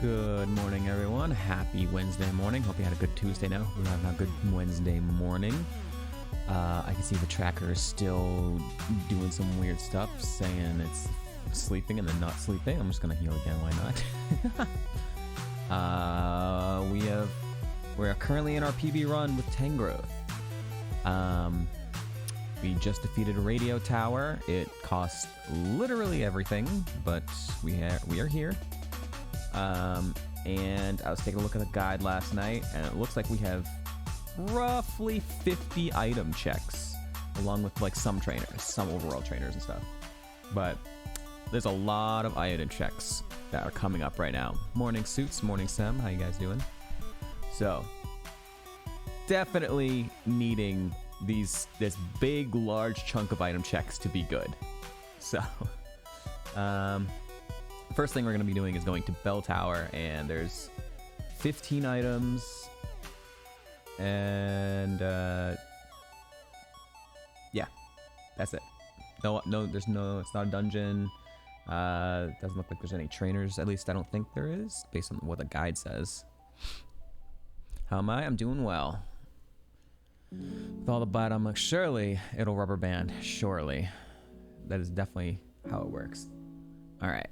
Good morning, everyone. Happy Wednesday morning. Hope you had a good Tuesday now. We're having a good Wednesday morning. I can see the tracker is still doing some weird stuff, saying it's sleeping and then not sleeping. I'm just going to heal again. Why not? We're currently in our PB run with Tangrowth. We just defeated a radio tower. It cost literally everything, but we are here. And I was taking a look at the guide last night, and it looks like we have roughly 50 item checks, along with like some trainers, some overworld trainers and stuff. But there's a lot of item checks that are coming up right now. Morning Suits, morning Sem, how you guys doing? So definitely needing this big, large chunk of item checks to be good. So, first thing we're going to be doing is going to Bell Tower, and there's 15 items, and yeah, that's it. No, it's not a dungeon. Doesn't look like there's any trainers. At least I don't think there is, based on what the guide says. How am I? I'm doing well. With all the bad, I'm like, surely it'll rubber band. Surely. That is definitely how it works. All right.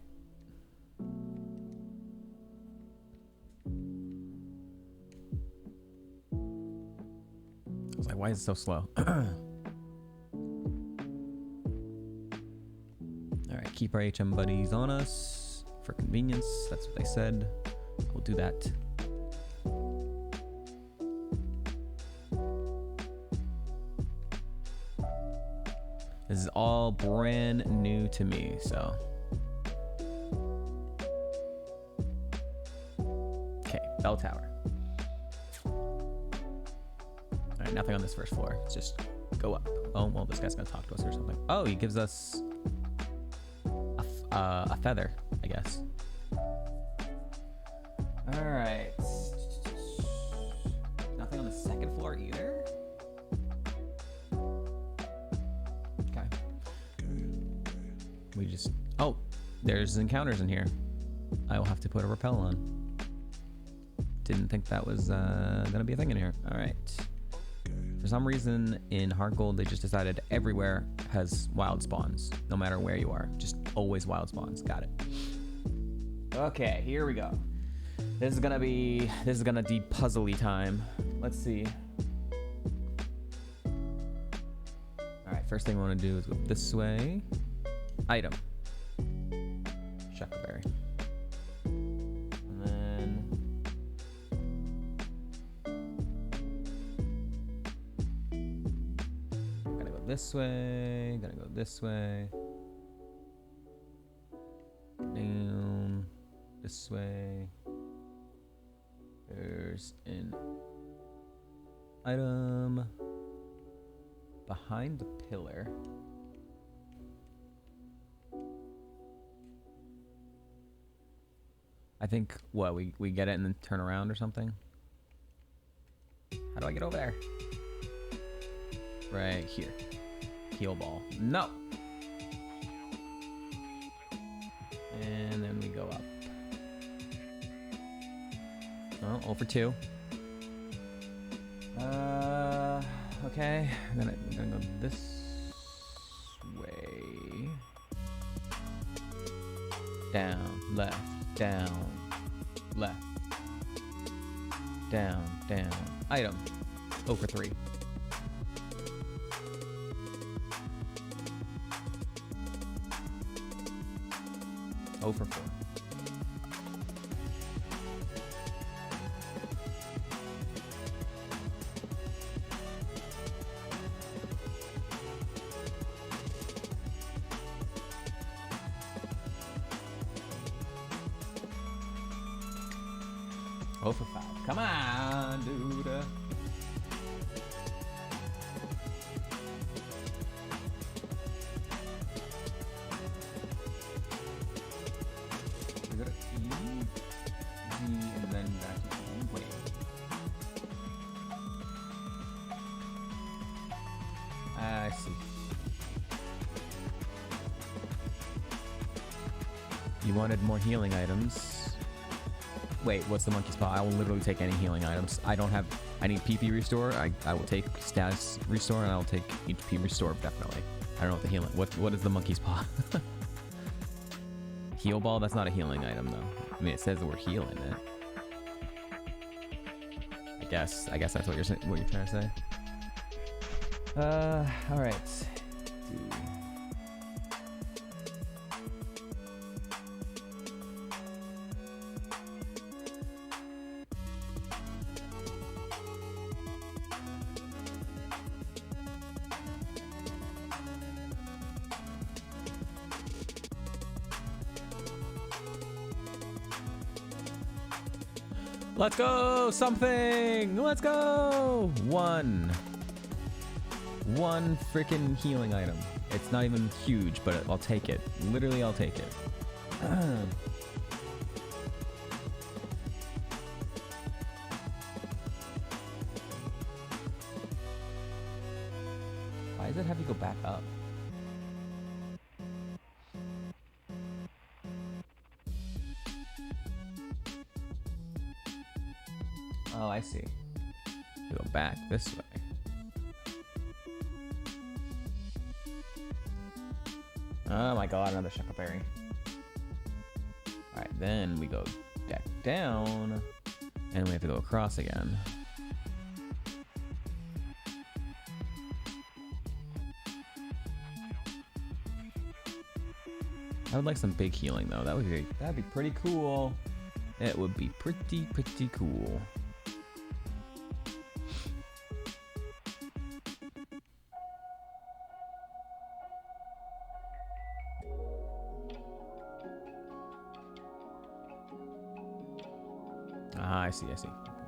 I was like, why is it so slow? All right, keep our HM buddies on us for convenience. That's what they said. We'll do that. This is all brand new to me, so. Okay, Bell Tower. Alright, nothing on this first floor. Let's just go up. Oh, well, this guy's gonna talk to us or something. Oh, he gives us a feather, I guess. Alright. Nothing on the second floor either. Okay. We just... Oh, there's encounters in here. I will have to put a rappel on. Didn't think that was gonna be a thing in here. Alright. For some reason, in HeartGold, they just decided everywhere has wild spawns, no matter where you are. Just always wild spawns. Got it. Okay, here we go. This is gonna be puzzly time. Let's see. All right, first thing we want to do is go this way. Item. Shuckleberry. And then gotta go this way. Gotta go this way. Down. this way. There's an item behind the pillar. I think, what, we get it and then turn around or something? How do I get over there? Right here. Heal ball. No! And then we go up. Oh, 0 for 2. Okay. I'm gonna go this way. Down, left, down, left. Down, down. Item. 0 for 3. For 4. Oh for 5. Come on, dude. You wanted more healing items. Wait, what's the monkey's paw? I will literally take any healing items. I need PP restore. I will take status restore, and I will take HP restore, definitely. I don't know what the healing... What is the monkey's paw? Heal ball? That's not a healing item, though. I mean, it says that we're healing it. I guess that's what you're trying to say. Alright. Let's go! Something! Let's go! One freaking healing item. It's not even huge, but I'll take it. Literally, I'll take it. Why does it have you go back up? Oh, I see. You go back this way. Oh my god, another Shuckleberry. Alright, then we go back down, and we have to go across again. I would like some big healing though. That'd be pretty cool. It would be pretty cool. Ah, I see.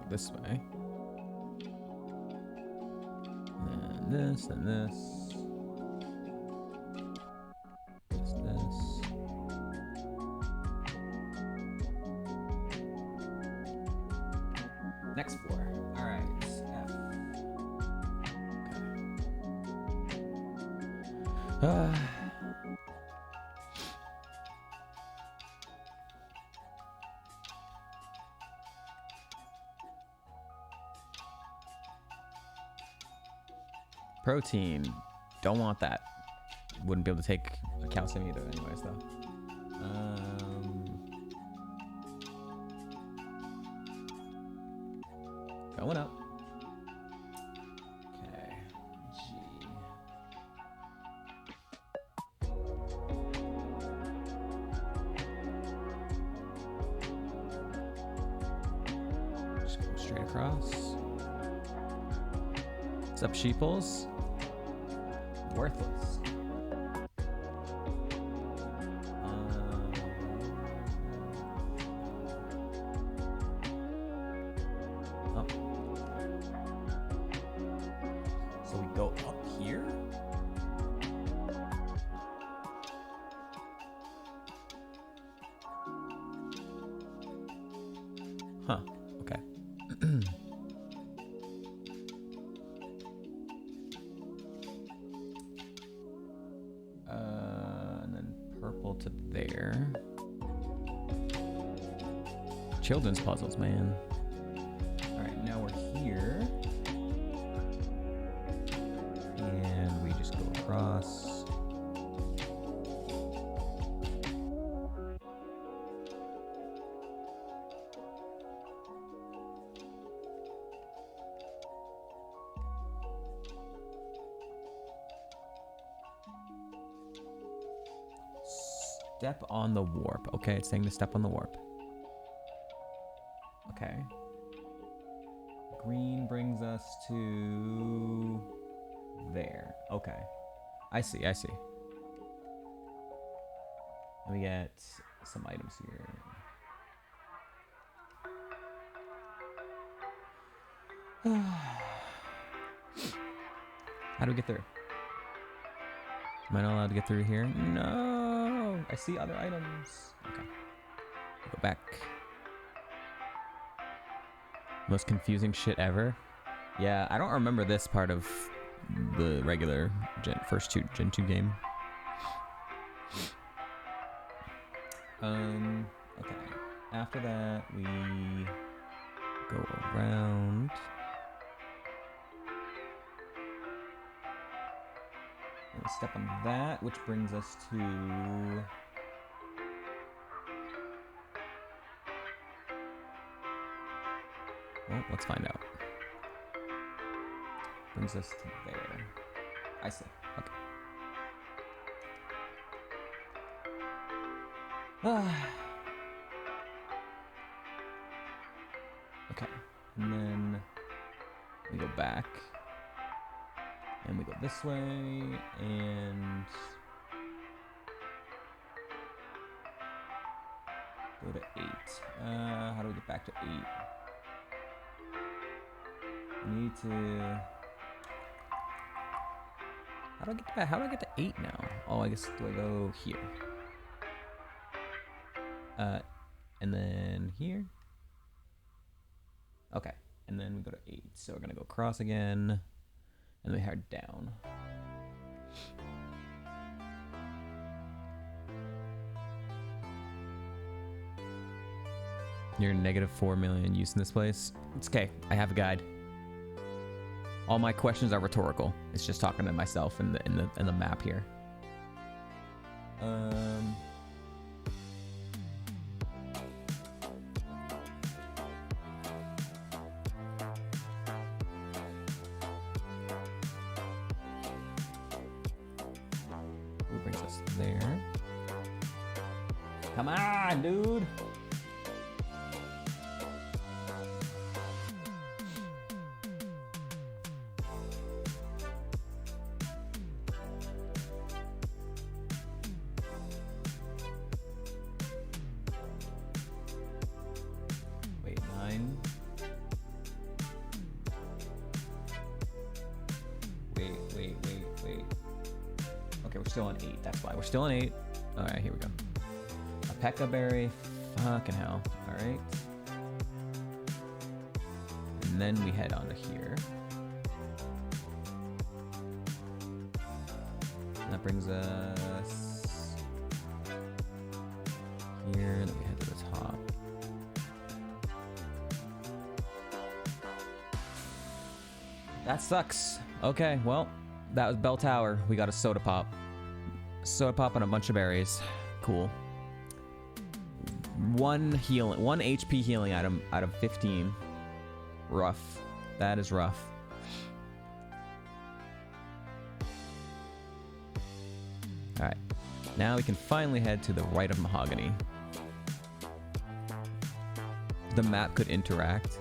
This way. And this, and this. This. Next floor. Alright. F. Okay. Protein. Don't want that. Wouldn't be able to take a calcium either anyways though. Going up. Okay. G. Just go straight across. What's up, sheeples? Worthless. So we go up here? Huh, okay. And then purple to there. Children's puzzles, man. All right, now we're here. And we just go across. Step on the warp. Okay, it's saying to step on the warp. Okay. Green brings us to there. Okay. I see, I see. Let me get some items here. How do we get through? Am I not allowed to get through here? No! I see other items. Okay. Go back. Most confusing shit ever. Yeah, I don't remember this part of the regular Gen 2 game. Okay. After that, we go around. We'll step on that, which brings us to... Well, let's find out. Brings us to there. I see. Okay. Okay. And then we go back. And we go this way. And go to 8. How do we get back to 8? Need to... How do I get to that? How do I get to 8 now? Oh, I guess do I go here? And then here. Okay, and then we go to 8. So we're gonna go across again, and we head down. You're negative 4 million use in this place. It's okay. I have a guide. All my questions are rhetorical. It's just talking to myself in the map here. Who brings us there? Come on, dude. Still on 8. All right, here we go. A Pekka berry. Fucking hell. All right. And then we head on to here. And that brings us here. And then we head to the top. That sucks. Okay, well, that was Bell Tower. We got a soda pop. Soda pop and a bunch of berries. Cool. 1 HP healing item out of 15. Rough. That is rough. Alright. Now we can finally head to the right of Mahogany. The map could interact.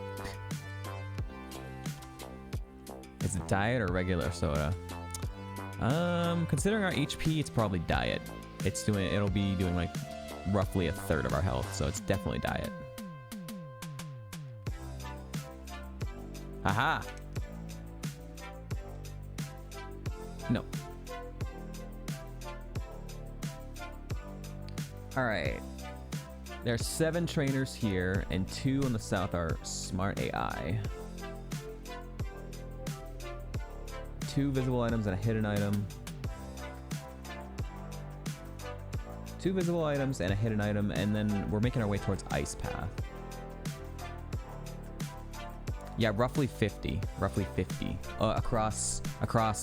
Is it diet or regular soda? Considering our HP, it's probably diet. It'll be doing like roughly 1/3 of our health, so it's definitely diet. Haha! No. All right. There are 7 trainers here, and 2 on the south are smart AI. 2 visible items and a hidden item. 2 visible items and a hidden item, and then we're making our way towards Ice Path. Yeah, roughly 50. Roughly 50. Across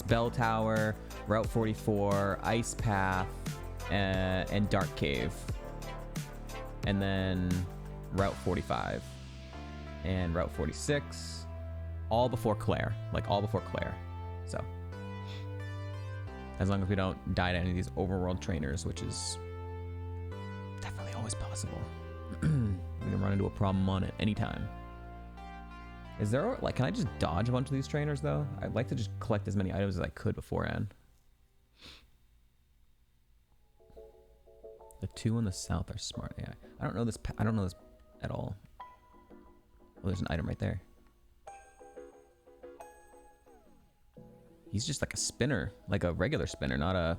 Bell Tower, Route 44, Ice Path, and Dark Cave. And then Route 45 and Route 46, all before Claire, like all before Claire. So as long as we don't die to any of these overworld trainers, which is definitely always possible. We can run into a problem on it anytime. Is there, like, can I just dodge a bunch of these trainers though? I'd like to just collect as many items as I could beforehand. The 2 on the south are smart AI. I don't know this at all. Oh, there's an item right there. He's just like a spinner, like a regular spinner, not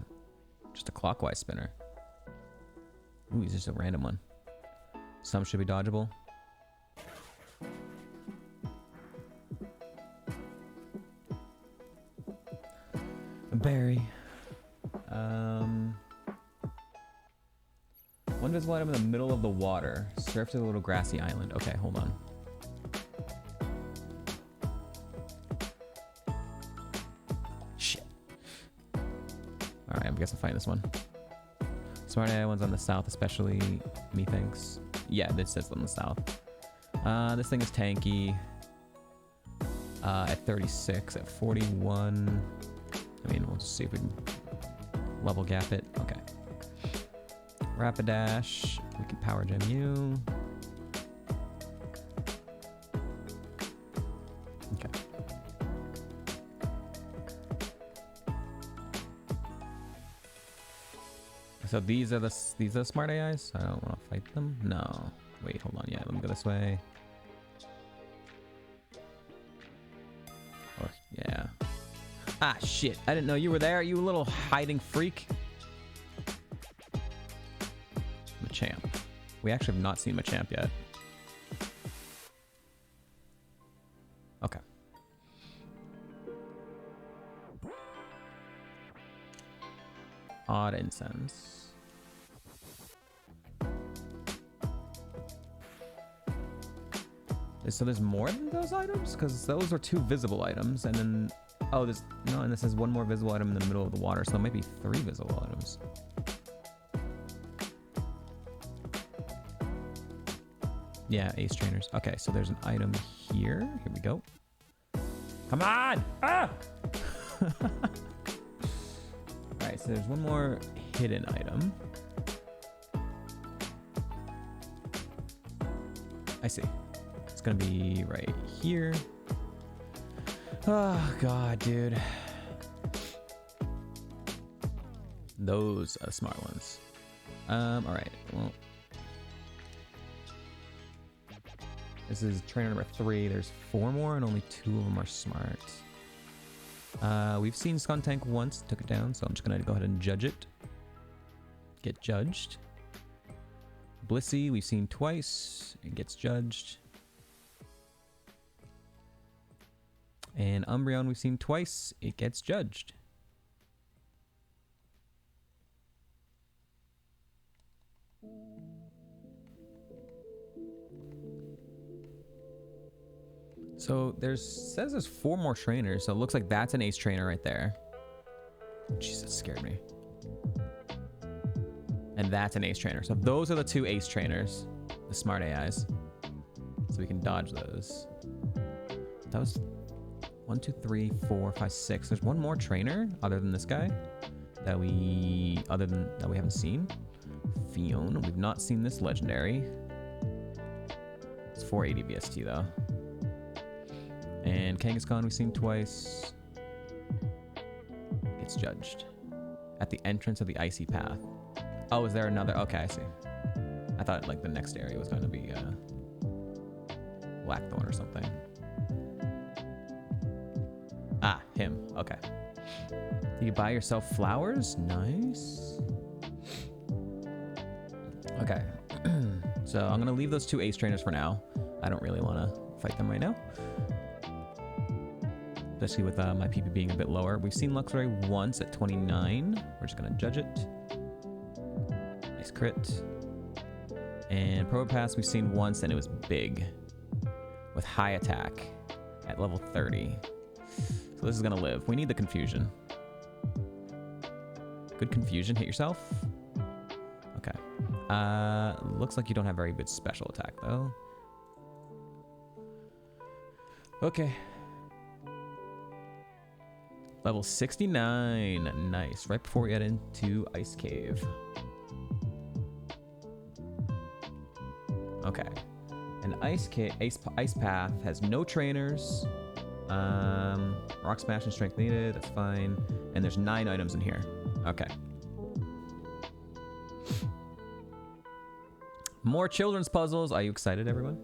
just a clockwise spinner. Ooh, he's just a random one. Some should be dodgeable. A berry. One visible item in the middle of the water. Surf to the little grassy island. Okay, hold on. Shit. Alright, I guess I'll find this one. Smart AI one's on the south, especially, methinks. Yeah, this says on the south. This thing is tanky. At 36, at 41. I mean, we'll just see if we can level gap it. Okay. Rapidash. We can power gem you. Okay. So these are the smart AIs. I don't want to fight them. No. Wait, hold on. Yeah, let me go this way. Oh, yeah. Ah, shit. I didn't know you were there, you little hiding freak. Machamp. We actually have not seen Machamp yet. Okay. Odd incense. So there's more than those items? Because those are 2 visible items, and then... Oh, there's... No, and this has 1 more visible item in the middle of the water, so there might be 3 visible items. Yeah, ace trainers. Okay, so there's an item here. Here we go. Come on! Ah! Alright, so there's 1 more hidden item. I see. It's gonna be right here. Oh, God, dude. Those are the smart ones. Alright, well... This is trainer number 3. There's 4 more and only 2 of them are smart. We've seen Skuntank once, took it down, so I'm just gonna go ahead and judge it. Get judged. Blissey, we've seen twice. It gets judged. And Umbreon, we've seen twice. It gets judged. So says there's 4 more trainers, so it looks like that's an ace trainer right there. Jesus, scared me. And that's an ace trainer. So those are the 2 ace trainers, the smart AIs. So we can dodge those. That was 1, 2, 3, 4, 5, 6. There's 1 more trainer other than this guy that we haven't seen. Fiona, we've not seen this legendary. It's 480 VST though. And Kangaskhan we've seen twice. Gets judged at the entrance of the icy path. Oh, is there another? Okay, I see. I thought like the next area was going to be Blackthorn or something. Ah, him. Okay. You buy yourself flowers? Nice. Okay. So I'm gonna leave those 2 ace trainers for now. I don't really want to fight them right now. Especially with my PP being a bit lower. We've seen Luxray once at 29. We're just gonna judge it. Nice crit. And Probopass we've seen once and it was big. With high attack at level 30. So this is gonna live. We need the confusion. Good confusion, hit yourself. Okay. Looks like you don't have very good special attack though. Okay. Level 69. Nice. Right before we head into Ice Cave. Okay. An Ice Path has no trainers. Rock Smash and Strength needed. That's fine. And there's 9 items in here. Okay. More children's puzzles. Are you excited, everyone?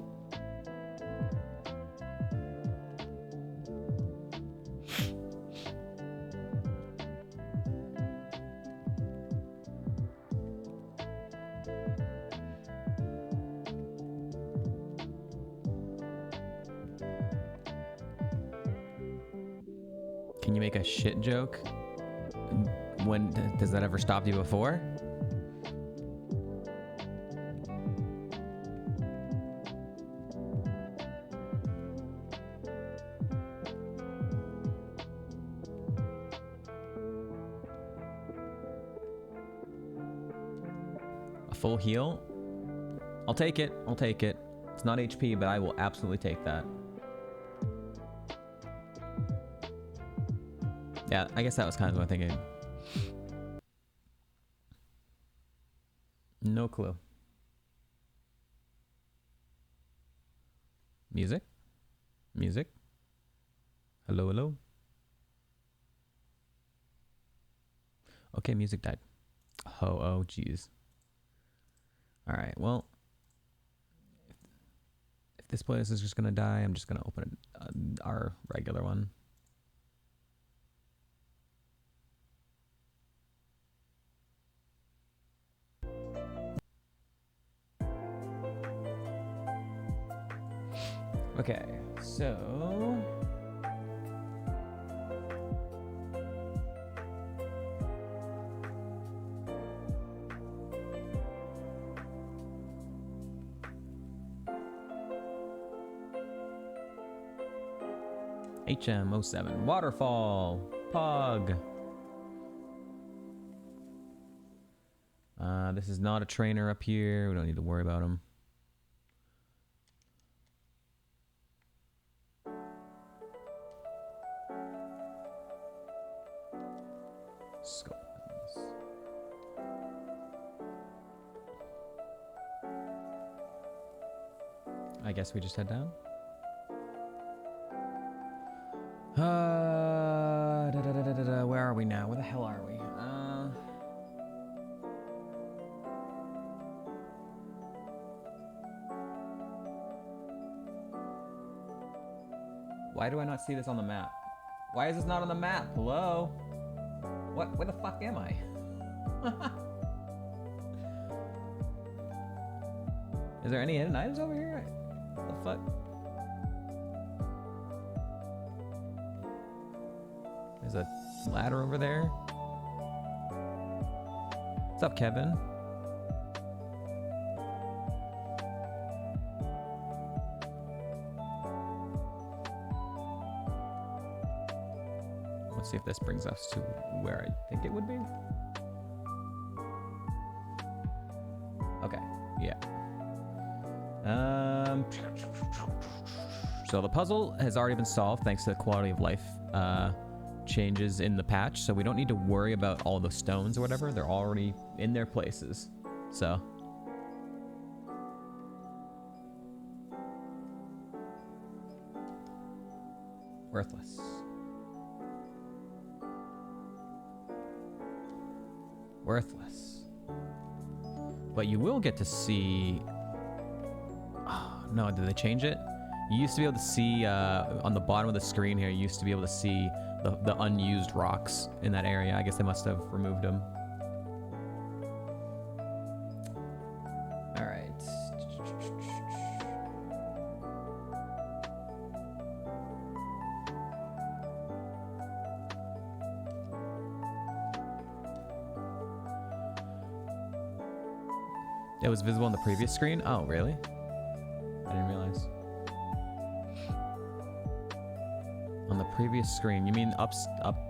Can you make a shit joke? When does that ever stop you before? A full heal? I'll take it. I'll take it. It's not HP, but I will absolutely take that. Yeah, I guess that was kind of what I'm thinking. No clue. Music? Music? Hello, hello? Okay, music died. Oh, jeez. Alright, well. If this place is just gonna die, I'm just gonna open our regular one. Okay, so... HM07, Waterfall, Pog. This is not a trainer up here. We don't need to worry about him. Sculpins. I guess we just head down. Where are we now? Where the hell are we? Why do I not see this on the map? Why is this not on the map? Hello? What? Where the fuck am I? Is there any hidden items over here? What the fuck? There's a ladder over there. What's up, Kevin? Let's see if this brings us to where I think it would be. Okay, yeah. So the puzzle has already been solved thanks to the quality of life changes in the patch, so we don't need to worry about all the stones or whatever. They're already in their places. So worthless. Worthless. But you will get to see... Oh, no, did they change it? You used to be able to see on the bottom of the screen here, you used to be able to see the unused rocks in that area. I guess they must have removed them. All right. It was visible on the previous screen? Oh, really? I didn't realize. On the previous screen, you mean up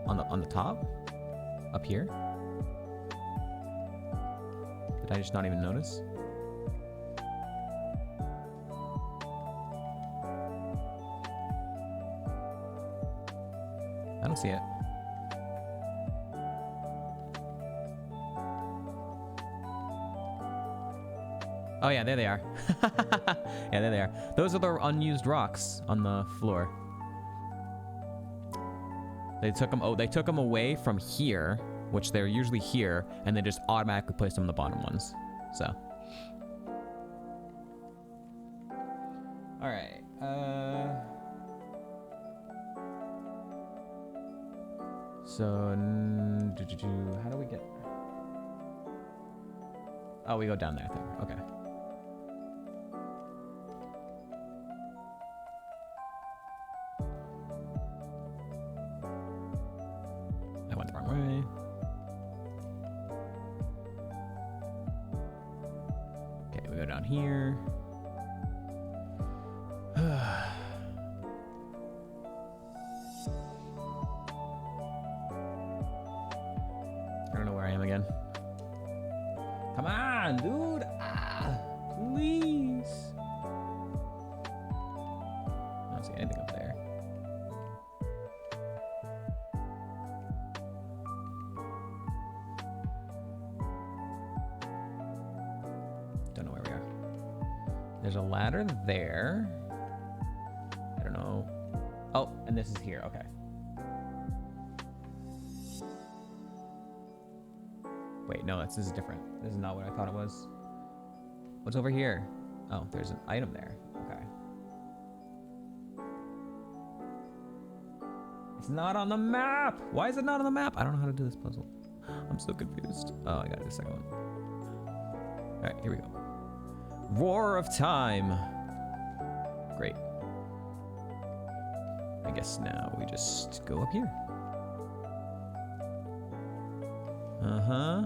on the top? Up here? Did I just not even notice? I don't see it. Oh yeah, there they are. Yeah, there they are. Those are the unused rocks on the floor. They took them. Oh, they took them away from here, which they're usually here, and they just automatically placed them in the bottom ones. So. All right. So, how do we get? Oh, we go down there. Okay. I went the wrong way. Okay, we go down here. I don't know where I am again. Come on, dude. Ah, please. I don't see anything up there. Don't know where we are. There's a ladder there. I don't know. Oh, and this is here. Okay. Wait, no, this is different. This is not what I thought it was. What's over here? Oh, there's an item there. Okay. It's not on the map! Why is it not on the map? I don't know how to do this puzzle. I'm so confused. Oh, I gotta do the second one. Alright, here we go. Roar of Time! Great. I guess now we just go up here. Uh-huh.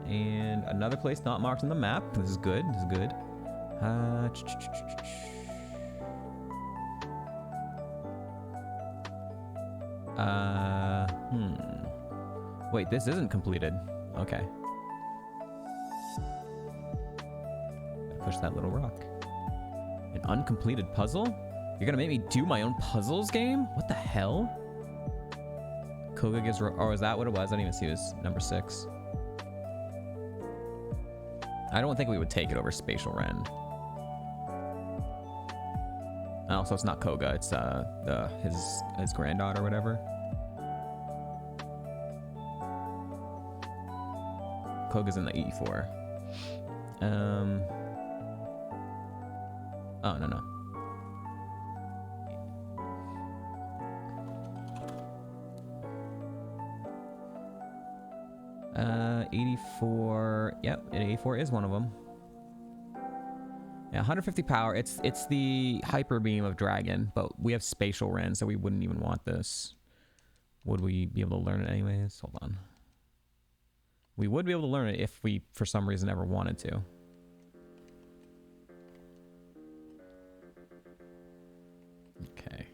And another place not marked on the map. This is good. This is good. Wait, this isn't completed. Okay. Push that little rock. An uncompleted puzzle? You're gonna make me do my own puzzles game? What the hell? Koga gives, or is that what it was? I didn't even see it was number 6. I don't think we would take it over Spatial Ren. And also, it's not Koga. It's his granddaughter or whatever. Koga's in the 84. Oh no. 84. Yep, 84 is one of them. Yeah, 150 power. It's the hyper beam of dragon, but we have Spatial Ren, so we wouldn't even want this. Would we be able to learn it anyways? Hold on. We would be able to learn it if we, for some reason, ever wanted to. Okay.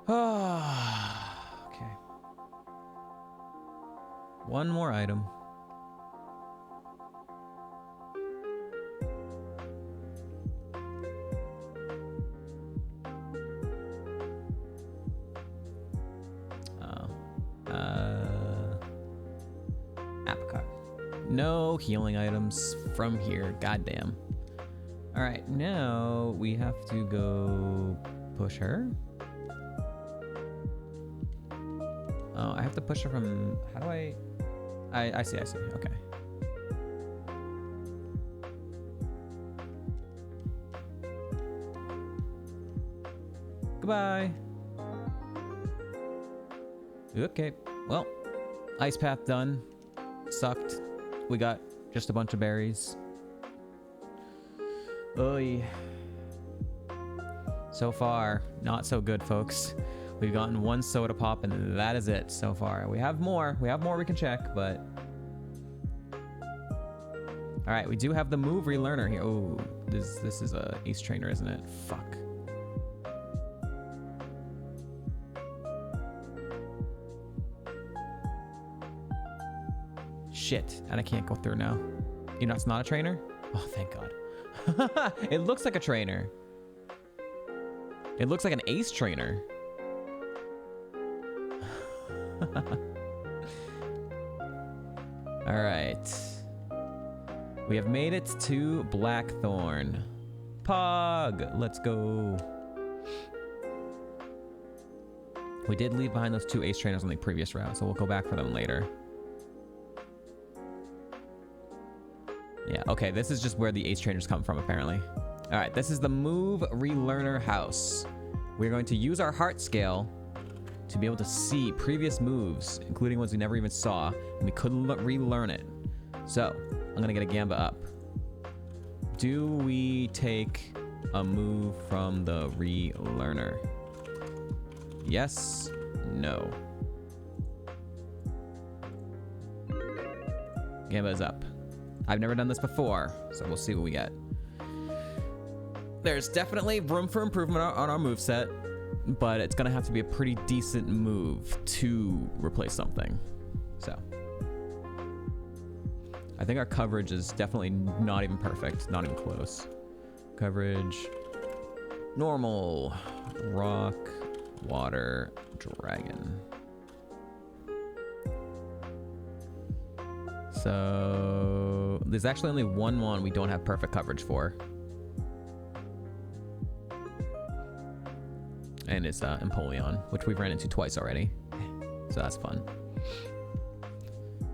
Okay. One more item. Apricot. No healing items from here. Goddamn. All right, now we have to go push her. Oh, I have to push her from. How do I see. Okay. Goodbye. Okay, well, ice path done. Sucked. We got just a bunch of berries. Oy. So far, not so good, folks. We've gotten one soda pop, and that is it so far. We have more. We have more we can check, but... All right, we do have the move relearner here. Oh, this is a ace trainer, isn't it? Fuck. Shit, and I can't go through now. You know, it's not a trainer? Oh, thank God. It looks like a trainer. It looks like an ace trainer. All right. We have made it to Blackthorn. Pog, let's go. We did leave behind those 2 ace trainers on the previous route, so we'll go back for them later. Yeah, okay, this is just where the ace trainers come from, apparently. All right, this is the move relearner house. We're going to use our heart scale to be able to see previous moves, including ones we never even saw, and we couldn't relearn it. So, I'm gonna get a Gamba up. Do we take a move from the relearner? Yes, no. Gamba is up. I've never done this before, so we'll see what we get. There's definitely room for improvement on our moveset, but it's gonna have to be a pretty decent move to replace something. So, I think our coverage is definitely not even perfect, not even close. Coverage, normal, rock, water, dragon. So there's actually only one we don't have perfect coverage for. And it's Empoleon, which we've ran into twice already. So that's fun.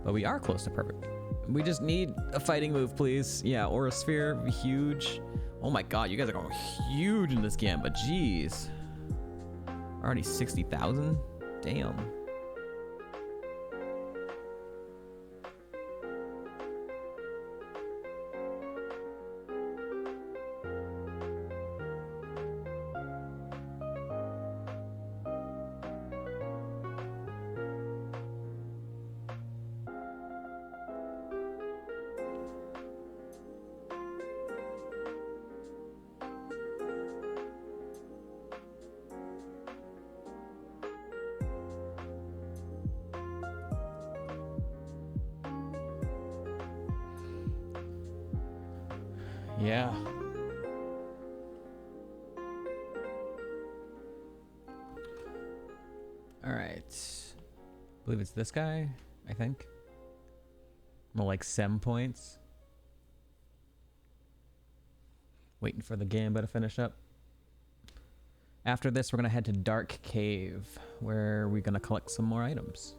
But we are close to perfect. We just need a fighting move, please. Yeah, Aura Sphere, huge. Oh my god, you guys are going huge in this Gamba. Jeez. Already 60,000? Damn. Yeah. All right. I believe it's this guy, I think. More like Sem points. Waiting for the Gamba to finish up. After this, we're going to head to Dark Cave, where we're going to collect some more items.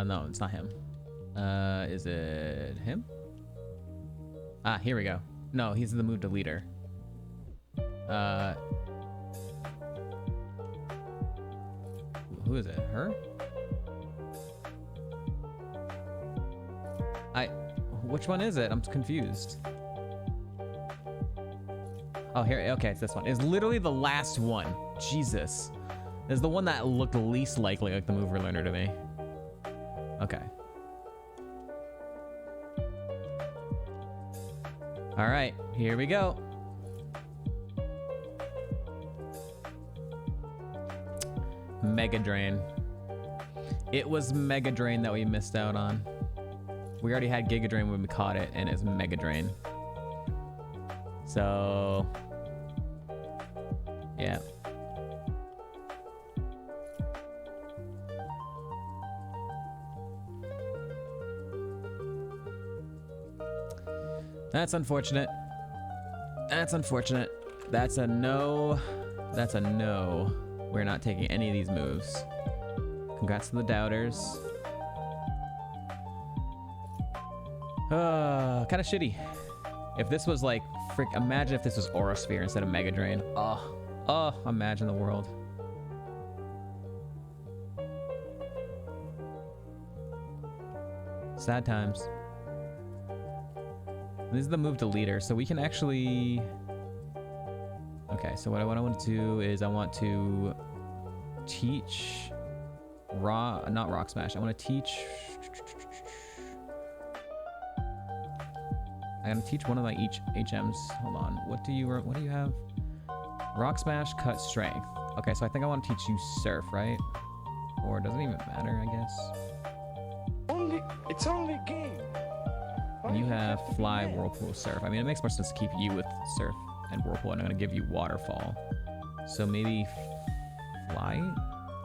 No, it's not him. Is it him? Ah, here we go. No, he's the move deleter. Who is it? Her? Which one is it? I'm confused. Oh, here. Okay, it's this one. It's literally the last one. Jesus. It's the one that looked least likely like the move relearner to me. Okay. All right, here we go. Mega Drain. It was Mega Drain that we missed out on. We already had Giga Drain when we caught it, and it's Mega Drain. So, yeah. That's unfortunate. That's unfortunate. That's a no. That's a no. We're not taking any of these moves. Congrats to the doubters. Kind of shitty. If this was like, imagine if this was Aura Sphere instead of Mega Drain. Oh, imagine the world. Sad times. This is the move to leader, so we can actually... Okay, so what I want to do is I want to teach... not Rock Smash. I want to teach... I gotta teach one of my each HMs. Hold on. What do you have? Rock Smash, Cut, Strength. Okay, so I think I want to teach you Surf, right? Or it doesn't even matter, I guess. It's only a game. And you have Fly, Whirlpool, Surf. I mean, it makes more sense to keep you with Surf and Whirlpool, and I'm gonna give you Waterfall. So maybe Fly?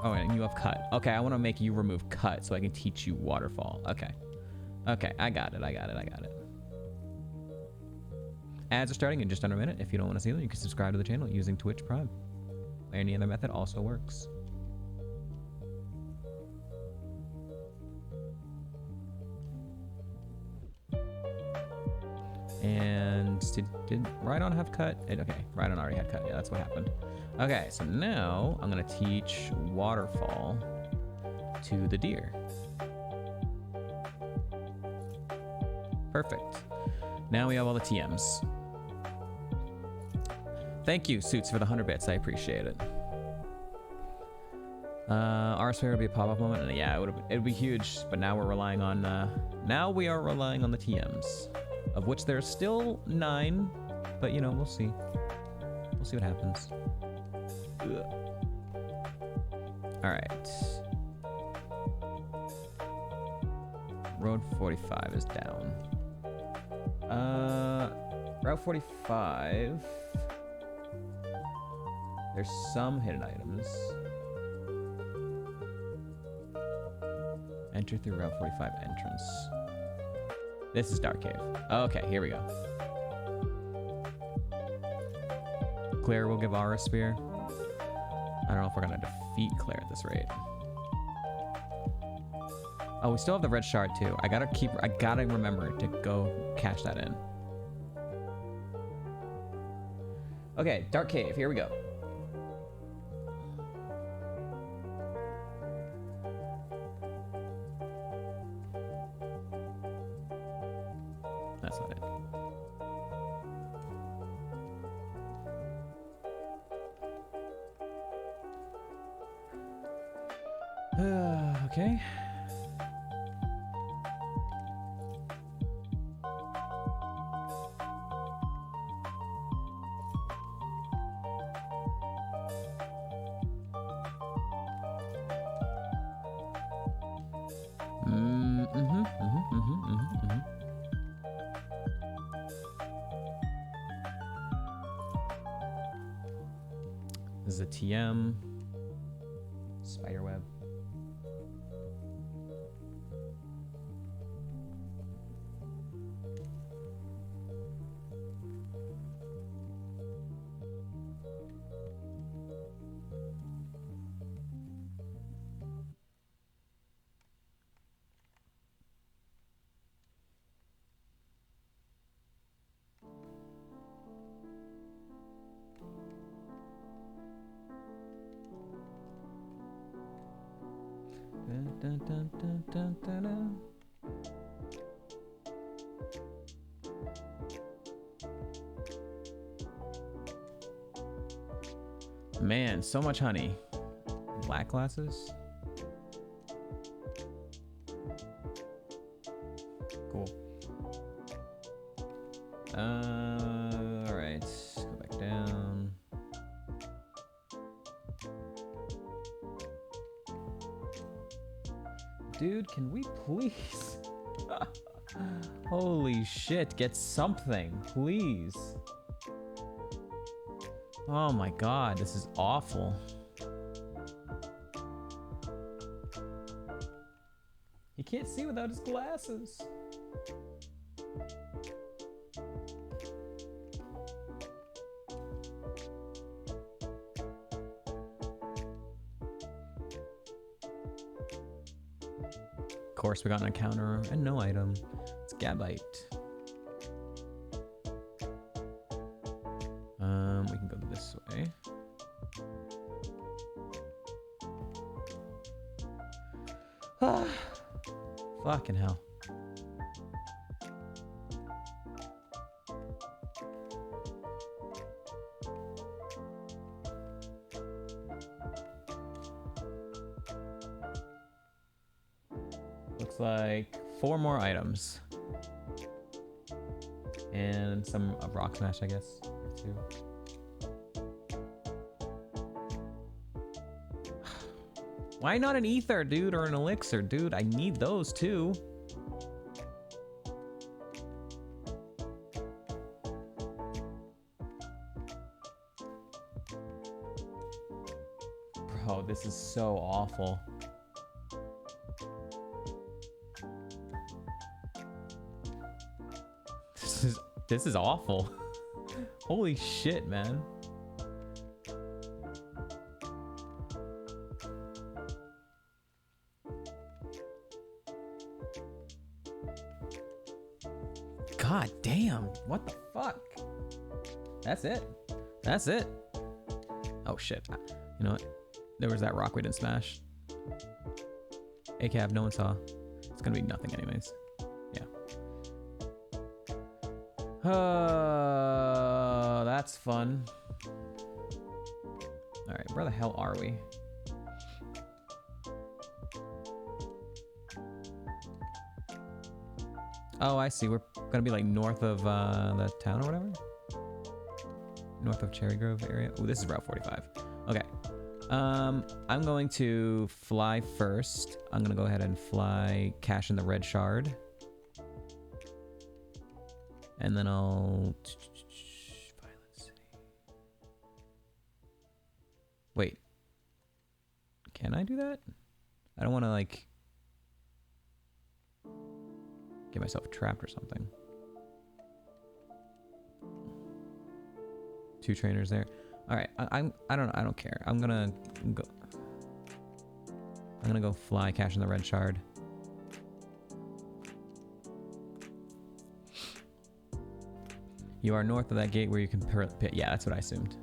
Oh, and you have Cut. Okay, I want to make you remove Cut so I can teach you Waterfall. Okay. Okay, I got it. Ads are starting in just under a minute. If you don't want to see them, you can subscribe to the channel using Twitch Prime. Any other method also works. And did Rhydon have Cut? Okay, Rhydon already had Cut. Yeah, that's what happened. Okay, so now I'm going to teach Waterfall to the deer. Perfect. Now we have all the TMs. Thank you, Suits, for the 100 bits. I appreciate it. R-Sphere would be a pop-up moment. And yeah, it'd be huge, but now we're relying on... now we are relying on the TMs, of which there's still 9, but you know, we'll see. We'll see what happens. Ugh. All right. Road 45 is down. Route 45. There's some hidden items. Enter through Route 45 entrance. This is Dark Cave. Okay, here we go. Claire will give Aura Sphere. I don't know if we're gonna defeat Claire at this rate. Oh, we still have the red shard too. I gotta remember to go cash that in. Okay, Dark Cave, here we go. That's not it. Okay. This is a TM. Spiderweb. Dun, dun, dun, dun, dun, dun. Man, so much honey. Black glasses. Cool. All right. Go back down. Dude, can we please? Holy shit, get something, please. Oh my god, this is awful. He can't see without his glasses. Of course, we got an encounter and no item. It's Gabite. this way. Ah, fucking hell. Looks like 4 more items. And some rock smash, I guess, too. Why not an ether, dude, or an elixir? Dude, I need those too. Bro, this is so awful. This is awful. Holy shit, man. God damn, what the fuck? That's it. That's it. Oh shit. You know what? There was that rock we didn't smash. ACAB, no one saw. It's gonna be nothing anyways. Yeah. That's fun. Alright, where the hell are we? Oh, I see. We're gonna be like north of the town or whatever. North of Cherry Grove area. Oh, this is Route 45. Okay. I'm going to fly first. I'm gonna go ahead and fly, cash in the red shard. And then I'll... Violet City. Wait. Can I do that? I don't want to, like... get myself trapped or something. 2 trainers there. All right, I don't care. I'm gonna go fly, cash in the red shard. You are north of that gate where you can pit. Yeah, that's what I assumed.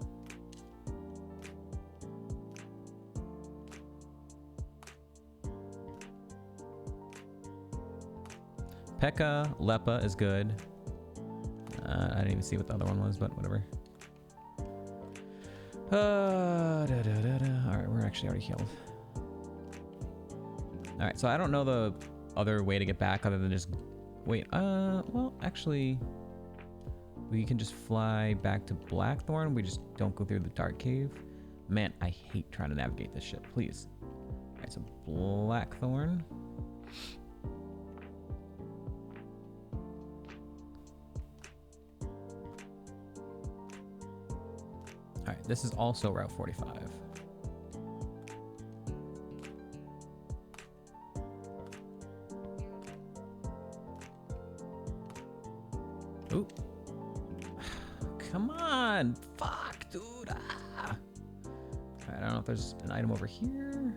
Pekka, Lepa is good. I didn't even see what the other one was, but whatever. Alright, we're actually already healed. Alright, so I don't know the other way to get back other than just... Wait, well, actually... We can just fly back to Blackthorn. We just don't go through the Dark Cave. Man, I hate trying to navigate this shit. Please. Alright, so Blackthorn. Alright, this is also Route 45. Ooh. Come on! Fuck, dude! Ah. Alright, I don't know if there's an item over here.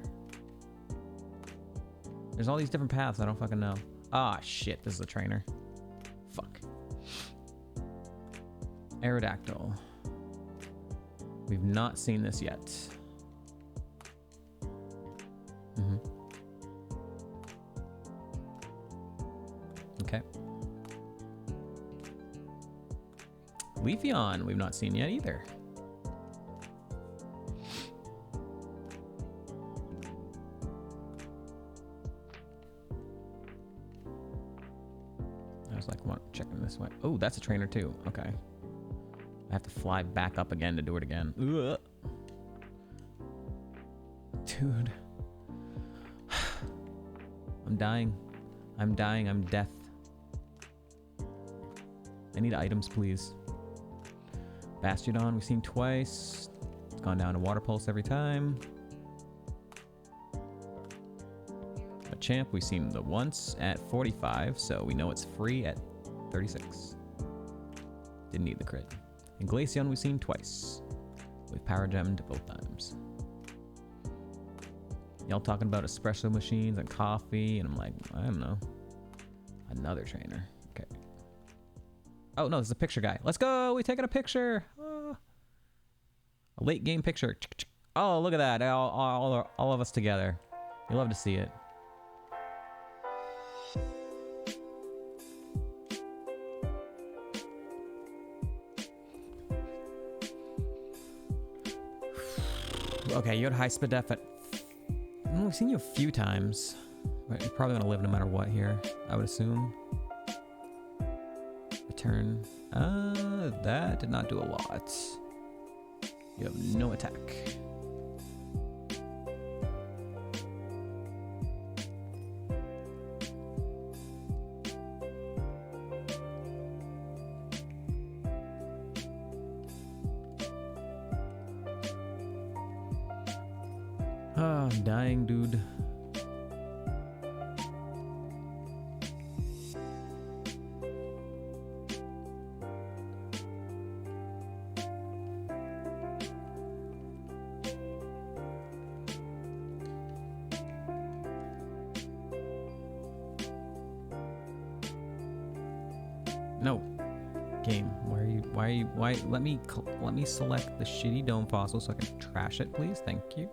There's all these different paths, I don't fucking know. Ah, shit, this is a trainer. Fuck. Aerodactyl. We've not seen this yet. Mm-hmm. Okay. Leafeon, we've not seen yet either. I was like, checking this way. Oh, that's a trainer too. Okay. I have to fly back up again to do it again. Ugh. Dude. I'm dying. I'm dying. I'm death. I need items, please. Bastiodon, we've seen twice. It's gone down to Water Pulse every time. Machamp, we've seen the once at 45, so we know it's free at 36. Didn't need the crit. And Glaceon, we've seen twice. With Power Gemmed both times. Y'all talking about espresso machines and coffee, and I'm like, I don't know. Another trainer. Okay. Oh, no, this is a picture guy. Let's go! We're taking a picture! Oh. A late game picture. Oh, look at that. All of us together. You love to see it. Okay, you had high speed def at... We've seen you a few times. But you're probably going to live no matter what here, I would assume. Return. That did not do a lot. You have no attack. Oh, I'm dying, dude. No. Game. Why let me select the shitty dome fossil so I can trash it, please. Thank you.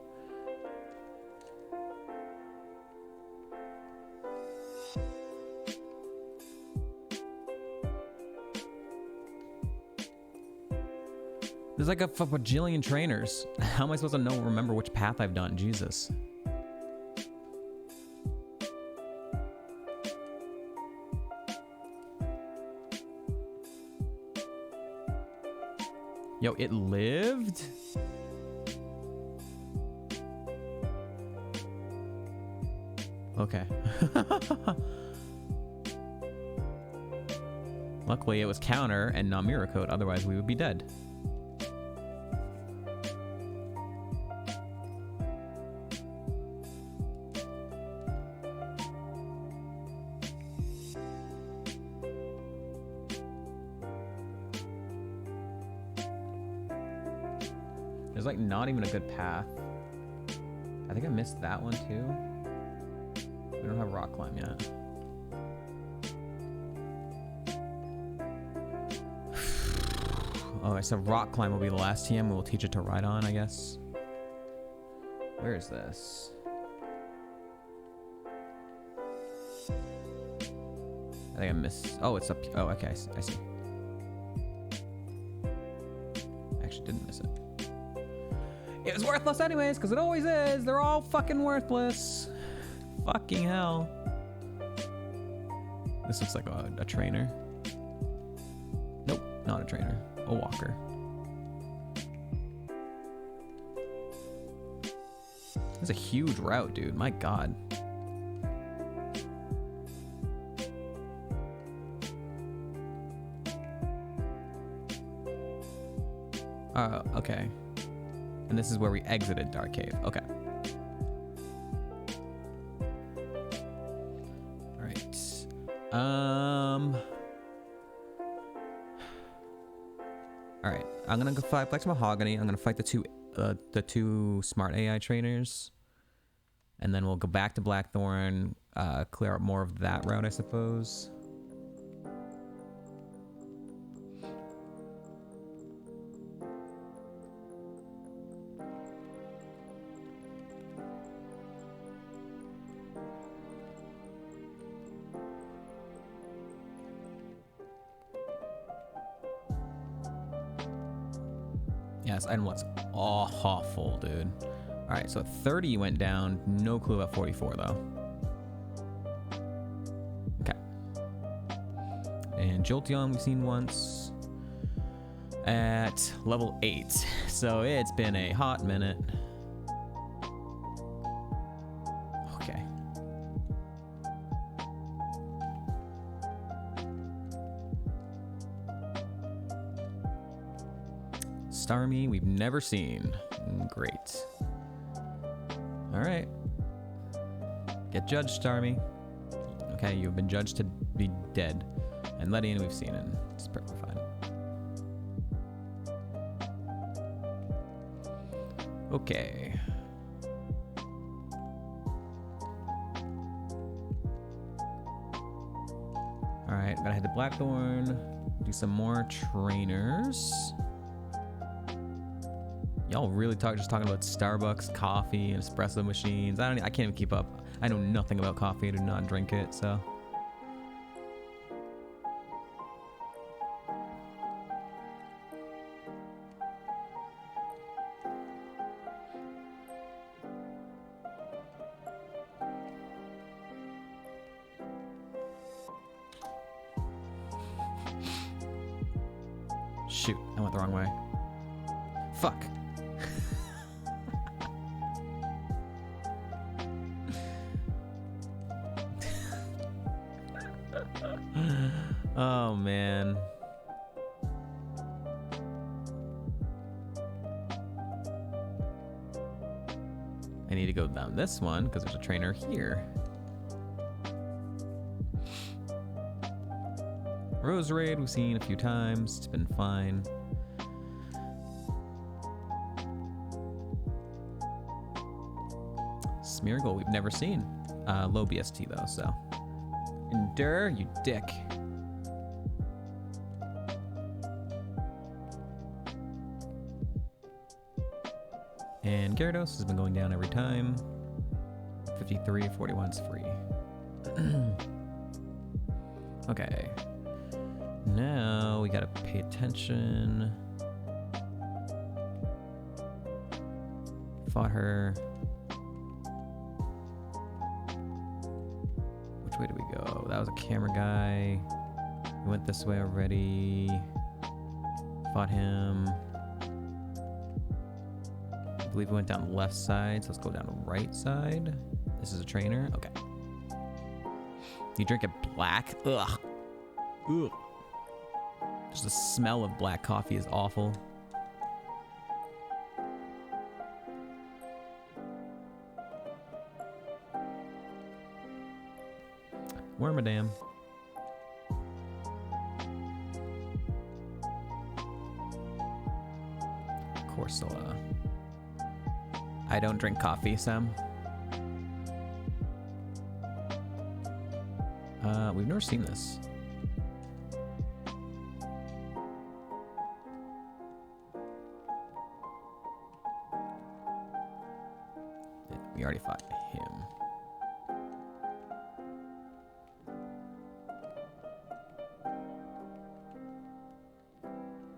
There's like a bajillion trainers. How am I supposed to remember which path I've done? Jesus. Yo, it lived? Okay. Luckily, it was counter and not mirror code, otherwise we would be dead. There's like not even a good path. I think I missed that one too. We don't have rock climb yet. Oh, I said rock climb will be the last TM we'll teach it to ride on, I guess. Where is this? I think I missed. Oh, it's up. Oh, okay. I see. Actually, didn't miss it. It was worthless anyways, because it always is. They're all fucking worthless. Fucking hell. This looks like a trainer. Nope, not a trainer. A walker. It's a huge route, dude. My god. Okay. And this is where we exited Dark Cave. Okay. All right. All right. I'm gonna go fight Flex Mahogany. I'm gonna fight the two smart AI trainers, and then we'll go back to Blackthorn. Clear up more of that route, I suppose. Yes, and what's awful, dude. All right, so 30 went down. No clue about 44 though. Okay. And Jolteon we've seen once at level 8. So it's been a hot minute. Okay. Starmie we've never seen. Great. All right. Get judged, Starmie. Okay, you've been judged to be dead. And Ledian we've seen, and it's perfectly fine. Okay. All right, gotta head to Blackthorn. Do some more trainers. Y'all really just talking about Starbucks, coffee, and espresso machines. I can't even keep up. I know nothing about coffee. I do not drink it, so. Shoot, I went the wrong way. Fuck. Oh, man. I need to go down this one because there's a trainer here. Rose Raid we've seen a few times. It's been fine. Smeargle we've never seen. Low BST though, so. Endure, you dick. And Gyarados has been going down every time. 53, 41's free. Okay. Now we gotta pay attention. Fought her. Which way do we go? That was a camera guy. We went this way already. Fought him. I believe we went down the left side, so let's go down the right side. This is a trainer. Okay. You drink it black? Ugh. Ugh. Just the smell of black coffee is awful. Wormadam. Corsola. I don't drink coffee, Sam. We've never seen this. We already fought him.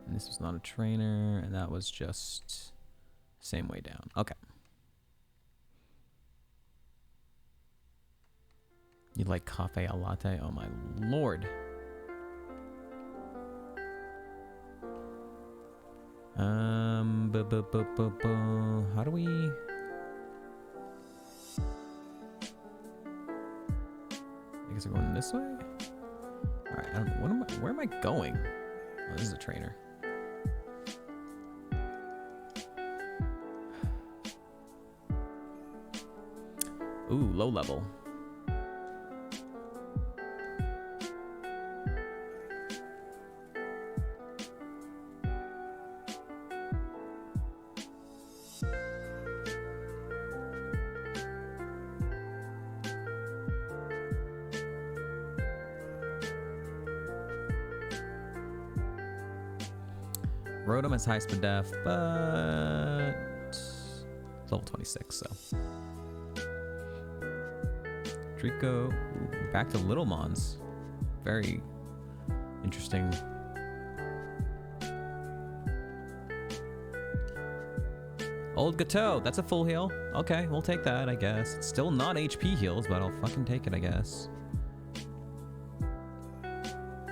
And this was not a trainer, and that was just same way down. Okay. You'd like cafe al latte? Oh my lord. How do we? I guess we're going this way. All right. I don't know. Where am I going? Oh, this is a trainer. Ooh, low level. Rotom has high speed def, but level 26, so. Draco, back to Little Mons. Very interesting. Old Gateau, that's a full heal. Okay, we'll take that, I guess. It's still not HP heals, but I'll fucking take it, I guess.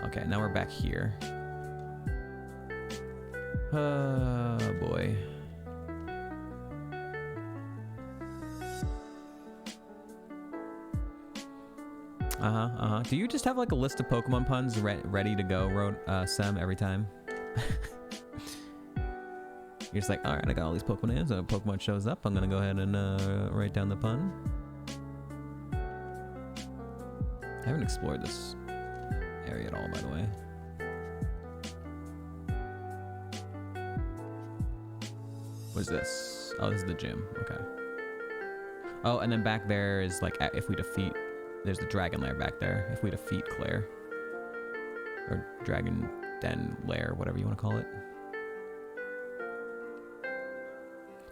Okay, now we're back here. Oh boy. Do you just have like a list of Pokemon puns ready to go, Sam, every time? You're just like, all right, I got all these Pokemon names. When a Pokemon shows up, I'm gonna go ahead and write down the pun. I haven't explored this area at all, by the way. What is this? Oh, this is the gym. Okay. Oh, and then back there is like if we defeat. There's the Dragon Lair back there. If we defeat Claire. Or Dragon Den Lair, whatever you want to call it.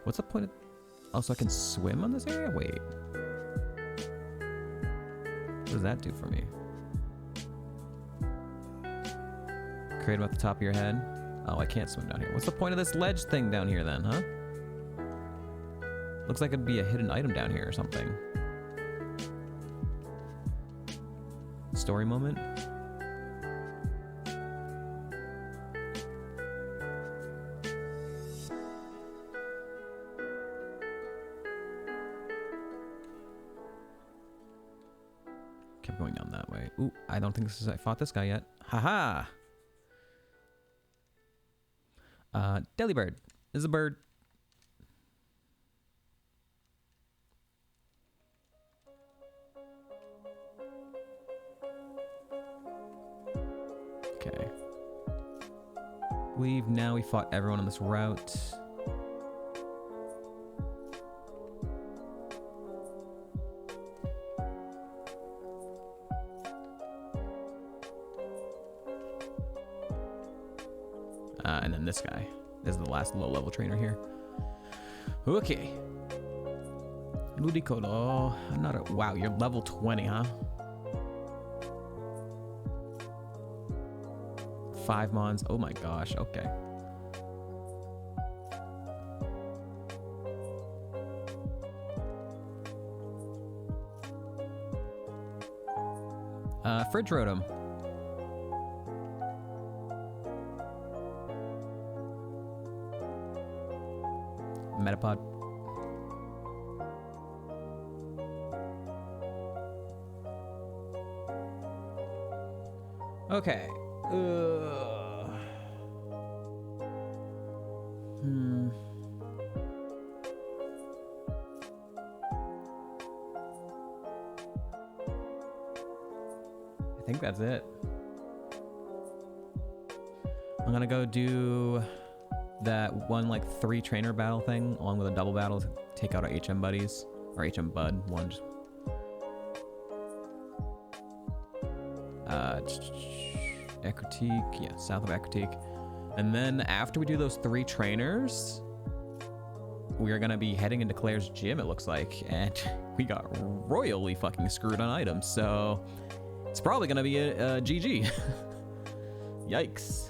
What's the point of... Oh, so I can swim on this area? Wait. What does that do for me? Create them at the top of your head? Oh, I can't swim down here. What's the point of this ledge thing down here then, huh? Looks like it'd be a hidden item down here or something. Story moment? Kept going down that way. Ooh, I don't think I fought this guy yet. Haha! Delibird. This is a bird. Okay. We fought everyone on this route. And then this guy is the last low-level trainer here. Okay. Ludicolo. I'm not a... Wow, you're level 20, huh? 5 mons. Oh my gosh, okay. Fridge Rotom. Metapod. Okay. I think that's it. I'm gonna go do that one like 3 trainer battle thing along with a double battle to take out our HM buddies or HM bud one. Ecritique, yeah, south of Ecritique. And then after we do those 3 trainers, we are gonna be heading into Claire's gym, it looks like, and we got royally fucking screwed on items, so it's probably gonna be a GG. Yikes.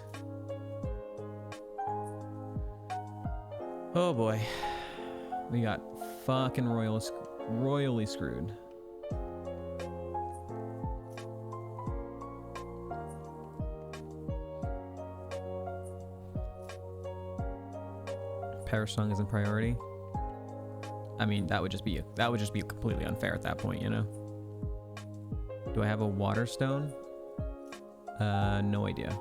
Oh boy, we got fucking royally screwed. Parasong isn't priority. I mean, that would just be completely unfair at that point, you know. Do I have a water stone? No idea.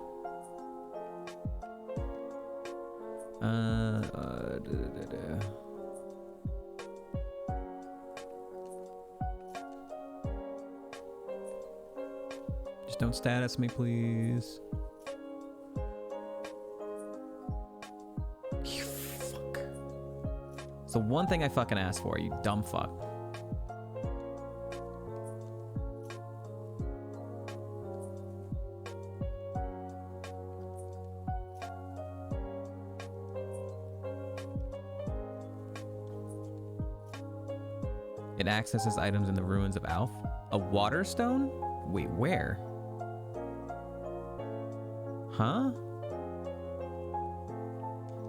Just don't status me, please. You fuck. It's the one thing I fucking asked for, you dumb fuck. It accesses items in the ruins of Alf. A water stone? Wait, where? Huh?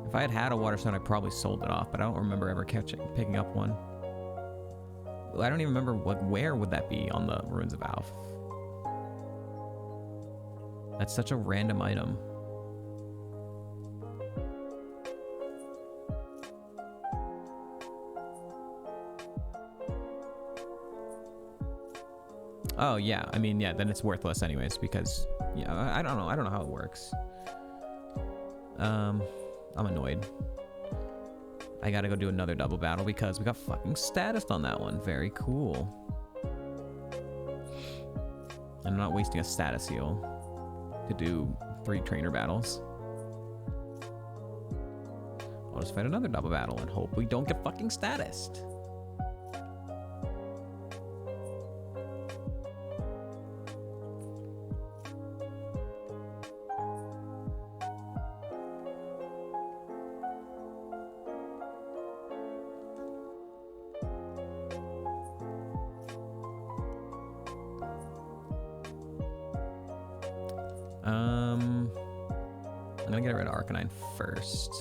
If I had had a water stone, I probably sold it off, but I don't remember ever picking up one. I don't even remember where would that be on the ruins of Alf. That's such a random item. Oh yeah, I mean, yeah, then it's worthless anyways because yeah, I don't know how it works. I'm annoyed. I gotta go do another double battle because we got fucking statused on that one. Very cool. I'm not wasting a status heal to do 3 trainer battles. I'll just fight another double battle and hope we don't get fucking statused. gonna get rid of Arcanine first.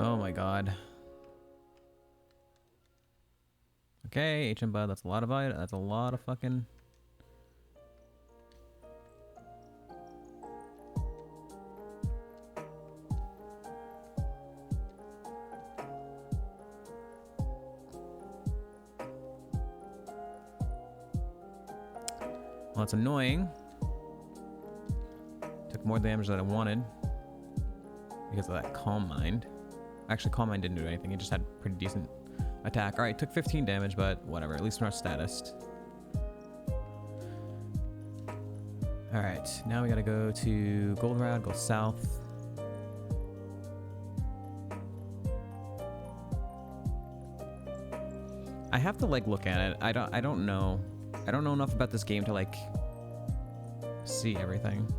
Oh my god. Okay, HM Bud, that's a lot of that's a lot of fucking. Well, that's annoying. Took more damage than I wanted because of that Calm Mind. Actually, Calm Mind didn't do anything. It just had pretty decent attack. All right, took 15 damage, but whatever. At least we're not status. All right, now we gotta go to Goldenrod, go south. I have to like look at it. I don't know. I don't know enough about this game to like see everything.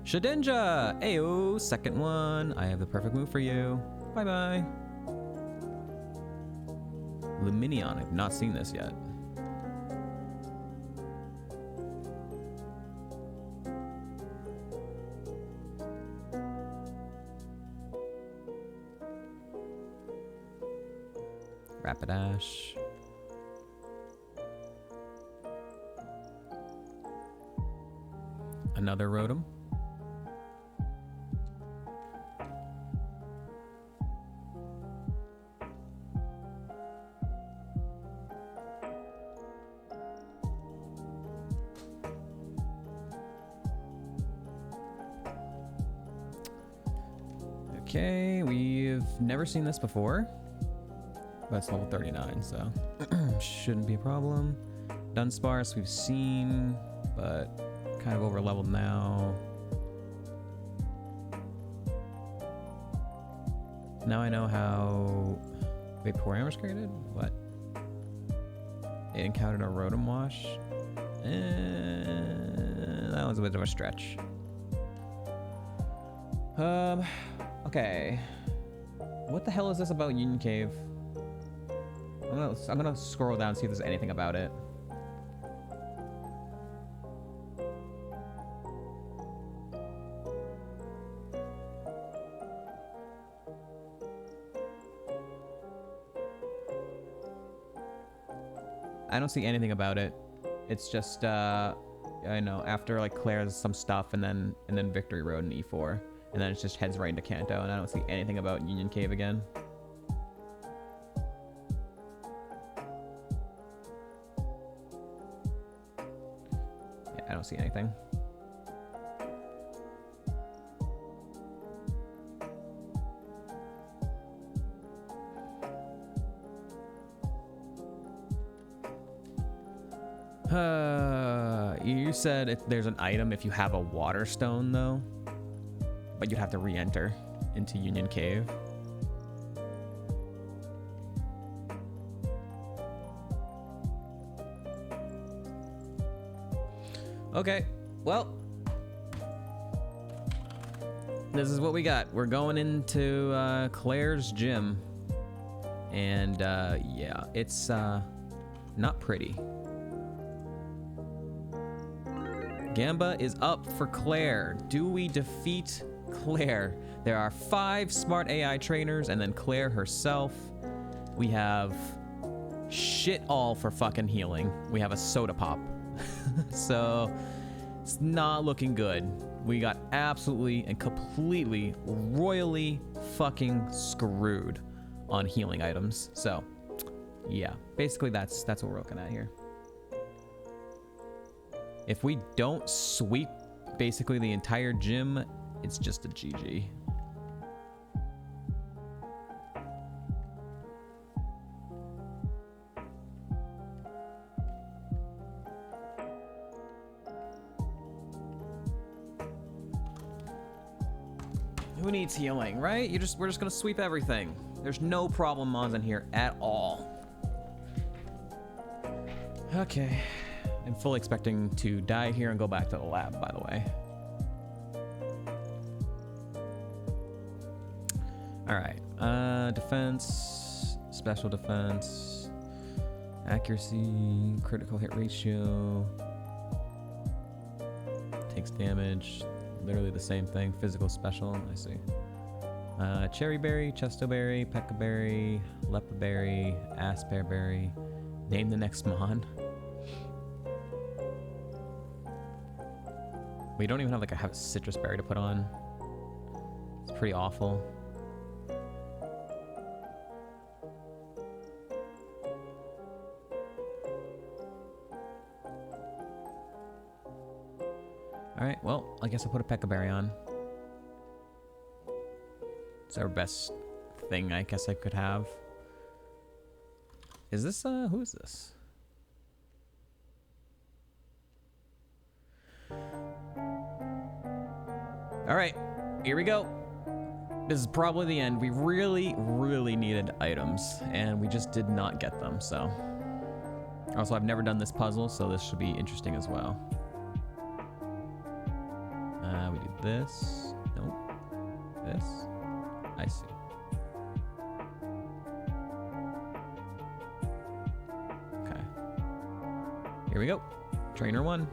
Shedinja! Ayo, second one. I have the perfect move for you. Bye-bye. Luminion, I've not seen this yet. Rapidash. Another Rotom. Okay, we've never seen this before. That's level 39, so shouldn't be a problem. Dunsparce we've seen, but kind of over leveled now. Now I know how Vaporeon was created. What? It encountered a Rotom Wash. That was a bit of a stretch. Okay. What the hell is this about Union Cave? I'm gonna scroll down and see if there's anything about it. I don't see anything about it. It's just I know after like Claire's some stuff and then Victory Road and E4. And then it just heads right into Kanto, and I don't see anything about Union Cave again. Yeah, I don't see anything. You said there's an item if you have a Water Stone, though. But you'd have to re-enter into Union Cave. Okay, well, this is what we got. We're going into Claire's gym, and yeah, it's not pretty. Gamba is up for Claire. Do we defeat Claire? There are 5 smart AI trainers and then Claire herself. We have shit all for fucking healing. We have a soda pop. So it's not looking good. We got absolutely and completely royally fucking screwed on healing items. So yeah, basically that's what we're looking at here. If we don't sweep basically the entire gym, it's just a GG. Who needs healing, right? We're just gonna sweep everything. There's no problem mons in here at all. Okay. I'm fully expecting to die here and go back to the lab, by the way. Alright. Defense, special defense, accuracy, critical hit ratio, takes damage, literally the same thing. Physical, special, I see. Cherry berry, chestoberry, peccaberry, lepaberry, asperberry. Name the next mon. We don't even have like a citrus berry to put on. It's pretty awful. Alright, well, I guess I'll put a peccaberry on. It's our best thing I guess I could have. Is this, who is this? Alright, here we go. This is probably the end. We really, really needed items, and we just did not get them, so. Also, I've never done this puzzle, so this should be interesting as well. We do this. Nope. This. I see. Okay. Here we go. Trainer 1.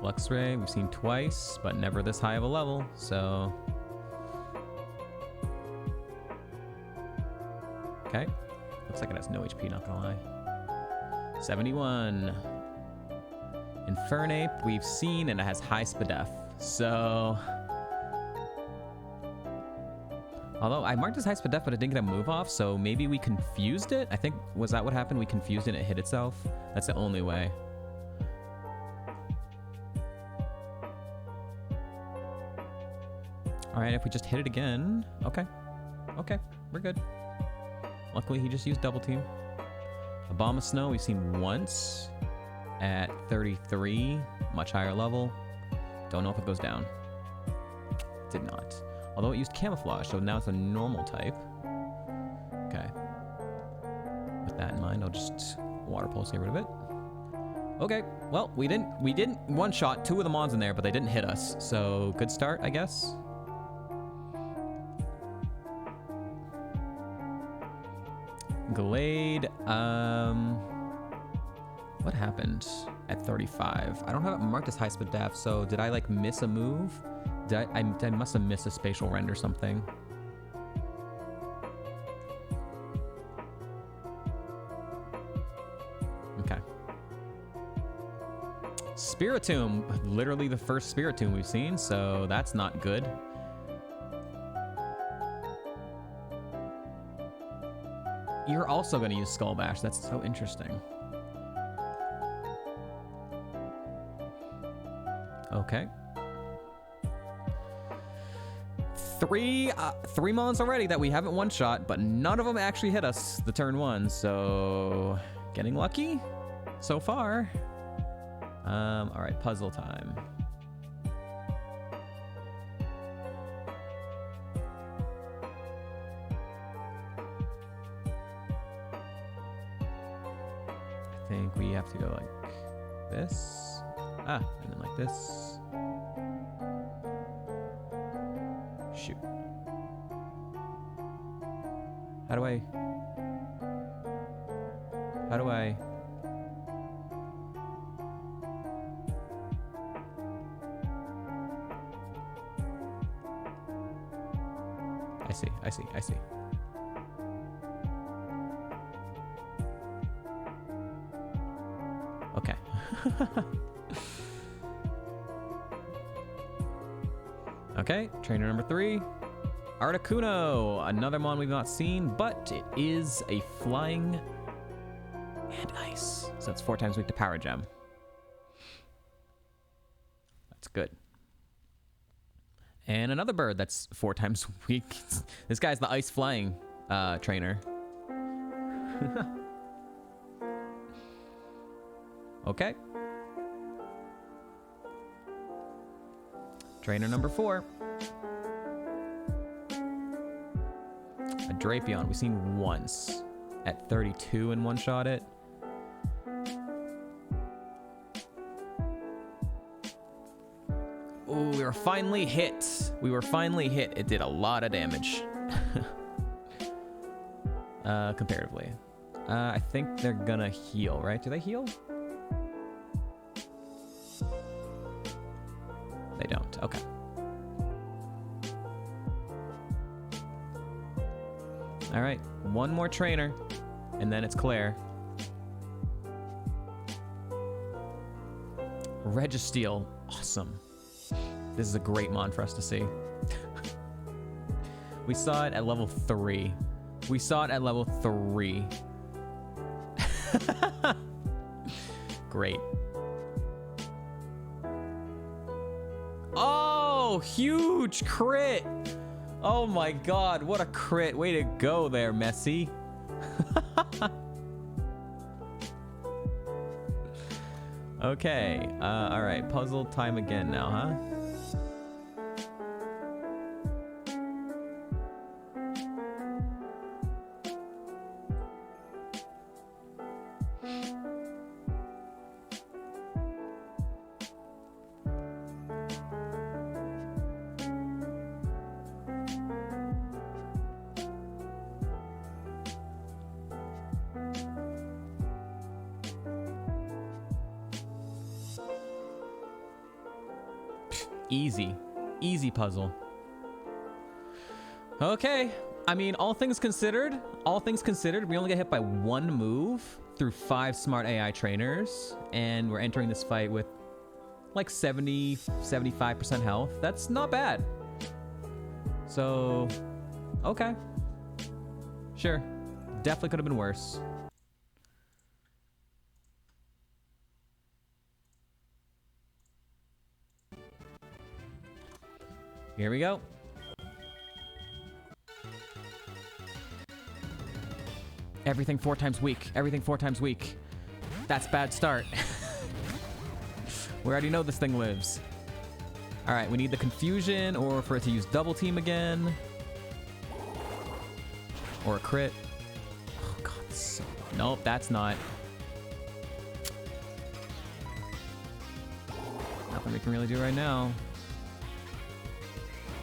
Flux Ray, we've seen twice, but never this high of a level, so. Okay. Looks like it has no HP, not gonna lie. 71. Infernape, we've seen, and it has high spadef, so. Although I marked as high spadef, but it didn't get a move off, so maybe we confused it? I think, was that what happened? We confused it and it hit itself? That's the only way. Alright, if we just hit it again. Okay. Okay, we're good. Luckily, he just used double team. A Bomb of Snow, we've seen once at 33, much higher level. Don't know if it goes down. Did not. Although it used Camouflage, so now it's a normal type. Okay. With that in mind, I'll just Water Pulse, get rid of it. Okay, well, we didn't one-shot 2 of the mons in there, but they didn't hit us. So, good start, I guess. Glade, what happened at 35? I don't have it marked as high speed def, so did I like miss a move? I must have missed a spatial rend or something. Okay. Spiritomb, literally the first Spiritomb we've seen, so that's not good. You're also going to use Skull Bash. That's so interesting. Okay. Three mons already that we haven't one-shot, but none of them actually hit us the turn 1, so getting lucky so far. All right, puzzle time. I think we have to go like this. And then like this. Shoot. How do I? I see. Okay. Okay, trainer number 3. Articuno, another mon we've not seen, but it is a flying and ice. So that's 4 times weak to Power Gem. That's good. And another bird that's 4 times weak. This guy's the ice flying trainer. Okay. Trainer number 4. A Drapion. We've seen once at 32 and one-shot it. Oh, we were finally hit. We were finally hit. It did a lot of damage. Comparatively. I think they're gonna heal, right? Do they heal? They don't. Okay. All right. One more trainer, and then it's Claire. Registeel. Awesome. This is a great mon for us to see. We saw it at level 3. We saw it at level 3. Great. Oh, huge crit. Oh my god, what a crit. Way to go there, Messi. Okay, all right, puzzle time again now, huh? Easy. Easy puzzle. Okay. I mean, all things considered, we only get hit by 1 move through 5 smart AI trainers, and we're entering this fight with like 70, 75% health. That's not bad. So, okay. Sure. Definitely could have been worse. Here we go. Everything 4 times weak. Everything 4 times weak. That's bad start. We already know this thing lives. All right, we need the confusion or for it to use double team again. Or a crit. Oh god, so... Nope, that's not. Nothing we can really do right now.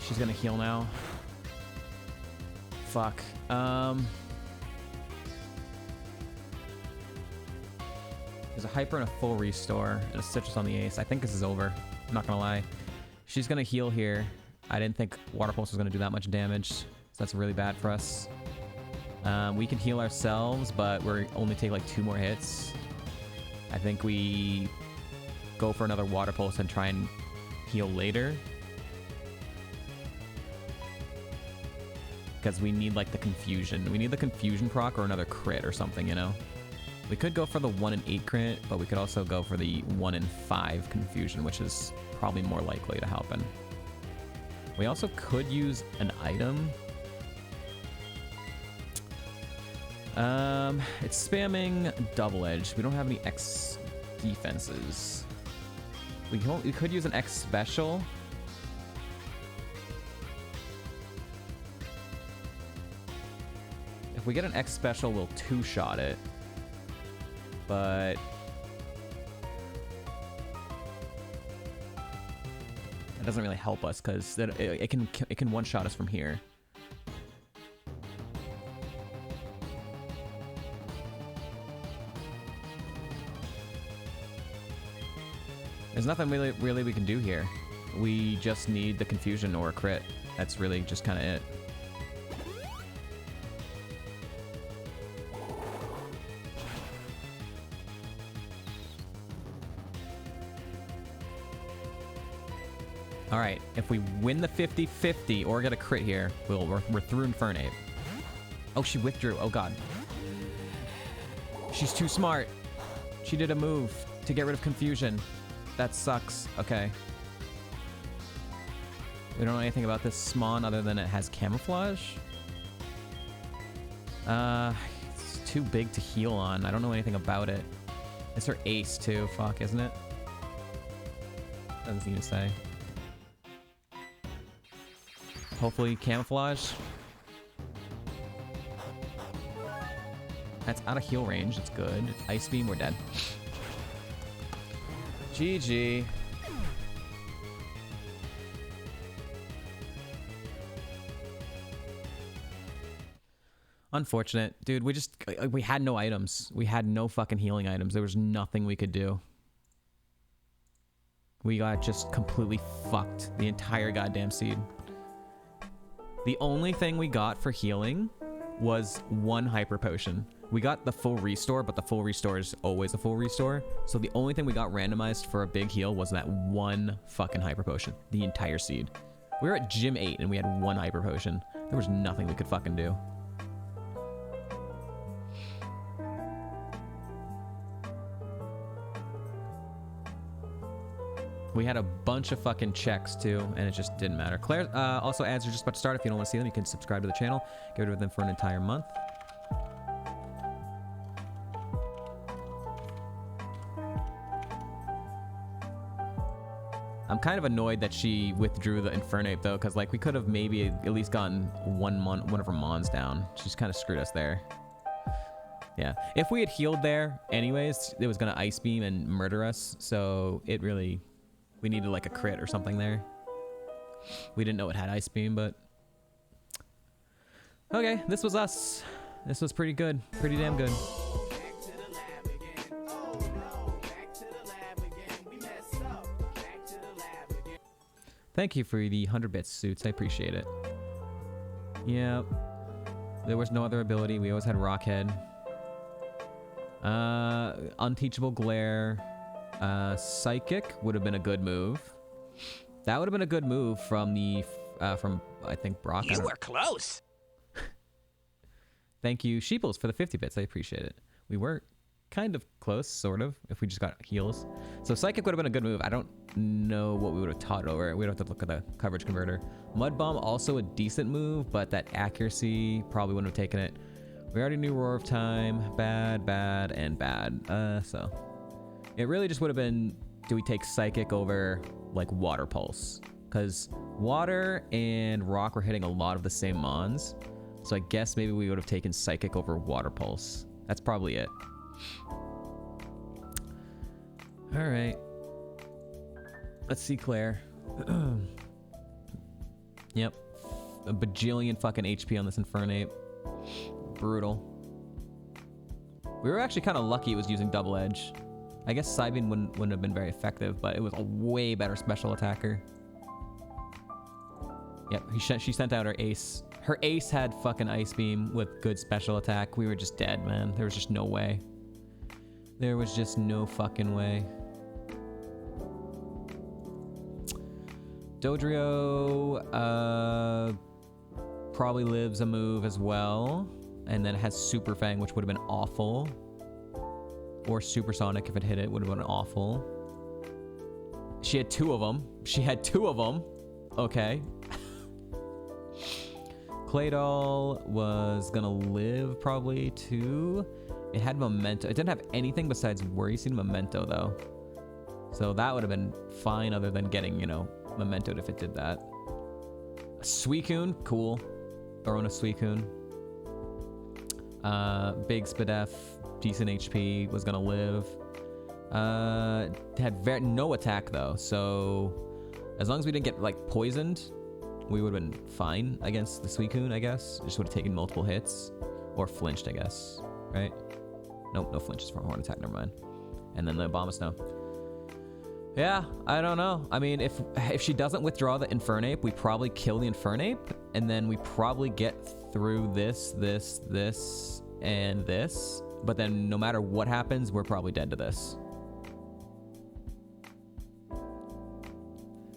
She's gonna heal now. Fuck. There's a hyper and a full restore and a citrus on the ace. I think this is over. I'm not gonna lie. She's gonna heal here. I didn't think Water Pulse was gonna do that much damage, so that's really bad for us. We can heal ourselves, but we're only take like 2 more hits. I think we go for another Water Pulse and try and heal later. Because we need like the confusion. We need the confusion proc or another crit or something, you know? We could go for the 1 in 8 crit, but we could also go for the 1 in 5 confusion, which is probably more likely to happen. We also could use an item. It's spamming double edge. We don't have any X defenses. We could use an X special. If we get an X special, we'll 2-shot it. But that doesn't really help us because it can 1-shot us from here. There's nothing really we can do here. We just need the confusion or a crit. That's really just kind of it. All right, if we win the 50-50 or get a crit here, we're through Infernape. Oh, she withdrew. Oh, God. She's too smart. She did a move to get rid of confusion. That sucks. Okay. We don't know anything about this Smon other than it has camouflage. It's too big to heal on. I don't know anything about it. It's her ace, too. Fuck, isn't it? Doesn't seem to say. Hopefully camouflage. That's out of heal range. That's good. Ice beam, we're dead. GG. Unfortunate. Dude, we had no items. We had no fucking healing items. There was nothing we could do. We got just completely fucked. The entire goddamn seed. The only thing we got for healing was one hyper potion. We got the full restore, but the full restore is always a full restore. So the only thing we got randomized for a big heal was that one fucking hyper potion. The entire seed. We were at gym 8 and we had one hyper potion. There was nothing we could fucking do. We had a bunch of fucking checks too, and it just didn't matter. Claire, also ads are just about to start. If you don't want to see them, you can subscribe to the channel. Get rid of them for an entire month. I'm kind of annoyed that she withdrew the Infernape though, because like we could have maybe at least gotten one of her mons down. She's kind of screwed us there. Yeah, if we had healed there anyways, it was gonna Ice Beam and murder us. So it really, we needed like a crit or something there. We didn't know it had Ice Beam, but okay, this was us. This was pretty good, pretty damn good. Thank you for the 100 bits, Suits. I appreciate it. Yep. There was no other ability. We always had Rockhead. Unteachable Glare. Psychic would have been a good move. That would have been a good move from the from I think Brock. You were close. Thank you, Sheeples, for the 50 bits. I appreciate it. We were kind of close, sort of, if we just got heals. So Psychic would have been a good move. I don't know what we would have taught over. We'd have to look at the coverage converter. Mud Bomb, also a decent move, but that accuracy probably wouldn't have taken it. We already knew Roar of Time. Bad, bad, and bad. So it really just would have been, do we take Psychic over like Water Pulse? Because Water and Rock were hitting a lot of the same mons. So I guess maybe we would have taken Psychic over Water Pulse. That's probably it. All right. Let's see Claire. Yep. A bajillion fucking HP on this Infernape. Brutal. We were actually kind of lucky it was using Double Edge. I guess Psybeam wouldn't have been very effective, but it was a way better special attacker. Yep, she sent out her ace. Her ace had fucking Ice Beam with good special attack. We were just dead, man. There was just no way. There was just no fucking way. Dodrio probably lives a move as well. And then it has Super Fang, which would have been awful. Or Supersonic if it hit it, would have been awful. She had two of them. She had two of them. Okay. Claydol was gonna live probably too. It had Memento. It didn't have anything besides Worrisome Memento though. So that would have been fine other than getting, you know, Mementoed if it did that. A Suicune, cool. Throwing a Suicune. Big Spadef, decent HP, was gonna live. Had no attack though, so as long as we didn't get like poisoned, we would have been fine against the Suicune, I guess. Just would have taken multiple hits. Or flinched, I guess. Right? Nope, no flinches from Horn Attack, never mind. And then the Abomasnow. Yeah, I don't know. I mean, if she doesn't withdraw the Infernape, we probably kill the Infernape. And then we probably get through this, and this. But then no matter what happens, we're probably dead to this.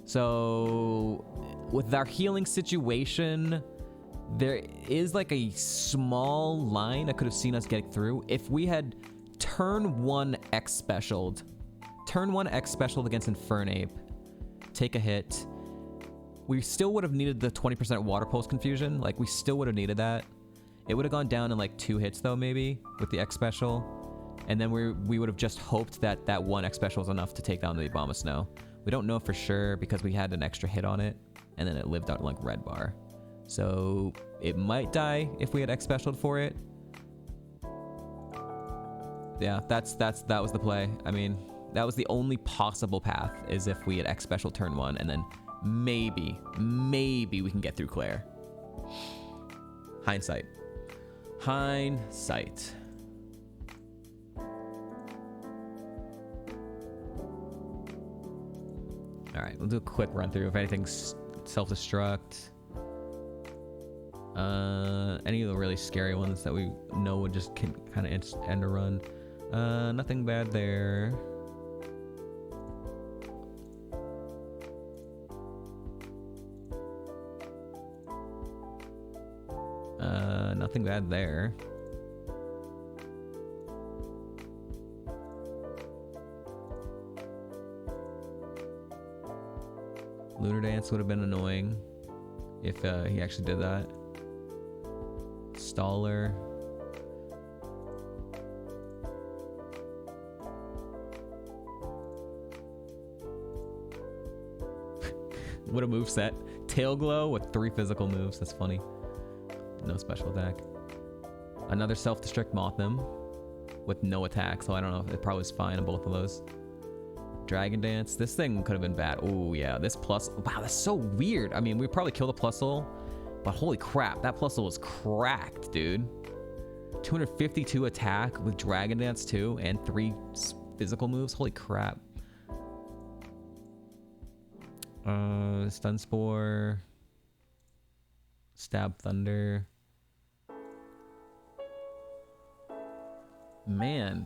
So with our healing situation, there is like a small line that could have seen us getting through. If we had turn 1 X specialed against Infernape, take a hit, we still would have needed the 20% Water Pulse confusion. Like we still would have needed that. It would have gone down in like 2 hits though, maybe with the X special. And then we would have just hoped that that 1 X special was enough to take down the Abomasnow. We don't know for sure because we had an extra hit on it, and then it lived out like red bar. So it might die if we had X specialed for it. Yeah, that was the play. I mean, that was the only possible path, is if we had X special turn 1, and then maybe we can get through Claire. Hindsight. Hindsight. All right, we'll do a quick run through. If anything's self-destruct, any of the really scary ones that we know would just kind of end a run. Nothing bad there. Nothing bad there. Lunar Dance would have been annoying if he actually did that. Staller. What a move set. Tail Glow with 3 physical moves. That's funny. No special attack. Another self-destruct Mothim with no attack, so I don't know. It probably is fine in both of those. Dragon Dance. This thing could have been bad. Oh, yeah. This plus... Wow, that's so weird. I mean, we'd probably kill the Plusle, but holy crap. That Plusle was cracked, dude. 252 attack with Dragon Dance, too, and 3 physical moves. Holy crap. Stun Spore. Stab Thunder. Man,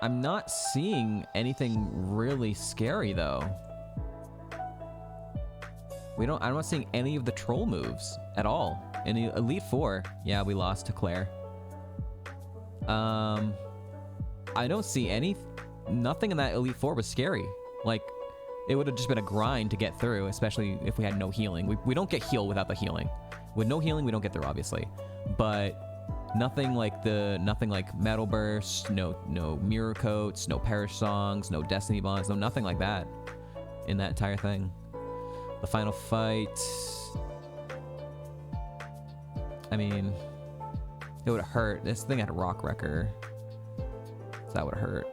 I'm not seeing anything really scary though. I'm not seeing any of the troll moves at all. In the Elite Four, yeah, we lost to Claire. I don't see nothing in that Elite Four was scary. Like, it would have just been a grind to get through, especially if we had no healing. We don't get healed without the healing. With no healing, we don't get through, obviously. But nothing like Metal Burst, no Mirror Coats, no Perish Songs, no Destiny Bonds, no nothing like that in that entire thing. The final fight, I mean, it would have hurt. This thing had a Rock Wrecker, so that would have hurt.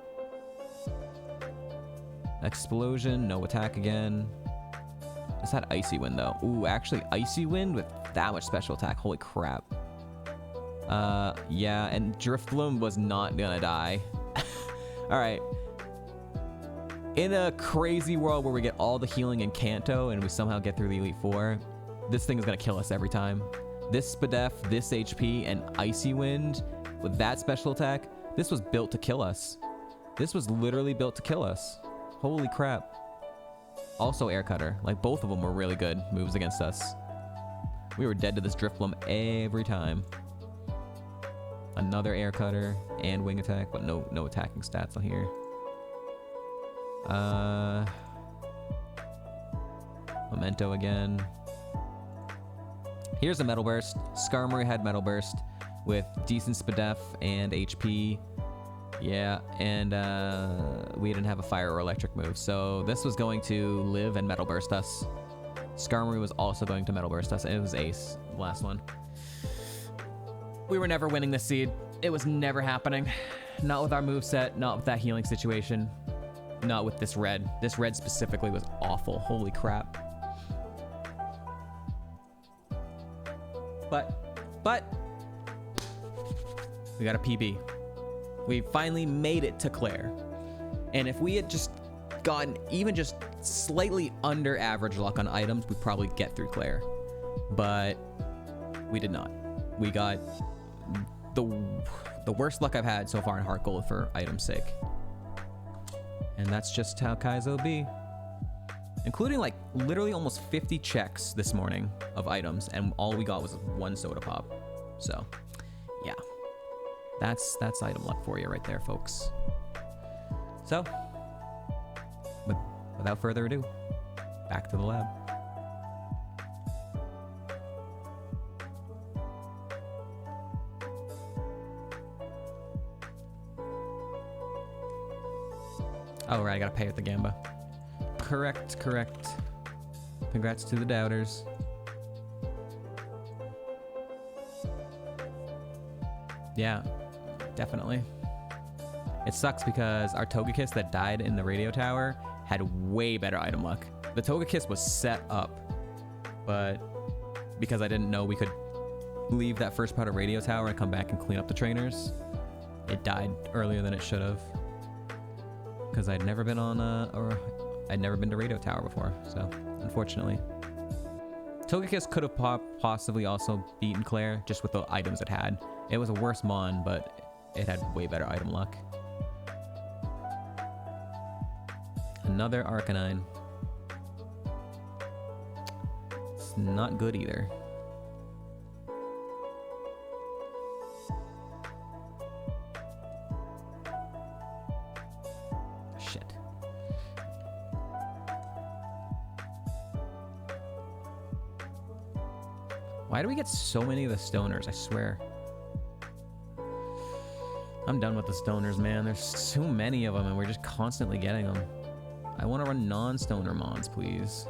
Explosion, no attack again. This had Icy Wind though. Ooh, actually Icy Wind with that much special attack. Holy crap. Yeah, and Drifloon was not gonna die. Alright. In a crazy world where we get all the healing in Kanto and we somehow get through the Elite Four, this thing is gonna kill us every time. This Spadef, this HP, and Icy Wind with that special attack, this was built to kill us. This was literally built to kill us. Holy crap. Also Air Cutter. Like, both of them were really good moves against us. We were dead to this Drifloon every time. Another Air Cutter and Wing Attack, but no attacking stats on here. Memento again. Here's a Metal Burst. Skarmory had Metal Burst with decent Spadef and HP. Yeah, and we didn't have a fire or electric move, so this was going to live and Metal Burst us. Skarmory was also going to Metal Burst us, and it was Ace, the last one. We were never winning this seed. It was never happening. Not with our moveset, not with that healing situation, not with this red. This red specifically was awful. Holy crap. But we got a PB. We finally made it to Claire. And if we had just gotten even just slightly under average luck on items, we'd probably get through Claire. But we did not. We got the worst luck I've had so far in HeartGold for item's sake. And that's just how Kaizo be. Including like literally almost 50 checks this morning of items, and all we got was 1 soda pop. So yeah, that's item luck for you right there, folks. So without further ado, back to the lab. Oh, right, I gotta pay with the Gamba. Correct. Congrats to the doubters. Yeah, definitely. It sucks because our Togekiss that died in the radio tower had way better item luck. The Togekiss was set up, but because I didn't know we could leave that first part of radio tower and come back and clean up the trainers, it died earlier than it should have. Because I'd never been on I'd never been to radio tower before, so unfortunately. Togekiss could have possibly also beaten Claire just with the items it had. It was a worse Mon, but it had way better item luck. Another Arcanine. It's not good either. Shit. Why do we get so many of the stoners? I swear. I'm done with the stoners, man. There's too many of them and we're just constantly getting them. I want to run non-stoner mons, please.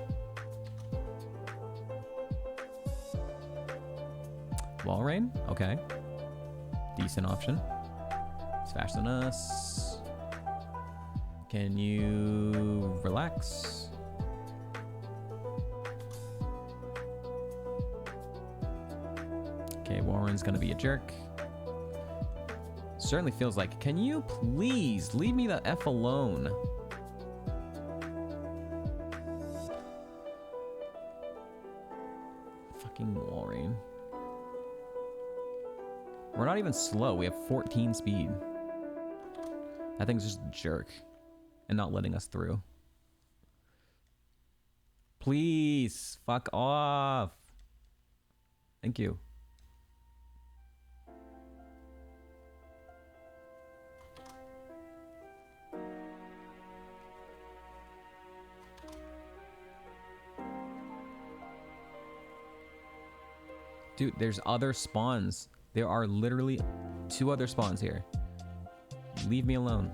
Walrein? Okay. Decent option. It's faster than us. Can you relax? Okay, Walrein's gonna be a jerk. Certainly feels like, can you please leave me the F alone? Fucking Walrein. We're not even slow. We have 14 speed. That thing's just a jerk. And not letting us through. Please. Fuck off. Thank you. Dude, there's other spawns. There are literally 2 other spawns here. Leave me alone.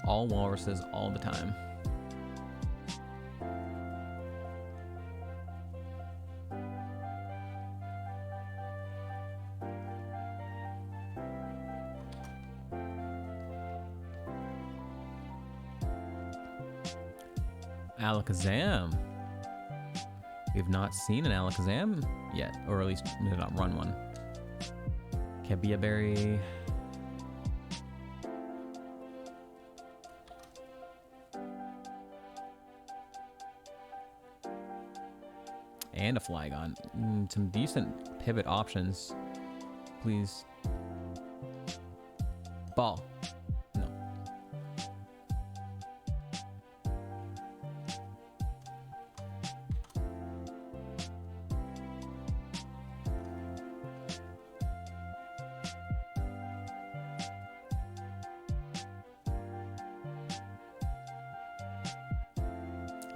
All walruses all the time. Alakazam. We've not seen an Alakazam yet, or at least we did not run one. Kabiaberry. And a Flygon. Some decent pivot options. Please. Ball. No.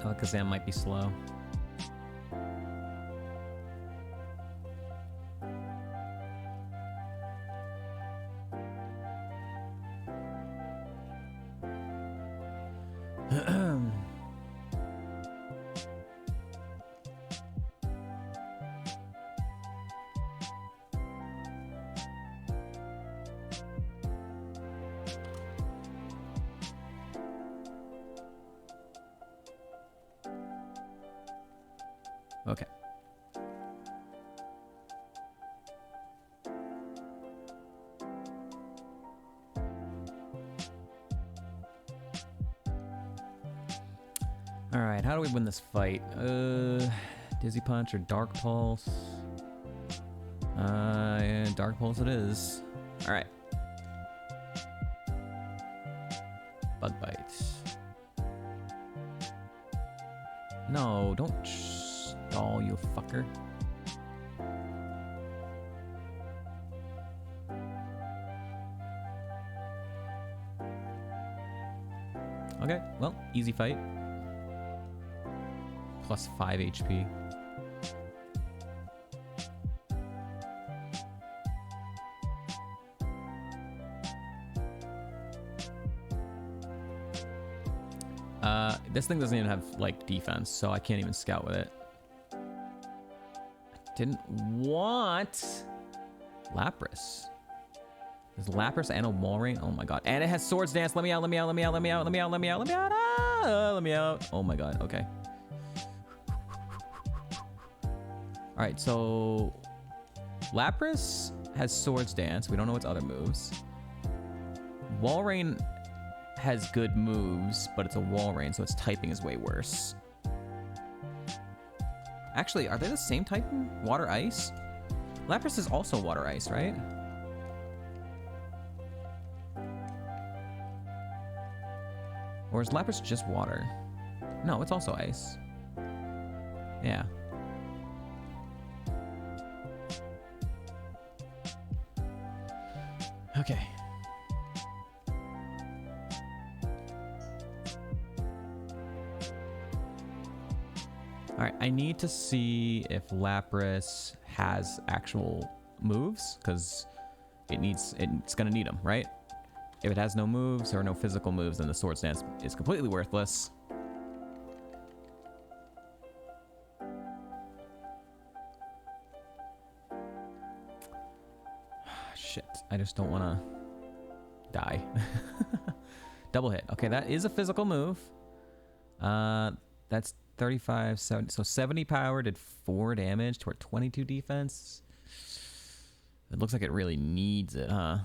Alakazam might be slow. Okay. All right, how do we win this fight? Dizzy Punch or Dark Pulse? Yeah, Dark Pulse it is. All right. Bug Bite. No, don't stall, you fucker. Okay, well, easy fight. Plus 5 HP. This thing doesn't even have, like, defense, so I can't even scout with it. Didn't want Lapras. There's Lapras and a Walrein. Oh my god. And it has Swords Dance. Let me out, let me out, let me out, let me out, let me out, let me out, let me out. Ah, let me out. Oh my god. Okay. Alright, so Lapras has Swords Dance. We don't know its other moves. Walrein has good moves, but it's a Walrein, so its typing is way worse. Actually, are they the same type? Water Ice? Lapras is also Water Ice, right? Or is Lapras just water? No, it's also ice. Yeah. Okay. All right, I need to see if Lapras has actual moves, because it's gonna need them, right? If it has no moves or no physical moves, then the Swords Dance is completely worthless. Shit, I just don't want to die. Double hit. Okay, that is a physical move. That's 35, 70, so 70 power, did 4 damage to our 22 defense. It looks like it really needs it, huh?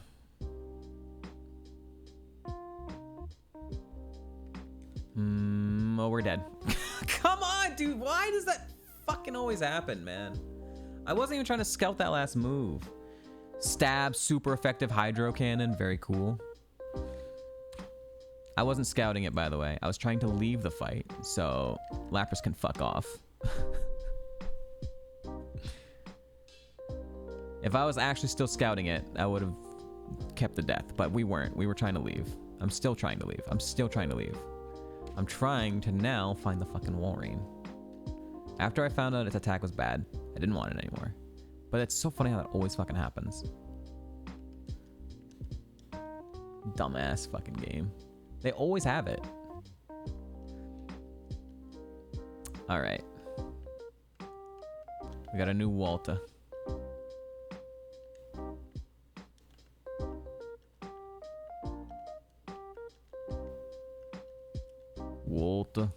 Oh, we're dead. Come on, dude. Why does that fucking always happen, man? I wasn't even trying to scout that last move. Stab, super effective Hydro Cannon. Very cool. I wasn't scouting it, by the way. I was trying to leave the fight, so Lapras can fuck off. If I was actually still scouting it, I would have kept the death, but we weren't. We were trying to leave. I'm still trying to leave. I'm still trying to leave. I'm trying to now find the fucking Walrein. After I found out its attack was bad, I didn't want it anymore. But it's so funny how that always fucking happens. Dumbass fucking game. They always have it. Alright. We got a new Walter. Walter.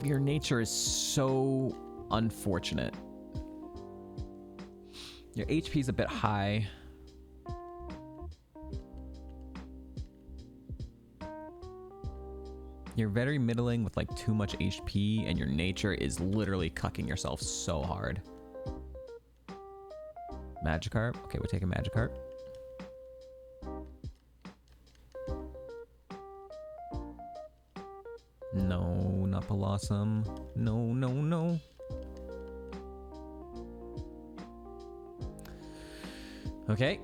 Your nature is so unfortunate. Your HP is a bit high. You're very middling with like too much HP, and your nature is literally cucking yourself so hard. Magikarp. Okay, we're taking Magikarp. No, not Blossom. No, no, no. Okay.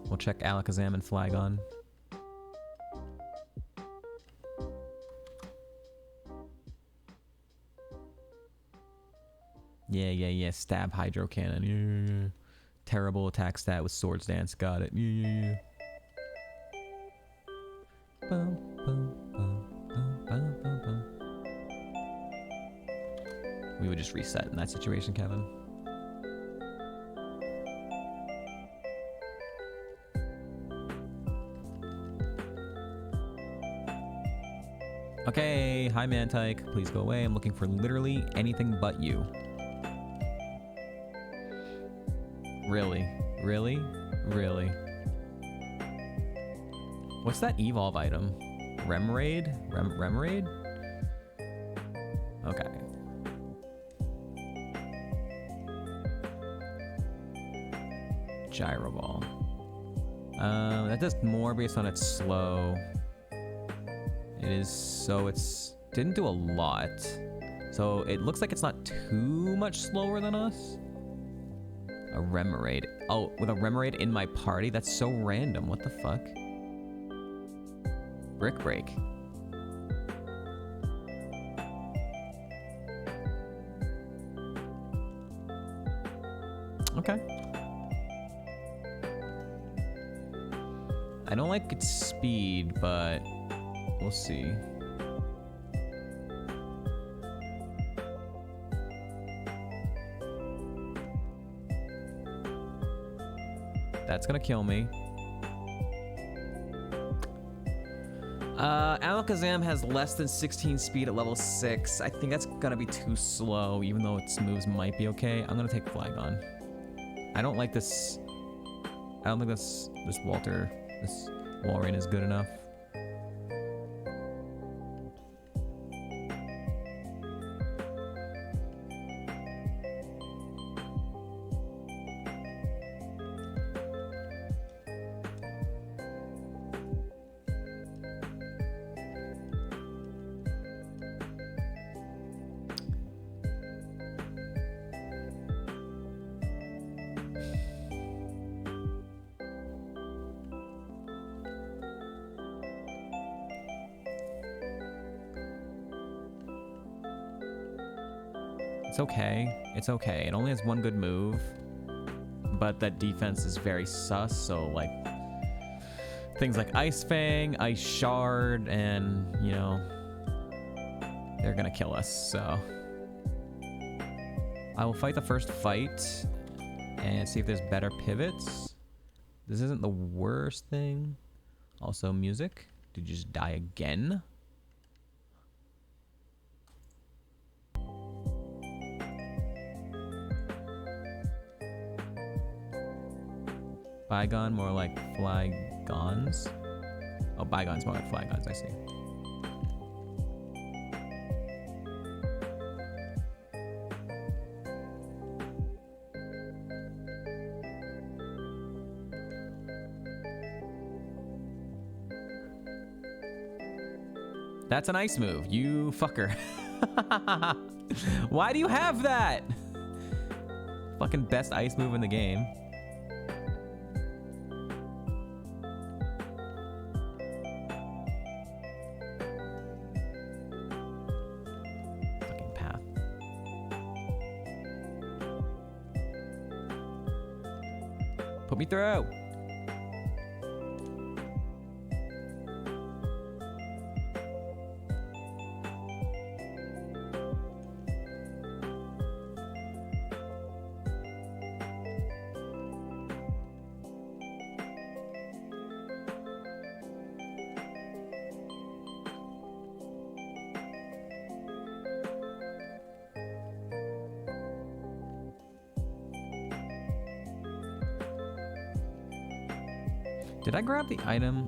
We'll check Alakazam and Flygon. Yeah. Stab Hydro Cannon. Yeah. Terrible attack stat with Swords Dance. Got it. Yeah. Bum, bum, bum, bum, bum, bum, bum. We would just reset in that situation, Kevin. Okay, hi Mantike. Please go away. I'm looking for literally anything but you. Really? Really? Really? What's that evolve item? Remoraid? Remoraid? Okay. Gyro Ball. That does more based on its slow. It is, so it's didn't do a lot. So it looks like it's not too much slower than us. A Remoraid. Oh, with a Remoraid in my party? That's so random. What the fuck? Brick Break. Okay. I don't like its speed, but we'll see. That's gonna kill me. Alakazam has less than 16 speed at level 6. I think that's gonna be too slow, even though its moves might be okay. I'm gonna take Flygon. I don't like this. I don't think this Walrein is good enough. It's okay. It's okay. It only has one good move, but that defense is very sus, so like things like Ice Fang, Ice Shard, and you know, they're gonna kill us, so I will fight the first fight and see if there's better pivots. This isn't the worst thing. Also, music. Did you just die again? Bygone, more like Flygons. Oh, Bygone's more like Flygons, I see. That's an ice move, you fucker. Why do you have that? Fucking best ice move in the game. Put me through. Did I grab the item?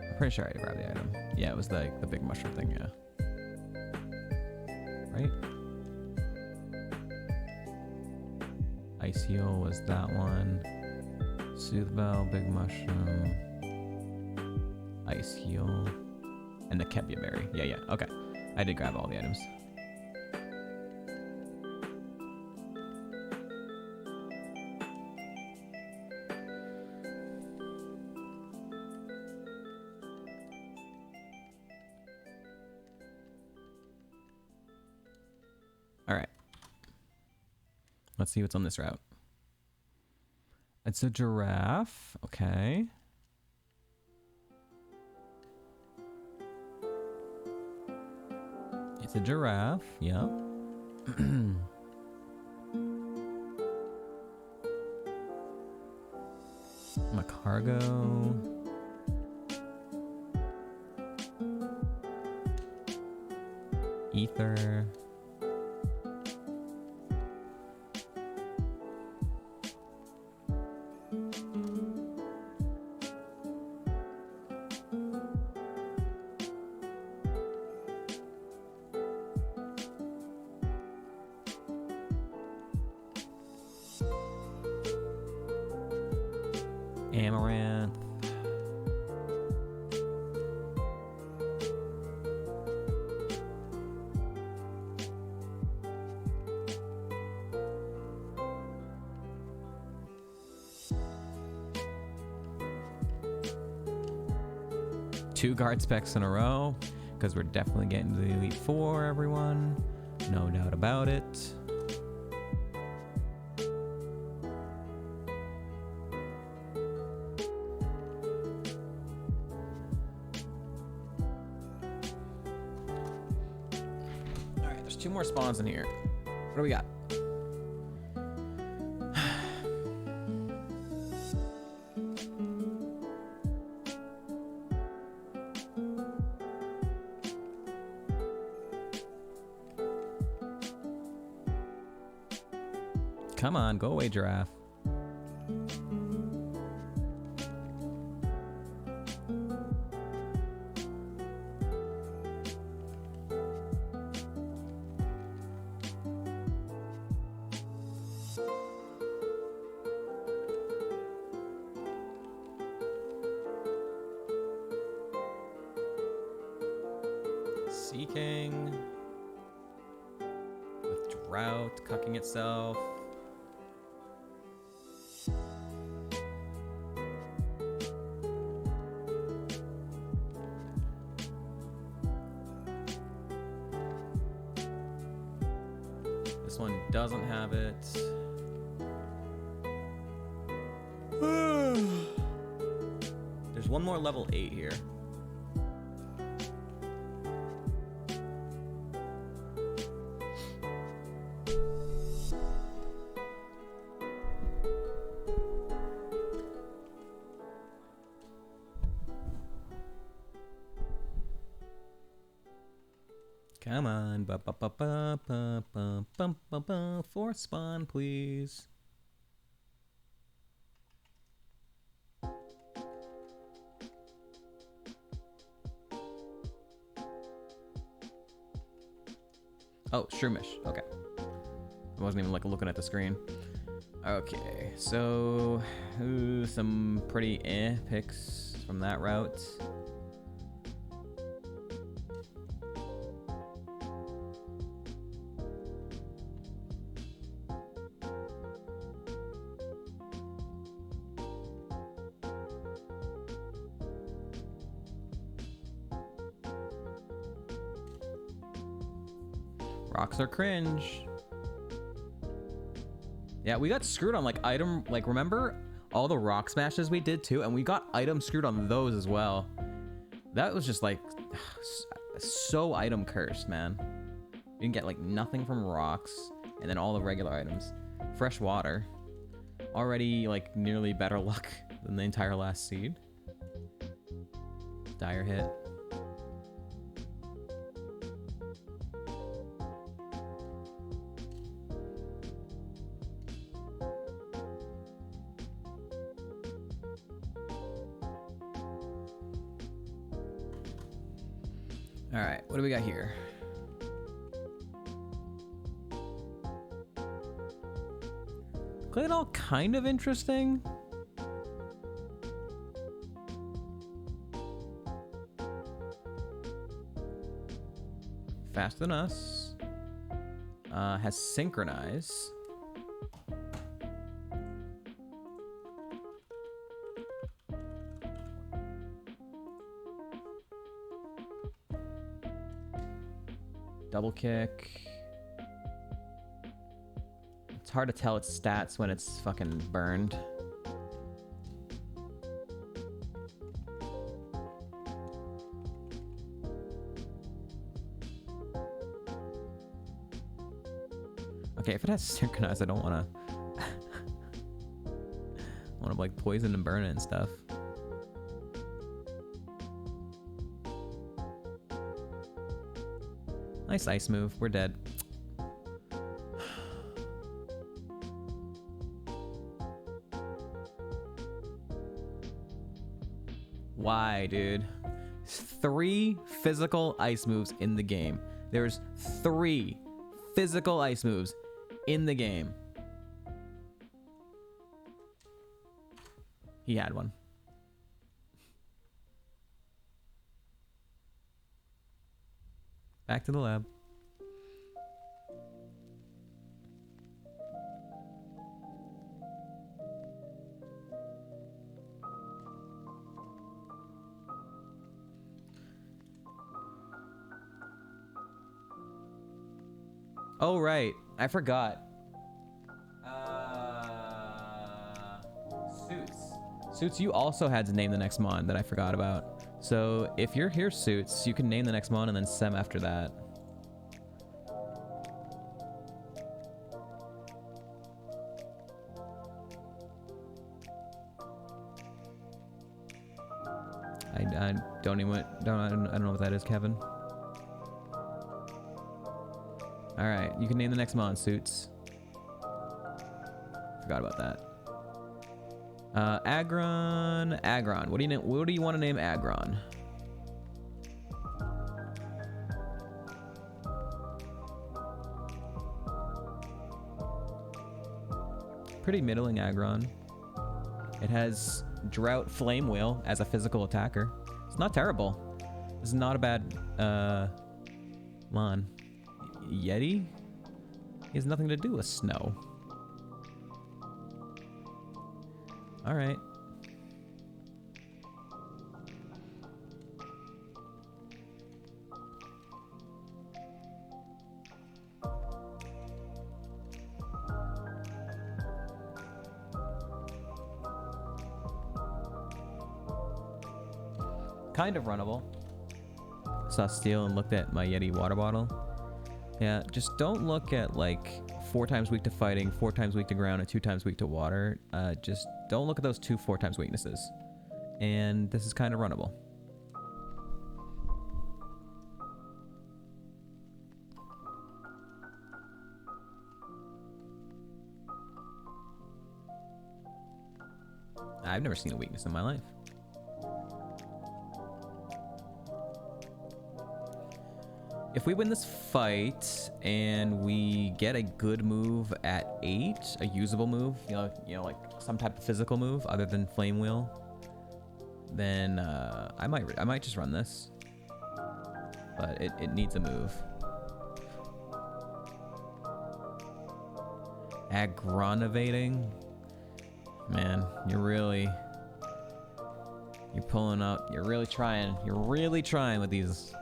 I'm pretty sure I grabbed the item. Yeah, it was the big mushroom thing, yeah. Right? Ice Heal was that one. Soothe Bell, big mushroom. Ice Heal. And the Kepia Berry. Yeah, okay. I did grab all the items. Let's see what's on this route. It's a giraffe. Okay. It's a giraffe. Yeah. Macargo. Ether. Amaranth. Two guard specs in a row, because we're definitely getting to the Elite Four, everyone. No doubt about it. There's 2 more spawns in here. What do we got? Come on, go away, giraffe. Seeking. With drought, cucking itself. This one doesn't have it. There's one more level 8 here. Come on, fourth spawn, please. Oh, Shroomish. Okay. I wasn't even like looking at the screen. Okay, so some pretty picks from that route. Rocks are cringe. Yeah, we got screwed on like item, like remember all the rock smashes we did too, and we got item screwed on those as well. That was just like so item cursed, man. You can get like nothing from rocks and then all the regular items. Fresh water. Already like nearly better luck than the entire last seed. Dire hit. All right, what do we got here? Claydol kind of interesting. Faster than us. Has synchronize. Double kick. It's hard to tell its stats when it's fucking burned. Okay, if it has synchronized, I don't want to. I want to like poison and burn it and stuff. Nice ice move. We're dead. Why, dude? 3 physical ice moves in the game. There's 3 physical ice moves in the game. He had one. Back to the lab. Oh, right. I forgot. Suits. Suits, you also had to name the next mon that I forgot about. So if you're here, Suits, you can name the next mon and then Sem after that. I don't even I don't know what that is, Kevin. All right, you can name the next mon suits. Forgot about that. Aggron. What do you want to name Aggron? Pretty middling Aggron. It has Drought Flame Wheel as a physical attacker. It's not terrible. This is not a bad mon. Yeti? He has nothing to do with snow. Alright. Kind of runnable. Saw Steel and looked at my Yeti water bottle. Yeah, just don't look at like 4 times weak to fighting, 4 times weak to ground, and 2 times weak to water. Just don't look at those 2 4 times weaknesses. And this is kind of runnable. I've never seen a weakness in my life. If we win this fight and we get a good move at 8, a usable move, you know, like some type of physical move other than Flame Wheel, then I might just run this. But it needs a move. Aggravating, man, you're pulling up. You're really trying with these.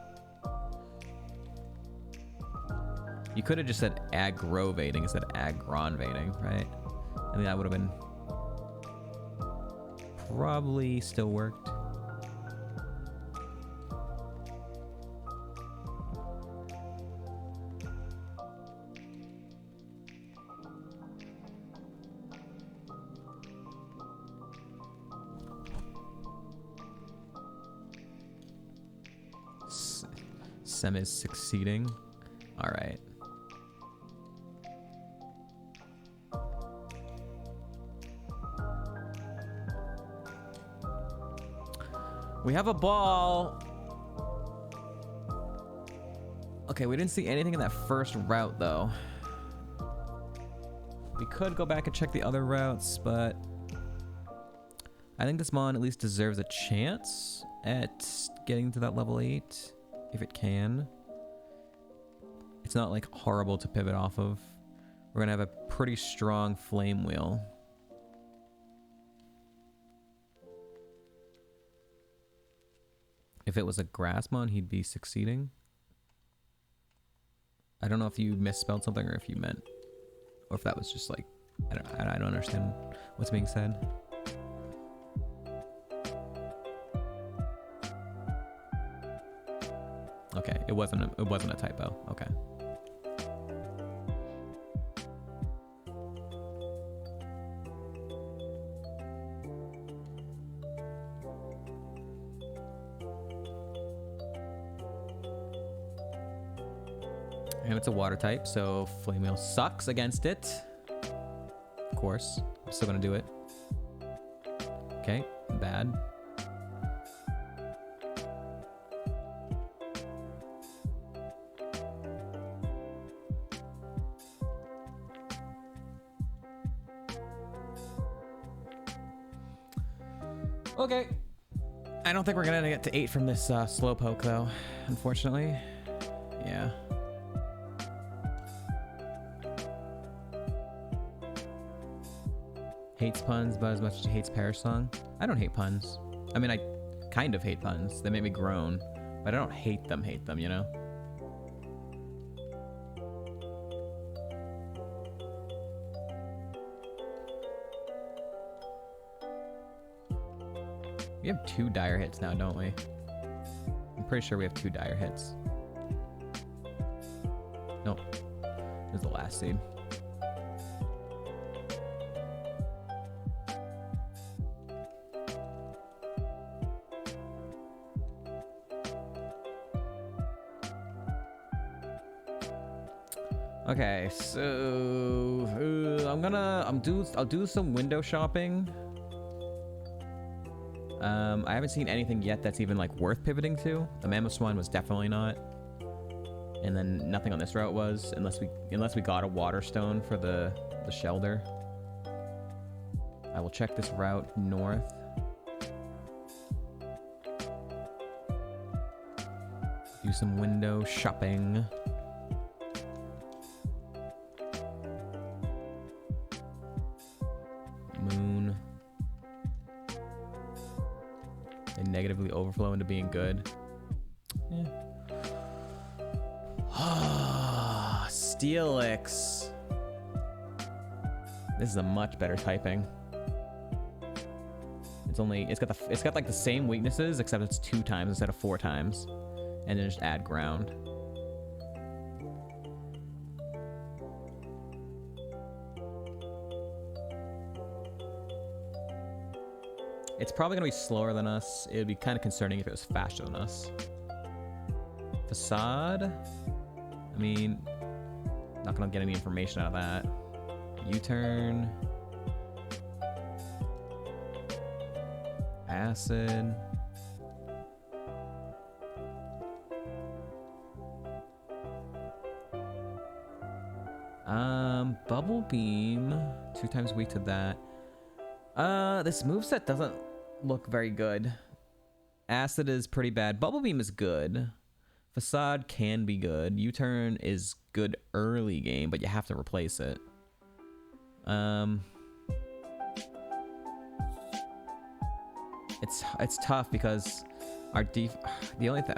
You could have just said aggravating instead of aggravating, right? I mean, that would have been probably still worked. Sem is succeeding. All right. We have a ball. Okay, we didn't see anything in that first route, though. We could go back and check the other routes, but I think this mon at least deserves a chance at getting to that level 8, if it can. It's not like horrible to pivot off of. We're gonna have a pretty strong Flame Wheel. If it was a Grassmon, he'd be succeeding. I don't know if you misspelled something or if you meant, or if that was just like, I don't understand what's being said. Okay, it wasn't a typo. Okay. And it's a water type, so Flame Wheel sucks against it. Of course, I'm still gonna do it. Okay, bad. Okay. I don't think we're gonna get to 8 from this Slowpoke though, unfortunately. Yeah. Hates puns about as much as he hates Perish Song. I don't hate puns. I mean, I kind of hate puns. They make me groan, but I don't hate them, you know? We have 2 dire hits now, don't we? I'm pretty sure we have 2 dire hits. Nope. This is the last seed. Okay, so I'll do some window shopping. I haven't seen anything yet that's even like worth pivoting to. The Mammoth one was definitely not, and then nothing on this route was, unless we got a water stone for the shelter. I will check this route north. Do some window shopping. Moon. And negatively overflow into being good. Yeah. Steelix. This is a much better typing. It's got like the same weaknesses, except it's 2 times instead of 4 times. And then just add ground. It's probably gonna be slower than us. It would be kind of concerning if it was faster than us. Facade. I mean, not gonna get any information out of that. U-turn. Acid. Bubble beam. 2 times weak to that. This moveset doesn't look very good. Acid is pretty bad. Bubble beam is good. Facade can be good. U-turn is good early game, but you have to replace it. It's tough because our the only thing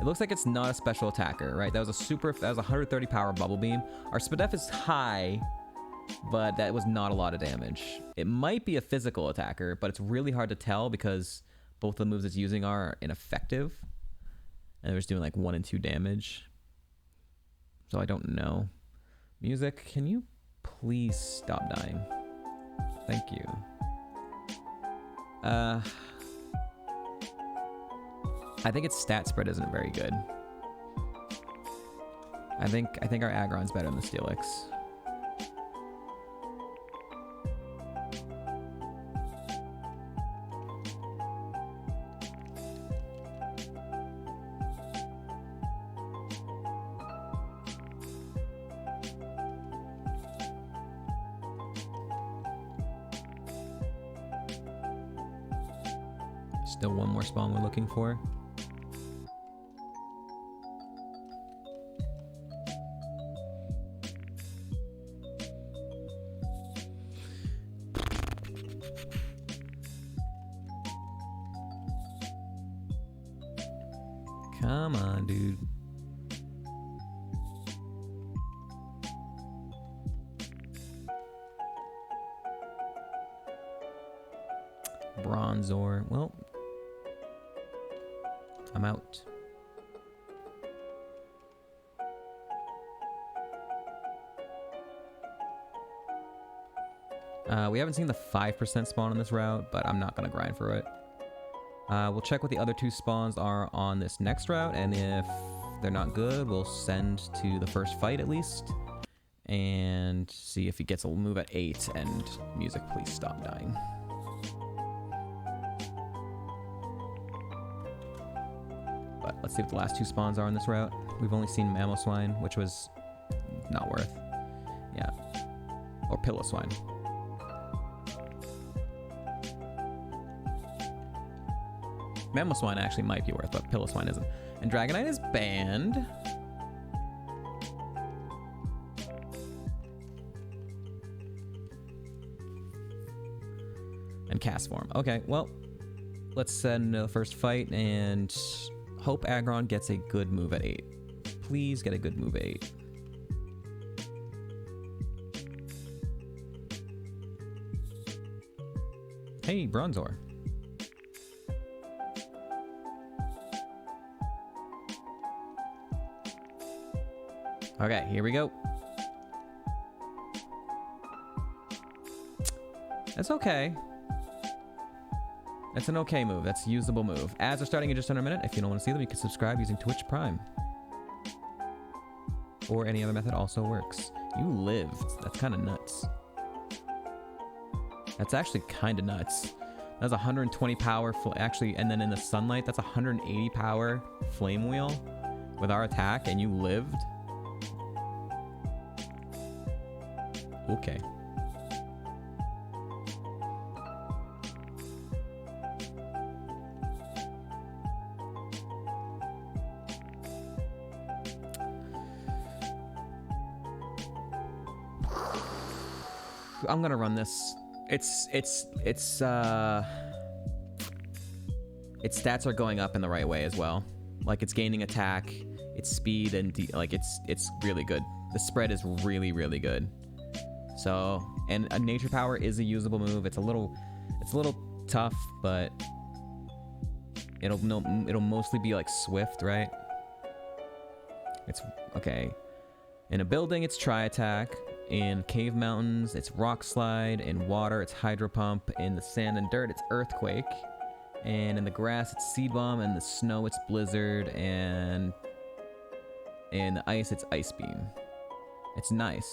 it looks like it's not a special attacker, right? That was a 130 power bubble beam. Our SPDF is high, but that was not a lot of damage. It might be a physical attacker, but it's really hard to tell because both the moves it's using are ineffective, and they're just doing like 1 and 2 damage. So I don't know. Music, can you please stop dying? Thank you. I think its stat spread isn't very good. I think our Aggron's better than the Steelix. Still one more spawn we're looking for. Come on, dude. Bronzor. Well, I'm out. We haven't seen the 5% spawn on this route, but I'm not going to grind for it. We'll check what the other 2 spawns are on this next route, and if they're not good, we'll send to the first fight at least, and see if he gets a move at 8, and music, please stop dying. But let's see what the last 2 spawns are on this route. We've only seen Mammal Swine, which was not worth. Yeah. Or Pillow Swine. Mammal Swine actually might be worth, but Pillow Swine isn't. And Dragonite is banned. And Cast Form. Okay, well, let's send the first fight and hope Aggron gets a good move at 8. Please get a good move at 8. Hey, Bronzor. Okay, here we go. That's okay. That's an okay move. That's a usable move. Ads are starting in just under a minute. If you don't want to see them, you can subscribe using Twitch Prime. or any other method also works. You lived. That's kind of nuts. That's actually kind of nuts. That's 120 power, actually, and then in the sunlight, that's 180 power flame wheel with our attack, and you lived? Okay. I'm gonna run this. Its stats are going up in the right way as well. Like, it's gaining attack, its speed, and like it's really good. The spread is really, really good. So, and a nature power is a usable move. It's a little tough, but it'll mostly be like swift, right? It's okay. In a building, it's Tri Attack. In cave mountains, it's Rock Slide. In water, it's Hydro Pump. In the sand and dirt, it's Earthquake. And in the grass, it's Seed Bomb. And the snow, it's Blizzard. And in the ice, it's Ice Beam. It's nice.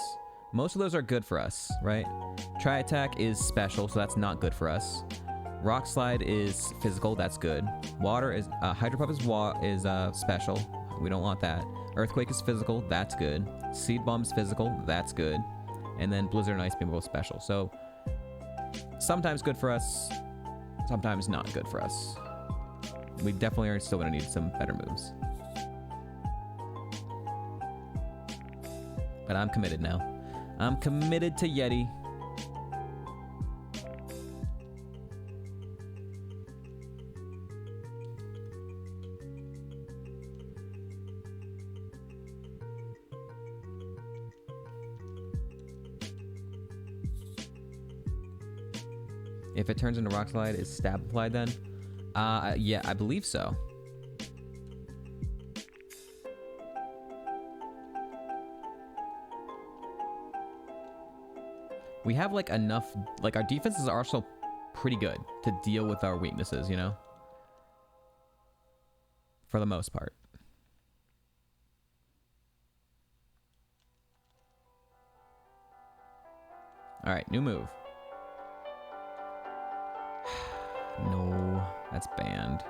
Most of those are good for us, right? Tri Attack is special, so that's not good for us. Rock Slide is physical, that's good. Water is Hydro Pump is special. We don't want that. Earthquake is physical, that's good. Seed Bomb is physical, that's good. And then Blizzard and Ice Beam are both special. So sometimes good for us, sometimes not good for us. We definitely are still gonna need some better moves. But I'm committed now. I'm committed to Yeti. If it turns into Rock Slide, is Stab applied then? Yeah, I believe so. We have like enough, like our defenses are also pretty good to deal with our weaknesses, you know? For the most part. All right, new move. No, that's banned.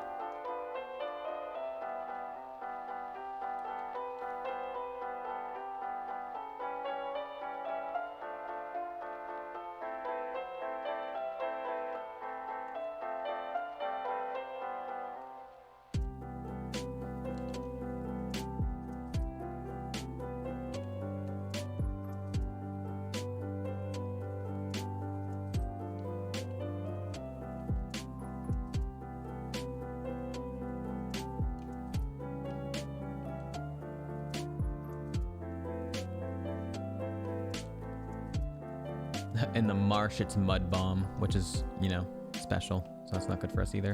In the marsh, it's Mud Bomb, which is, you know, special. So that's not good for us either.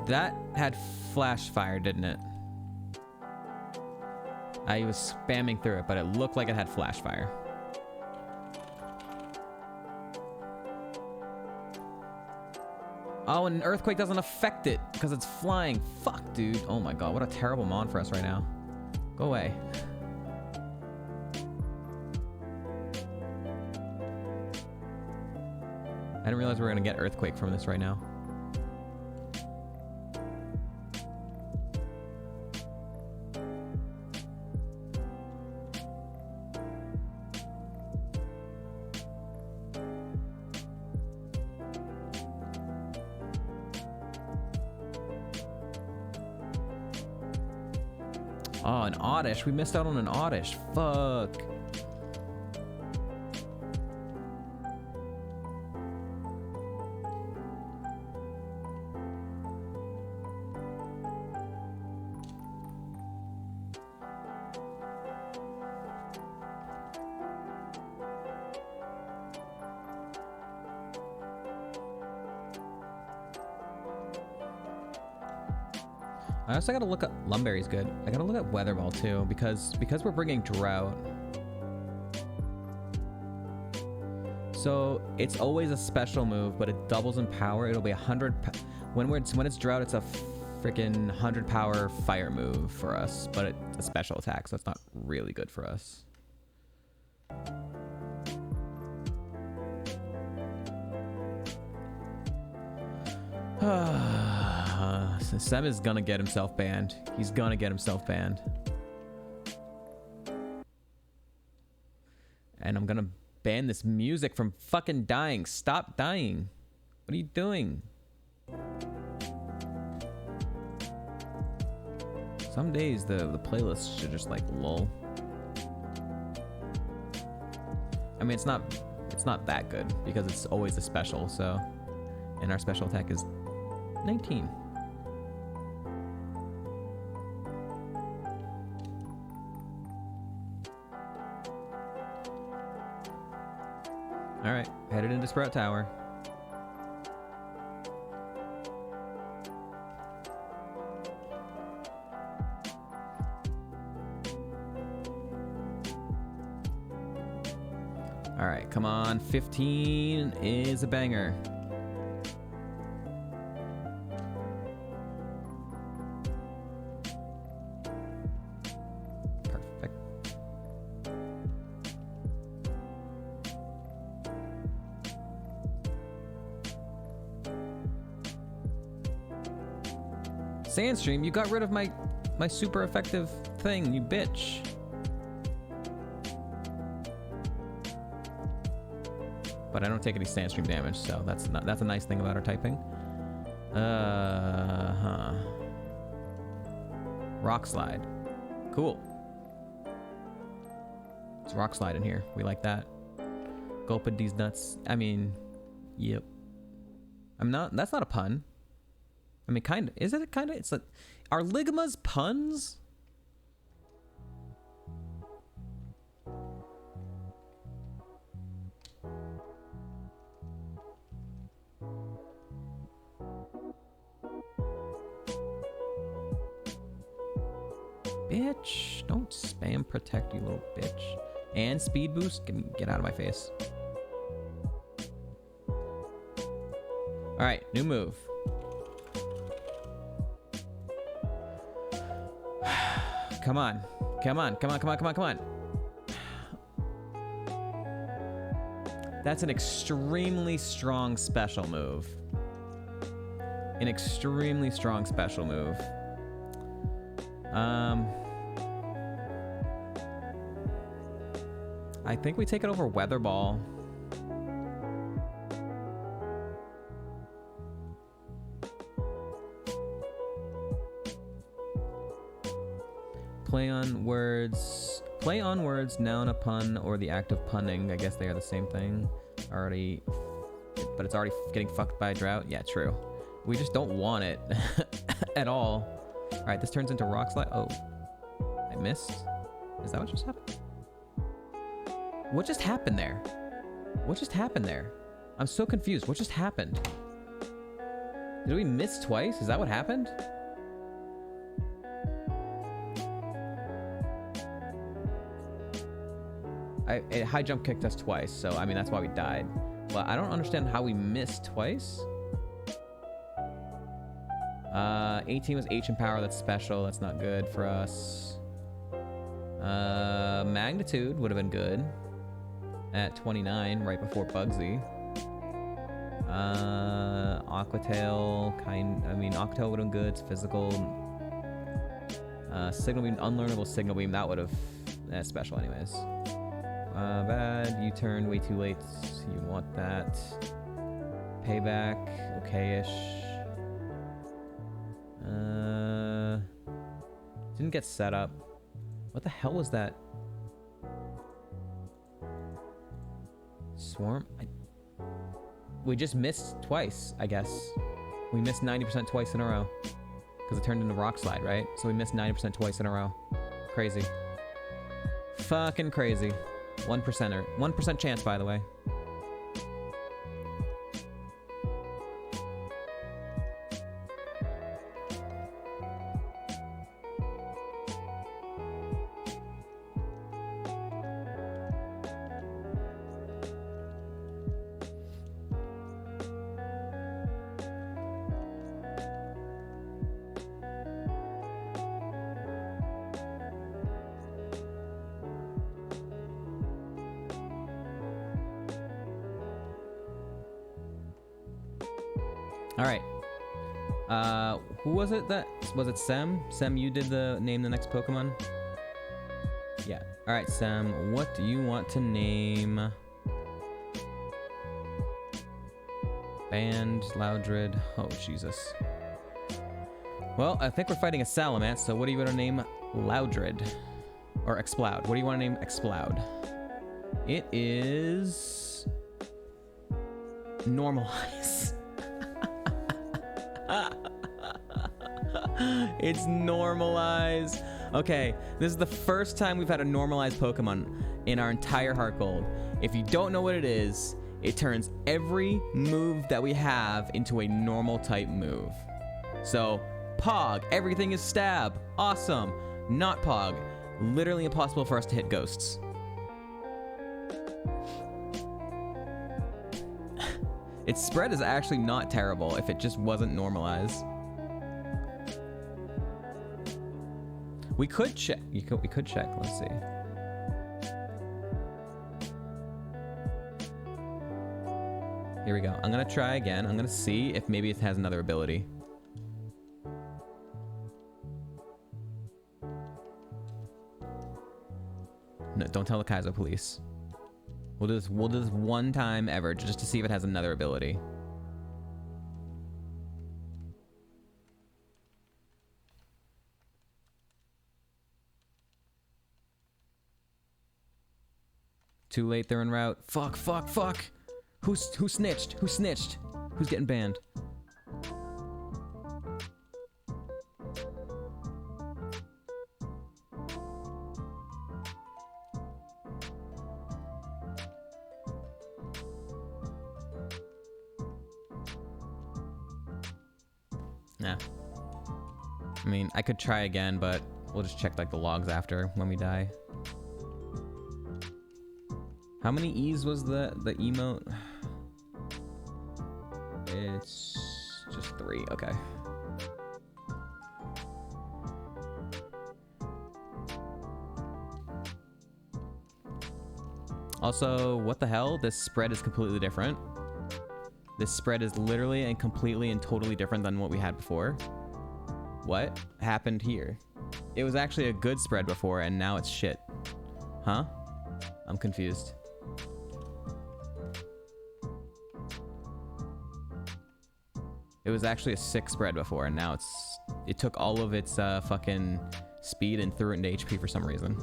That had flash fire, didn't it? I was spamming through it, but it looked like it had flash fire. Oh, and an earthquake doesn't affect it because it's flying. Fuck, dude. Oh my god, what a terrible mon for us right now. Go away. I didn't realize we were gonna get earthquake from this right now. Oh, an Oddish. We missed out on an Oddish. Fuck. I also gotta look at Lumberry's good. I gotta look at Weather Ball too because we're bringing Drought. So it's always a special move, but it doubles in power. It'll be 100. When it's Drought, it's a freaking 100 power fire move for us, but it's a special attack, so it's not really good for us. Sem is gonna get himself banned. He's gonna get himself banned. And I'm gonna ban this music from fucking dying. Stop dying. What are you doing? Some days the playlist should just like lull. I mean, it's not that good because it's always a special, so. And our special attack is 19. All right, headed into Sprout Tower. All right, come on, 15 is a banger. Sandstream, you got rid of my super effective thing, you bitch. But I don't take any Sandstream damage, so that's a nice thing about our typing. Rock Slide. Cool. It's Rock Slide in here. We like that. Gulping these nuts. I mean, yep. That's not a pun. I mean, kind of. Is it kind of? It's like, are Ligmas puns? Bitch, don't spam protect, you little bitch. And speed boost? Get out of my face. All right, new move. Come on. Come on. Come on. Come on. Come on. Come on. That's an extremely strong special move. An extremely strong special move. I think we take it over Weather Ball. Play on words, noun, a pun, or the act of punning. I guess they are the same thing. Already, but it's already getting fucked by a drought. Yeah, true. We just don't want it at all. All right, this turns into Rock Slide. Oh, I missed. Is that what just happened? What just happened there? What just happened there? I'm so confused. What just happened? Did we miss twice? Is that what happened? High jump kicked us twice, so I mean that's why we died. But I don't understand how we missed twice. 18 was H in power, that's special, that's not good for us. Magnitude would have been good at 29, right before Bugsy. Aquatail, Aquatail would have been good, it's physical. Signal Beam, Unlearnable Signal Beam, that would have, that's special anyways. Bad, U-turn, way too late, you want that. Payback, okay-ish. Didn't get set up. What the hell was that? Swarm? We just missed twice, I guess. We missed 90% twice in a row. Because it turned into Rock Slide, right? So we missed 90% twice in a row. Crazy. Fucking crazy. 1%er. 1% chance, by the way. All right. Who was it that... Was it Sem? Sem, you did the name the next Pokemon? Yeah. All right, Sem, what do you want to name? Band, Loudred. Oh, Jesus. Well, I think we're fighting a Salamence, so what do you want to name Loudred? Or Exploud. What do you want to name Exploud? It is... Normalize. It's Normalize. Okay, this is the first time we've had a normalized Pokemon in our entire HeartGold. If you don't know what it is, it turns every move that we have into a normal type move. So, Pog, everything is stab. Awesome. Not Pog. Literally impossible for us to hit ghosts. Its spread is actually not terrible if it just wasn't normalized. We could check. We could check. Let's see. Here we go. I'm gonna try again. I'm gonna see if maybe it has another ability. No, don't tell the Kaizo police. We'll do this one time ever just to see if it has another ability. Too late, they're en route. Fuck, fuck, fuck. Who snitched? Who snitched? Who's getting banned? Nah. I mean, I could try again, but we'll just check like the logs after when we die. How many E's was the emote? It's just 3. Okay. Also, what the hell? This spread is completely different. This spread is literally and completely and totally different than what we had before. What happened here? It was actually a good spread before, and now it's shit. Huh? I'm confused. It was actually a 6 spread before, and now it took all of its fucking speed and threw it into HP for some reason.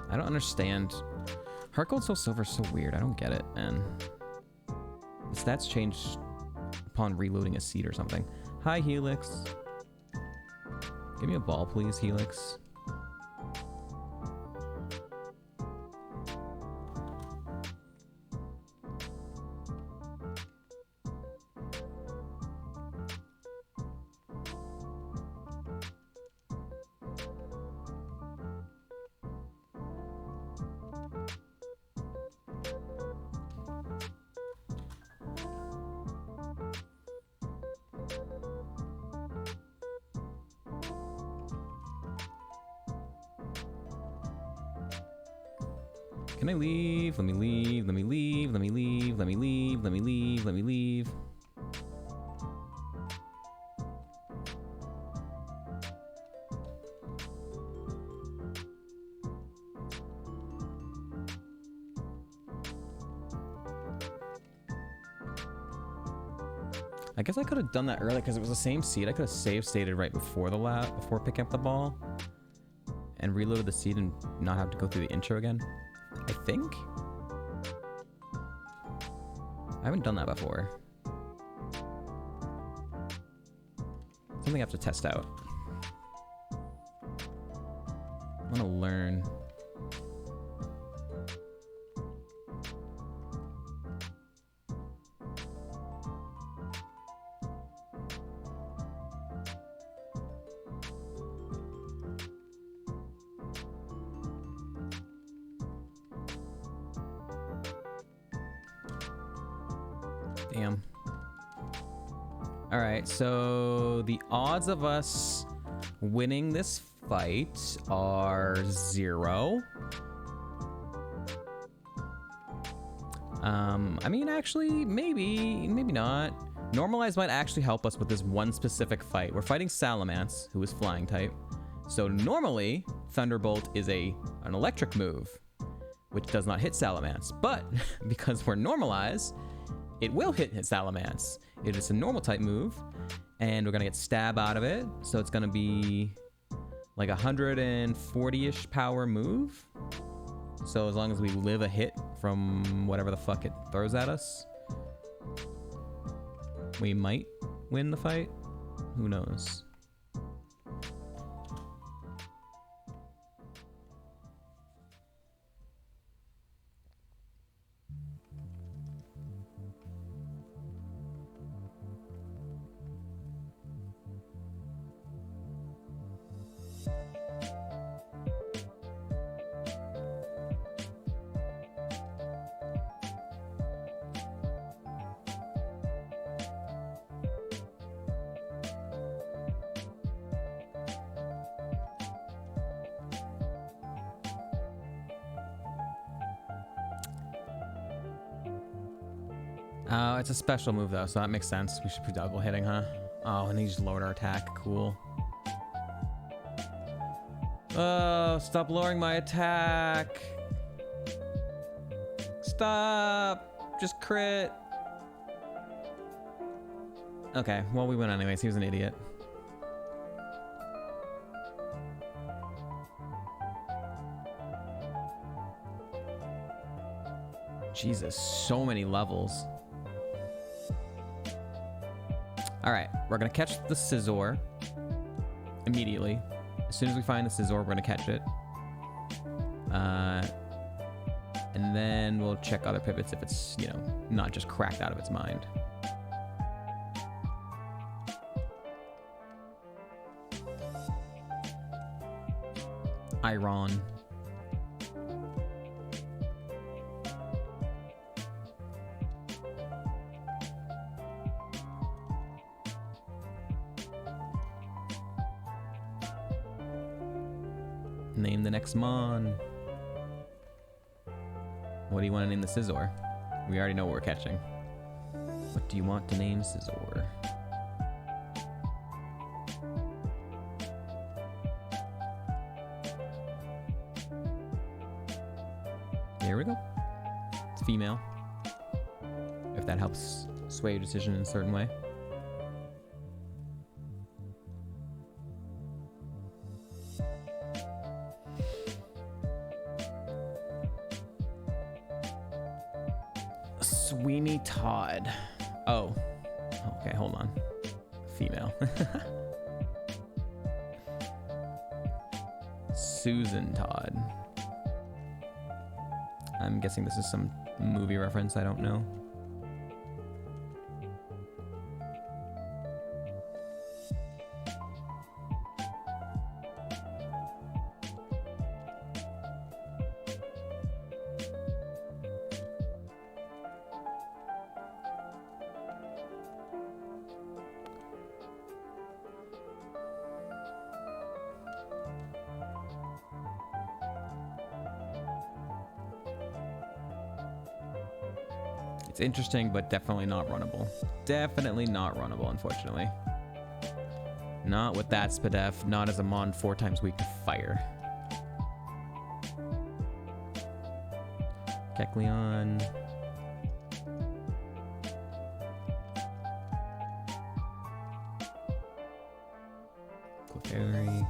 I don't understand. HeartGold Soul Silver is so weird. I don't get it, man. The stats change upon reloading a seed or something. Hi, Helix. Give me a ball, please, Helix. Can I leave? Let me leave. Let me leave. Let me leave. Let me leave. Let me leave. Let me leave. I guess I could have done that earlier because it was the same seed. I could have save stated right before before picking up the ball and reloaded the seed and not have to go through the intro again. I think? I haven't done that before. Something I have to test out. I want to learn. Damn. All right, so the odds of us winning this fight are 0. I mean, actually, maybe not. Normalize might actually help us with this one specific fight. We're fighting Salamence, who is flying type. So normally, Thunderbolt is an electric move, which does not hit Salamence. But because we're Normalize, it will hit Salamence. It is a normal type move, and we're gonna get Stab out of it. So it's gonna be like 140-ish power move. So as long as we live a hit from whatever the fuck it throws at us, we might win the fight. Who knows? Oh, it's a special move though, so that makes sense. We should be double hitting, huh? Oh, and he just lowered our attack. Cool. Oh, stop lowering my attack. Stop. Just crit. Okay, well, we win anyways. He was an idiot. Jesus, so many levels. All right, we're gonna catch the Scizor immediately. As soon as we find the Scizor, we're gonna catch it. And then we'll check other pivots if it's, you know, not just cracked out of its mind. Iron. Name the next Mon. What do you want to name the Scizor? We already know what we're catching. What do you want to name Scizor? There we go. It's female. If that helps sway your decision in a certain way. Sweeney Todd. Oh. Okay, hold on. Female. Susan Todd. I'm guessing this is some movie reference I don't know. It's interesting, but definitely not runnable. Definitely not runnable, unfortunately. Not with that Spadef, not as a Mon 4 times weak to fire. Kecleon. Clefairy.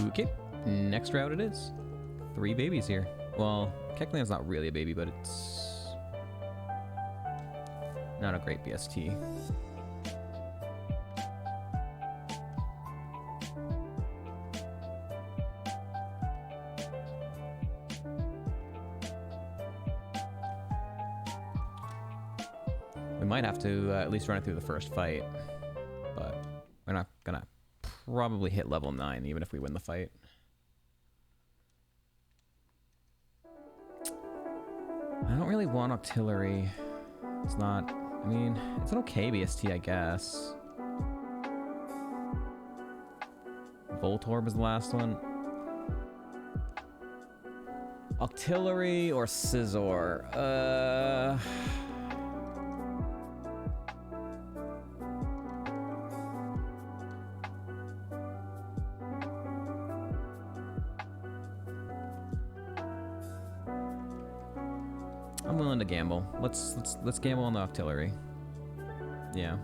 Okay, next route it is. 3 babies here. Well, Kecleon's not really a baby, but it's not a great BST. We might have to at least run it through the first fight, but we're not gonna probably hit level 9 even if we win the fight. I don't really want Octillery. It's not... I mean, it's an okay BST, I guess. Voltorb is the last one. Octillery or Scizor? I'm willing to gamble. Let's gamble on the Octillery. Yeah.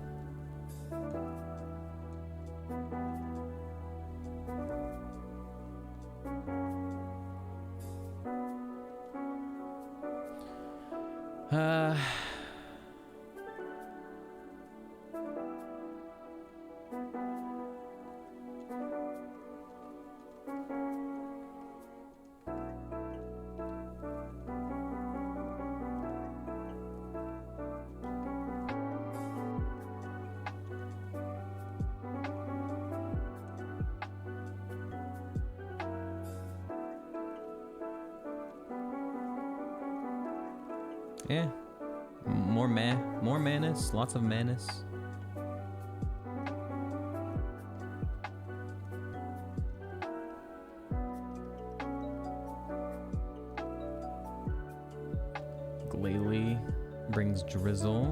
Yeah. More Manus, lots of Manus. Glalie brings Drizzle.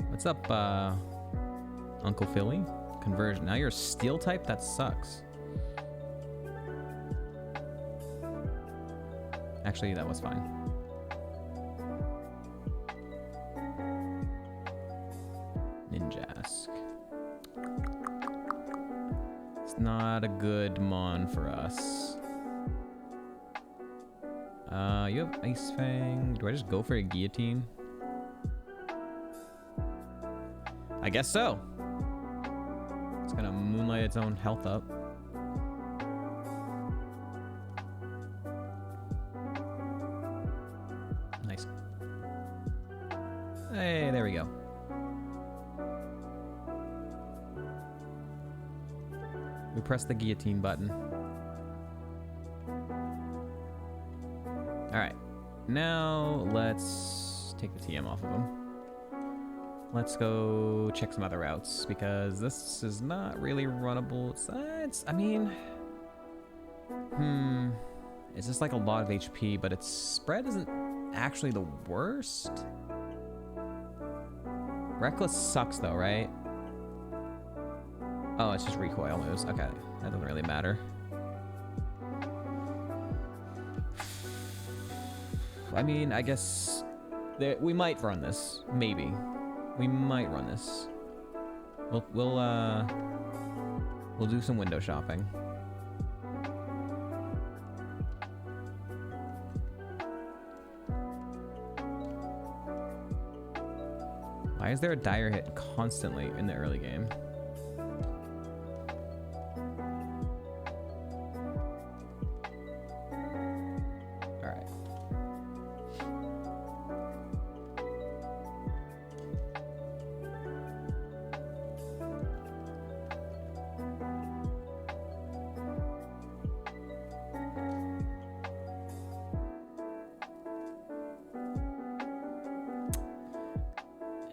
What's up, Uncle Philly? Conversion. Now you're a Steel type? That sucks. Actually, that was fine. Ninjask. It's not a good mon for us. You have Ice Fang. Do I just go for a Guillotine? I guess so. It's gonna moonlight its own health up. Nice. Hey, there we go. We press the guillotine button. All right. Now let's take the TM off of him. Let's go check some other routes because this is not really runnable. I mean, it's just like a lot of HP, but its spread isn't actually the worst. Reckless sucks though, right? Oh, it's just recoil moves. Okay, that doesn't really matter. I mean, I guess we might run this. Maybe. We might run this. We'll do some window shopping. Why is there a dire hit constantly in the early game?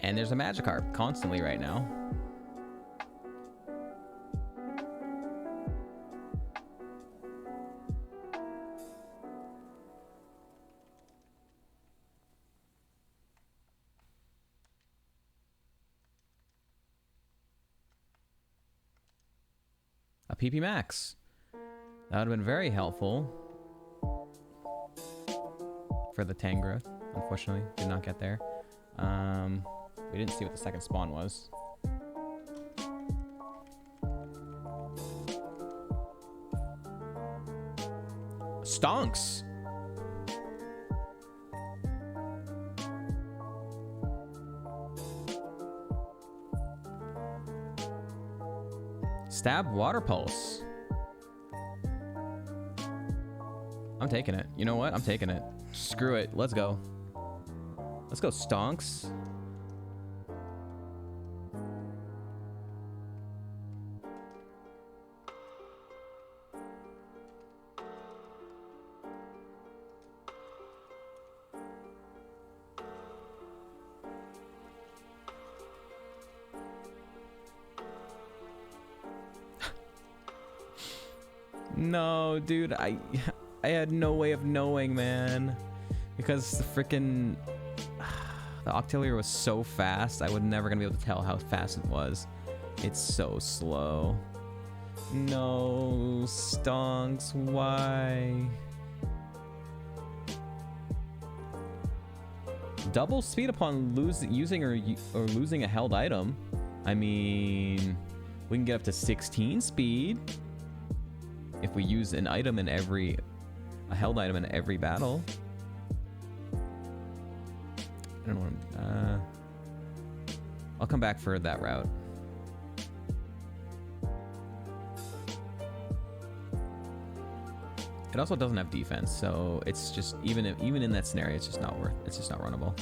And there's a Magikarp constantly right now. A PP Max. That would have been very helpful for the Tangrowth. Unfortunately, did not get there. We didn't see what the second spawn was. Stonks! Stab Water Pulse. I'm taking it. You know what? I'm taking it. Screw it. Let's go. Let's go, Stonks. No, dude, I had no way of knowing, man. Because the freaking... The Octillery was so fast, I was never gonna be able to tell how fast it was. It's so slow. No, Stonks, why? Double speed upon using or losing a held item. I mean, we can get up to 16 speed if we use an item in a held item in every battle. I don't know. I'll come back for that route. It also doesn't have defense, so it's just even in that scenario, it's just not runnable.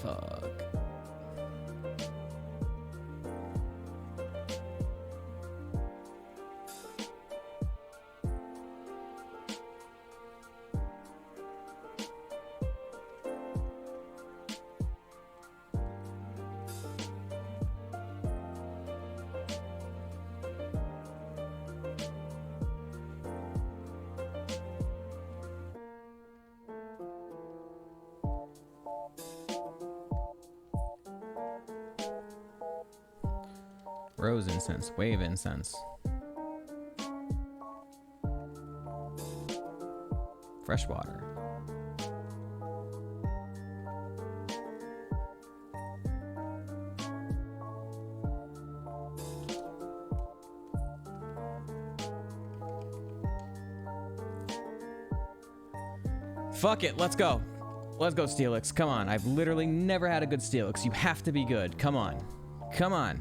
Fuck. Rose incense, wave incense. Fresh water. Fuck it, let's go. Let's go, Steelix. Come on, I've literally never had a good Steelix. You have to be good. Come on. Come on.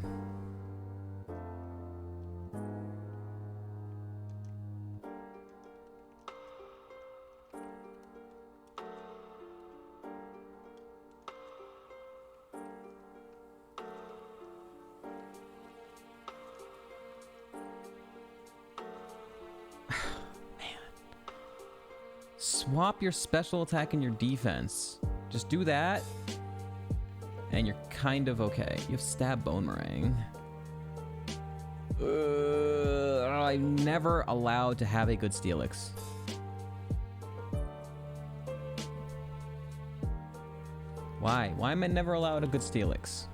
Swap your special attack and your defense. Just do that, and you're kind of okay. You have Stab Boomerang. I'm never allowed to have a good Steelix. Why? Why am I never allowed a good Steelix?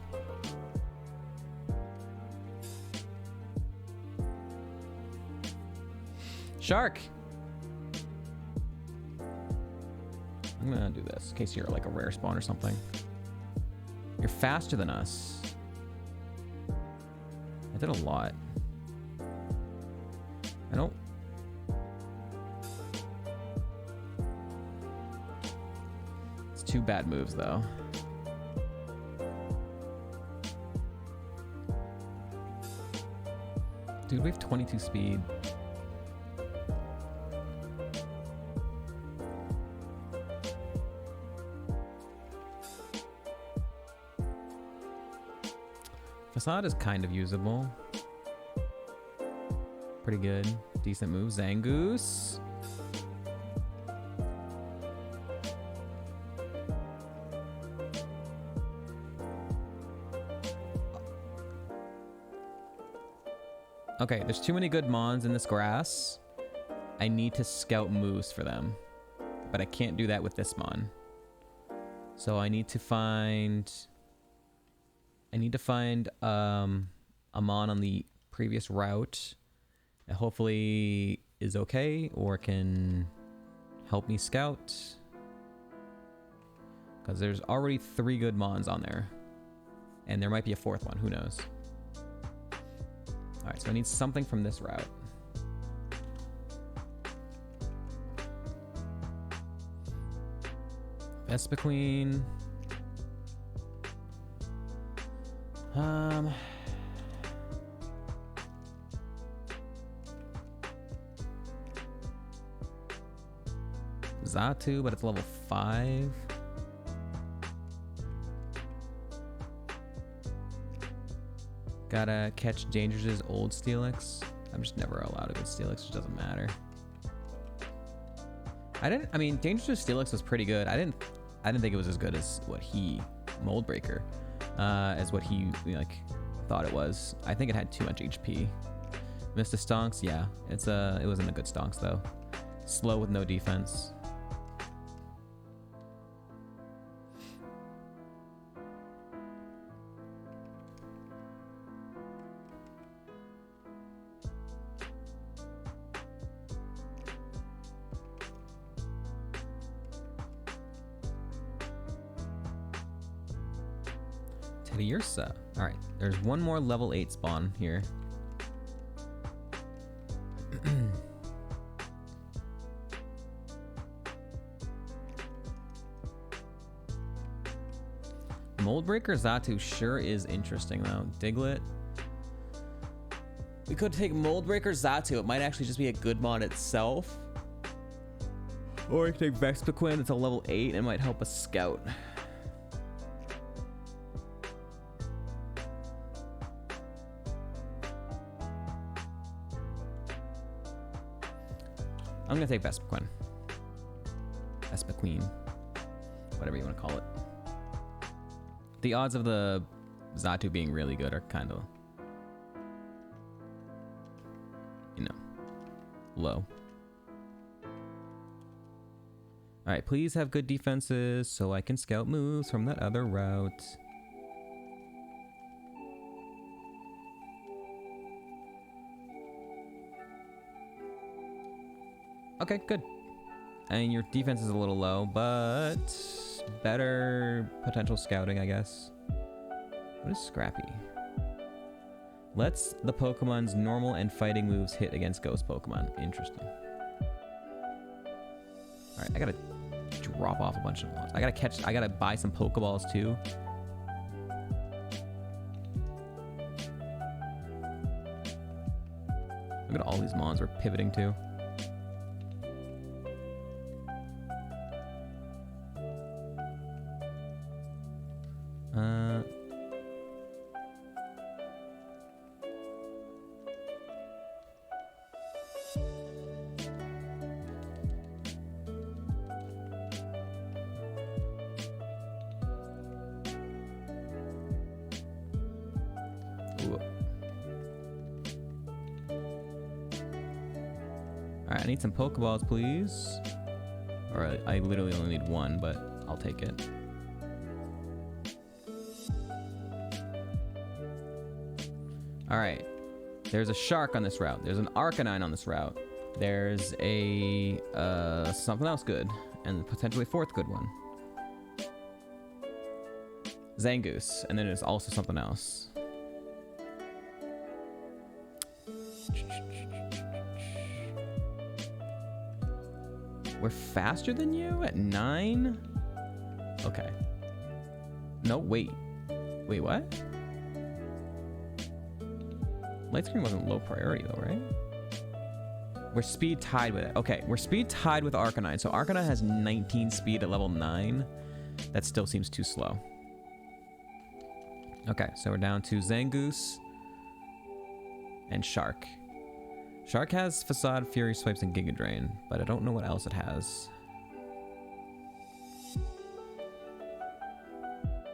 Shark! I'm gonna do this in case you're like a rare spawn or something. You're faster than us. I did a lot. I don't... It's two bad moves though. Dude, we have 22 speed. Facade is kind of usable. Pretty good. Decent move. Zangoose. Okay, there's too many good mons in this grass. I need to scout moves for them. But I can't do that with this mon. So I need to find... a mon on the previous route that hopefully is okay or can help me scout. Because there's already 3 good mons on there. And there might be a 4th one, who knows. Alright, so I need something from this route. Vespiquen. Zatu, but it's level 5. Gotta catch Dangerous' old Steelix. I'm just never allowed a good Steelix, which doesn't matter. I mean, Dangerous' Steelix was pretty good. I didn't think it was as good as what he, Moldbreaker, as what he, like, thought it was. I think it had too much HP. Missed a stonks? Yeah. It wasn't a good stonks though. Slow with no defense. Teddiursa. Alright, there's one more level 8 spawn here. Moldbreaker Xatu sure is interesting though. Diglett. We could take Moldbreaker Xatu. It might actually just be a good mod itself. Or we could take Vespiquen. It's a level 8 and might help us scout. I'm gonna take Vespiquen. Vespiquen. Whatever you want to call it. The odds of the Xatu being really good are kind of, you know, low. Alright, please have good defenses so I can scout moves from that other route. Okay, good. And your defense is a little low, but better potential scouting, I guess. What is Scrappy? Lets the Pokemon's normal and fighting moves hit against ghost Pokemon. Interesting. Alright, I gotta drop off a bunch of ones. I gotta buy some Pokeballs too. Look at all these mons we're pivoting to. Alright, I need some Pokeballs, please. Or I literally only need one, but I'll take it. Alright. There's a Shark on this route. There's an Arcanine on this route. There's a something else good. And potentially a fourth good one. Zangoose. And then there's also something else. We're faster than you at 9? Okay. No, wait. Wait, what? Light Screen wasn't low priority though, right? We're speed tied with it. Okay, we're speed tied with Arcanine. So Arcanine has 19 speed at level 9. That still seems too slow. Okay, so we're down to Zangoose and Shark. Shark has Facade, Fury Swipes, and Giga Drain, but I don't know what else it has.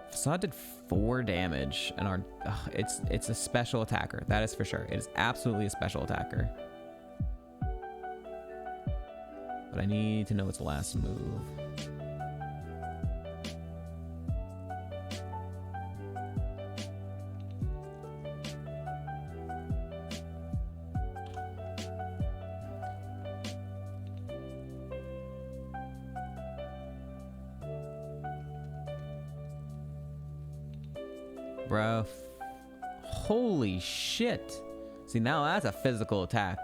Facade did 4 damage, and it's a special attacker. That is for sure. It is absolutely a special attacker. But I need to know its last move. Bro. Holy shit. See, now that's a physical attack.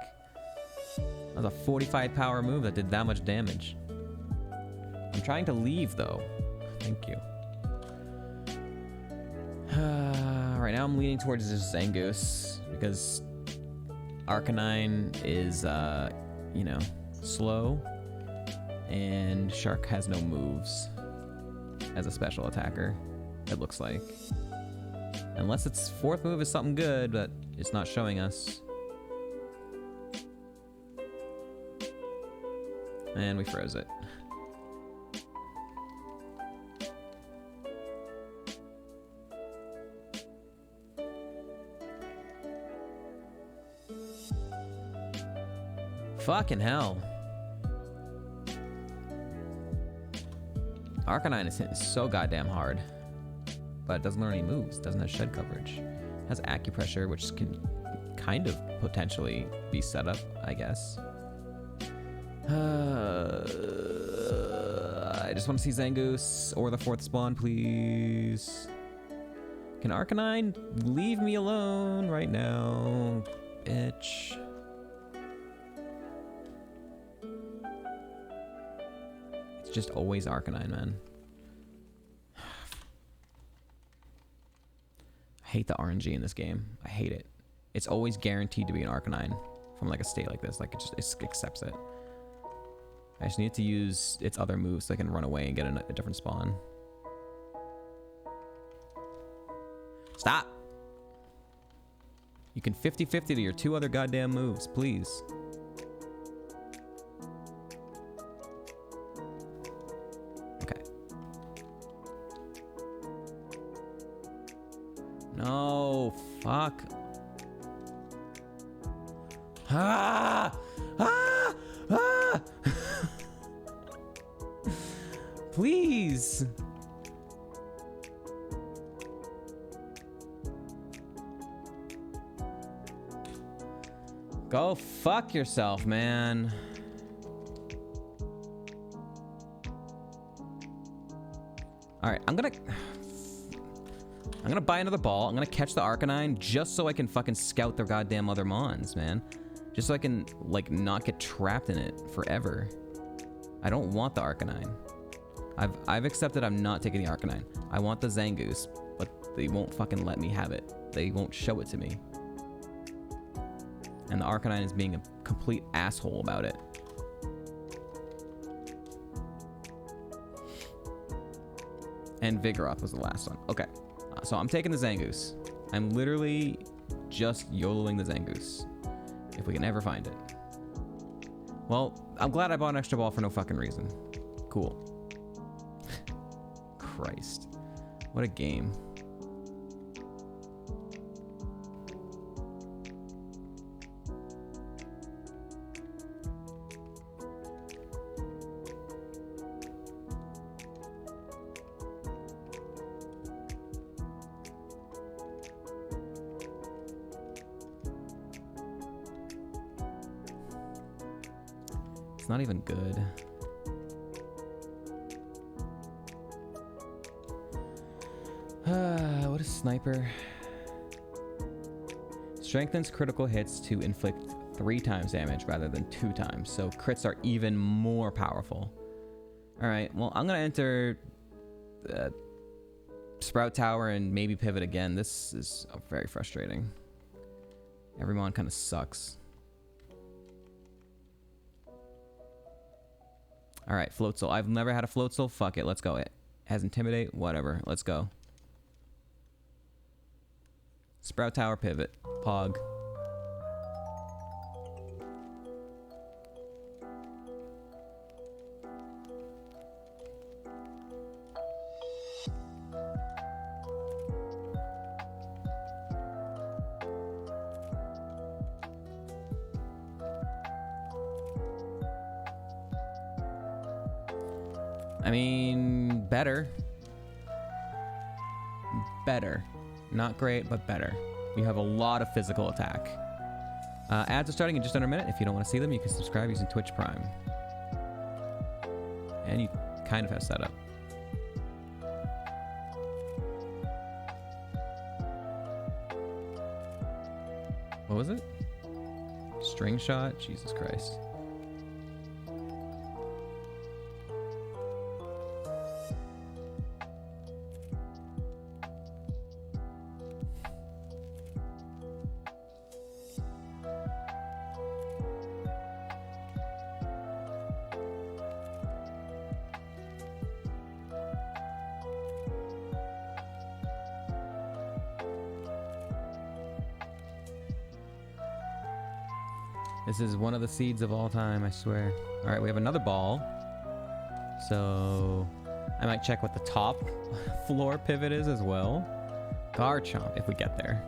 That was a 45 power move that did that much damage. I'm trying to leave though. Thank you. Right now I'm leaning towards this Zangoose because Arcanine is, you know, slow and Shark has no moves as a special attacker, it looks like. Unless its fourth move is something good, but it's not showing us. And we froze it. Fucking hell. Arcanine is hitting so goddamn hard. But it doesn't learn any moves. Doesn't have shed coverage. It has acupressure, which can kind of potentially be set up, I guess. I just want to see Zangoose or the 4th spawn, please. Can Arcanine leave me alone right now, bitch? It's just always Arcanine, man. I hate the RNG in this game. I hate it. It's always guaranteed to be an Arcanine from like a state like this. Like it just accepts it. I just need to use its other moves so I can run away and get a different spawn. Stop! You can 50-50 to your 2 other goddamn moves, please. Okay. No, fuck. Ah! Ah! Ah! Please. Go fuck yourself, man. All right, I'm gonna buy another ball. I'm gonna catch the Arcanine just so I can fucking scout their goddamn other mons, man. Just so I can like not get trapped in it forever. I don't want the Arcanine. I've accepted I'm not taking the Arcanine. I want the Zangoose, but they won't fucking let me have it. They won't show it to me. And the Arcanine is being a complete asshole about it. And Vigoroth was the last one. Okay, so I'm taking the Zangoose. I'm literally just YOLOing the Zangoose. If we can ever find it. Well, I'm glad I bought an extra ball for no fucking reason. Cool. Christ. What a game. It's not even good. What is Sniper? Strengthens critical hits to inflict 3 times damage rather than 2 times. So crits are even more powerful. Alright, well, I'm going to enter Sprout Tower and maybe pivot again. This is very frustrating. Every mon kind of sucks. Alright, Floatzel. I've never had a Floatzel. Fuck it, let's go. It has Intimidate, whatever. Let's go. Sprout Tower, pivot. Pog. I mean, better. Better. Not great, but better. You have a lot of physical attack. Ads are starting in just under a minute. If you don't want to see them, you can subscribe using Twitch Prime. And you kind of have setup. What was it? String shot? Jesus Christ. This is one of the seeds of all time, I swear. All right, we have another ball. So I might check what the top floor pivot is as well. Garchomp, if we get there.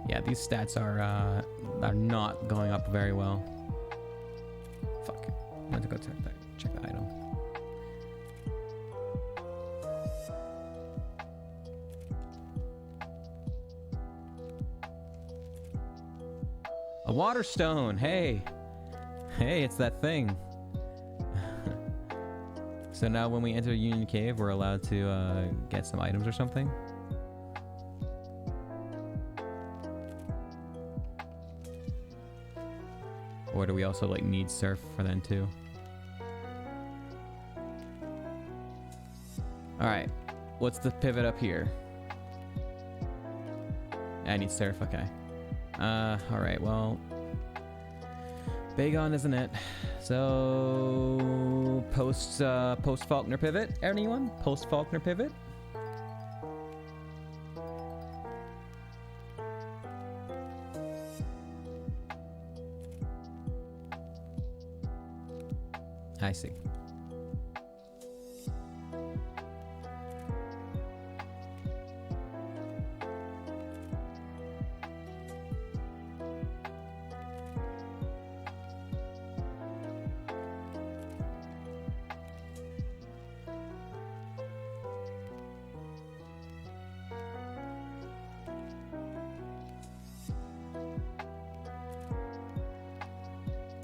Yeah, these stats are not going up very well. Fuck. I have to go check the item. A water stone. Hey, it's that thing. So now when we enter Union Cave, we're allowed to get some items or something. Or do we also like need surf for then too? All right, what's the pivot up here? I need surf. Okay. All right. Well, Bagon isn't it? So post Faulkner pivot. Anyone? Post Faulkner pivot. I see.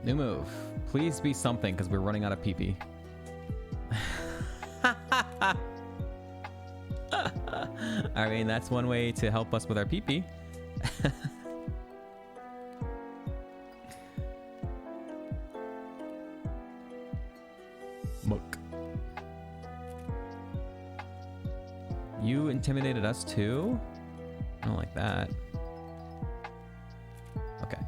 New move. Please be something, because we're running out of PP. I mean, that's one way to help us with our PP. Muck. You intimidated us too? I don't like that. Okay.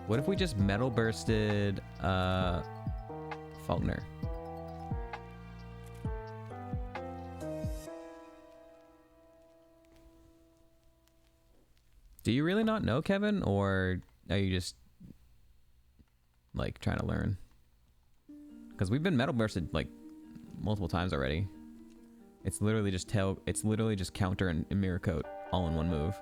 What if we just metal bursted Faulkner? Do you really not know, Kevin, or are you just like trying to learn? Because we've been metal bursted like multiple times already. It's literally just counter and mirror coat all in one move.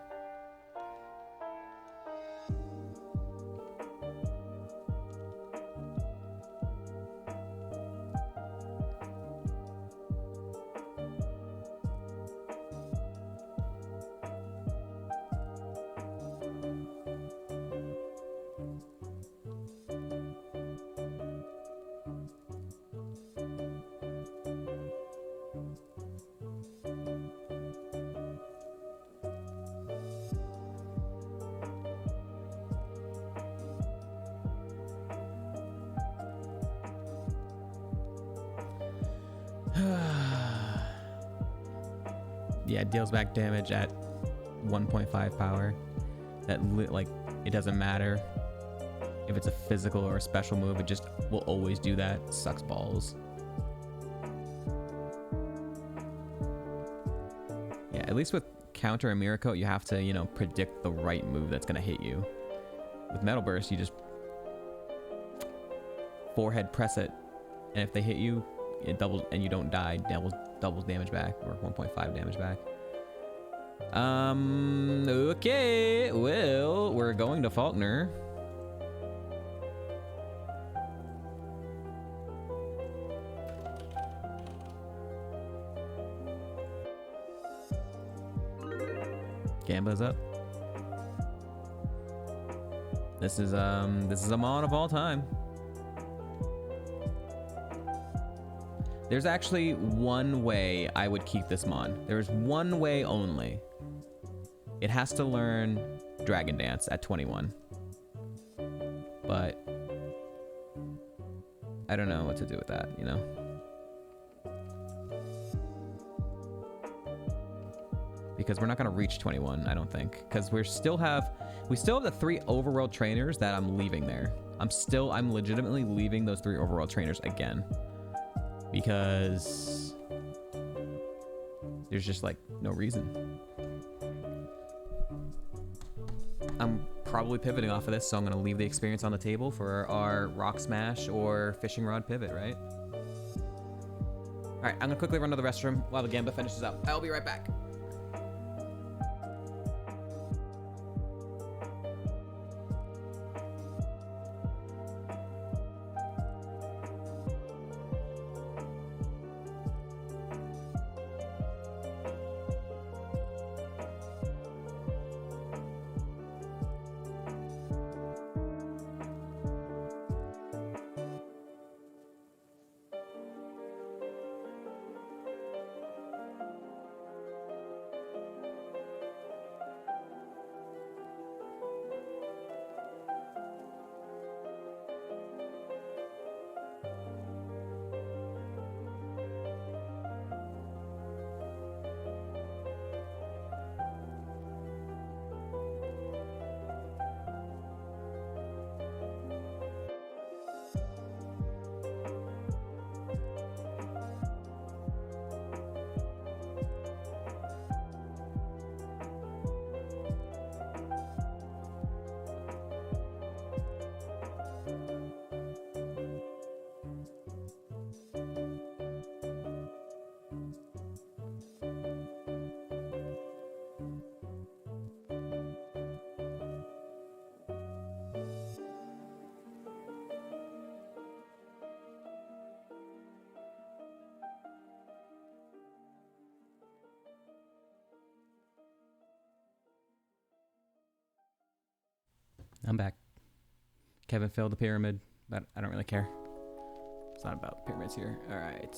Yeah, it deals back damage at 1.5 power. That like, it doesn't matter if it's a physical or a special move, it just will always do that. It sucks balls. Yeah, at least with counter and mirror coat, you have to, you know, predict the right move that's gonna hit you. With metal burst, you just forehead press it, and if they hit you, it doubles, and you don't die, doubles damage back, or 1.5 damage back. Okay, well, we're going to Faulkner. Gamba's up. This is a mon of all time. There's actually one way I would keep this mon. There's one way only. It has to learn Dragon Dance at 21. But I don't know what to do with that, you know? Because we're not gonna reach 21, I don't think. Because we still have the 3 overworld trainers that I'm leaving there. I'm legitimately leaving those 3 overworld trainers again. Because there's just like no reason. I'm probably pivoting off of this, so I'm gonna leave the experience on the table for our rock smash or fishing rod pivot, right? All right, I'm gonna quickly run to the restroom while the Gamba finishes up. I'll be right back. I'm back. Kevin failed the pyramid, but I don't really care. It's not about pyramids here. All right.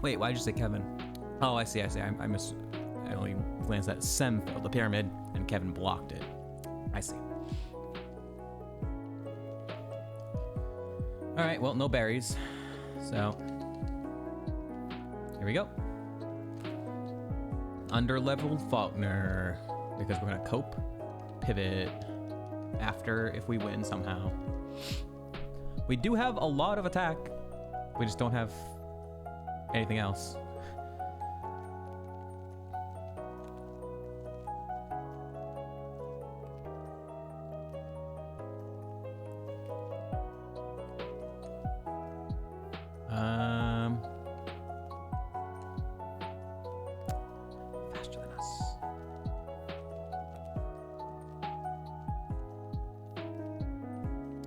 Wait, why did you say Kevin? Oh, I see. I only glanced at Sem failed the pyramid, and Kevin blocked it. I see. All right, well, no berries. So, here we go. Underleveled Faulkner, because we're gonna cope, pivot, after if we win somehow. We do have a lot of attack. We just don't have anything else. Faster than us.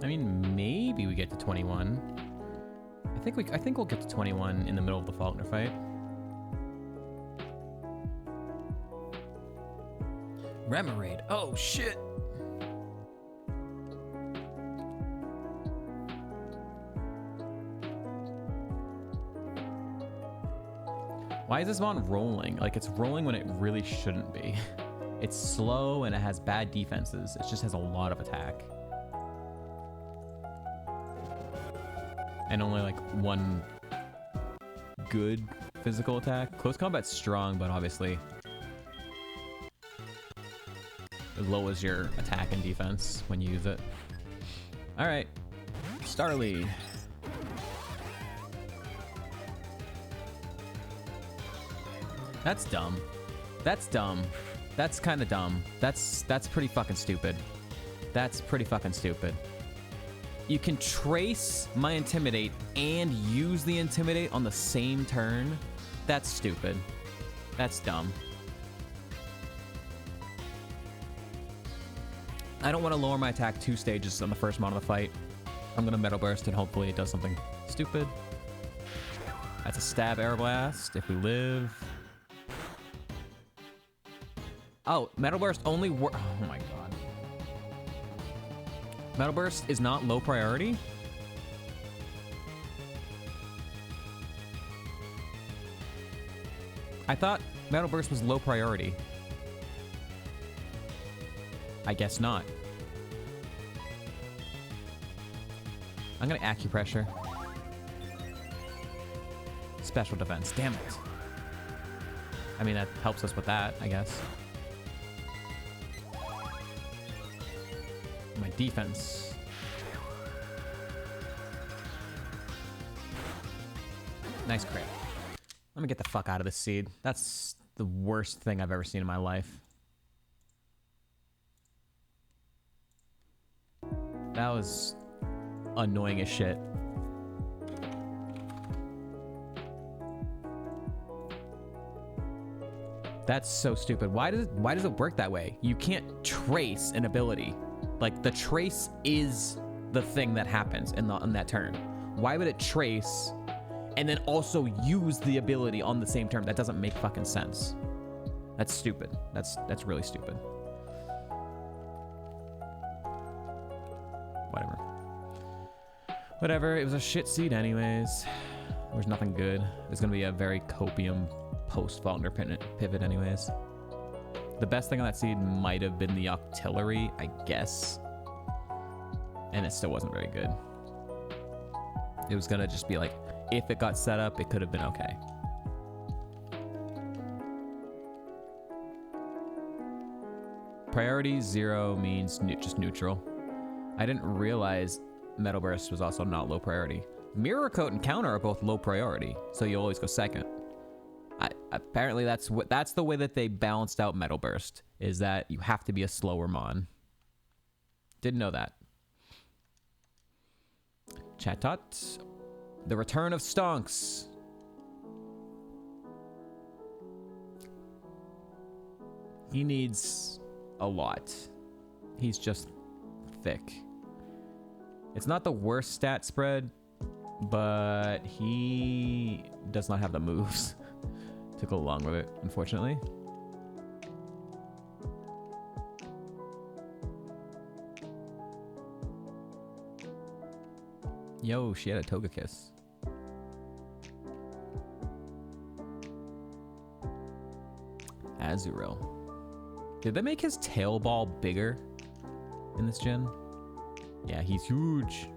I mean, maybe we get to 21. I think we'll get to 21 in the middle of the Faulkner fight. Remoraid. Oh shit. Why is this mon rolling? Like, it's rolling when it really shouldn't be. It's slow and it has bad defenses. It just has a lot of attack. And only like one good physical attack. Close combat's strong, but obviously it lowers your attack and defense when you use it. All right, Starly. That's dumb. That's dumb. That's kind of dumb. That's pretty fucking stupid. That's pretty fucking stupid. You can trace my Intimidate and use the Intimidate on the same turn? That's stupid. That's dumb. I don't want to lower my attack 2 stages on the first mon of the fight. I'm going to Metal Burst and hopefully it does something stupid. That's a stab Air Blast if we live. Oh, Metal Burst only oh my god. Metal Burst is not low priority? I thought Metal Burst was low priority. I guess not. I'm gonna Acupressure. Special defense, damn it. I mean, that helps us with that, I guess. My defense. Nice crit. Let me get the fuck out of this seed. That's the worst thing I've ever seen in my life. That was annoying as shit. That's so stupid. Why does it work that way? You can't trace an ability. Like, the trace is the thing that happens in that turn. Why would it trace and then also use the ability on the same turn? That doesn't make fucking sense. That's stupid. That's really stupid. Whatever, it was a shit seed anyways. There was nothing good. It's gonna be a very copium post-Faulkner pivot anyways. The best thing on that seed might have been the Octillery, I guess. And it still wasn't very good. It was gonna just be like, if it got set up, it could have been okay. Priority 0 means just neutral. I didn't realize Metal Burst was also not low priority. Mirror Coat and Counter are both low priority, so you always go second. Apparently that's the way that they balanced out Metal Burst, is that you have to be a slower mon. Didn't know that. Chatot. The return of Stonks. He needs a lot. He's just thick. It's not the worst stat spread, but he does not have the moves to go along with it, unfortunately. Yo, she had a Togekiss. Azurill. Did they make his tail ball bigger in this gen? Yeah, he's huge.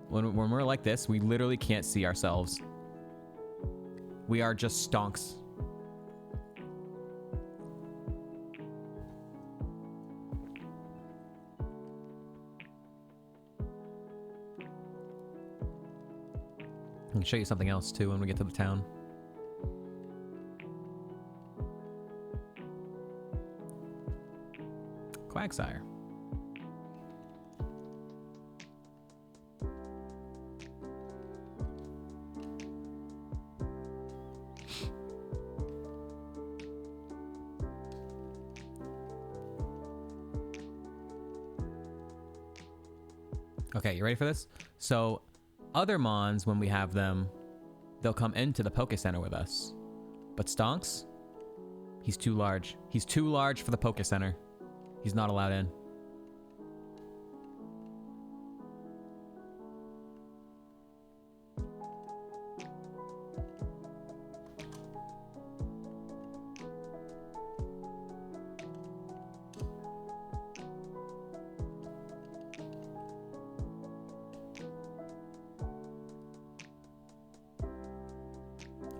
When we're like this, we literally can't see ourselves. We are just stonks. I can show you something else too when we get to the town. Quagsire. Okay, you ready for this? So, other Mons, when we have them, they'll come into the Poké Center with us. But Stonks, he's too large. He's too large for the Poké Center. He's not allowed in.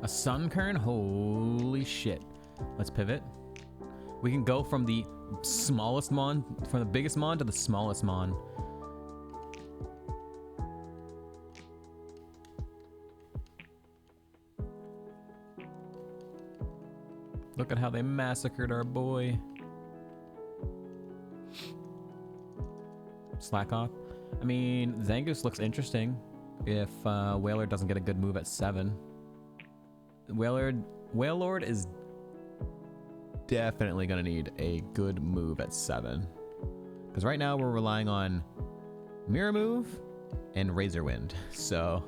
A Sunkern? Holy shit. Let's pivot. We can go from the smallest Mon, from the biggest Mon to the smallest Mon. Look at how they massacred our boy. Slack off. I mean, Zangoose looks interesting if Wailord doesn't get a good move at 7. Wailord is definitely gonna need a good move at 7. Because right now we're relying on Mirror Move and Razor Wind, so...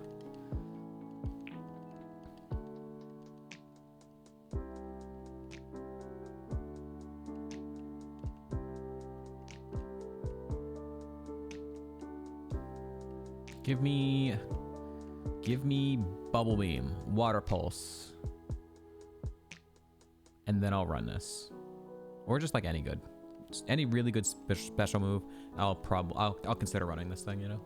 Give me Bubble Beam, Water Pulse, and then I'll run this, or just like any really good special move. I'll consider running this thing. You know,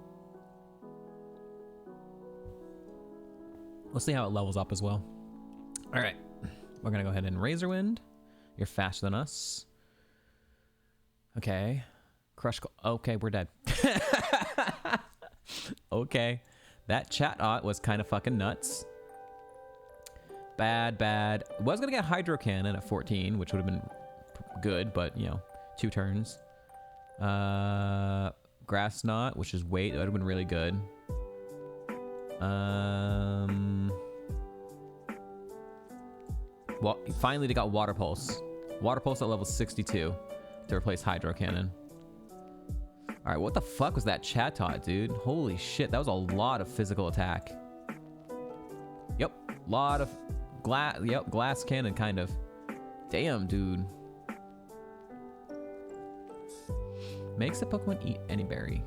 we'll see how it levels up as well. All right, we're gonna go ahead and Razor Wind. You're faster than us. Okay, Crush. Okay, we're dead. Okay. That chat was kind of fucking nuts. Bad. Was gonna get Hydro Cannon at 14, which would have been good, but you know, 2 turns. Grass Knot, which is weight, that would have been really good. Well, finally they got Water Pulse. Water Pulse at level 62 to replace Hydro Cannon. All right, what the fuck was that Chatot, dude? Holy shit, that was a lot of physical attack. Yep, lot of glass cannon, kind of. Damn, dude. Makes the Pokemon eat any berry.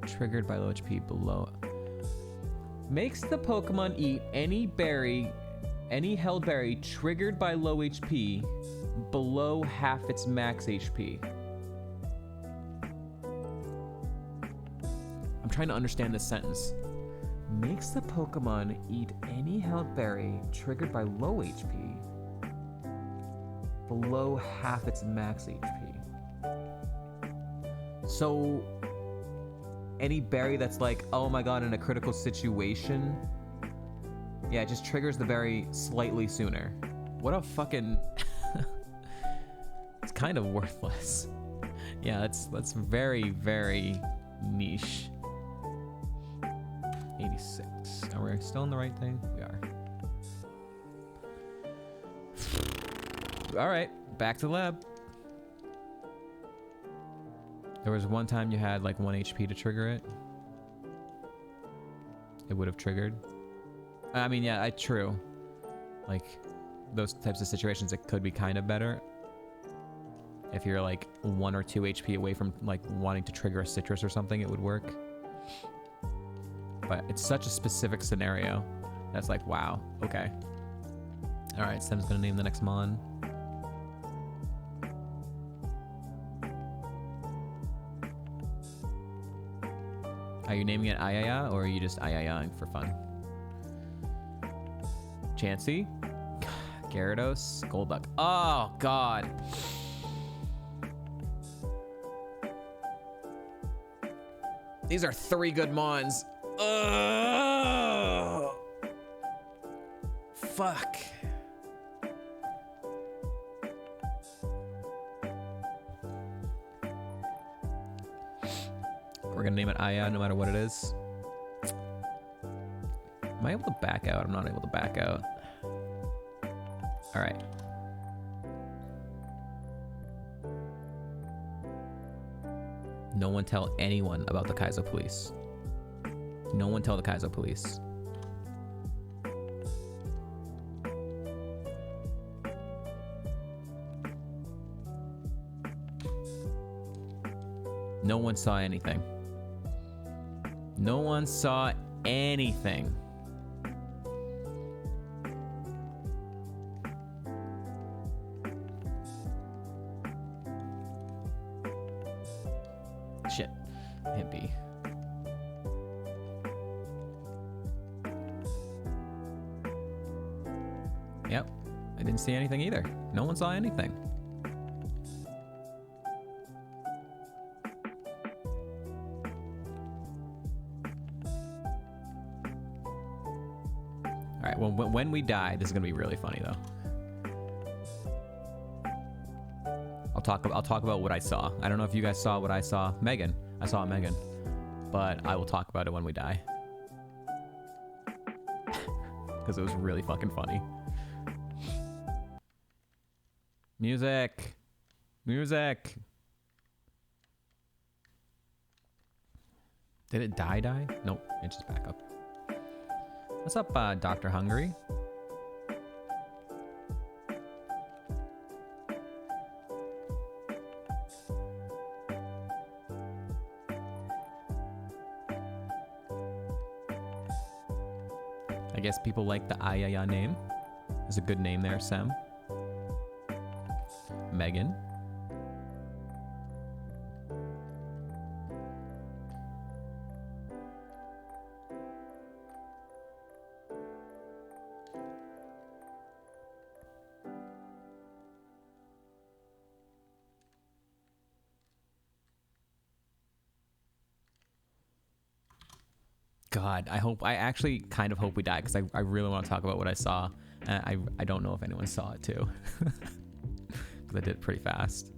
Triggered by low HP below. Makes the Pokemon eat any berry, any held berry triggered by low HP below half its max HP. I'm trying to understand this sentence. Makes the Pokemon eat any held berry triggered by low HP below half its max HP. So any berry that's like, oh my god, in a critical situation, yeah, it just triggers the berry slightly sooner. What a fucking... It's kind of worthless. Yeah, that's very, very niche. 86. Are we still in the right thing? We are. All right, back to the lab. There was one time you had like 1 HP to trigger it. It would have triggered. I mean, yeah, true. Like, those types of situations, it could be kind of better. If you're like 1 or 2 HP away from like wanting to trigger a citrus or something, it would work. But it's such a specific scenario that's like, wow, okay. All right, Sem's gonna name the next Mon. Are you naming it Ayaya, or are you just Ayayaing for fun? Chansey? Gyarados? Golduck. Oh, God. These are 3 good Mons. Ugh. Fuck. We're gonna name it Aya no matter what it is. Am I able to back out? I'm not able to back out. All right. No one tell anyone about the Kaizo police. No one tell the Kaizo police. No one saw anything. No one saw anything. Shit. Hit B. Yep. I didn't see anything either. No one saw anything. All right, well, when we die, this is gonna be really funny though. I'll talk about what I saw. I don't know if you guys saw what I saw. Megan, I saw Megan, but I will talk about it when we die. Because it was really fucking funny. Music. Music. Did it die? Nope, it just back up. What's up, Dr. Hungry? I guess people like the Ayaya name. It's a good name there, Sam. Megan. God, I actually kind of hope we die because I really want to talk about what I saw. And I don't know if anyone saw it too. Because I did it pretty fast.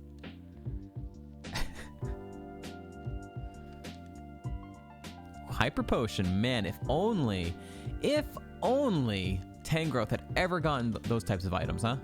Hyper Potion, man, if only Tangrowth had ever gotten those types of items, huh?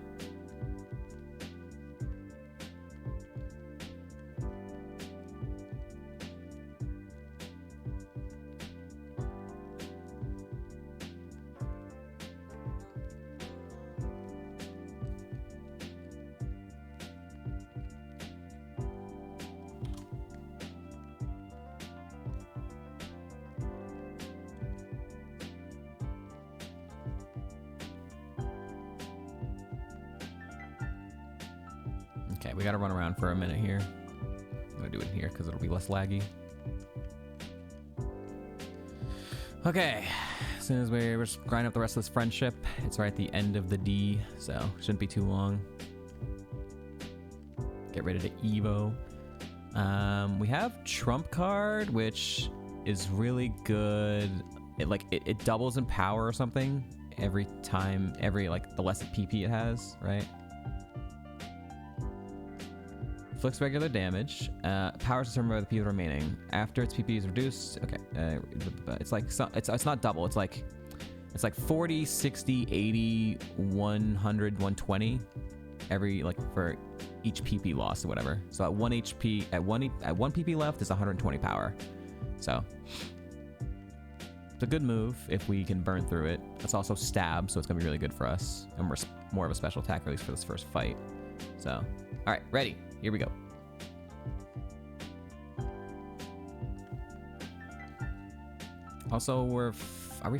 Okay, we gotta run around for a minute here. I'm gonna do it here because it'll be less laggy. Okay, as soon as we're just grinding up the rest of this friendship, it's right at the end of the D, so shouldn't be too long. Get ready to Evo. We have Trump Card, which is really good. It doubles in power or something every time, the less PP it has, right? Inflicts regular damage. Powers determined by the PP remaining. After its PP is reduced, okay. It's like it's not double. It's like 40, 60, 80, 100, 120, every like for each PP lost or whatever. So at 1 HP, at 1 PP left is 120 power. So it's a good move if we can burn through it. It's also stab, so it's gonna be really good for us. And we're more of a special attack, at least for this first fight. So, all right, ready? Here we go. Also, we're probably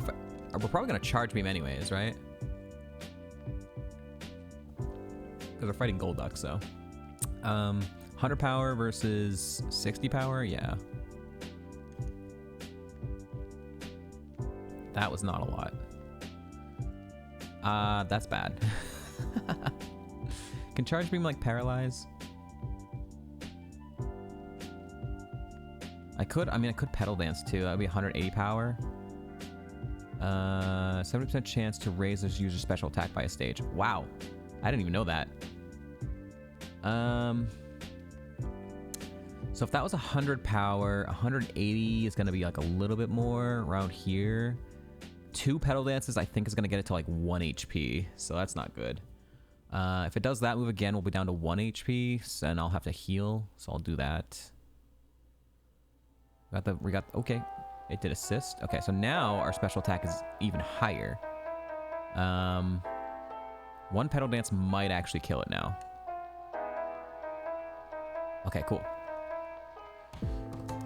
gonna charge beam anyways, right? Because we're fighting Golduck, so 100 power versus 60 power, yeah. That was not a lot. That's bad. Can charge beam like paralyze? I could pedal dance too. That'd be 180 power. 70% chance to raise this user's special attack by a stage. Wow, I didn't even know that. So if that was 100 power, 180 is gonna be like a little bit more around here. 2 pedal dances, I think, is gonna get it to like 1 HP, so that's not good. If it does that move again, we'll be down to 1 HP, and I'll have to heal, so I'll do that. Okay, it did assist. Okay, so now our special attack is even higher. 1 pedal dance might actually kill it now. Okay, cool.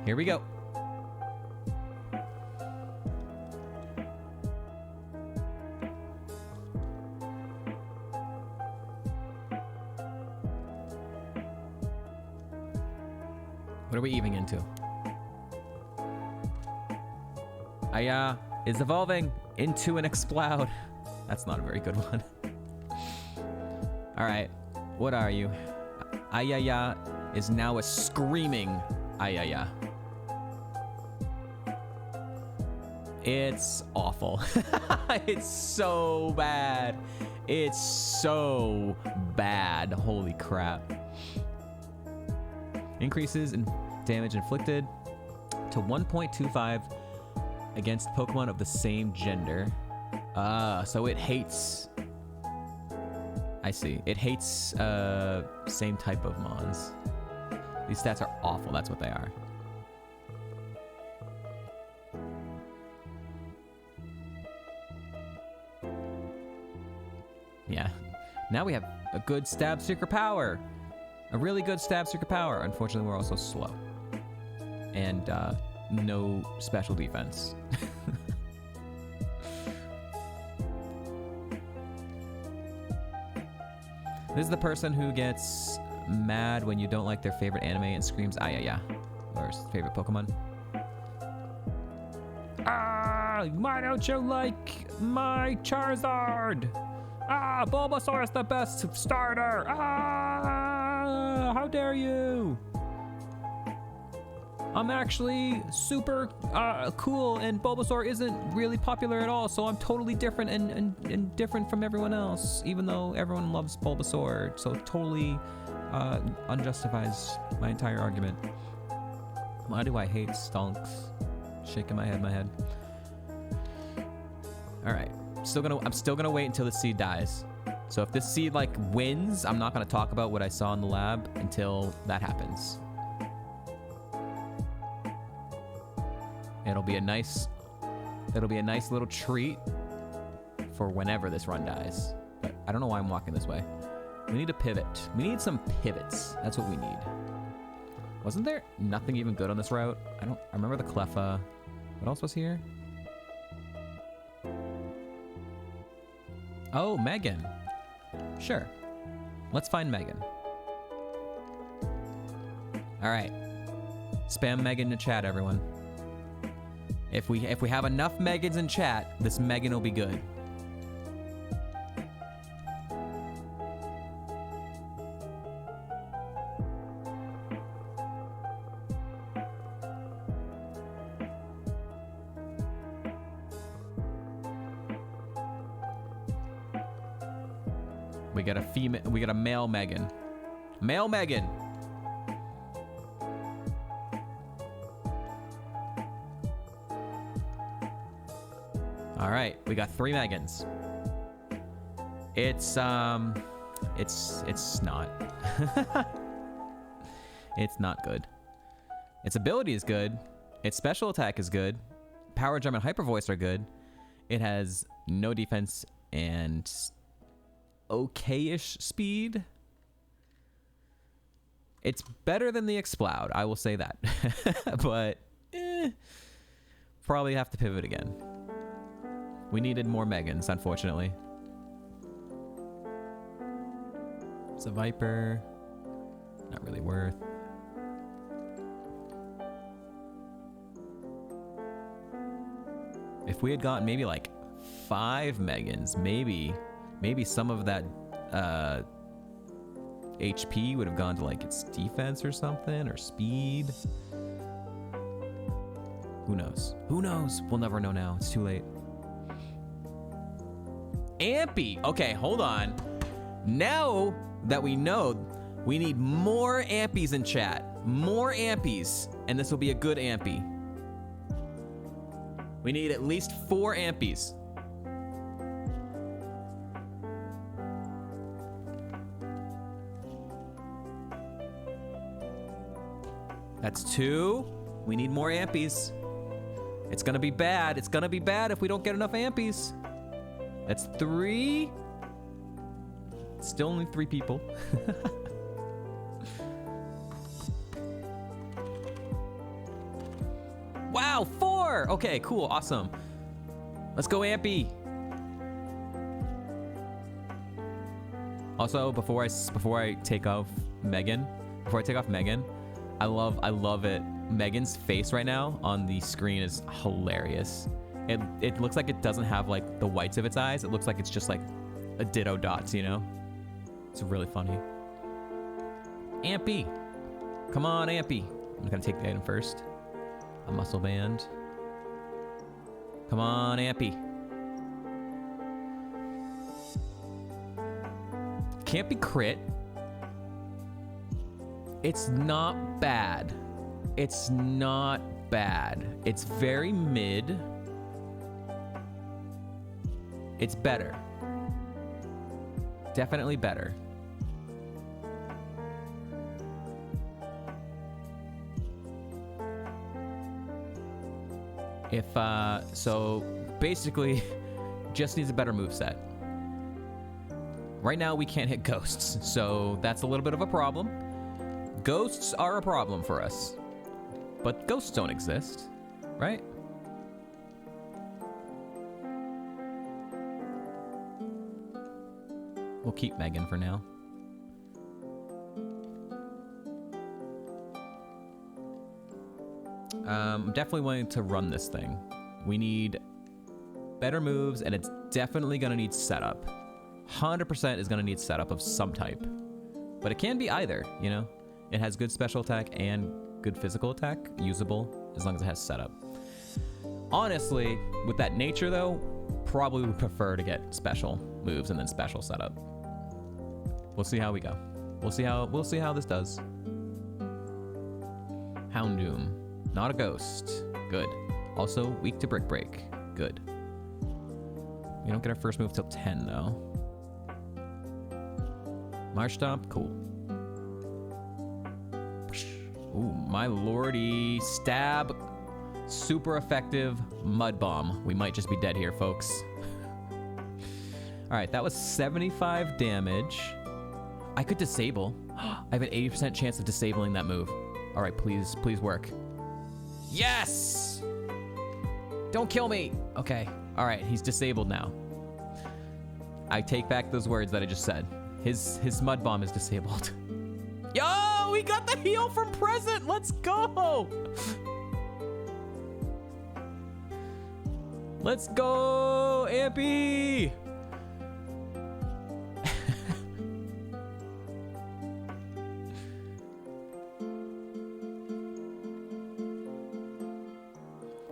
Here we go. What are we evening into? Aya is evolving into an Exploud. That's not a very good one. Alright, what are you? Ayaya is now a screaming Ayaya. It's awful. It's so bad. It's so bad. Holy crap. Increases in damage inflicted to 1.25 against Pokemon of the same gender. So it hates... I see. It hates same type of Mons. These stats are awful. That's what they are. Yeah. Now we have a good Stab Seeker power. A really good Stab Seeker power. Unfortunately, we're also slow. And no special defense. This is the person who gets mad when you don't like their favorite anime and screams "Ayaya," or favorite Pokemon. Ah, why don't you like my Charizard? Ah, Bulbasaur is the best starter. Ah, how dare you? I'm actually super cool, and Bulbasaur isn't really popular at all, so I'm totally different and different from everyone else, even though everyone loves Bulbasaur, so it totally unjustifies my entire argument. Why do I hate stonks? Shaking my head. Alright, I'm still gonna wait until the seed dies. So if this seed like wins, I'm not gonna talk about what I saw in the lab until that happens. It'll be a nice little treat for whenever this run dies. But I don't know why I'm walking this way. We need a pivot. We need some pivots. That's what we need. Wasn't there nothing even good on this route? I remember the Cleffa. What else was here? Oh, Megan. Sure. Let's find Megan. All right. Spam Megan in the chat, everyone. If we have enough Megans in chat, this Megan will be good. We got a male Megan. Male Megan. All right, we got 3 Megans. It's It's not. It's not good. Its ability is good. Its special attack is good. Power Gem and Hyper Voice are good. It has no defense and okay-ish speed. It's better than the Exploud, I will say that. But probably have to pivot again. We needed more Megans, unfortunately. It's a Viper. Not really worth. If we had gotten maybe like 5 Megans, maybe some of that HP would have gone to like its defense or something, or speed. Who knows? Who knows? We'll never know now. It's too late. Ampy. Okay, hold on. Now that we know, we need more Ampies in chat. More Ampies. And this will be a good Ampy. We need at least 4 Ampies. That's 2. We need more Ampies. It's gonna be bad. It's gonna be bad if we don't get enough Ampies. That's 3. Still only 3 people. Wow, 4! Okay, cool, awesome. Let's go, Ampy. Also, before I take off Megan, I love it. Megan's face right now on the screen is hilarious. It looks like it doesn't have like the whites of its eyes. It looks like it's just like a ditto dots, you know? It's really funny. Ampy. Come on, Ampy. I'm gonna take the item first. A muscle band. Come on, Ampy. Can't be crit. It's not bad. It's not bad. It's very mid. It's better. Definitely better. So basically, just needs a better moveset. Right now, we can't hit ghosts, so that's a little bit of a problem. Ghosts are a problem for us. But ghosts don't exist, right? We'll keep Megan for now. I'm definitely wanting to run this thing. We need better moves, and it's definitely gonna need setup. 100% is gonna need setup of some type. But it can be either, you know? It has good special attack and good physical attack, usable, as long as it has setup. Honestly, with that nature though, probably would prefer to get special moves and then special setup. We'll see how we go. We'll see how this does. Houndoom. Not a ghost. Good. Also, weak to Brick Break. Good. We don't get our first move till 10, though. Marsh Stomp. Cool. Ooh, my lordy. Stab. Super effective Mud Bomb. We might just be dead here, folks. All right, that was 75 damage. I could disable. I have an 80% chance of disabling that move. All right, please work. Yes! Don't kill me. Okay. All right, he's disabled now. I take back those words that I just said. His Mud Bomb is disabled. Yo, we got the heal from present. Let's go. Let's go, Ampy.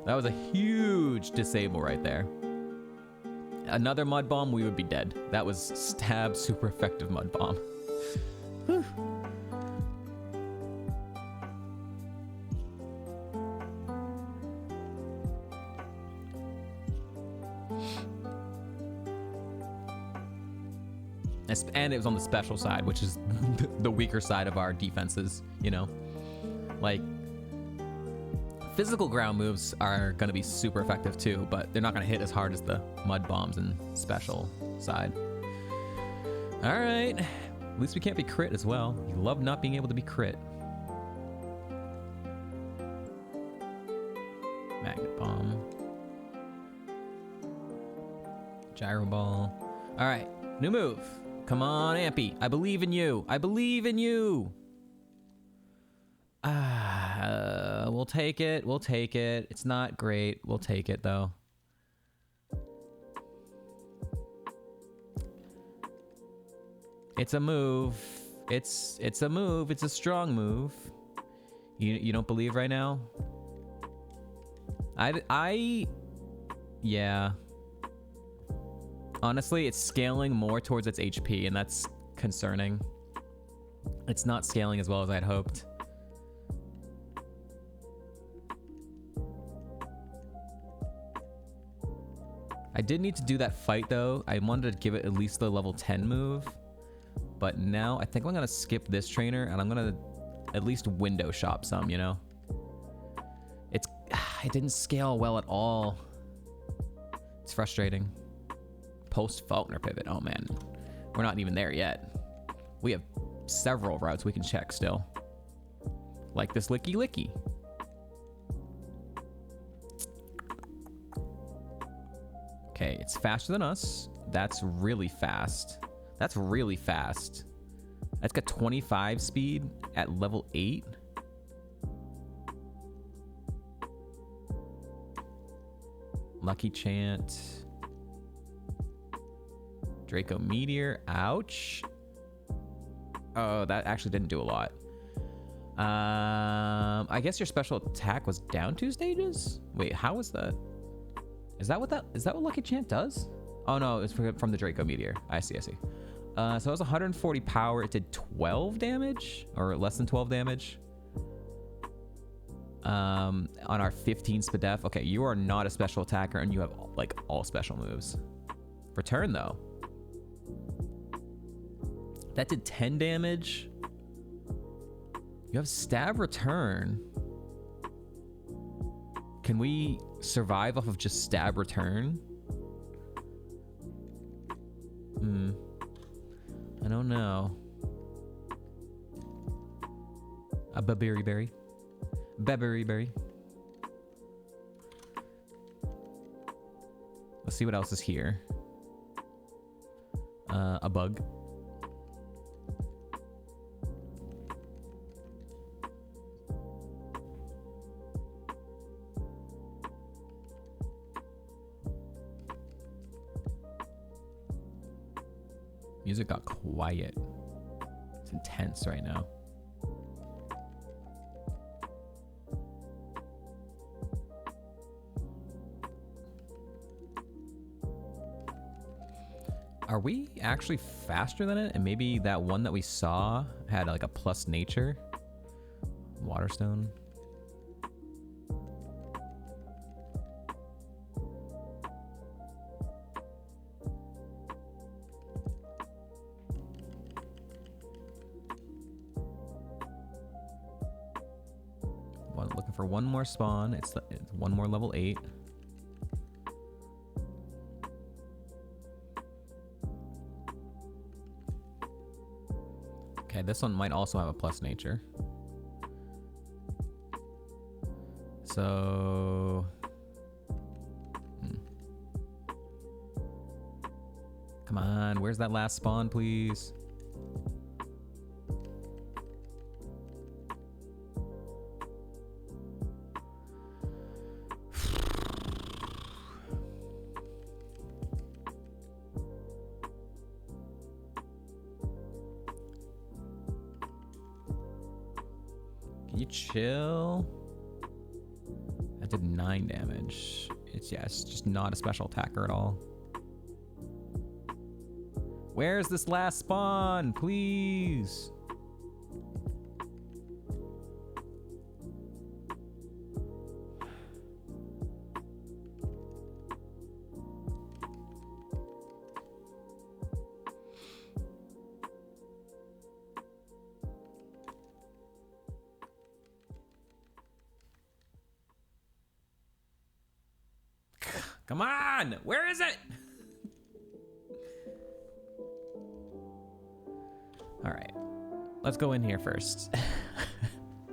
That was a huge disable right there. Another Mud Bomb, we would be dead. That was stab, super effective Mud Bomb. Whew. And it was on the special side, which is the weaker side of our defenses, you know? Like, physical ground moves are going to be super effective too, but they're not going to hit as hard as the mud bombs and special side. All right. At least we can't be crit as well. You love not being able to be crit. Magnet bomb. Gyro ball. All right. New move. Come on, Ampy. I believe in you. I believe in you. We'll take it. We'll take it. It's not great. We'll take it, though. It's a move. It's a move. It's a strong move. You don't believe right now? Yeah. Honestly, it's scaling more towards its HP, and that's concerning. It's not scaling as well as I'd hoped. I did need to do that fight, though. I wanted to give it at least the level 10 move. But now, I think I'm going to skip this trainer, and I'm going to at least window shop some, you know? It didn't scale well at all. It's frustrating. Post-Faulkner pivot. Oh, man. We're not even there yet. We have several routes we can check still. Like this Licky Licky. Okay, it's faster than us. That's really fast. That's really fast. That's got 25 speed at level 8. Lucky Chant. Draco Meteor. Ouch. Oh, that actually didn't do a lot. I guess your special attack was down 2 stages? Wait, how was that? Is that what Lucky Chant does? Oh no, it's from the Draco Meteor. I see. So it was 140 power. It did 12 damage, or less than 12 damage. On our 15 Spadef. Okay, you are not a special attacker, and you have like all special moves. Return though. That did 10 damage. You have stab return. Can we survive off of just stab return? I don't know. A Babiri Berry. Babiri Berry. Let's see what else is here. A bug. Music got quiet. It's intense right now. Are we actually faster than it? And maybe that one that we saw had like a plus nature? Waterstone. Looking for one more spawn. It's one more level 8. Okay, this one might also have a plus nature. So... Come on, where's that last spawn, please? Chill. That did 9 damage. It's just not a special attacker at all. Where's this last spawn? Please. Come on! Where is it? All right. Let's go in here first.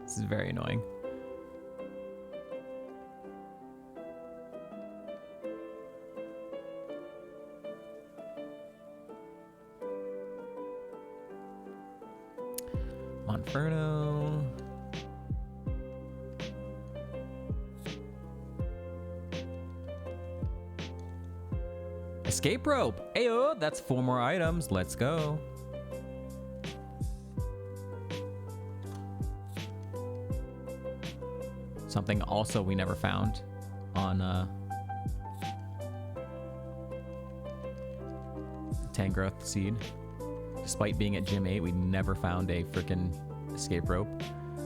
This is very annoying. Monferno. Escape rope. Ayo, that's 4 more items. Let's go. Something also we never found on Tangrowth seed. Despite being at Gym 8, we never found a freaking escape rope.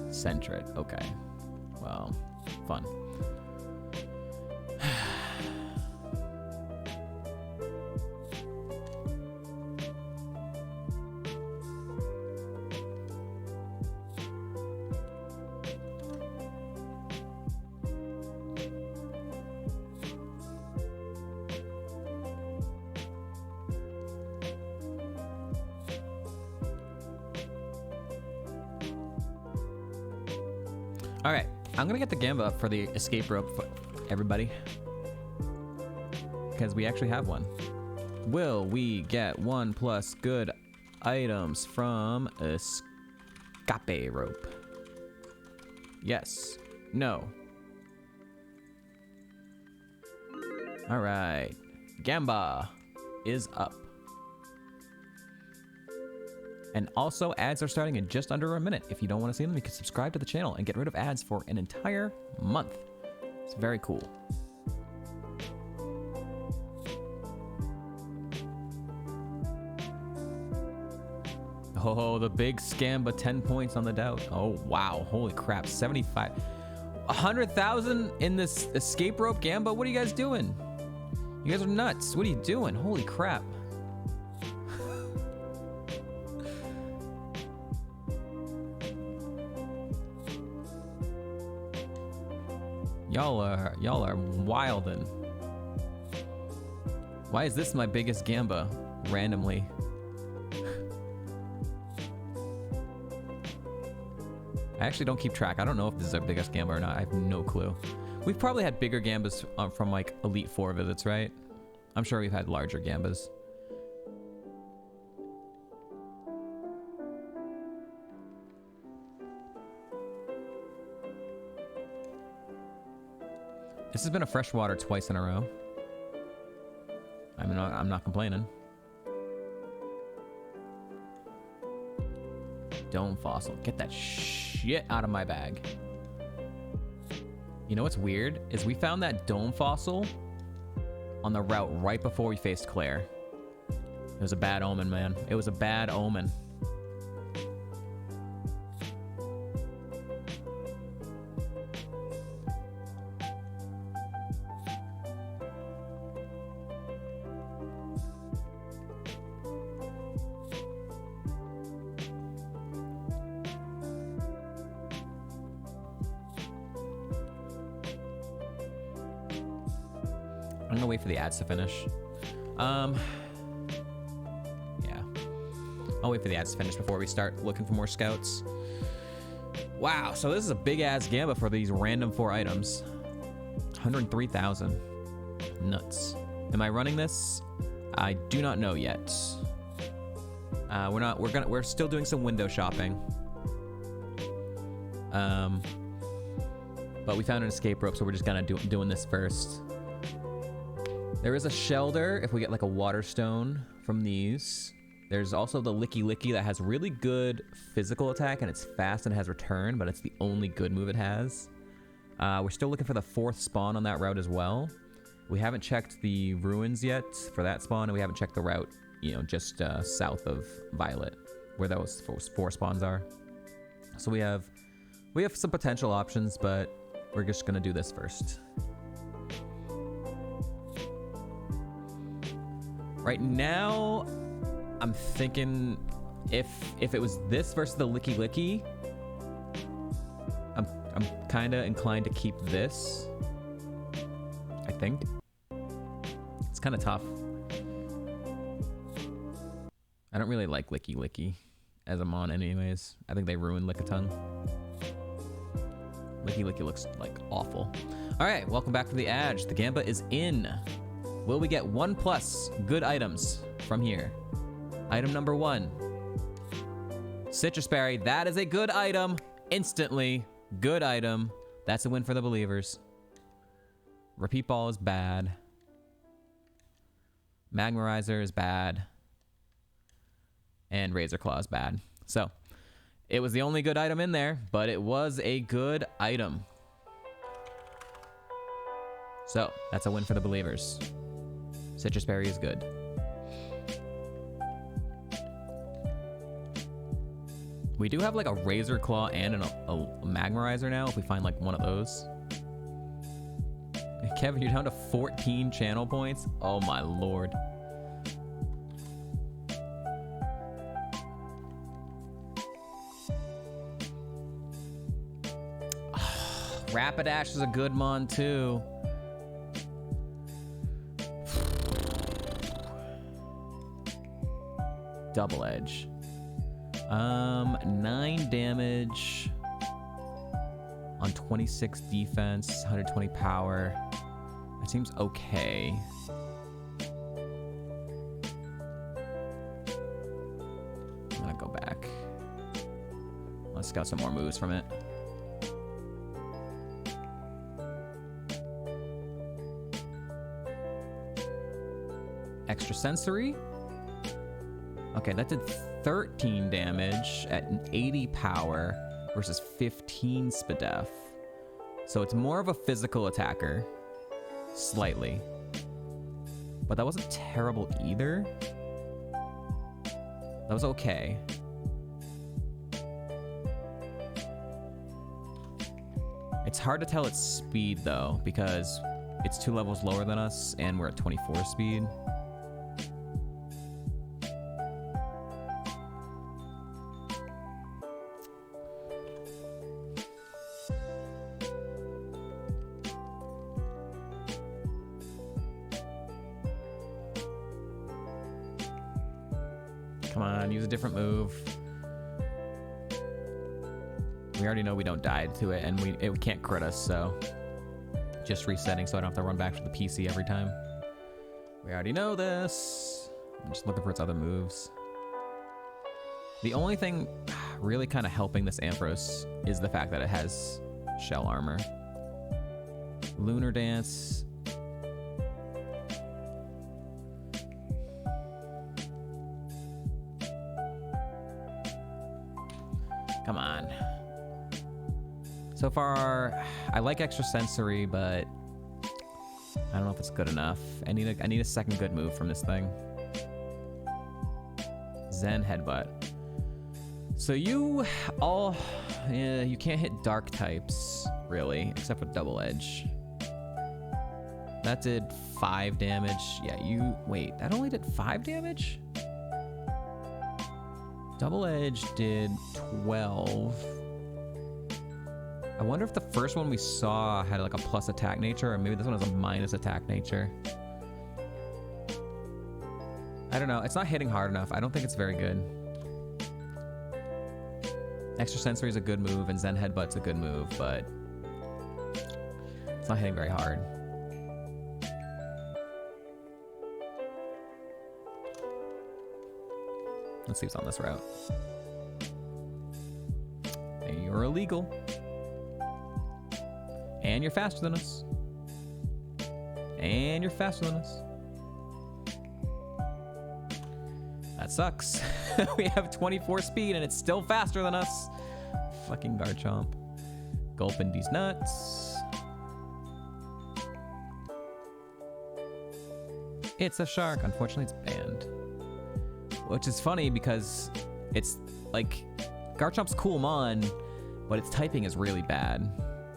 Centret. Okay. Well, fun. All right, I'm gonna get the Gamba for the escape rope for everybody, because we actually have one. Will we get 1+ good items from escape rope? Yes. No. All right, Gamba is up. And also, ads are starting in just under a minute. If you don't want to see them, you can subscribe to the channel and get rid of ads for an entire month. It's very cool. Oh, the big scam, but 10 points on the doubt. Oh, wow. Holy crap. 75. 100,000 in this escape rope Gamba? What are you guys doing? You guys are nuts. What are you doing? Holy crap. Y'all are wildin'. Why is this my biggest Gamba randomly? I actually don't keep track. I don't know if this is our biggest Gamba or not. I have no clue. We've probably had bigger Gambas from like Elite 4 visits, right? I'm sure we've had larger Gambas. This has been a freshwater twice in a row. I mean, I'm not complaining. Dome fossil. Get that shit out of my bag. You know what's weird? Is we found that dome fossil on the route right before we faced Claire. It was a bad omen, man. It was a bad omen. I'm gonna wait for the ads to finish. Yeah. I'll wait for the ads to finish before we start looking for more scouts. Wow, so this is a big ass Gamba for these random 4 items. 103,000. Nuts. Am I running this? I do not know yet. We're still doing some window shopping. But we found an escape rope, so we're just doing this first. There is a shelter if we get like a water stone from these. There's also the Licky Licky that has really good physical attack and it's fast and it has return, but it's the only good move it has. We're still looking for the 4th spawn on that route as well. We haven't checked the ruins yet for that spawn, and we haven't checked the route, you know, just south of Violet, where those 4 spawns are. So we have some potential options, but we're just gonna do this first. Right now, I'm thinking if it was this versus the Licky Licky, I'm kind of inclined to keep this, I think. kind of tough. I don't really like Licky Licky as a mon anyways. I think they ruined Lickitung. Licky Licky looks like awful. All right, welcome back to the Edge. The Gamba is in. Will we get 1+ good items from here? Item number 1. Citrus Berry. That is a good item. Instantly. Good item. That's a win for the believers. Repeat Ball is bad. Magmarizer is bad. And Razor Claw is bad. So, it was the only good item in there, but it was a good item. So, that's a win for the believers. Citrus Berry is good. We do have like a Razor Claw and a Magmarizer now, if we find like one of those. Kevin, you're down to 14 channel points? Oh my lord. Rapidash is a good mon too. Double Edge. 9 damage on 26 defense, 120 power. That seems okay. I'm gonna go back. Let's scout some more moves from it. Extrasensory. Okay, that did 13 damage at an 80 power versus 15 SPDEF. So it's more of a physical attacker. Slightly. But that wasn't terrible either. That was okay. It's hard to tell its speed though, because it's 2 levels lower than us and we're at 24 speed. Come on, use a different move. We already know we don't die to it, and it can't crit us, so just resetting so I don't have to run back to the PC every time. We already know this. I'm just looking for its other moves. The only thing really kind of helping this Ampharos is the fact that it has shell armor. Lunar Dance. Come on. So far, I like Extrasensory, but I don't know if it's good enough. I need a second good move from this thing. Zen Headbutt. So you can't hit dark types, really, except with Double Edge. That did 5 damage. Yeah, wait, that only did 5 damage? Double Edge did 12. I wonder if the first one we saw had like a plus attack nature, or maybe this one has a minus attack nature. I don't know. It's not hitting hard enough. I don't think it's very good. Extrasensory is a good move, and Zen Headbutt's a good move, but it's not hitting very hard. Let's see what's on this route. Hey, you're illegal. And you're faster than us. And you're faster than us. That sucks. We have 24 speed and it's still faster than us. Fucking Garchomp. Gulping these nuts. It's a shark. Unfortunately, it's banned. Which is funny because it's like Garchomp's cool mon, but its typing is really bad.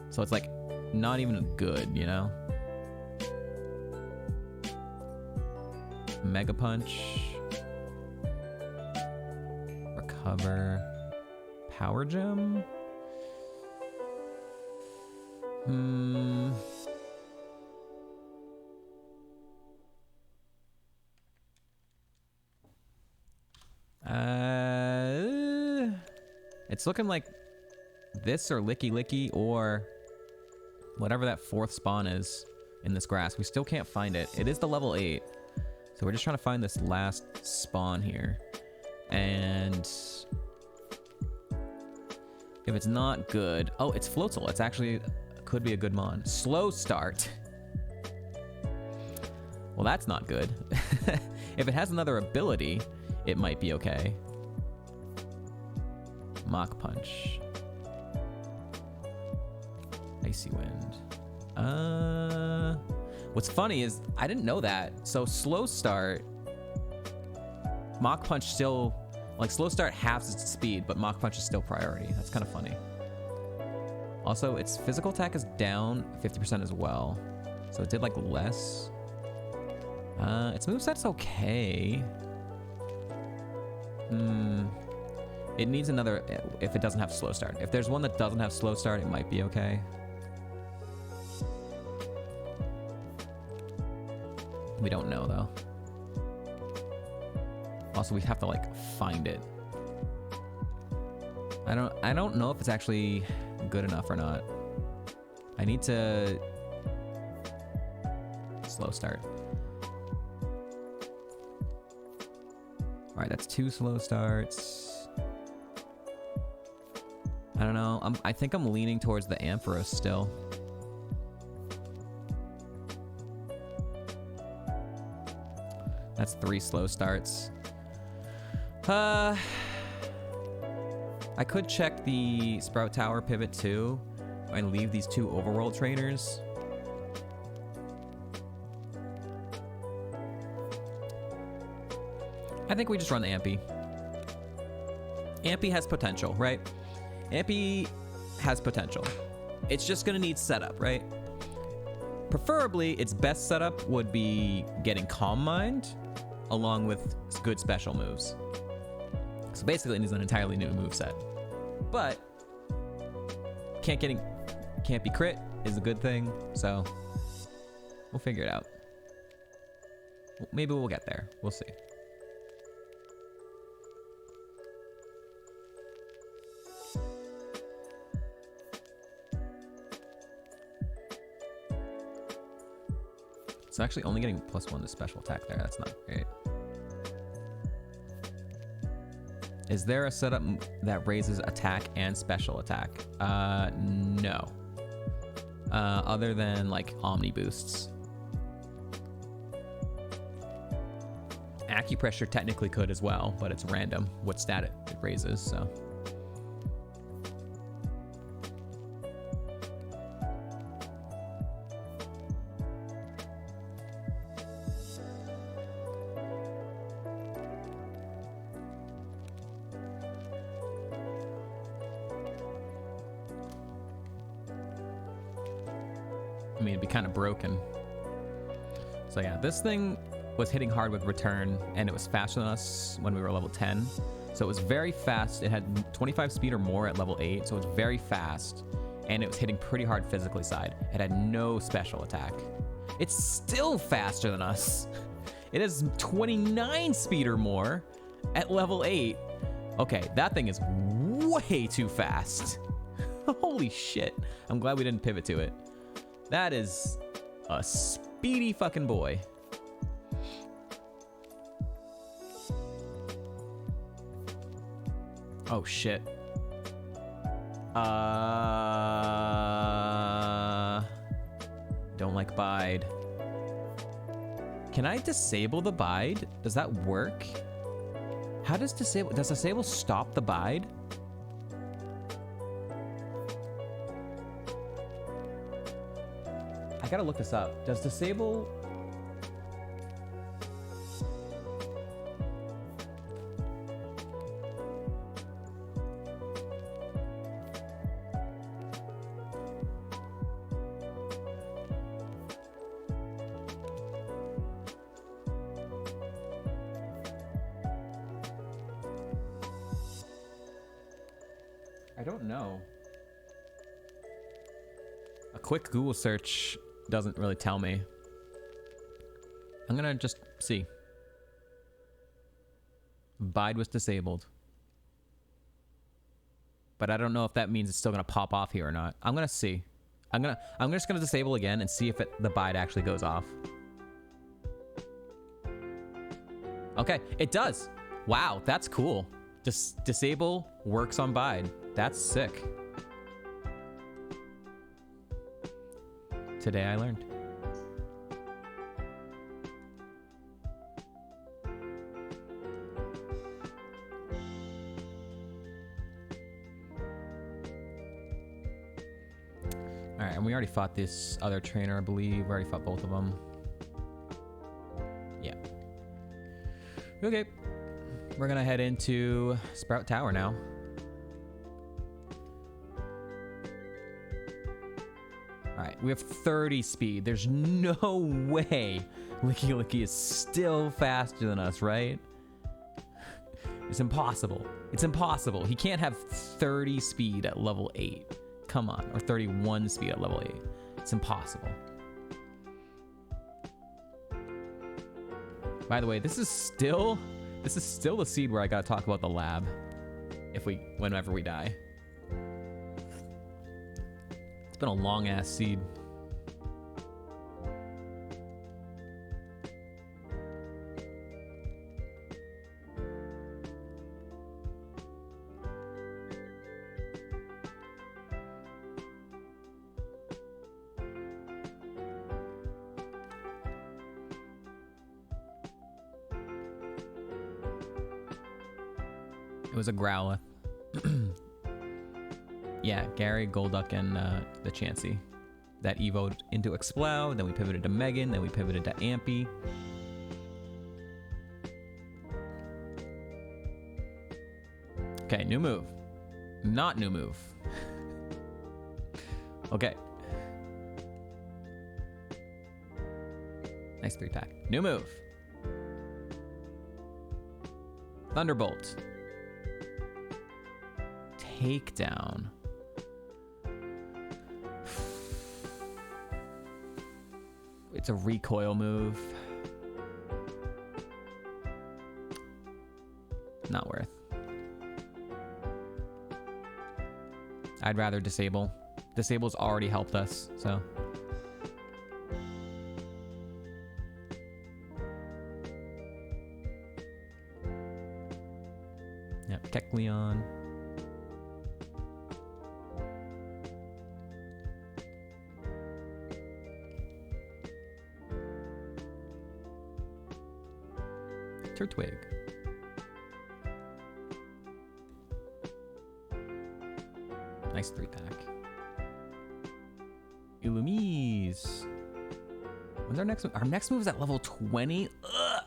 So it's like not even good, you know? Mega Punch. Recover. Power Gem. It's looking like this or Licky Licky or whatever that fourth spawn is in this grass. We still can't find it. It is the level 8. So we're just trying to find this last spawn here. And if it's not good... Oh, it's Floatzel. It's actually... could be a good mon. Slow start. Well, that's not good. If it has another ability, it might be okay. Mach Punch. Icy Wind. What's funny is I didn't know that. So slow start, Mach Punch still, like slow start halves its speed, but Mach Punch is still priority. That's kind of funny. Also, its physical attack is down 50% as well. So it did like less. Its moveset's okay. It needs another, if it doesn't have slow start. If there's one that doesn't have slow start, it might be okay. We don't know though. Also, we have to like find it. I don't know if it's actually good enough or not. I need to slow start. All right, that's 2 slow starts. I don't know. I think I'm leaning towards the Ampharos still. That's 3 slow starts. I could check the Sprout Tower pivot too and leave these 2 overworld trainers. I think we just run the Ampy. Ampy has potential, right? Ampy has potential. It's just gonna need setup, right? Preferably, its best setup would be getting Calm Mind along with good special moves. So basically it needs an entirely new moveset. But can't be crit is a good thing, so we'll figure it out. Maybe we'll get there. We'll see. So actually only getting +1 to special attack there. That's not great. Is there a setup that raises attack and special attack? No. Other than like Omni boosts. Acupressure technically could as well, but it's random what stat it raises, so. I mean, it'd be kind of broken. So yeah, this thing was hitting hard with return, and it was faster than us when we were level 10. So it was very fast. It had 25 speed or more at level 8, so it was very fast, and it was hitting pretty hard physically side. It had no special attack. It's still faster than us. It has 29 speed or more at level 8. Okay, that thing is way too fast. Holy shit. I'm glad we didn't pivot to it. That is a speedy fucking boy. Oh shit. Don't like bide. Can I disable the bide? Does that work? How does disable stop the bide? I gotta look this up. Does disable... I don't know. A quick Google search doesn't really tell me. I'm gonna just see. Bide was disabled. But I don't know if that means it's still gonna pop off here or not. I'm gonna see. I'm just gonna disable again and see if the bide actually goes off. Okay, it does. Wow, that's cool. Disable works on bide. That's sick. Today I learned. All right, and we already fought this other trainer, I believe. We already fought both of them. Yeah. Okay. We're gonna head into Sprout Tower now. All right, we have 30 speed. There's no way Licky Licky is still faster than us, right? It's impossible. It's impossible. He can't have 30 speed at level 8. Come on, or 31 speed at level 8. It's impossible. By the way, this is still the seed where I gotta talk about the lab. Whenever we die. It's been a long ass seed. It was a Growlithe. Yeah, Gary, Golduck, and the Chansey. That evoed into Exploud, then we pivoted to Megan, then we pivoted to Ampy. Okay, new move. Not new move. Okay. Nice 3-pack. New move. Thunderbolt. Takedown. It's a recoil move. Not worth. I'd rather disable. Disable's already helped us, so. Yep, Kecleon. Turtwig. Nice 3-pack. Illumise. When's our next move? Our next move is at level 20. Ugh.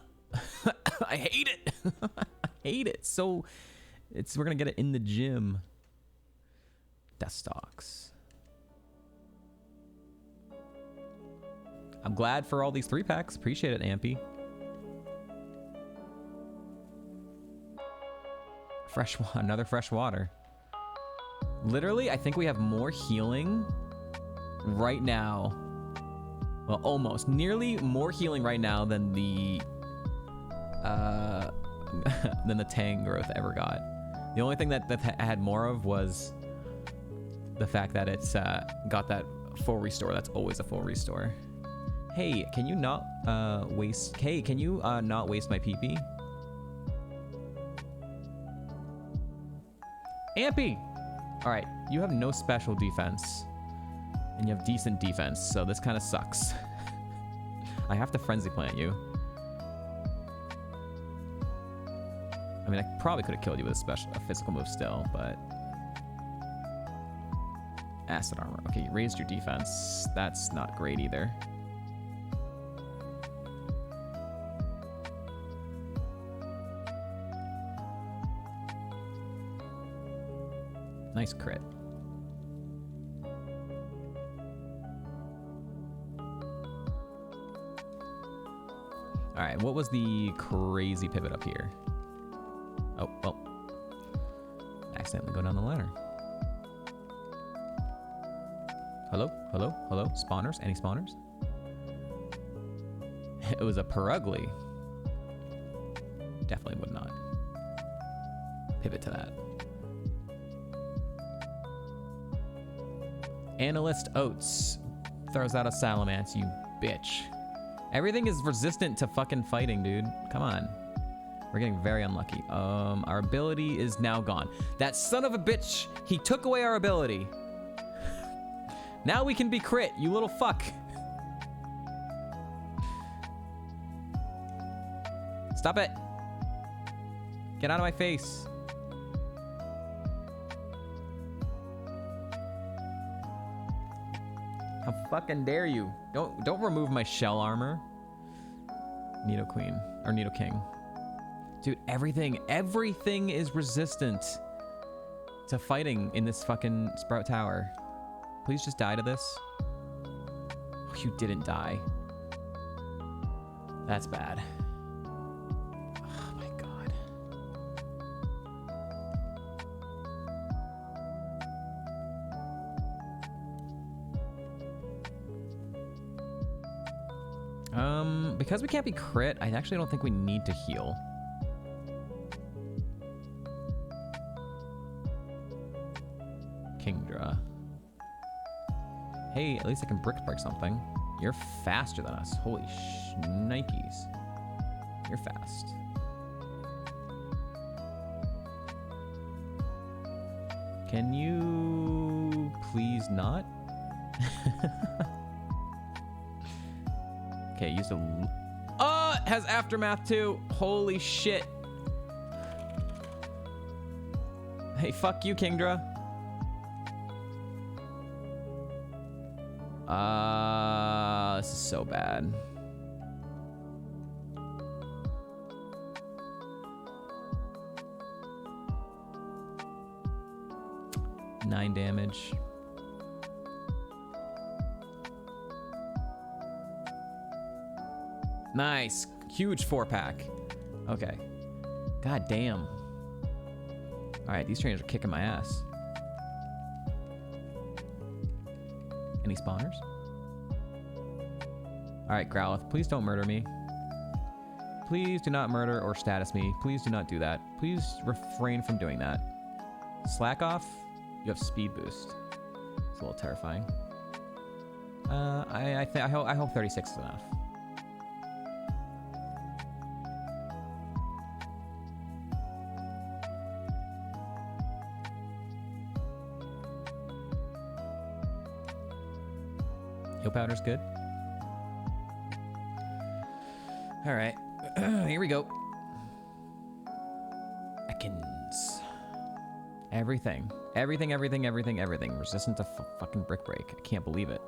I hate it. I hate it. So we're gonna get it in the gym. Dustox. I'm glad for all these 3-packs. Appreciate it, Ampy. Another fresh water. Literally, I think we have more healing right now. Well, almost. Nearly more healing right now than the Tangrowth ever got. The only thing that had more of was the fact that it's got that full restore. That's always a full restore. Hey, can you not waste... Hey, can you not waste my PP? Ampy! Alright, you have no special defense. And you have decent defense, so this kind of sucks. I have to Frenzy Plant you. I mean, I probably could have killed you with a physical move still, but... Acid Armor. Okay, you raised your defense. That's not great either. Nice crit. All right, what was the crazy pivot up here? Oh, well. Accidentally go down the ladder. Hello? Hello? Hello? Spawners? Any spawners? It was a Perugly. Definitely would not. pivot to that. Analyst Oats throws out a Salamence, you bitch. Everything is resistant to fucking fighting, dude. Come on. We're getting very unlucky. Our ability is now gone. That son of a bitch, he took away our ability. Now we can be crit, you little fuck. Stop it. Get out of my face. How fucking dare you? Don't remove my shell armor. Nidoqueen or Nidoking. Dude, everything is resistant to fighting in this fucking Sprout Tower. Please just die to this. Oh, you didn't die. That's bad. Oh my god. Because we can't be crit, I actually don't think we need to heal. Kingdra. Hey, at least I can brick break something. You're faster than us. Holy shnikes. You're fast. Can you please not? Okay, use a... Oh, it has Aftermath too. Holy shit. Hey, fuck you, Kingdra. This is so bad. Nine damage. Nice. Huge 4-pack. Okay. God damn. Alright, these trainers are kicking my ass. Any spawners? Alright, Growlithe, please don't murder me. Please do not murder or status me. Please do not do that. Please refrain from doing that. Slack off. You have speed boost. It's a little terrifying. I hope 36 is enough. Heal powder's good. All right, here we go. Ekans. Everything. Resistant to fucking brick break. I can't believe it.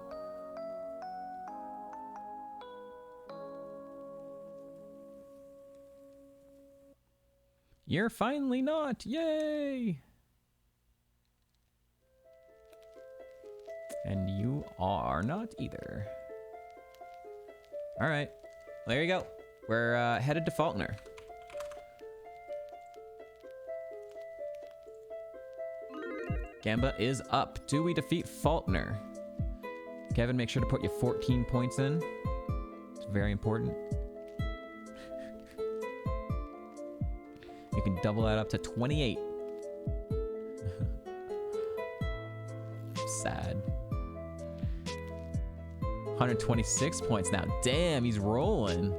You're finally not. Yay! And you are not either. All right, there you go. We're headed to Faulkner. Gamba is up. Do we defeat Faulkner? Kevin, make sure to put your 14 points in. It's very important. You can double that up to 28. Sad. 126 points now. Damn, he's rolling.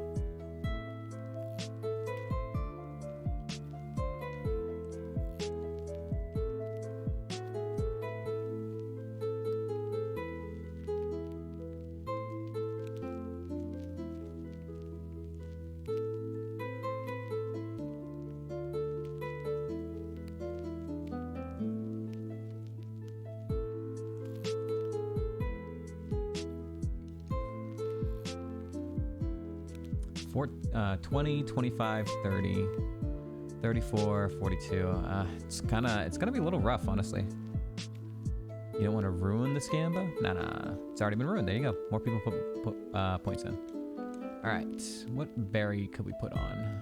For 20, 25, 30, 34, 42. It's gonna be a little rough, honestly. You don't want to ruin this Gamba? Nah. It's already been ruined. There you go. More people put points in. All right. What berry could we put on?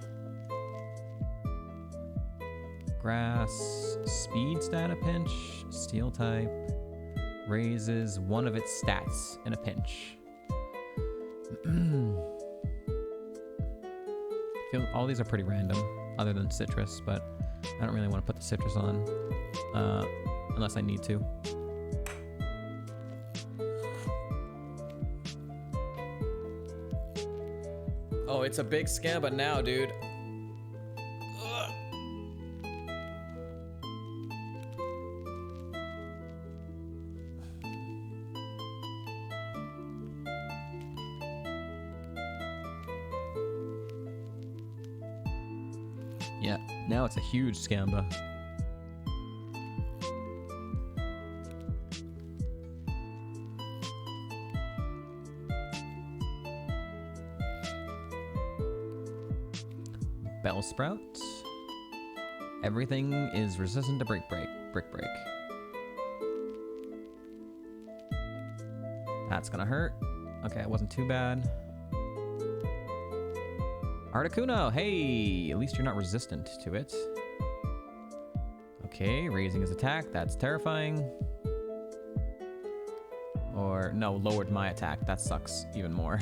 Grass. Speed stat a pinch. Steel type. Raises one of its stats in a pinch. All these are pretty random, other than citrus, but I don't really want to put the citrus on, unless I need to. Oh, it's a big scamba now, dude. Ugh. Yeah, now it's a huge scamba. Bellsprout. Everything is resistant to brick break. That's gonna hurt. Okay, it wasn't too bad. Articuno, hey, at least you're not resistant to it. Okay, raising his attack, that's terrifying. Or, no, lowered my attack, that sucks even more.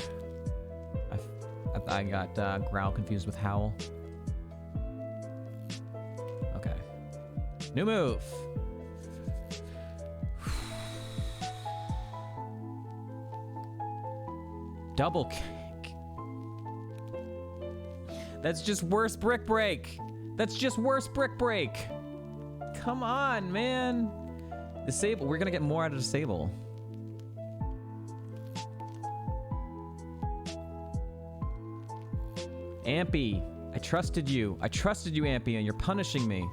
I got Growl confused with Howl. Okay. New move! Double kick. That's just worse brick break. That's just worse brick break. Come on, man. Disable. We're gonna get more out of disable. Ampy, I trusted you. I trusted you, Ampy, and you're punishing me.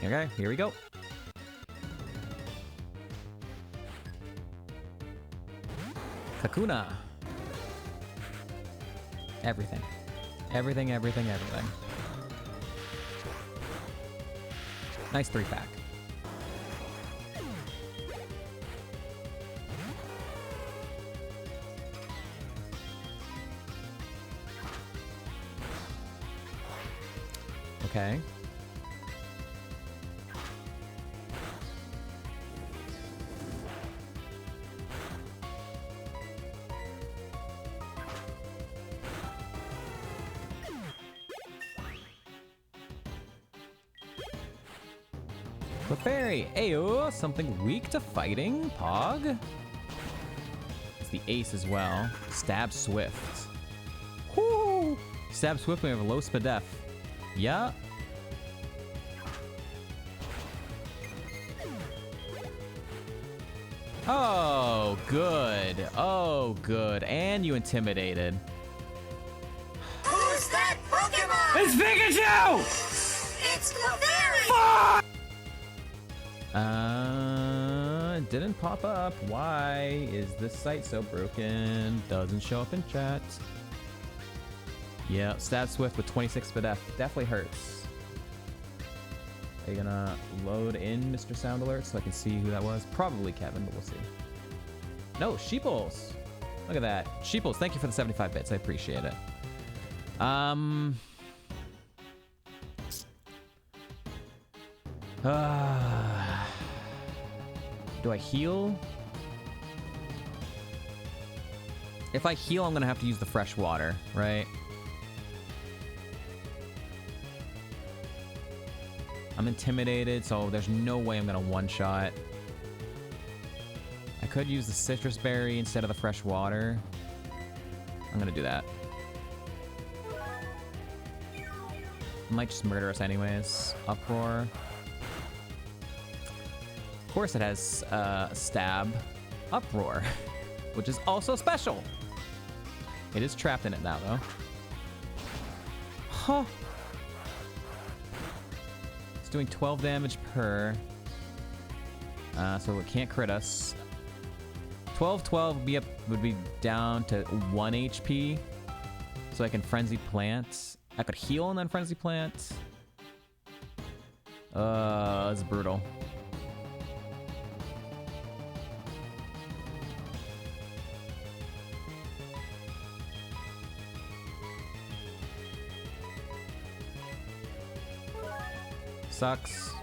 Okay, here we go. Kakuna. Everything. Everything. Nice 3-pack. Okay. Clefairy, ayo, something weak to fighting, Pog. It's the ace as well. Stab Swift. Whoo! Stab Swift, we have a low spadef. Yeah. Oh, good. Oh, good. And you intimidated. Who's that Pokemon? It's Pikachu! It's Clefairy! Fuck! Didn't pop up. Why is this site so broken? Doesn't show up in chat. Yeah, Stab Swift with 26 Spadef definitely hurts. Are you gonna load in Mr. Sound Alert so I can see who that was? Probably Kevin, but we'll see. No, Sheeples. Look at that. Sheeples, thank you for the 75 bits. I appreciate it. Do I heal? If I heal, I'm gonna have to use the fresh water, right? I'm intimidated, so there's no way I'm gonna one-shot. I could use the citrus berry instead of the fresh water. I'm gonna do that. It might just murder us anyways. Uproar. Of course it has Stab. Uproar. Which is also special. It is trapped in it now, though. Huh. It's doing 12 damage per. So it can't crit us. 12 would be down to 1 HP. So I can Frenzy Plant. I could heal and then Frenzy Plant. That's brutal. sucks.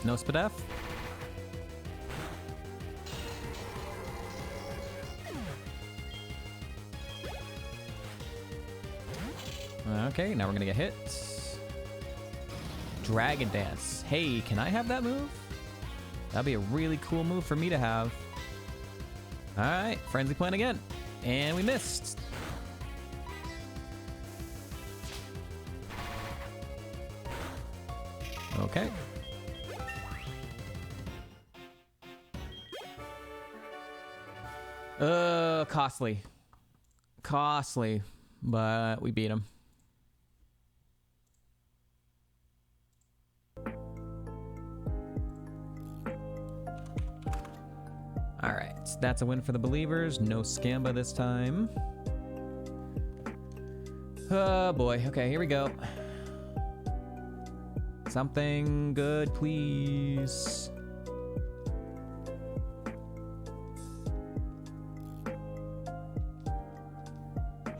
No Spadef? Okay, now we're gonna get hit. Dragon Dance. Hey, can I have that move? That'd be a really cool move for me to have. Alright, Frenzy Plant again. And we missed. Okay. Costly. Costly, but we beat him. Alright, that's a win for the believers. No Scamba this time. Oh boy, okay, here we go. Something good, please.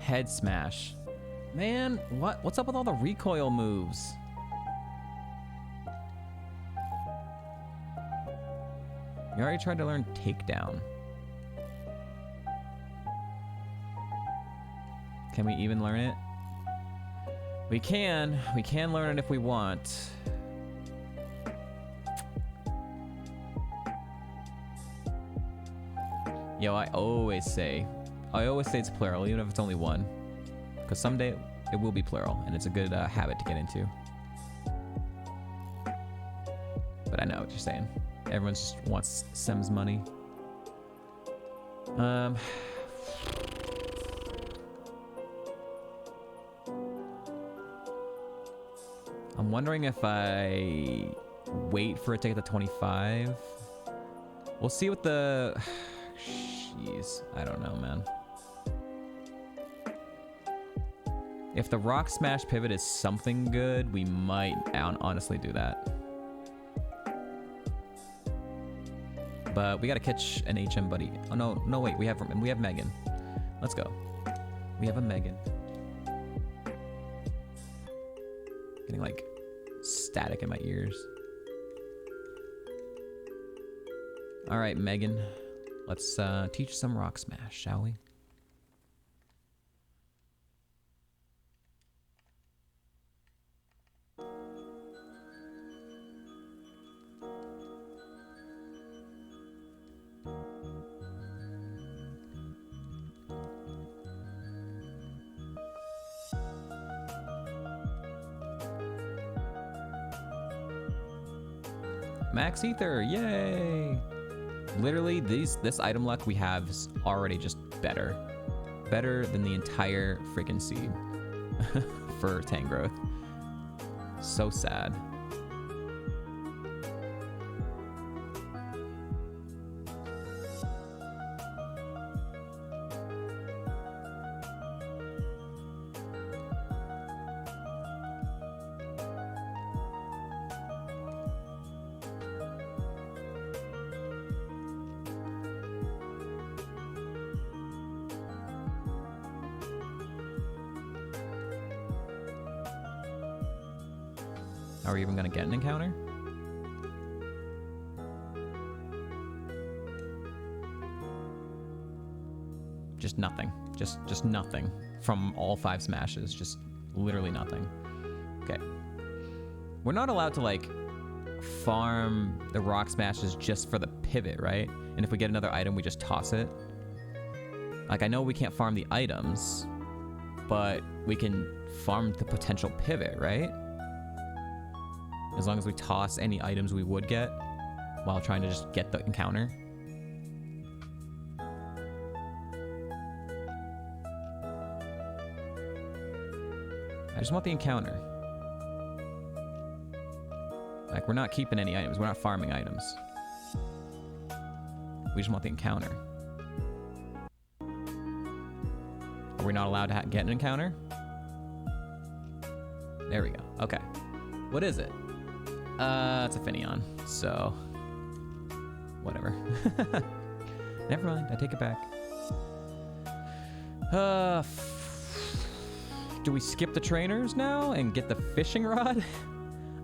Head Smash. Man, what's up with all the recoil moves? You already tried to learn Takedown. Can we even learn it? We can learn it if we want. Yo, I always say it's plural, even if it's only one. Because someday it will be plural, and it's a good habit to get into. But I know what you're saying. Everyone just wants Sims money. I'm wondering if I wait for it to get to 25. We'll see what the... Jeez, I don't know, man. If the Rock Smash pivot is something good, we might honestly do that. But we gotta catch an HM buddy. Oh no, wait, we have Megan. Let's go. We have a Megan. Getting like static in my ears. All right, Megan. Let's teach some Rock Smash, shall we? Max Ether, yay! Literally, this item luck we have is already just better. Better than the entire freaking seed for Tangrowth. So sad. Are we even gonna get an encounter? Just nothing. Just nothing from all 5 smashes. Just literally nothing. Okay. We're not allowed to like farm the rock smashes just for the pivot, right? And if we get another item, we just toss it. Like, I know we can't farm the items, but we can farm the potential pivot, right? As long as we toss any items we would get while trying to just get the encounter. I just want the encounter. Like, we're not keeping any items. We're not farming items. We just want the encounter. Are we not allowed to get an encounter? There we go. Okay. What is it? It's a Finneon, so whatever. Never mind, I take it back. Do we skip the trainers now and get the fishing rod?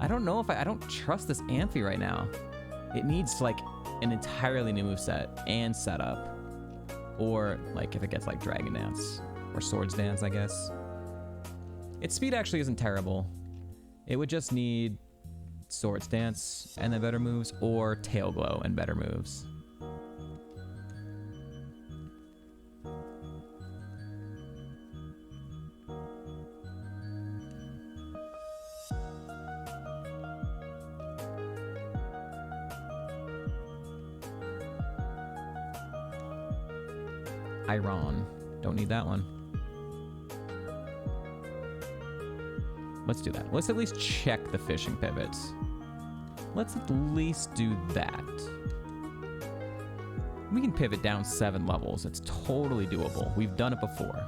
I don't know if I don't trust this Amphi right now. It needs like an entirely new moveset and setup. Or like if it gets like Dragon Dance or Swords Dance, I guess. Its speed actually isn't terrible. It would just need Swords Dance and then better moves, or Tail Glow and better moves. Iron. Don't need that one. Let's do that. Let's at least check the fishing pivots. Let's at least do that. We can pivot down 7 levels. It's totally doable. We've done it before.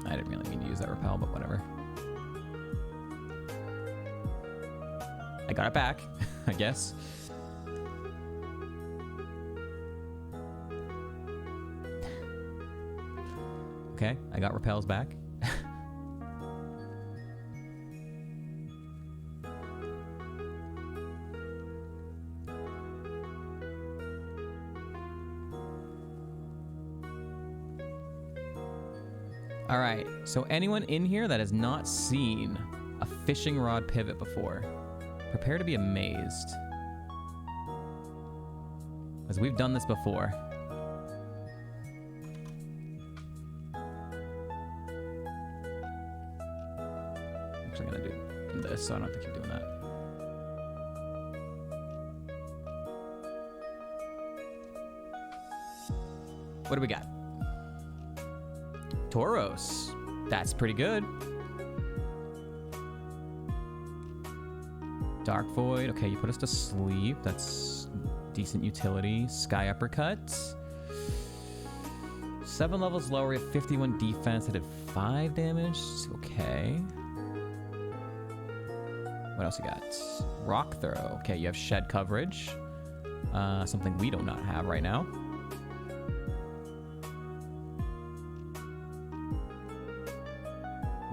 I didn't really mean to use that repel, but whatever. I got it back, I guess. Okay, I got repels back. All right, so anyone in here that has not seen a fishing rod pivot before, prepare to be amazed. Because we've done this before. Actually, I'm gonna do this, so I don't have to keep doing that. What do we got? Tauros. That's pretty good. Dark Void. Okay, you put us to sleep. That's decent utility. Sky Uppercut. 7 levels lower, we have 51 defense. I did 5 damage. Okay. What else you got? Rock Throw. Okay, you have shed coverage. Something we do not have right now.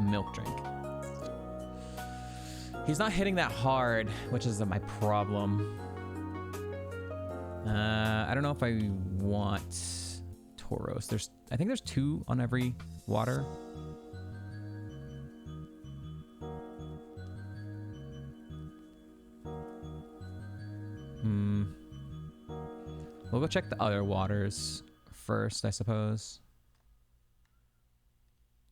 Milk Drink. He's not hitting that hard, which is my problem. I don't know if I want Tauros. I think there's 2 on every water. We'll go check the other waters first, I suppose.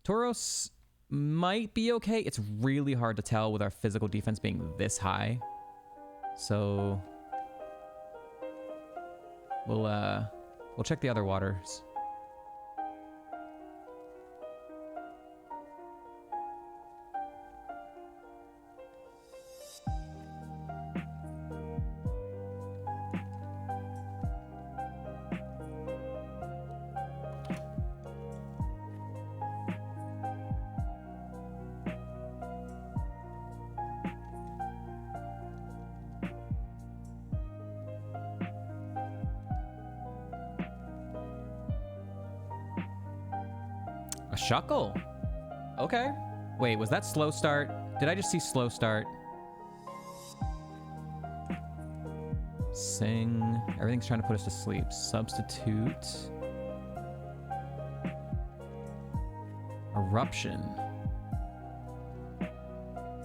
Tauros might be okay. It's really hard to tell with our physical defense being this high. So we'll check the other waters. A Shuckle. Okay. Wait, was that slow start? Did I just see slow start? Sing. Everything's trying to put us to sleep. Substitute. Eruption.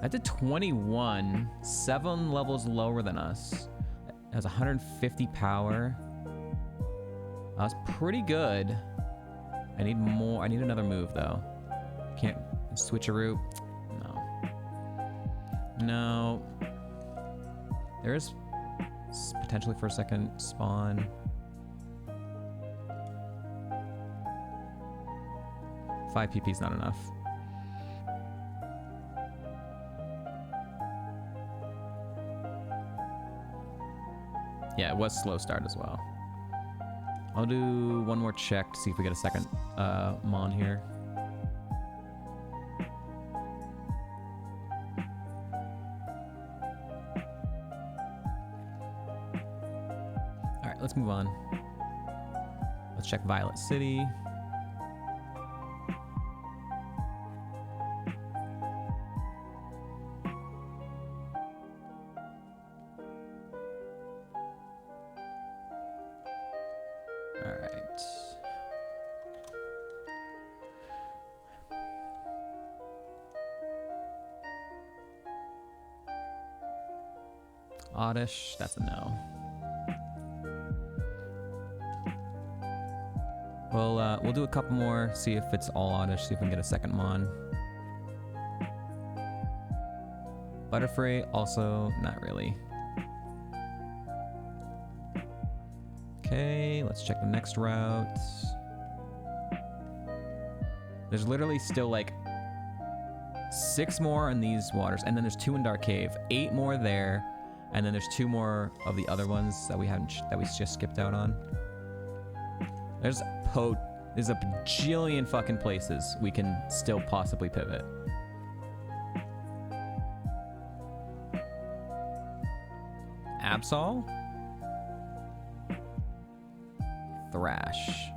That did 21. 7 levels lower than us. It has 150 power. That's pretty good. I need more. I need another move, though. Can't switcheroo. No. No. There is potentially for a second spawn. Five PP is not enough. Yeah, it was slow start as well. I'll do one more check to see if we get a second Mon here. All right, let's move on. Let's check Violet City. Oddish, that's a no. We'll do a couple more, see if it's all Oddish, see if we can get a second Mon. Butterfree, also not really. Okay, let's check the next route. There's literally still like 6 more in these waters, and then there's 2 in Dark Cave, 8 more there. And then there's 2 more of the other ones that we just skipped out on. There's a bajillion fucking places we can still possibly pivot. Absol? Thrash.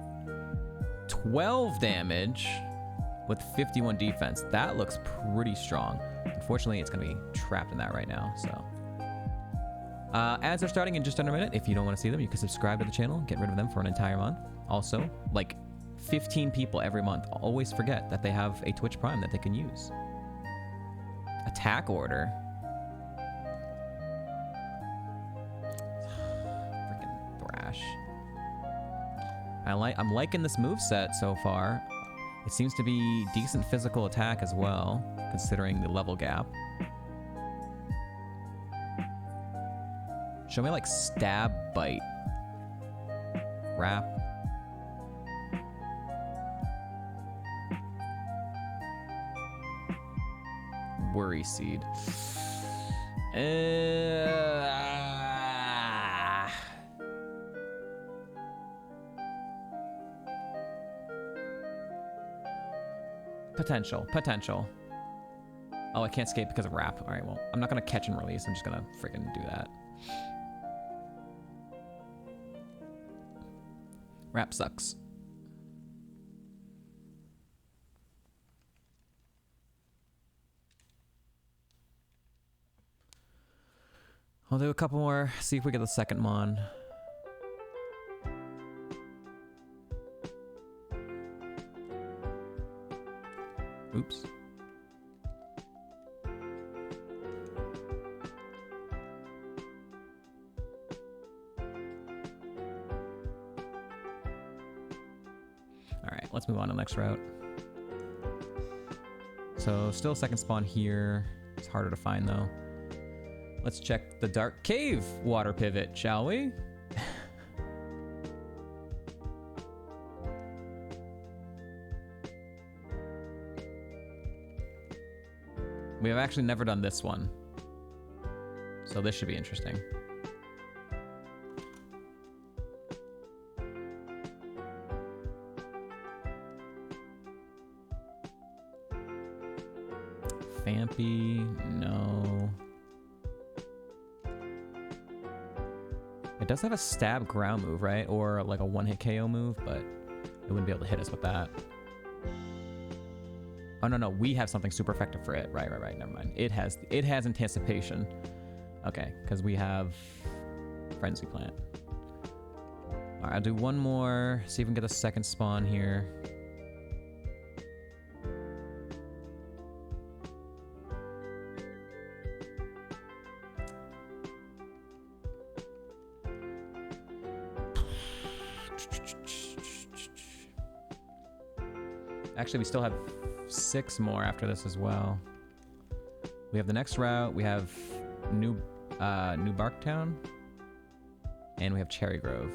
12 damage with 51 defense. That looks pretty strong. Unfortunately, it's gonna be trapped in that right now, so. Ads are starting in just under a minute. If you don't want to see them, you can subscribe to the channel, get rid of them for an entire month. Also, like 15 people every month always forget that they have a Twitch Prime that they can use. Attack order. Freaking Thrash. I'm liking this moveset so far. It seems to be decent physical attack as well, considering the level gap. Show me like stab, bite, wrap. Worry seed. Potential. Oh, I can't escape because of wrap. All right, well, I'm not gonna catch and release. I'm just gonna freaking do that. Wrap sucks. I'll do a couple more, see if we get the second Mon. Oops. Alright, let's move on to the next route. So, still second spawn here. It's harder to find, though. Let's check the Dark Cave water pivot, shall we? We have actually never done this one. So this should be interesting. Fampy, no. It does have a stab ground move, right? Or like a one-hit KO move, but it wouldn't be able to hit us with that. Oh, no, we have something super effective for it. Right, never mind. It has anticipation. Okay, because we have Frenzy Plant. All right, I'll do one more, see if we can get a second spawn here. Actually, we still have 6 more after this as well. We have the next route. We have New Barktown, and we have Cherry Grove.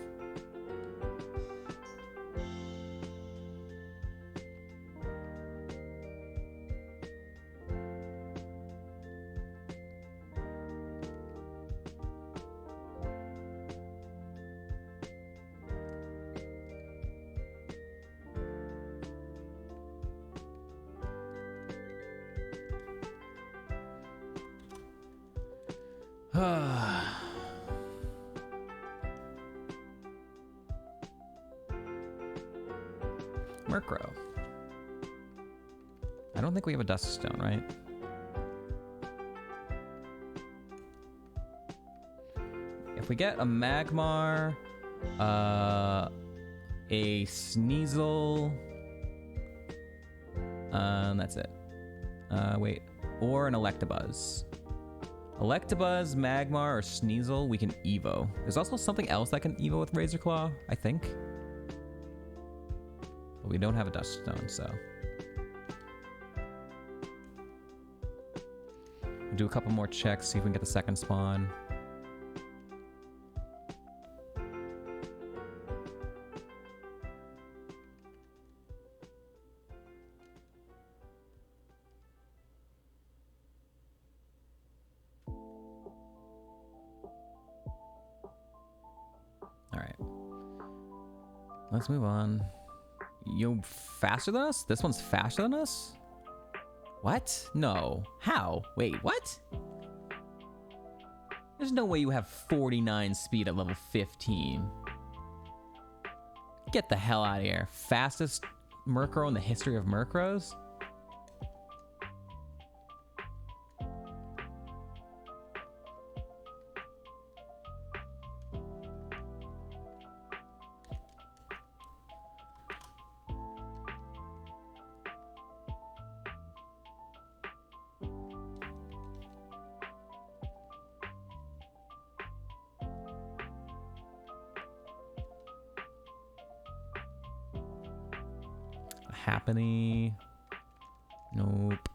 Murkrow. I don't think we have a Dust Stone, right? If we get a Magmar, a Sneasel, that's it. Wait, or an Electabuzz. Electabuzz, Magmar, or Sneasel, we can Evo. There's also something else that can Evo with Razor Claw, I think. But we don't have a Dust Stone, so. We'll do a couple more checks, see if we can get the second spawn. Let's move on. You faster than us? This one's faster than us? What? No. How? Wait, what? There's no way you have 49 speed at level 15. Get the hell out of here. Fastest Murkrow in the history of Murkrows? Happening. Nope.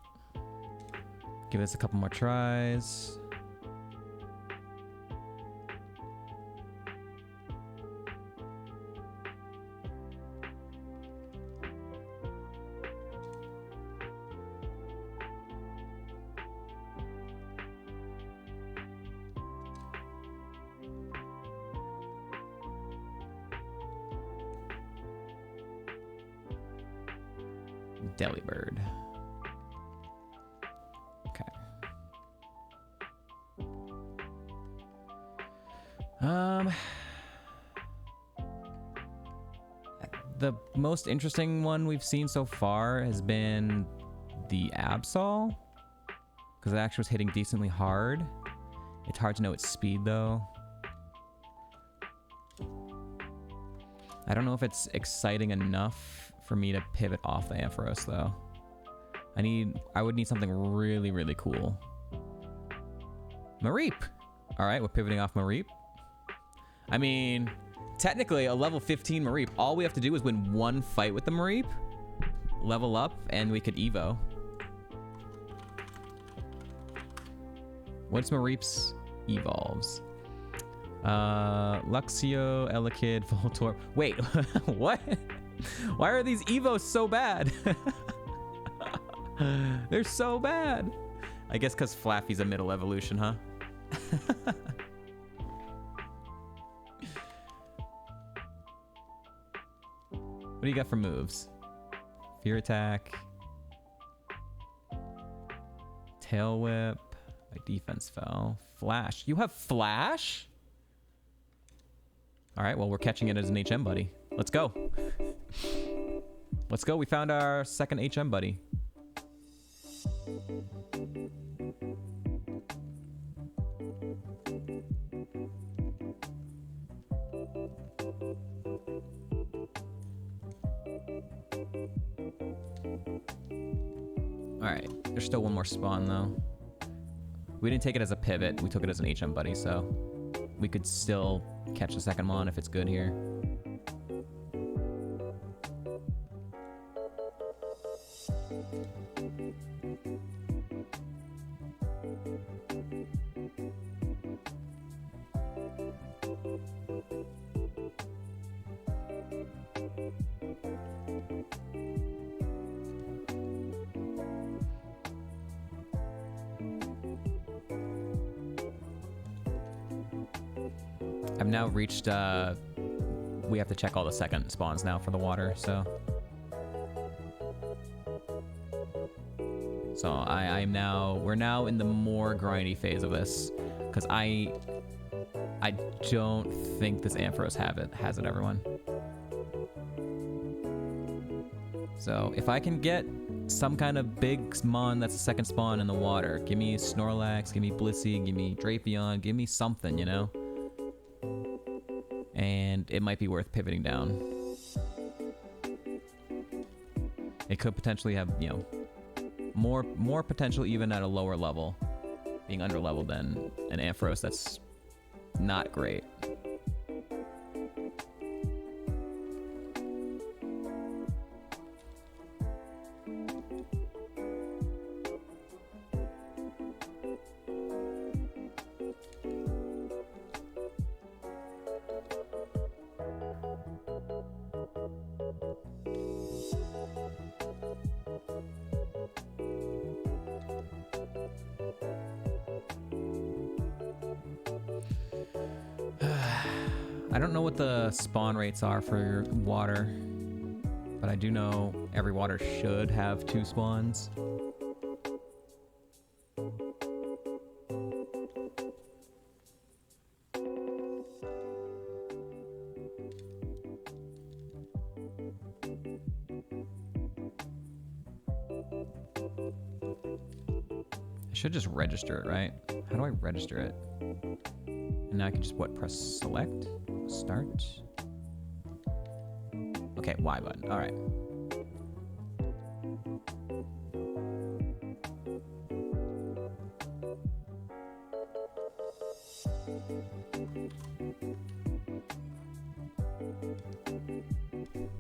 Give us a couple more tries. Delibird. Okay. The most interesting one we've seen so far has been the Absol, because it actually was hitting decently hard. It's hard to know its speed though. I don't know if it's exciting enough for me to pivot off the Ampharos though. I would need something really, really cool. Mareep. All right, we're pivoting off Mareep. I mean, technically a level 15 Mareep, all we have to do is win one fight with the Mareep, level up, and we could Evo. What's Mareep's evolves? Luxio, Elekid, Voltorb. Wait, what? Why are these Evos so bad? They're so bad. I guess because Flaffy's a middle evolution, huh? What do you got for moves? Fear Attack. Tail Whip. My defense fell. Flash. You have Flash? All right, well, we're catching it as an HM buddy. Let's go. Let's go. We found our second HM buddy. All right, there's still one more spawn though. We didn't take it as a pivot. We took it as an HM buddy, so we could still catch the second one if it's good here. I've now reached, we have to check all the second spawns now for the water, so. So we're now in the more grindy phase of this. Because I don't think this Ampharos has it, everyone. So if I can get some kind of big mon that's a second spawn in the water, give me Snorlax, give me Blissey, give me Drapion, give me something, you know? And it might be worth pivoting down. It could potentially have, you know, more potential even at a lower level, being underleveled than an Ampharos that's not great. I don't know what the spawn rates are for water, but I do know every water should have 2 spawns. I should just register it, right? How do I register it? And now I can just, what, press select? Start? Okay, Y button. All right.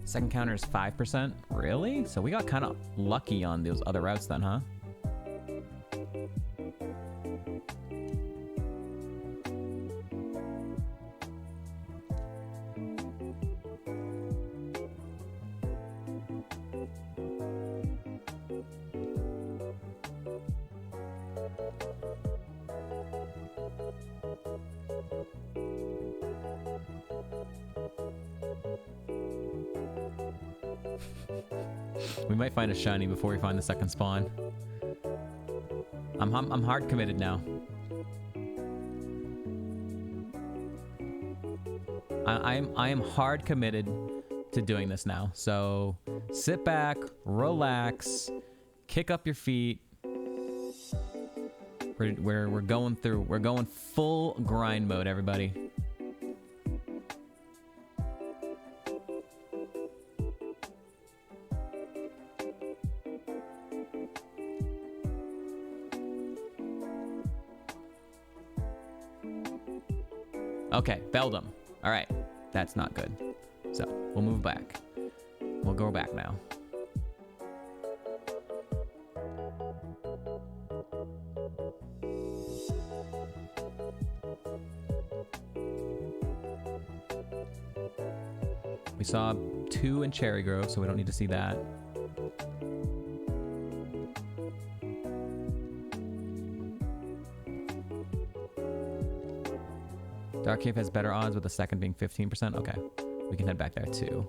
Second counter is 5%? Really? So we got kind of lucky on those other routes then, huh? We might find a shiny before we find the second spawn. I'm hard committed now. I am hard committed to doing this now. So sit back, relax, kick up your feet. We're going through. We're going full grind mode, everybody. Okay, Beldum. All right, that's not good. So we'll move back. We'll go back now. We saw 2 in Cherry Grove, so we don't need to see that. Dark Cave has better odds with the second being 15%. Okay, we can head back there too.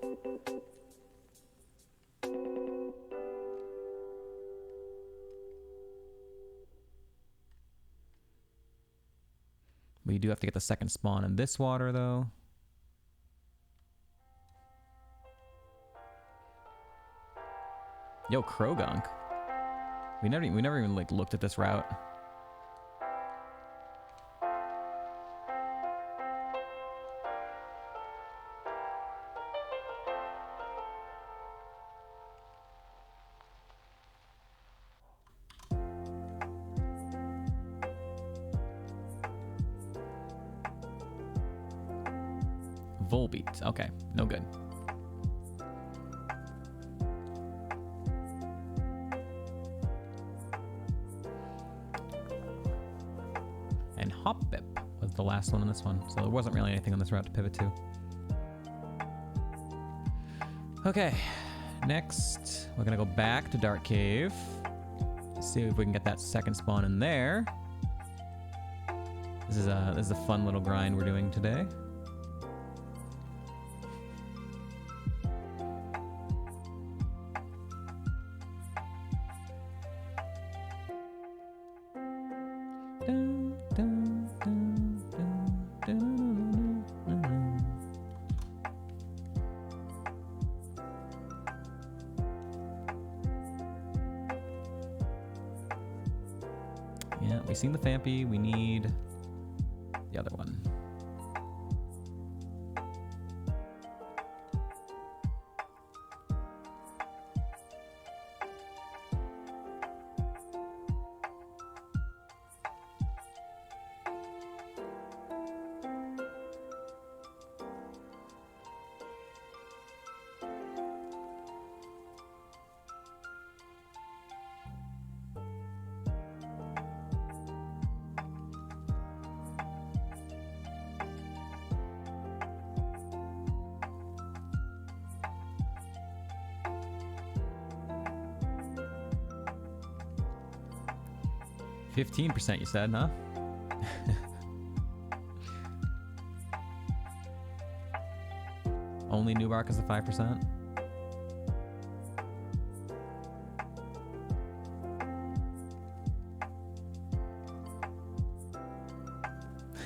We do have to get the second spawn in this water though. Yo, Krogunk. We never even like looked at this route. Volbeat. Okay, no good. And Hoppip was the last one on this one, so there wasn't really anything on this route to pivot to. Okay, next we're gonna go back to Dark Cave. See if we can get that second spawn in there. This is a fun little grind we're doing today. Dun, dun, dun. we've seen the Fampy. We need the other one. %, you said, huh? Only Nubark is the 5%.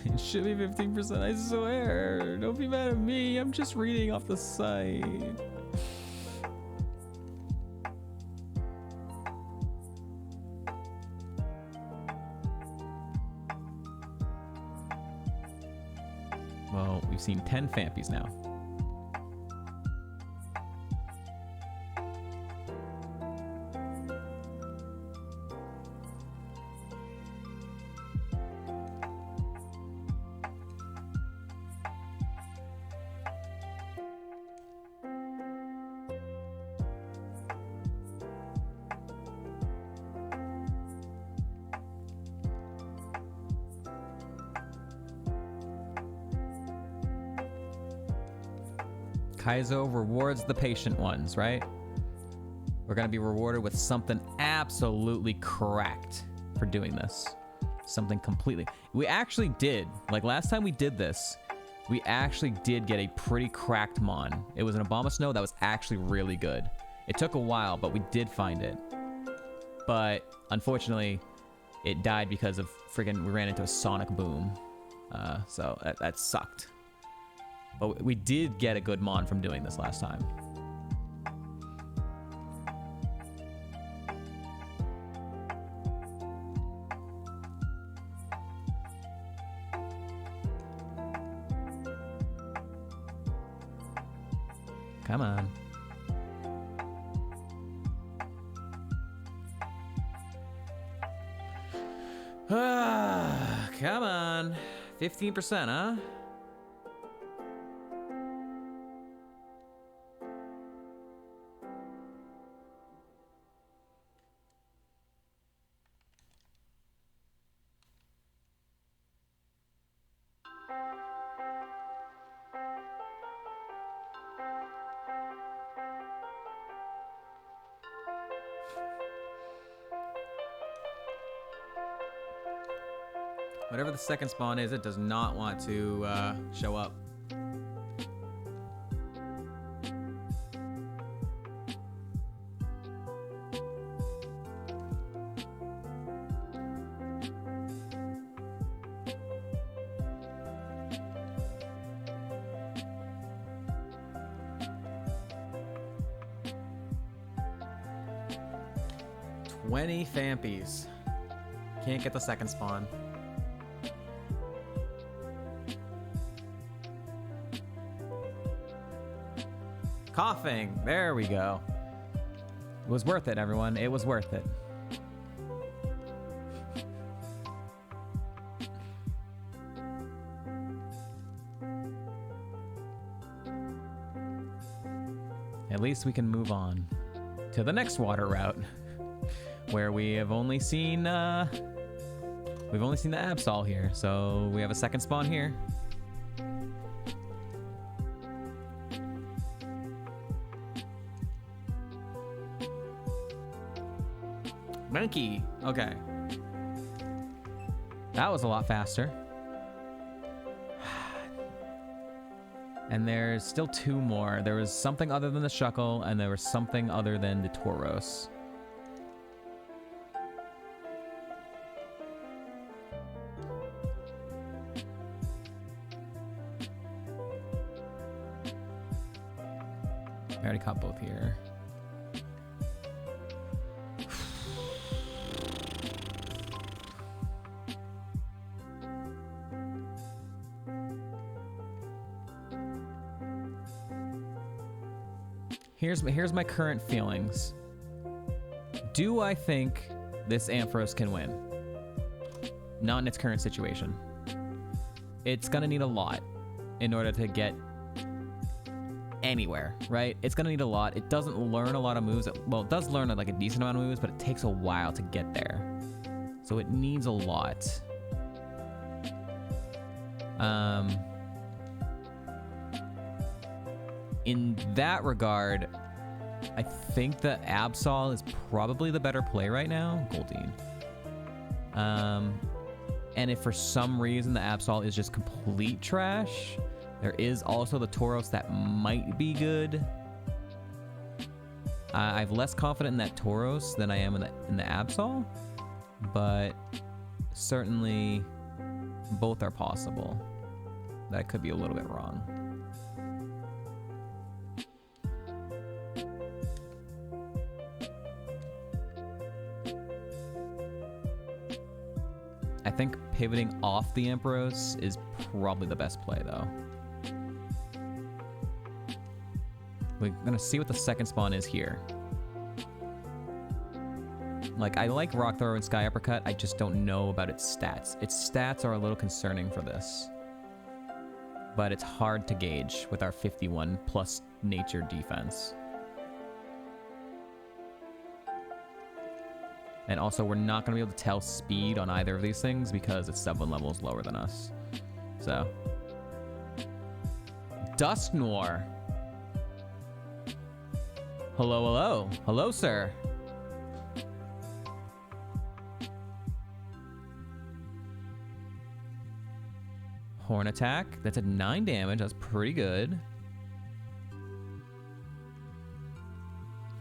It should be 15%, I swear. Don't be mad at me. I'm just reading off the site. Well, we've seen 10 Fampies now. Kaizo rewards the patient ones, right? We're gonna be rewarded with something absolutely correct for doing this. Something completely. We actually did, like last time we did this, we actually did get a pretty cracked Mon. It was an Abomasnow that was actually really good. It took a while, but we did find it. But unfortunately, it died because of friggin' we ran into a sonic boom. So that sucked. But we did get a good Mon from doing this last time. Come on. Come on. 15%, huh? Whatever the second spawn is, it does not want to show up. Twenty Fampies. Can't get the second spawn. Coughing. There we go. It was worth it, everyone. It was worth it. At least we can move on to the next water route, where we have only seen we've only seen the Absol here, so we have a second spawn here. Monkey. Okay. That was a lot faster. And there's still two more. There was something other than the Shuckle, and there was something other than the Tauros. I already caught both here. Here's my current feelings. Do I think this Ampharos can win? Not in its current situation. It's gonna need a lot in order to get anywhere, right? It's gonna need a lot. It doesn't learn a lot of moves. Well, it does learn like a decent amount of moves, but it takes a while to get there. So it needs a lot. In that regard, I think the Absol is probably the better play right now. Goldeen. And if for some reason the Absol is just complete trash, there is also the Tauros that might be good. I've less confident in that Tauros than I am in the Absol, but certainly both are possible. That could be a little bit wrong. I think pivoting off the Ampharos is probably the best play, though. We're gonna see what the second spawn is here. Like, I like Rock Thrower and Sky Uppercut, I just don't know about its stats. Its stats are a little concerning for this. But it's hard to gauge with our 51 plus nature defense. And also, we're not going to be able to tell speed on either of these things because it's 7 levels lower than us. So. Dusknoir. Hello, hello. Hello, sir. Horn attack. That's at 9 damage. That's pretty good.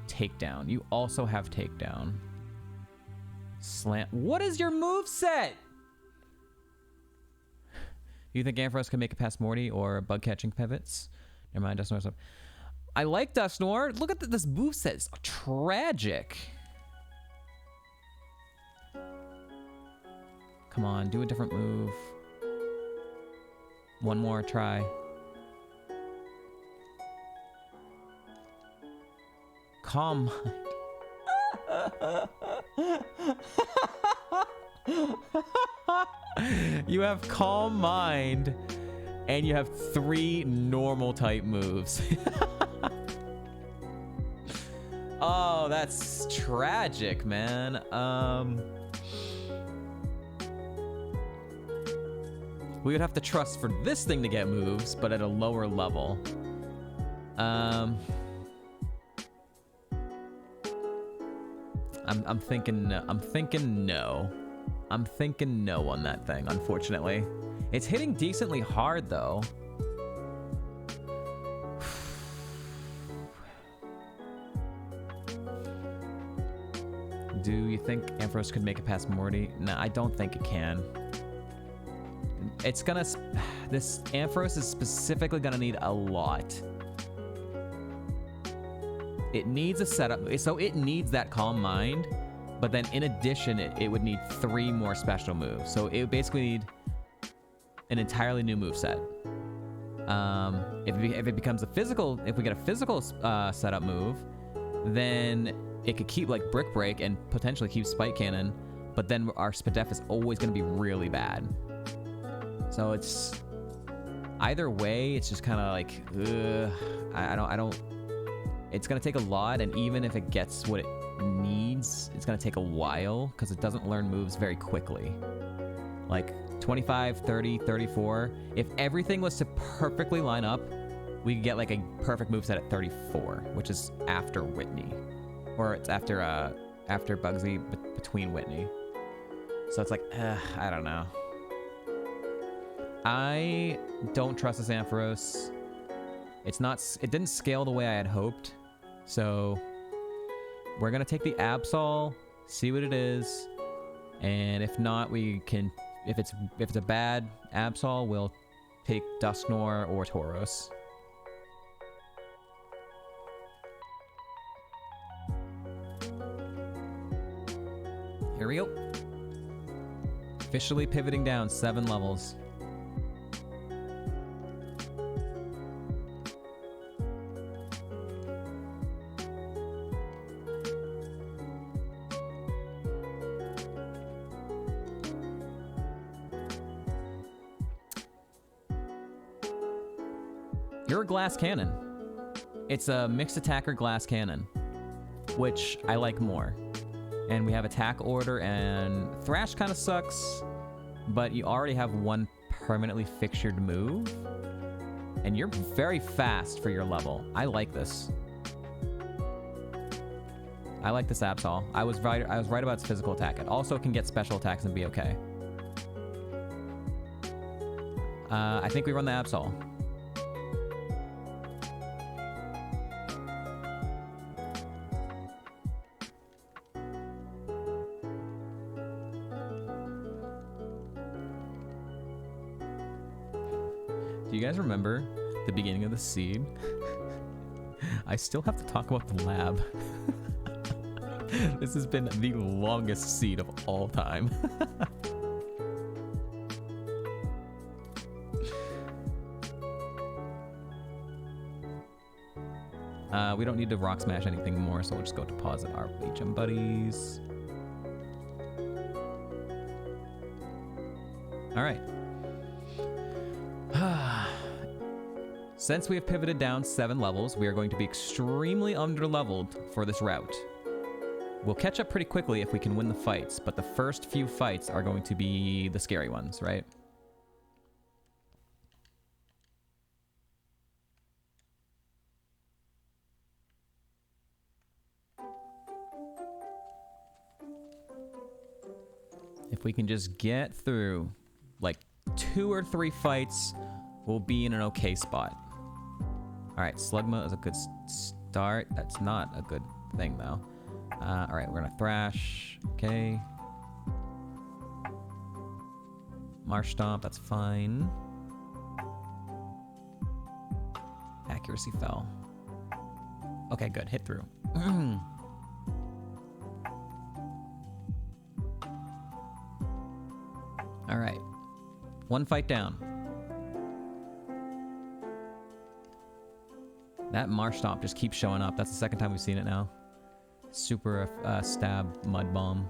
Takedown. You also have takedown. Slant. What is your move set? Do you think Ampharos can make it past Morty or bug catching pivots? Never mind, Dusknoir's up. I like Dusknoir. Look at this move set. It's tragic. Come on, do a different move. One more try. Calm. You have Calm Mind, and you have 3 normal type moves. Oh, that's tragic, man. We would have to trust for this thing to get moves, but at a lower level. I'm thinking no. I'm thinking no on that thing, unfortunately. It's hitting decently hard, though. Do you think Ampharos could make it past Morty? No, I don't think it can. It's gonna... This Ampharos is specifically gonna need a lot. It needs a setup, so it needs that Calm Mind, but then in addition, it would need 3 more special moves. So it would basically need an entirely new moveset. If it becomes a physical, if we get a physical setup move, then it could keep like Brick Break and potentially keep Spike Cannon, but then our Spadef is always going to be really bad. So it's either way, it's just kind of like, I don't. It's going to take a lot, and even if it gets what it needs, it's going to take a while because it doesn't learn moves very quickly. Like 25, 30, 34. If everything was to perfectly line up, we could get like a perfect moveset at 34, which is after Whitney. Or it's after Bugsy, between Whitney. So it's like, I don't know. I don't trust this Ampharos. It didn't scale the way I had hoped. So we're gonna take the Absol, see what it is, and if not, we can. If it's a bad Absol, we'll take Dusknoir or Tauros. Here we go. Officially pivoting down 7 levels. You're a glass cannon. It's a mixed attacker glass cannon, which I like more. And we have attack order, and Thrash kind of sucks, but you already have one permanently fixtured move, and you're very fast for your level. I like this. I like this Absol. I was right about its physical attack. It also can get special attacks and be okay. I think we run the Absol. Do you guys remember the beginning of the seed? I still have to talk about the lab. This has been the longest seed of all time. We don't need to rock smash anything more, so we'll just go deposit our HM buddies. All right. Since we have pivoted down 7 levels, we are going to be extremely under-leveled for this route. We'll catch up pretty quickly if we can win the fights, but the first few fights are going to be the scary ones, right? If we can just get through like 2 or 3 fights, we'll be in an okay spot. All right, Slugma is a good start. That's not a good thing though. All right, we're gonna Thrash. Okay. Marsh Stomp, that's fine. Accuracy fell. Okay, good. Hit through. All right. 1 fight down. That Marsh Stomp just keeps showing up. That's the second time we've seen it now. Super stab mud bomb.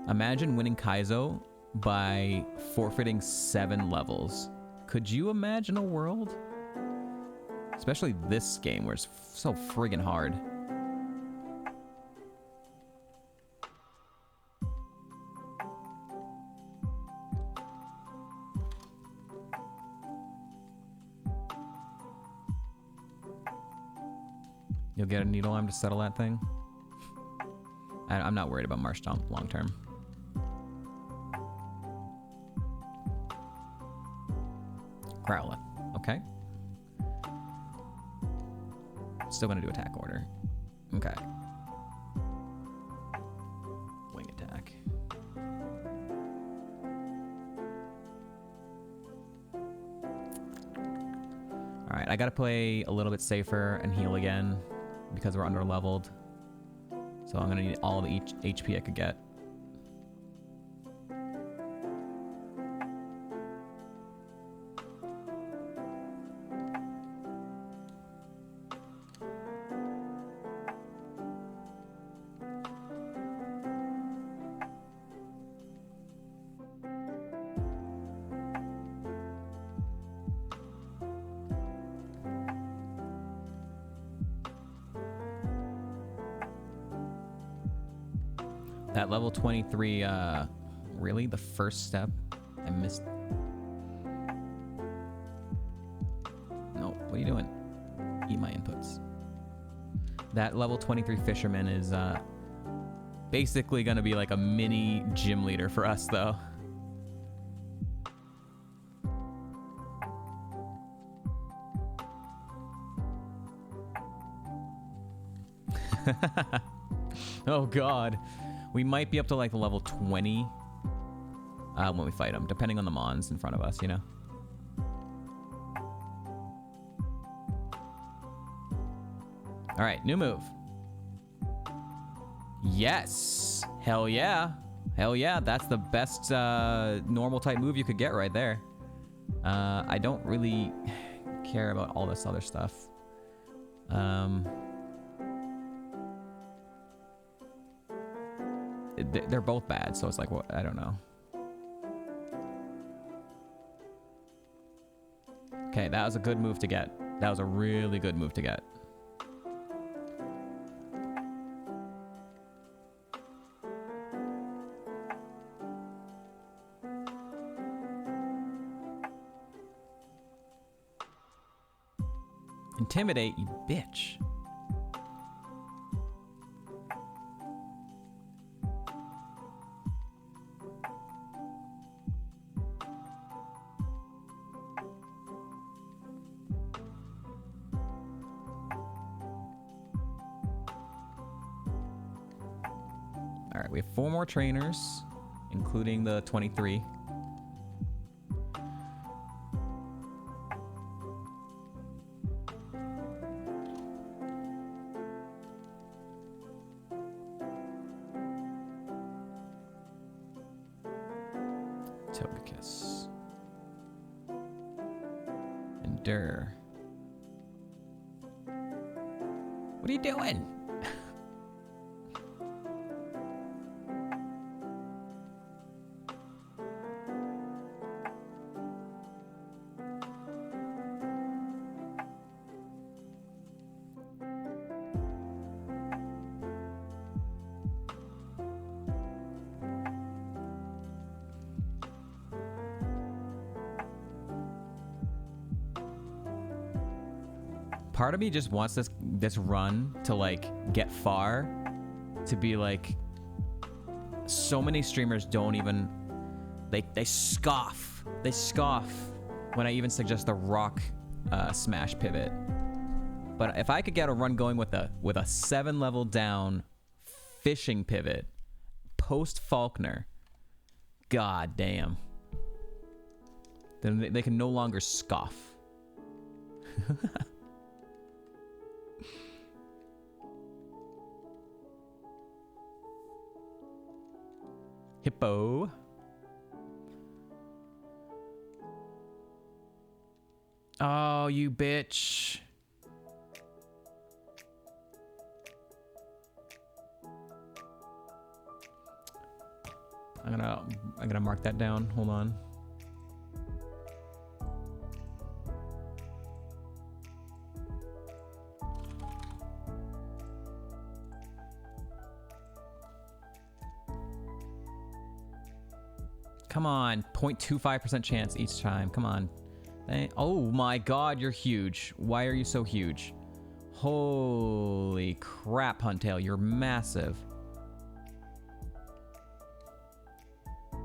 Imagine winning Kaizo by forfeiting 7 levels. Could you imagine a world? Especially this game where it's so friggin' hard. You'll get a needle arm to settle that thing. I'm not worried about Marsh Stomp long term. Growlithe. Okay. Still gonna do attack order. Okay. Wing attack. Alright, I gotta play a little bit safer and heal again because we're under leveled. So I'm gonna need all the HP I could get. That level 23, really? The first step? I missed. No, what are you doing? Eat my inputs. That level 23 fisherman is basically gonna be like a mini gym leader for us though. Oh god. We might be up to like the level 20 when we fight them, depending on the mons in front of us, you know? All right, new move. Yes. Hell yeah. Hell yeah. That's the best normal type move you could get right there. I don't really care about all this other stuff. they're both bad, so it's like, what? I don't know. Okay, that was a good move to get. That was a really good move to get. Intimidate, you bitch. All right, we have 4 more trainers, including the 23. Togekiss. Endure. What are you doing? Part of me just wants this run to like get far, to be like, so many streamers don't even, they scoff when I even suggest the rock smash pivot. But if I could get a run going with a 7 level down fishing pivot post Faulkner, god damn, then they can no longer scoff. Hippo. Oh, you bitch. I'm gonna mark that down. Hold on. Come on, 0.25% chance each time. Come on. Oh my god, you're huge. Why are you so huge? Holy crap, Huntail, you're massive. Oh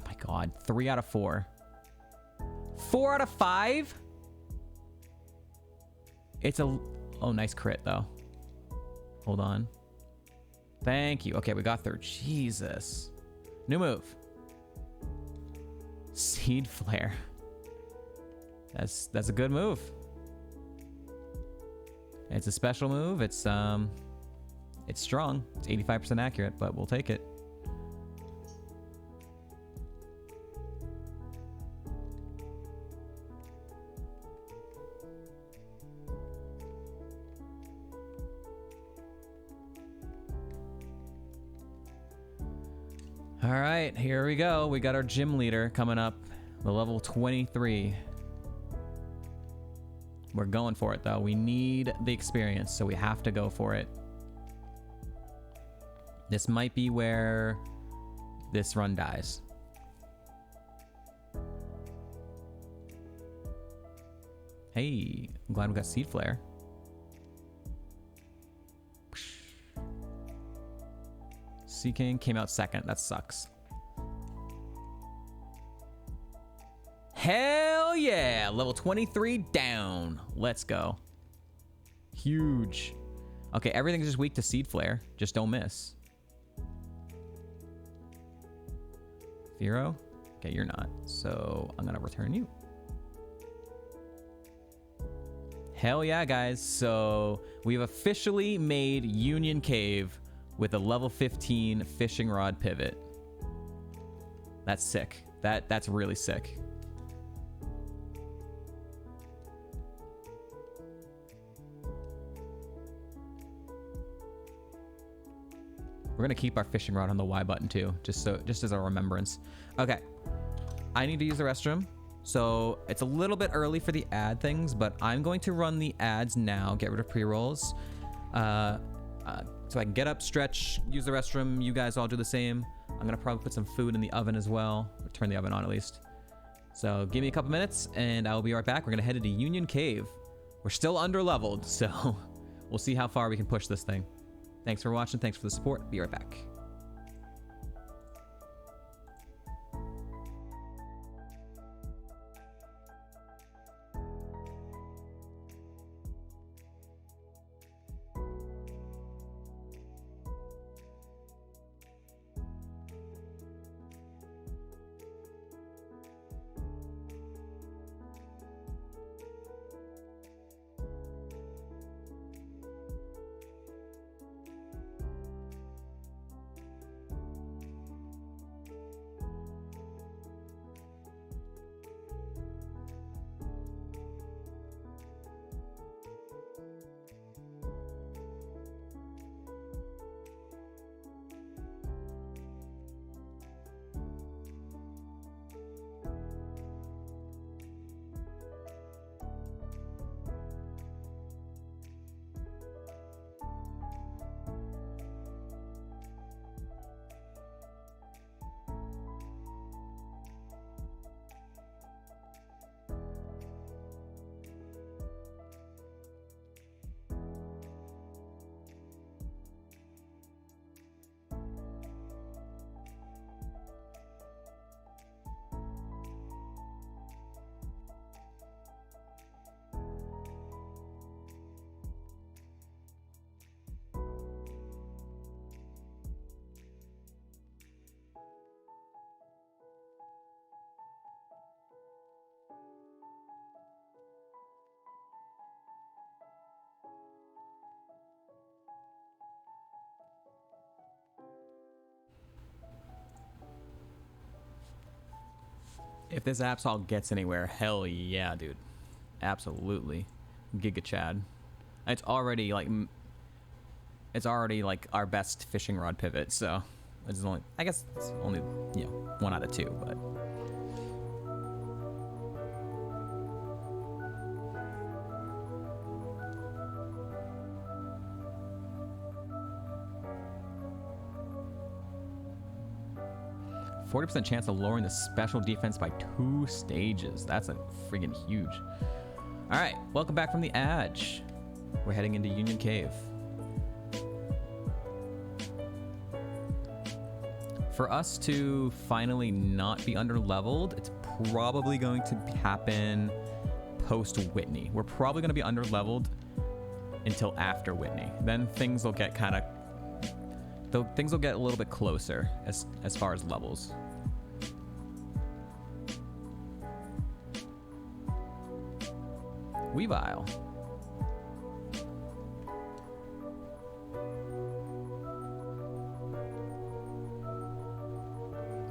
my god, 3 out of 4. 4 out of 5? It's a... Oh, nice crit, though. Hold on. Thank you. Okay, we got through. Jesus. New move. Seed Flare. That's a good move. It's a special move. It's strong. It's 85% accurate, but we'll take it. All right, here we go. We got our gym leader coming up, the level 23. We're going for it, though. We need the experience, so we have to go for it. This might be where this run dies. Hey, I'm glad we got Seed Flare. Seaking came out second. That sucks. Hell yeah! Level 23 down. Let's go. Huge. Okay, everything's just weak to Seed Flare. Just don't miss. Firo? Okay, you're not. So I'm gonna return you. Hell yeah, guys. So we've officially made Union Cave with a level 15 fishing rod pivot. That's sick. That's really sick. We're gonna keep our fishing rod on the Y button too, just as a remembrance. Okay, I need to use the restroom, so it's a little bit early for the ad things, but I'm going to run the ads now. Get rid of pre-rolls, so I can get up, stretch, use the restroom. You guys all do the same. I'm gonna probably put some food in the oven as well, or turn the oven on at least. So give me a couple minutes, and I will be right back. We're gonna head into Union Cave. We're still under leveled, so we'll see how far we can push this thing. Thanks for watching. Thanks for the support. Be right back. If this Absol gets anywhere, hell yeah, dude. Absolutely. Giga Chad. It's already like our best fishing rod pivot, so it's only, I guess it's only, 1 out of 2, but 40% chance of lowering the special defense by 2 stages. That's a friggin' huge. All right, welcome back from the Edge. We're heading into Union Cave. For us to finally not be underleveled, it's probably going to happen post-Whitney. We're probably going to be underleveled until after Whitney. Then things will get things will get a little bit closer as far as levels. Weavile.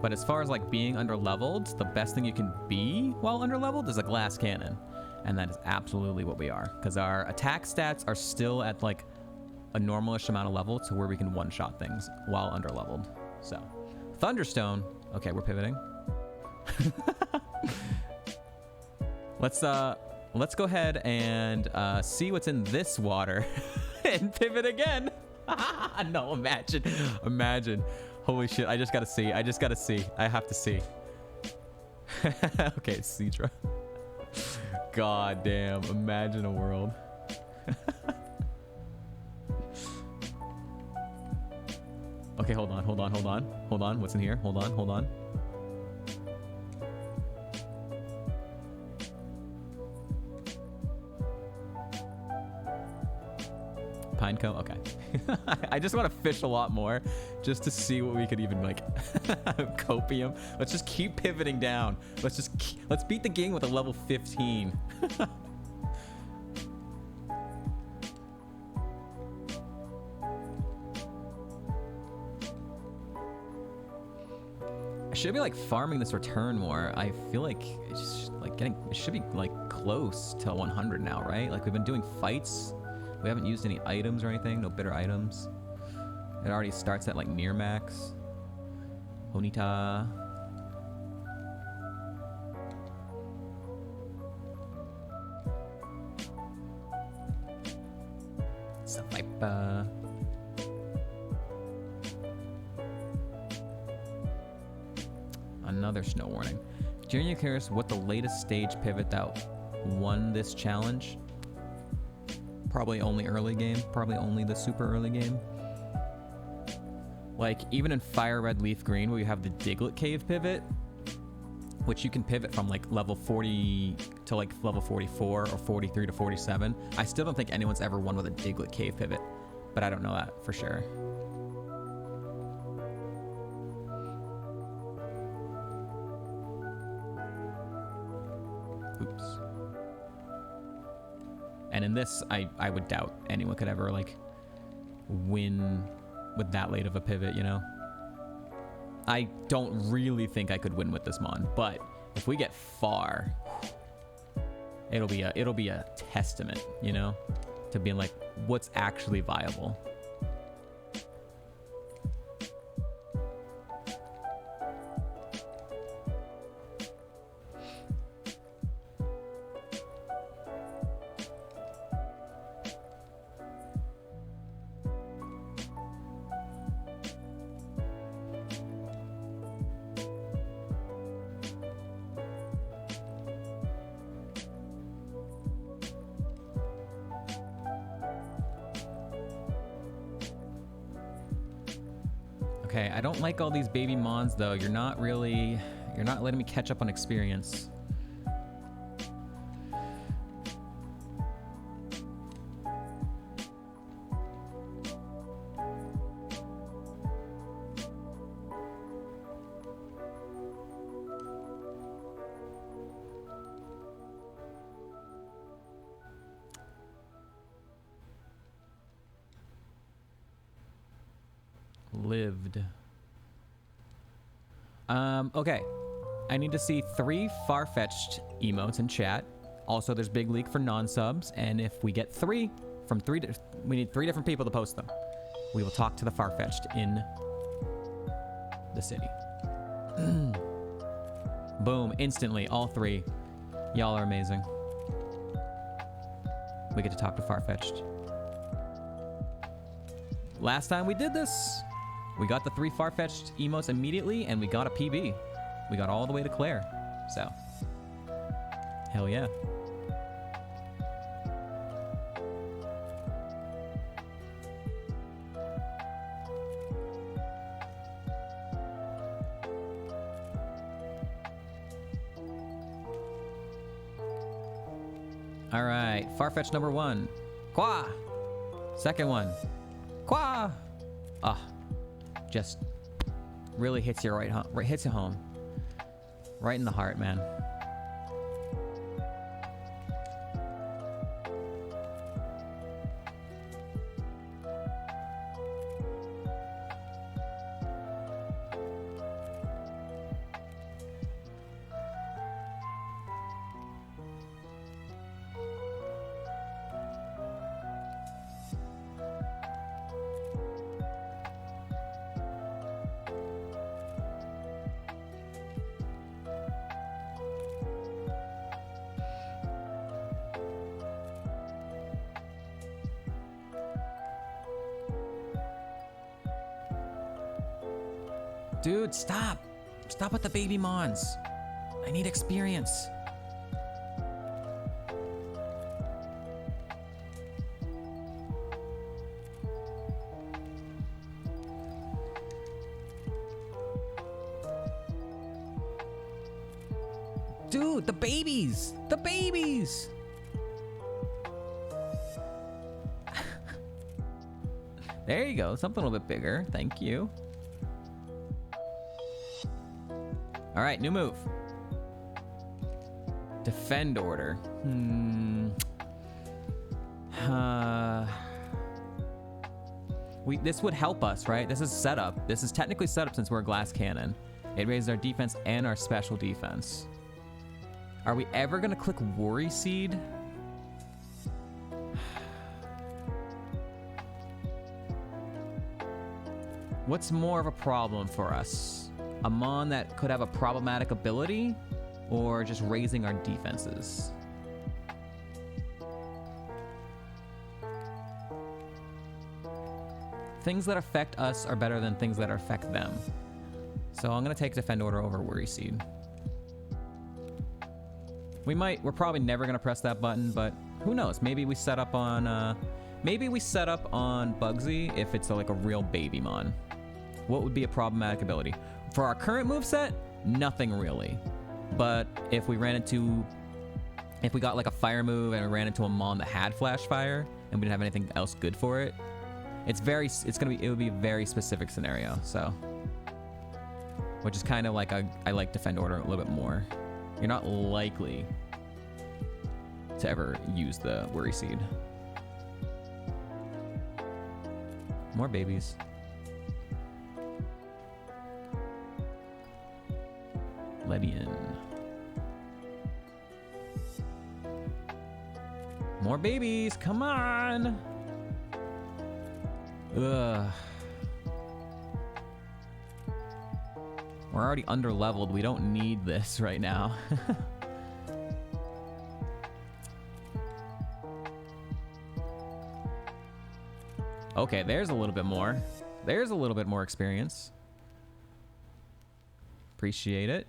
But as far as like being underleveled, the best thing you can be while underleveled is a glass cannon. And that is absolutely what we are. Because our attack stats are still at like a normalish amount of level to where we can one-shot things while underleveled. So, Thunderstone. Okay, we're pivoting. Let's go ahead and see what's in this water and pivot again. No, imagine. Holy shit, I just gotta see. I have to see. Okay, it's Cedra. God damn, imagine a world. Okay, hold on. What's in here? Hold on. Pineco, okay. I just want to fish a lot more just to see what we could even like copium. Let's just keep pivoting down. Let's beat the game with a level 15. I should be like farming this return more. I feel like it's just like it should be like close to 100 now, right? Like we've been doing fights. We haven't used any items or anything, no bitter items. It already starts at like near max. Honita. Swiper. Another snow warning. Junior curious what the latest stage pivot that won this challenge? Probably only early game. Probably only the super early game. Like, even in Fire Red Leaf Green, where you have the Diglett Cave pivot, which you can pivot from like level 40 to like level 44 or 43 to 47. I still don't think anyone's ever won with a Diglett Cave pivot, but I don't know that for sure. Oops. And in this, I would doubt anyone could ever like win with that late of a pivot, you know? I don't really think I could win with this mon, but if we get far, it'll be a testament, you know, to being like what's actually viable. Okay, I don't like all these baby mons though. You're not letting me catch up on experience. Lived. Okay. I need to see 3 far-fetched emotes in chat. Also, there's big leak for non-subs, and if we get 3 from 3, we need 3 different people to post them. We will talk to the far-fetched in the city. Boom, instantly, all 3. Y'all are amazing. We get to talk to far-fetched. Last time we did this, we got the 3 far-fetched emotes immediately, and we got a PB. We got all the way to Claire. So, hell yeah. All right, far-fetched number 1. Qua! Second one. Qua! Ah. Just really hits you hits you home. Right in the heart, man. Dude, stop! Stop with the baby mons. I need experience. Dude, the babies! The babies! There you go, something a little bit bigger. Thank you. All right, new move. Defend order. This would help us, right? This is setup. This is technically setup since we're a glass cannon. It raises our defense and our special defense. Are we ever gonna click Worry Seed? What's more of a problem for us? A Mon that could have a problematic ability, or just raising our defenses? Things that affect us are better than things that affect them. So I'm gonna take Defend Order over Worry Seed. We're probably never gonna press that button, but who knows? Maybe we set up on Bugsy if it's like a real baby Mon. What would be a problematic ability? For our current moveset, nothing really. But if we got like a fire move and we ran into a Mon that had Flash Fire and we didn't have anything else good for it, it would be a very specific scenario. So, which is kind of like I like Defend Order a little bit more. You're not likely to ever use the Worry Seed. More babies. Ledian. More babies, come on! Ugh. We're already under-leveled. We don't need this right now. Okay, there's a little bit more. There's a little bit more experience. Appreciate it.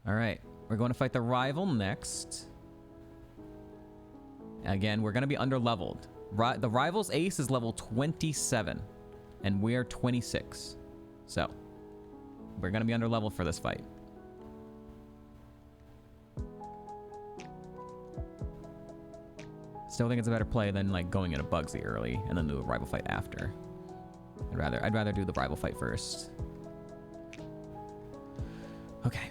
All right, we're going to fight the rival next. Again, we're going to be under-leveled. The rival's ace is level 27, and we're 26. So, we're going to be under-leveled for this fight. Still think it's a better play than like going into Bugsy early and then do a rival fight after. I'd rather do the rival fight first. Okay.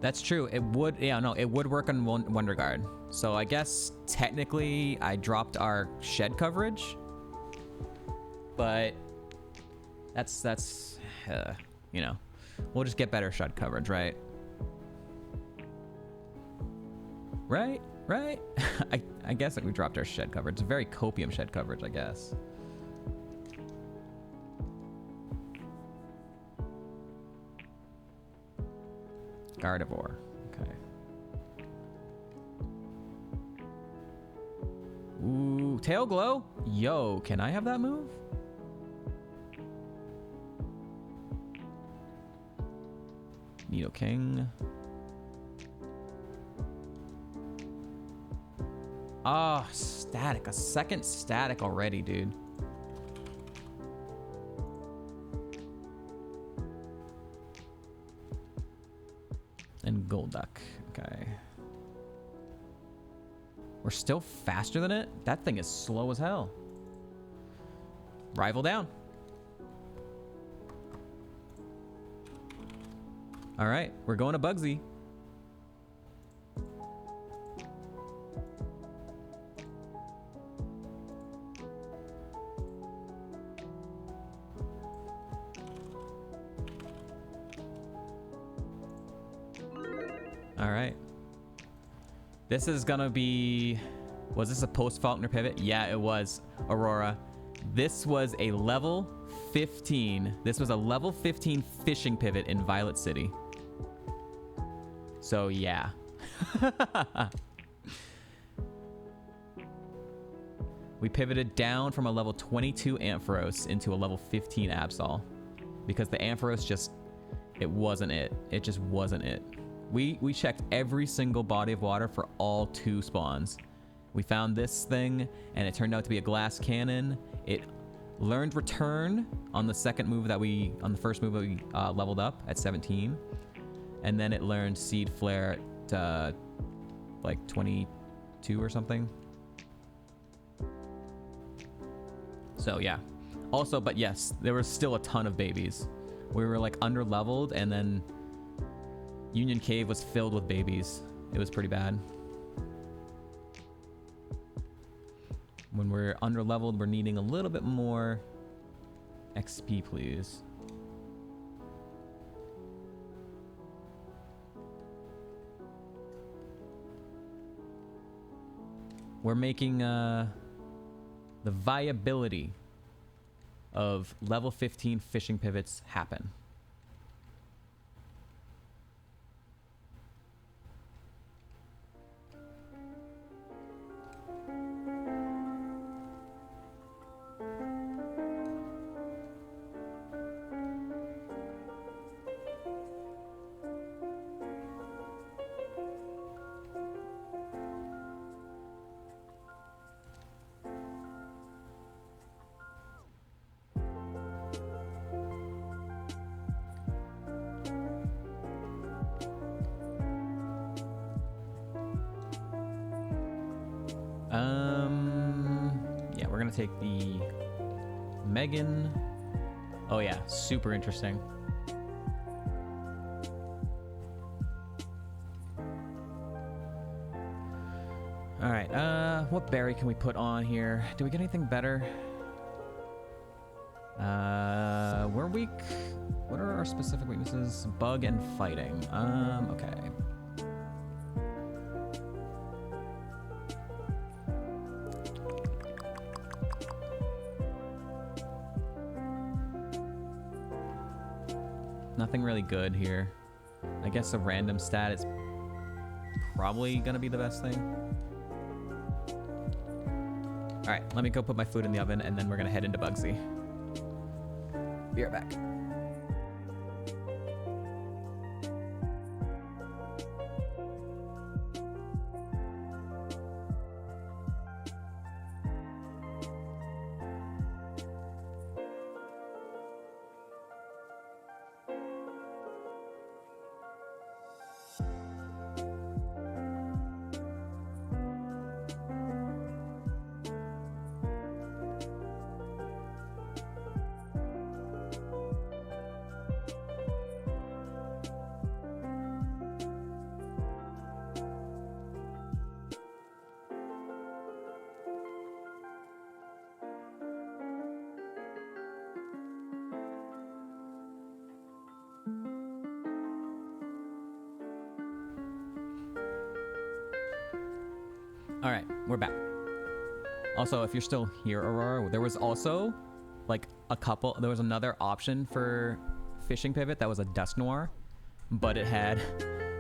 That's true. It would, it would work on Wonder Guard. So I guess technically I dropped our shed coverage, but that's we'll just get better shed coverage, right? Right? I guess that we dropped our shed coverage. It's a very copium shed coverage, I guess. Gardevoir. Okay. Ooh, Tail Glow? Yo, can I have that move? Nidoking. Ah, oh, static. A second static already, dude. And Golduck. Okay. We're still faster than it? That thing is slow as hell. Rival down. All right, we're going to Bugsy. All right. This is gonna be... Was this a post-Faulkner pivot? Yeah, it was, Aurora. This was a level 15. This was a level 15 fishing pivot in Violet City. So, yeah. We pivoted down from a level 22 Ampharos into a level 15 Absol. Because the Ampharos just... It wasn't it. It just wasn't it. We checked every single body of water for all 2 spawns. We found this thing, and it turned out to be a glass cannon. It learned Return on the first move that we leveled up at 17. And then it learned Seed Flare at like 22 or something. So yeah. Also, but yes, there was still a ton of babies. We were like under-leveled, and then Union Cave was filled with babies. It was pretty bad. When we're under-leveled, we're needing a little bit more XP, please. we're making the viability of level 15 fishing pivots happen. Yeah, we're gonna take the Megan. Oh yeah, super interesting. All right, what berry can we put on here? Do we get anything better? We're weak. What are our specific weaknesses? Bug and fighting. Okay. Nothing really good here. I guess a random stat is probably gonna be the best thing. All right, let me go put my food in the oven and then we're gonna head into Bugsy. Be right back. All right, we're back. Also, if you're still here, Aurora, there was also like there was another option for fishing pivot that was a Dust Noir, but it had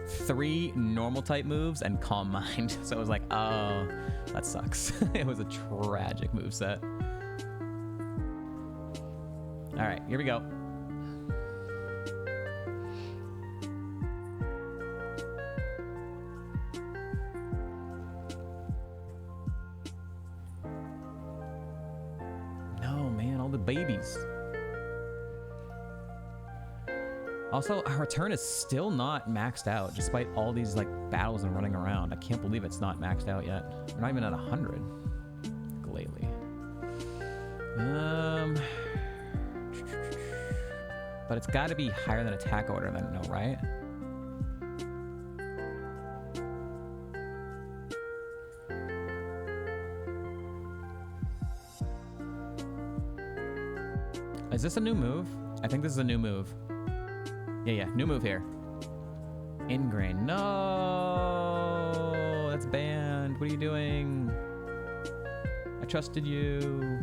3 normal type moves and Calm Mind. So it was like, oh, that sucks. It was a tragic move set. All right, here we go. Babies. Also, our turn is still not maxed out despite all these like battles and running around. I can't believe it's not maxed out yet. We're not even at 100 lately. But it's got to be higher than attack order then, no, right? Is this a new move? I think this is a new move. Yeah, new move here. Ingrain. No, that's banned. What are you doing? I trusted you.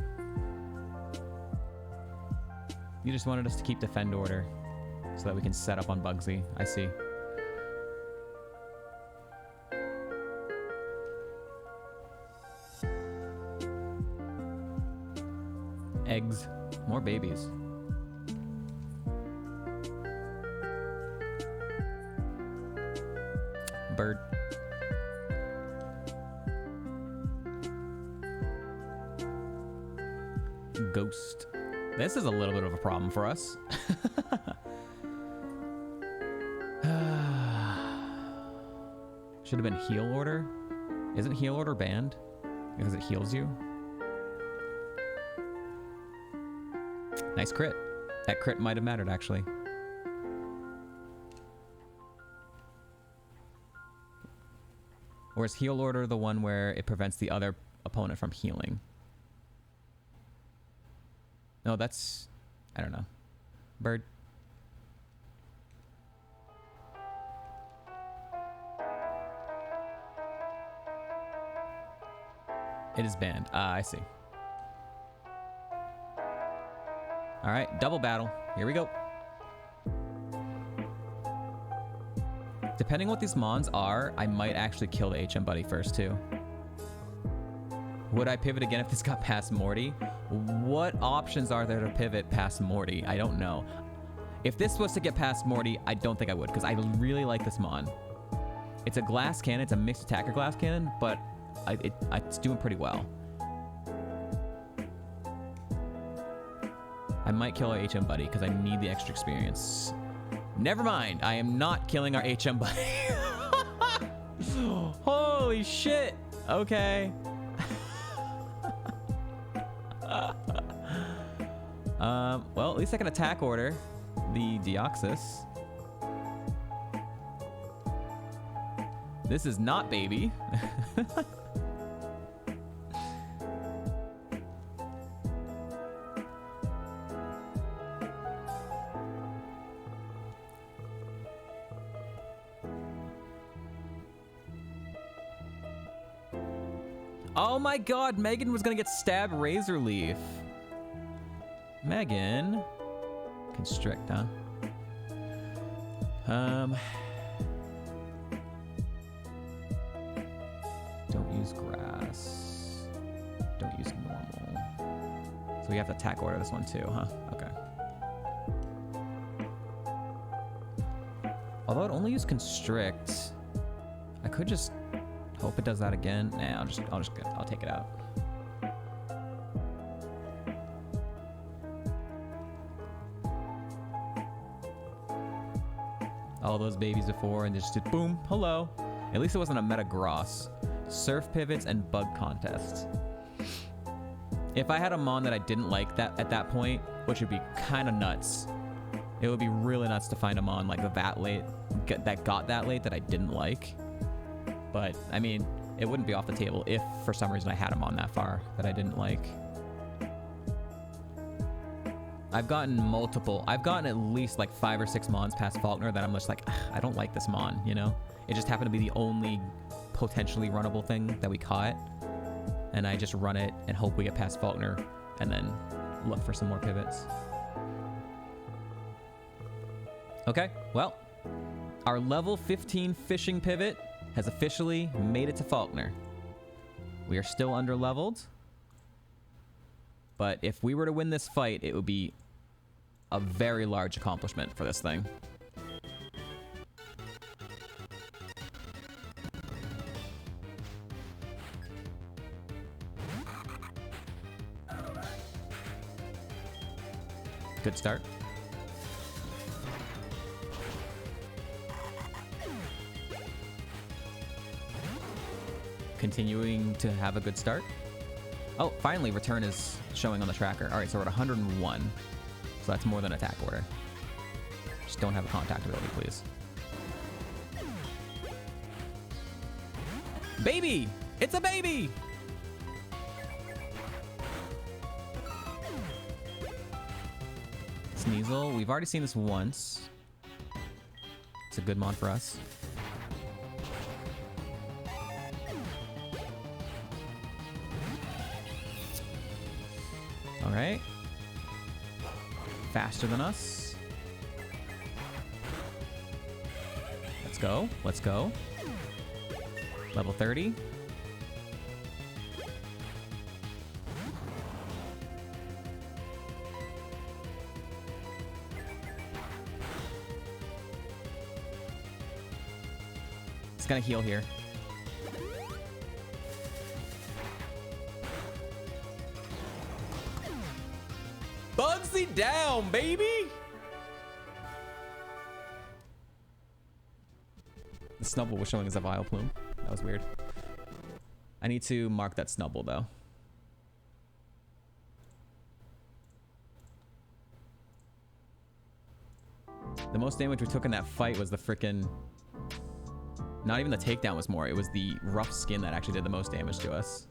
You just wanted us to keep defend order so that we can set up on Bugsy. I see. Eggs. More babies. Bird. Ghost. This is a little bit of a problem for us. Should have been heal order. Isn't heal order banned? Because it heals you? Nice crit. That crit might have mattered, actually. Or is heal order the one where it prevents the other opponent from healing? No, that's... I don't know. Bird. It is banned. I see. All right, double battle. Here we go. Depending what these mons are, I might actually kill the HM buddy first too. Would I pivot again if this got past Morty? What options are there to pivot past Morty? I don't know. If this was to get past Morty, I don't think I would, because I really like this mon. It's a glass cannon. It's a mixed attacker glass cannon, but it's doing pretty well. I might kill our HM buddy because I need the extra experience. Never mind. I am not killing our HM buddy. Holy shit. Okay. Well, at least I can attack order the Deoxys. This is not baby. Oh my god, Megan was gonna get stabbed Razor Leaf. Megan. Constrict, huh? Don't use grass. Don't use normal. So we have to attack order this one too, huh? Okay. Although it only use constrict, I could just hope it does that again. Nah, I'll take it out. All those babies before and just did boom, hello. At least it wasn't a meta gross. Surf pivots and bug contests. If I had a mon that I didn't like that at that point, which would be kind of nuts, it would be really nuts to find a mon like that late, that got that late that I didn't like. But I mean, it wouldn't be off the table if for some reason I had him on that far that I didn't like. I've gotten at least like 5 or 6 mons past Faulkner that I'm just like, I don't like this mon, you know? It just happened to be the only potentially runnable thing that we caught. And I just run it and hope we get past Faulkner and then look for some more pivots. Okay, well, our level 15 fishing pivot has officially made it to Faulkner. We are still under leveled. But if we were to win this fight, it would be a very large accomplishment for this thing. Good start. Continuing to have a good start. Oh, finally, return is showing on the tracker. All right, so we're at 101. So that's more than attack order. Just don't have a contact ability, please. Baby! It's a baby! Sneasel, we've already seen this once. It's a good mon for us. All right. Faster than us. Let's go. Let's go. Level 30. It's gonna heal here. Bugsy down, baby! The Snubble was showing as a Vile Plume. That was weird. I need to mark that Snubble, though. The most damage we took in that fight was the frickin'... Not even the takedown was more. It was the rough skin that actually did the most damage to us.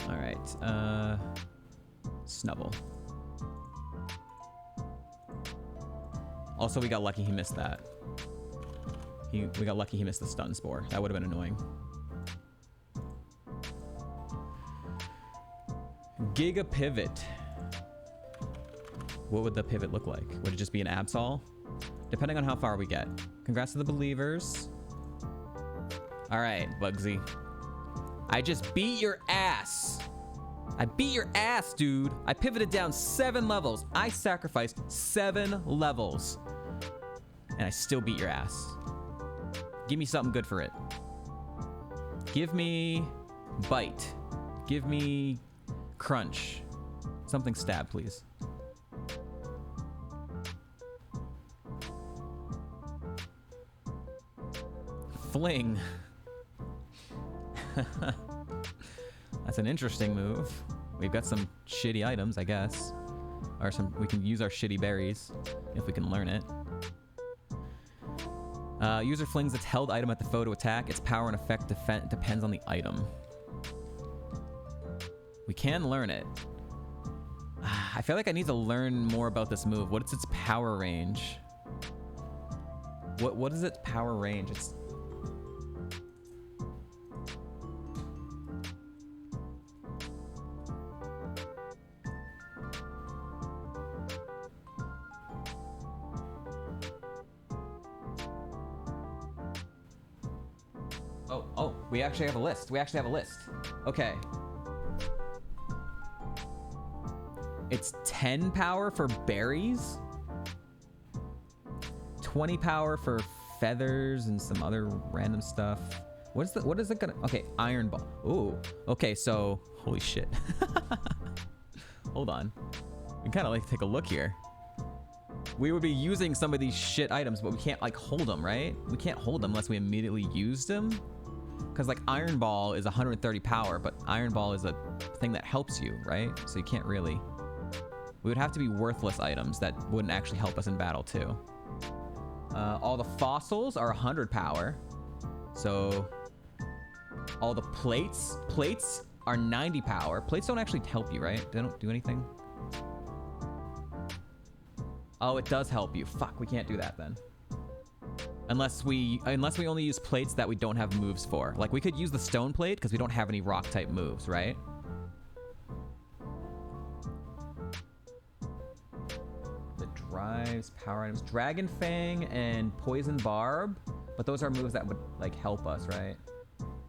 Alright, Snubble. Also, we got lucky he missed that. We got lucky he missed the stun spore. That would have been annoying. Giga Pivot. What would the pivot look like? Would it just be an Absol? Depending on how far we get. Congrats to the believers. All right, Bugsy. I just beat your ass. I beat your ass, dude. I pivoted down 7 levels. I sacrificed 7 levels. And I still beat your ass. Give me something good for it. Give me Bite. Give me Crunch. Something stab, please. Fling. That's an interesting move. We've got some shitty items, I guess. Or we can use our shitty berries if we can learn it. User flings its held item at the foe to attack. Its power and effect depends on the item. We can learn it. I feel like I need to learn more about this move. What is its power range? What is its power range? It's... Oh, we actually have a list. Okay. It's 10 power for berries, 20 power for feathers and some other random stuff. What is it gonna, okay, Iron Ball. Ooh, okay, so, holy shit. Hold on. We kind of like take a look here. We would be using some of these shit items, but we can't like hold them, right? We can't hold them unless we immediately use them. Because like Iron Ball is 130 power, but Iron Ball is a thing that helps you, right? So you can't really... We would have to be worthless items that wouldn't actually help us in battle too. All the fossils are 100 power. So all the plates are 90 power. Plates don't actually help you, right? They don't do anything. Oh, it does help you. Fuck, we can't do that then. Unless we only use plates that we don't have moves for. Like we could use the stone plate because we don't have any rock type moves, right? The drives, power items, Dragon Fang and Poison Barb, but those are moves that would like help us, right?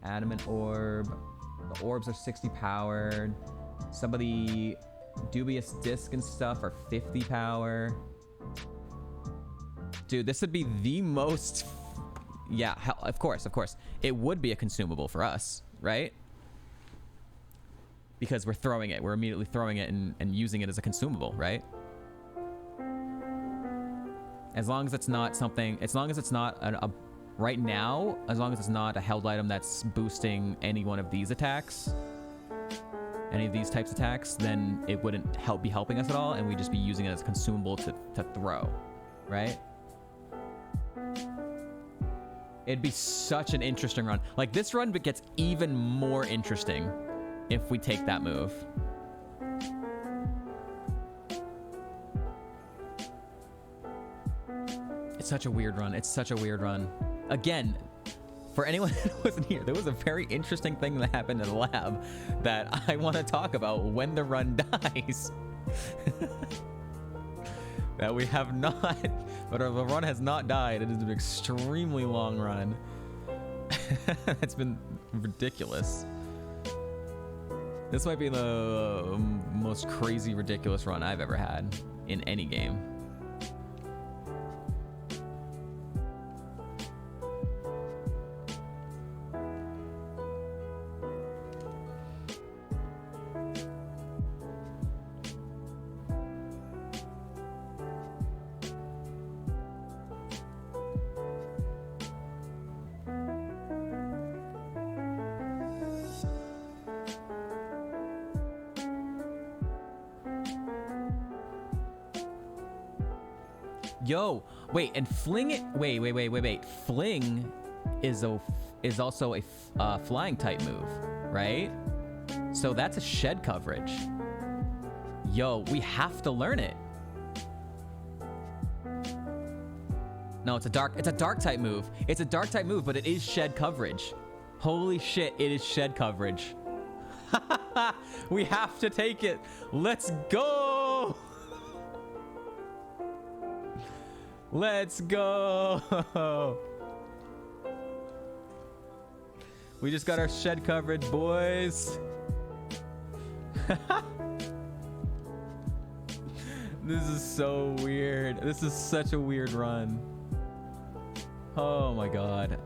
Adamant Orb. The orbs are 60 powered. Some of the dubious disc and stuff are 50 power. Dude, this would be the most... Yeah, of course. It would be a consumable for us, right? Because we're throwing it. We're immediately throwing it and using it as a consumable, right? As long as it's not something... As long as it's not a... Right now, as long as it's not a held item that's boosting any one of these attacks, any of these types of attacks, then it wouldn't be helping us at all, and we'd just be using it as a consumable to throw, right? It'd be such an interesting run. Like, this run gets even more interesting if we take that move. It's such a weird run. Again, for anyone who wasn't here, there was a very interesting thing that happened in the lab that I want to talk about when the run dies. That we have not, but the run has not died. It is an extremely long run. It's been ridiculous. This might be the most crazy, ridiculous run I've ever had in any game. Yo, wait, and Fling it. Wait. Fling is also a flying type move, right? So that's a shed coverage. Yo, we have to learn it. No, it's a dark type move. It's a dark type move, but it is shed coverage. Holy shit, it is shed coverage. We have to take it. Let's go. Let's go. We just got our shed coverage, boys. This is so weird. This is such a weird run. Oh my god.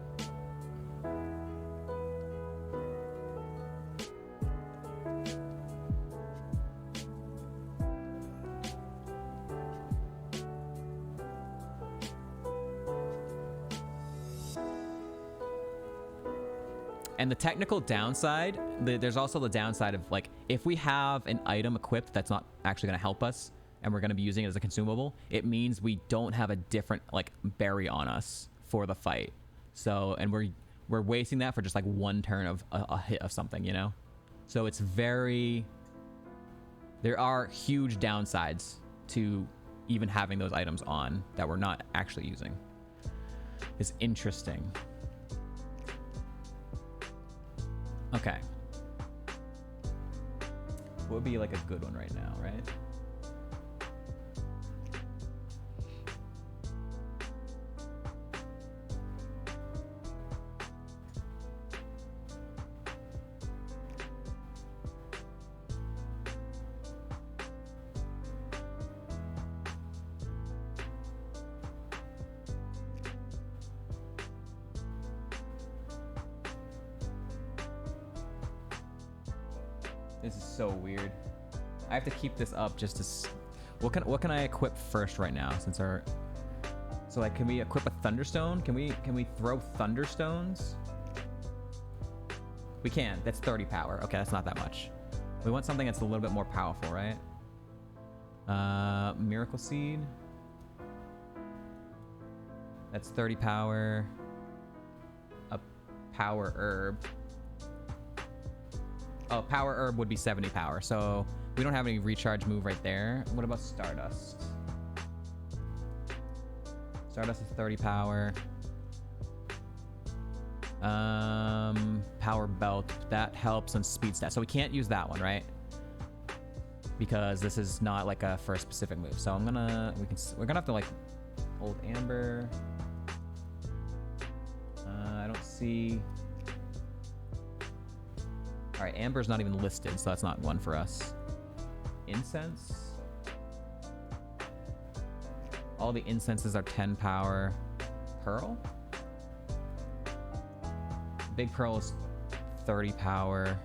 And the technical downside, there's also the downside of, like, if we have an item equipped that's not actually going to help us and we're going to be using it as a consumable, it means we don't have a different, like, berry on us for the fight. So, and we're wasting that for just, like, one turn of a hit of something, you know? So it's very... There are huge downsides to even having those items on that we're not actually using. It's interesting. Okay. What would be like a good one right now, right? This is so weird. I have to keep this up just to... What can I equip first right now? Since our... So, like, can we equip a Thunderstone? Can we throw Thunderstones? We can. That's 30 power. Okay, that's not that much. We want something that's a little bit more powerful, right? Miracle Seed. That's 30 power. A Power Herb. Oh, Power Herb would be 70 power, so we don't have any recharge move right there. What about Stardust? Stardust is 30 power. Power Belt, that helps on speed stat. So we can't use that one, right? Because this is not like a for a specific move. So we're gonna have to, like, Old Amber. I don't see... All right, Amber's not even listed, so that's not one for us. Incense. All the incenses are 10 power. Pearl? Big Pearl is 30 power.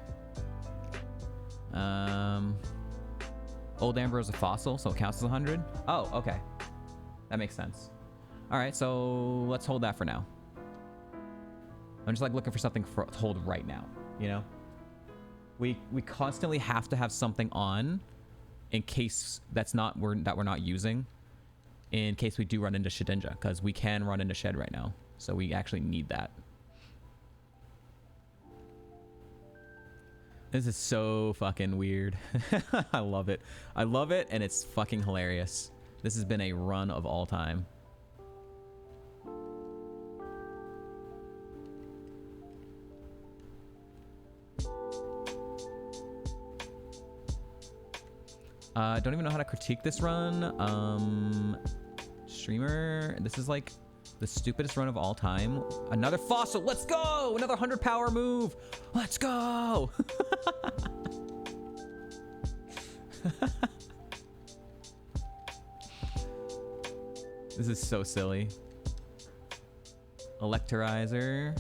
Old Amber is a fossil, so it counts as 100. Oh, okay. That makes sense. All right, so let's hold that for now. I'm just, like, looking for something to hold right now, you know? We constantly have to have something on in case we're not using, in case we do run into Shedinja, because we can run into Shed right now, so we actually need that. This is so fucking weird. I love it. I love it, and it's fucking hilarious. This has been a run of all time. Don't even know how to critique this run. Streamer, this is like the stupidest run of all time. Another fossil, let's go! Another 100 power move, let's go! This is so silly. Electorizer.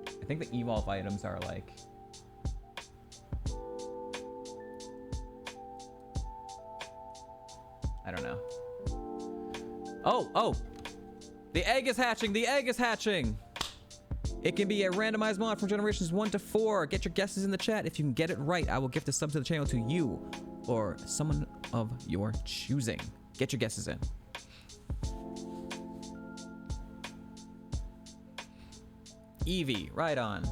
I think the evolve items are like... I don't know. Oh! The egg is hatching! The egg is hatching! It can be a randomized mod from generations 1 to 4. Get your guesses in the chat. If you can get it right, I will gift a sub to the channel to you or someone of your choosing. Get your guesses in. Eevee, right on.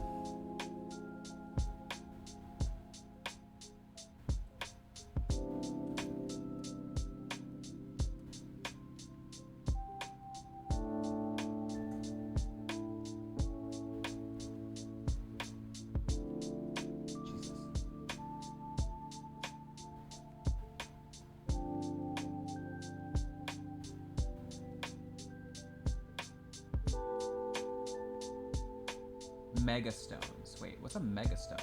Mega Stones. Wait, what's a Mega Stone?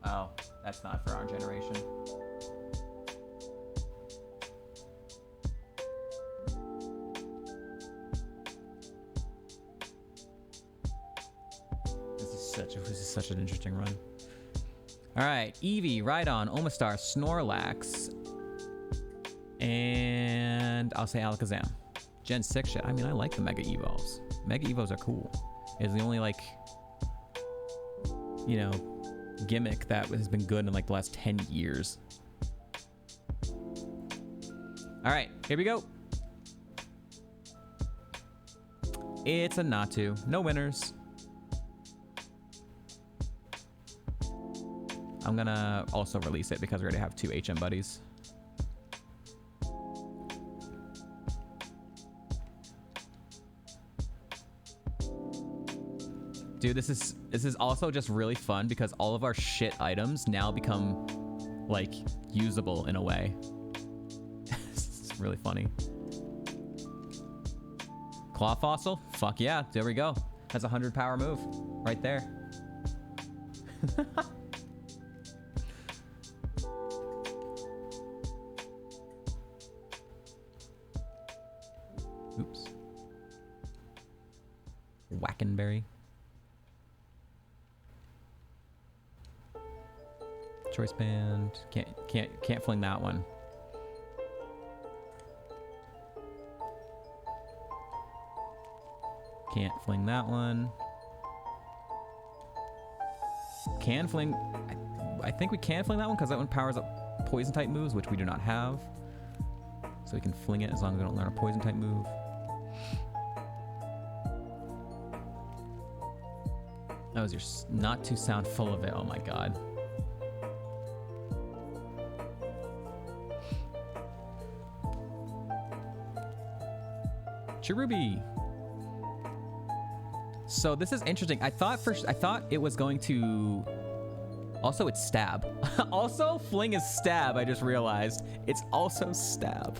Oh, that's not for our generation. This is such an interesting run. All right, Eevee, Rhydon, Omastar, Snorlax, and I'll say Alakazam. Gen 6 shit. I mean, I like the Mega Evolves. Mega Evos are cool. It's the only, like, you know, gimmick that has been good in like the last 10 years. All right, here we go. It's a Natu. No winners. I'm gonna also release it because we already have 2 HM buddies. Dude, this is also just really fun because all of our shit items now become like usable in a way. It's really funny. Claw Fossil? Fuck yeah, there we go. That's a 100 power move right there. Oops. Wackenberry. Choice band. Can't fling that one. Can't fling that one. Can fling. I think we can fling that one because that one powers up poison type moves, which we do not have. So we can fling it as long as we don't learn a poison type move. That was your not too sound full of it. Oh my god. Cherubi. So this is interesting. I thought it was going to. Also, it's stab. Also, fling is stab. I just realized it's also stab.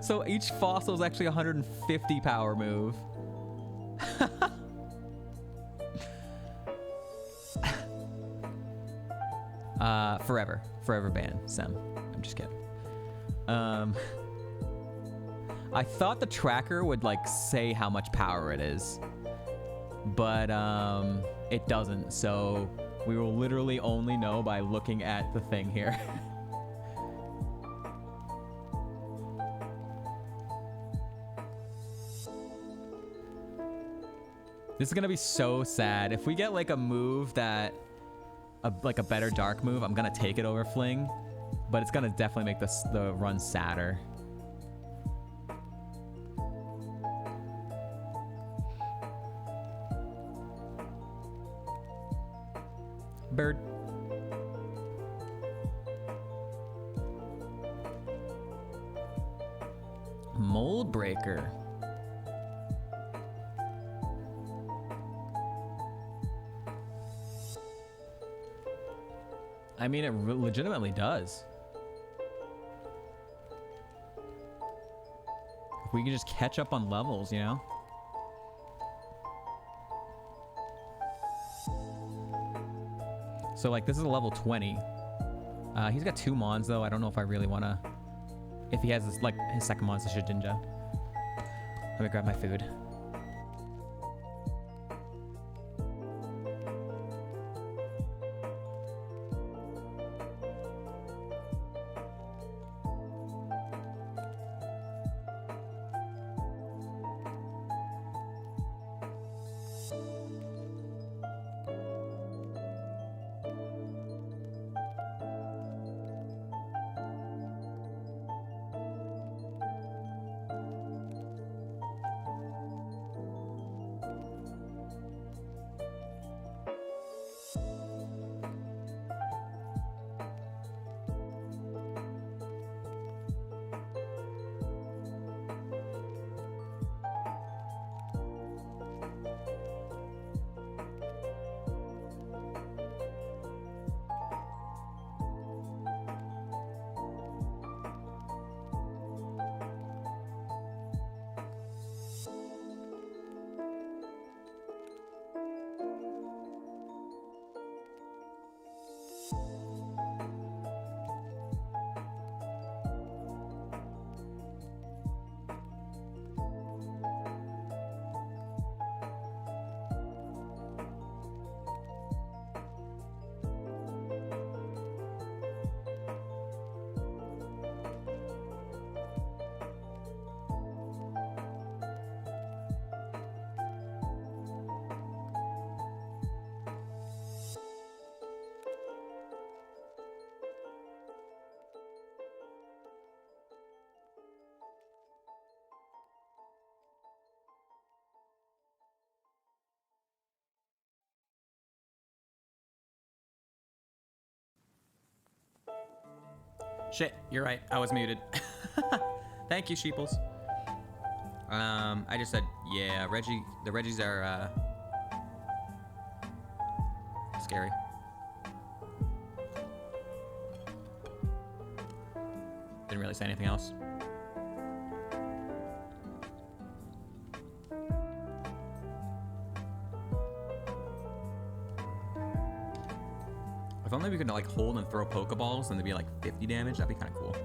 So each fossil is actually a 150 power move. Forever ban, Sem. I'm just kidding. I thought the tracker would like say how much power it is, but it doesn't. So we will literally only know by looking at the thing here. This is gonna be so sad if we get like a move that, like a better dark move. I'm gonna take it over fling, but it's gonna definitely make the run sadder. Bird. Mold Breaker. I mean, it legitimately does. If we can just catch up on levels, you know? So, like, this is a level 20. He's got 2 Mons, though. I don't know if I really want to... If he has, this, like, his second Mon's a Shedinja. Let me grab my food. Shit, you're right. I was muted. Thank you, Sheeples. I just said, yeah, the Reggies are, scary. Didn't really say anything else. If only we could like hold and throw Pokeballs and they'd be like 50 damage, that'd be kind of cool.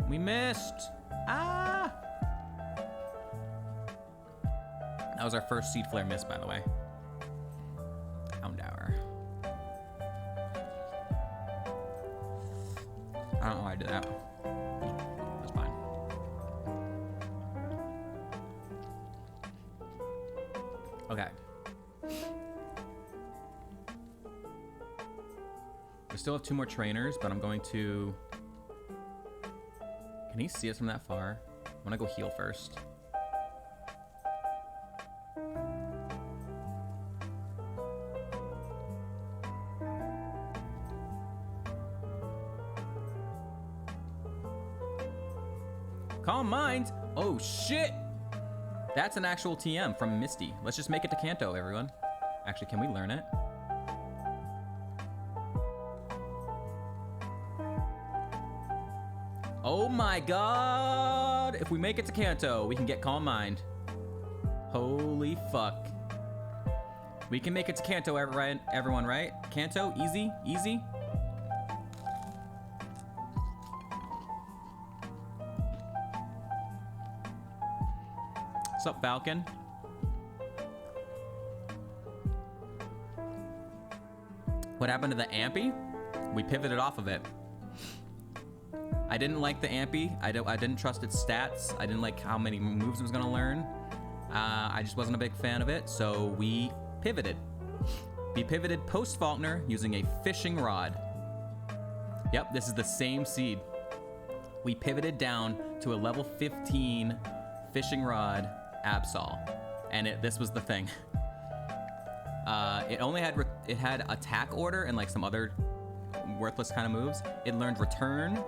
We missed. Ah! That was our first Seed Flare miss, by the way. Houndour. I don't know why I did that. That's fine. Okay. We still have 2 more trainers, but I'm going to... Can he see us from that far? I'm gonna go heal first. Calm Mind? Oh shit! That's an actual TM from Misty. Let's just make it to Kanto, everyone. Actually, can we learn it? Oh my god! If we make it to Kanto, we can get Calm Mind. Holy fuck. We can make it to Kanto, everyone, right? Kanto, easy, easy. What's up, Falcon? What happened to the Ampy? We pivoted off of it. I didn't like the Ampy. I didn't trust its stats. I didn't like how many moves it was gonna learn. I just wasn't a big fan of it, so we pivoted. We pivoted post Faulkner using a fishing rod. Yep, this is the same seed. We pivoted down to a level 15 fishing rod Absol, and this was the thing. It only had it had attack order and like some other worthless kind of moves. It learned return,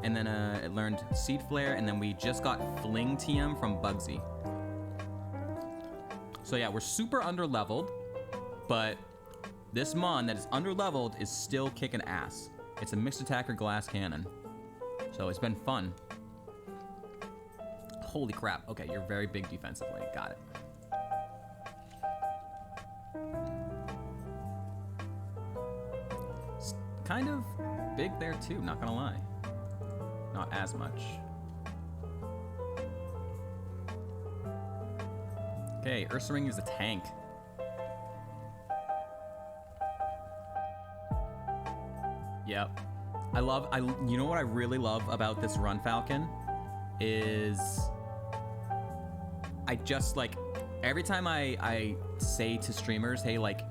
and then it learned Seed Flare, and then we just got Fling TM from Bugsy. So yeah, we're super underleveled, but this Mon that is underleveled is still kicking ass. It's a mixed attacker glass cannon, so it's been fun. Holy crap. Okay, you're very big defensively. Got it. It's kind of big there too, not gonna lie. Not as much. Okay, Ursaring is a tank. Yep. You know what I really love about this run, Falcon? Is I just like every time I say to streamers, hey, like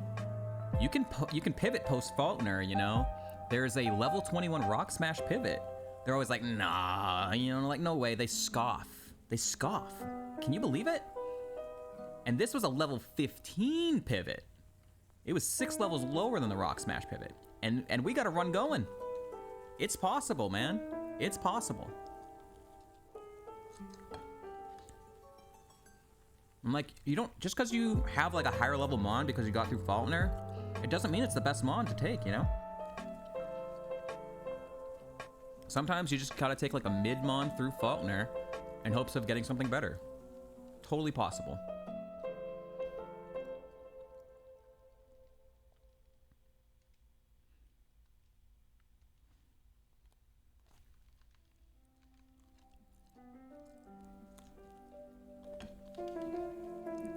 you can pivot post Faulkner, you know? There's a level 21 Rock Smash pivot. They're always like, nah, you know, like no way. They scoff. They scoff. Can you believe it? And this was a level 15 pivot. It was 6 levels lower than the Rock Smash pivot. And we got a run going. It's possible, man. It's possible. I'm like, you don't, just because you have like a higher level Mon because you got through Faulkner, it doesn't mean it's the best Mon to take, you know? Sometimes you just gotta take like a mid Mon through Faulkner in hopes of getting something better. Totally possible.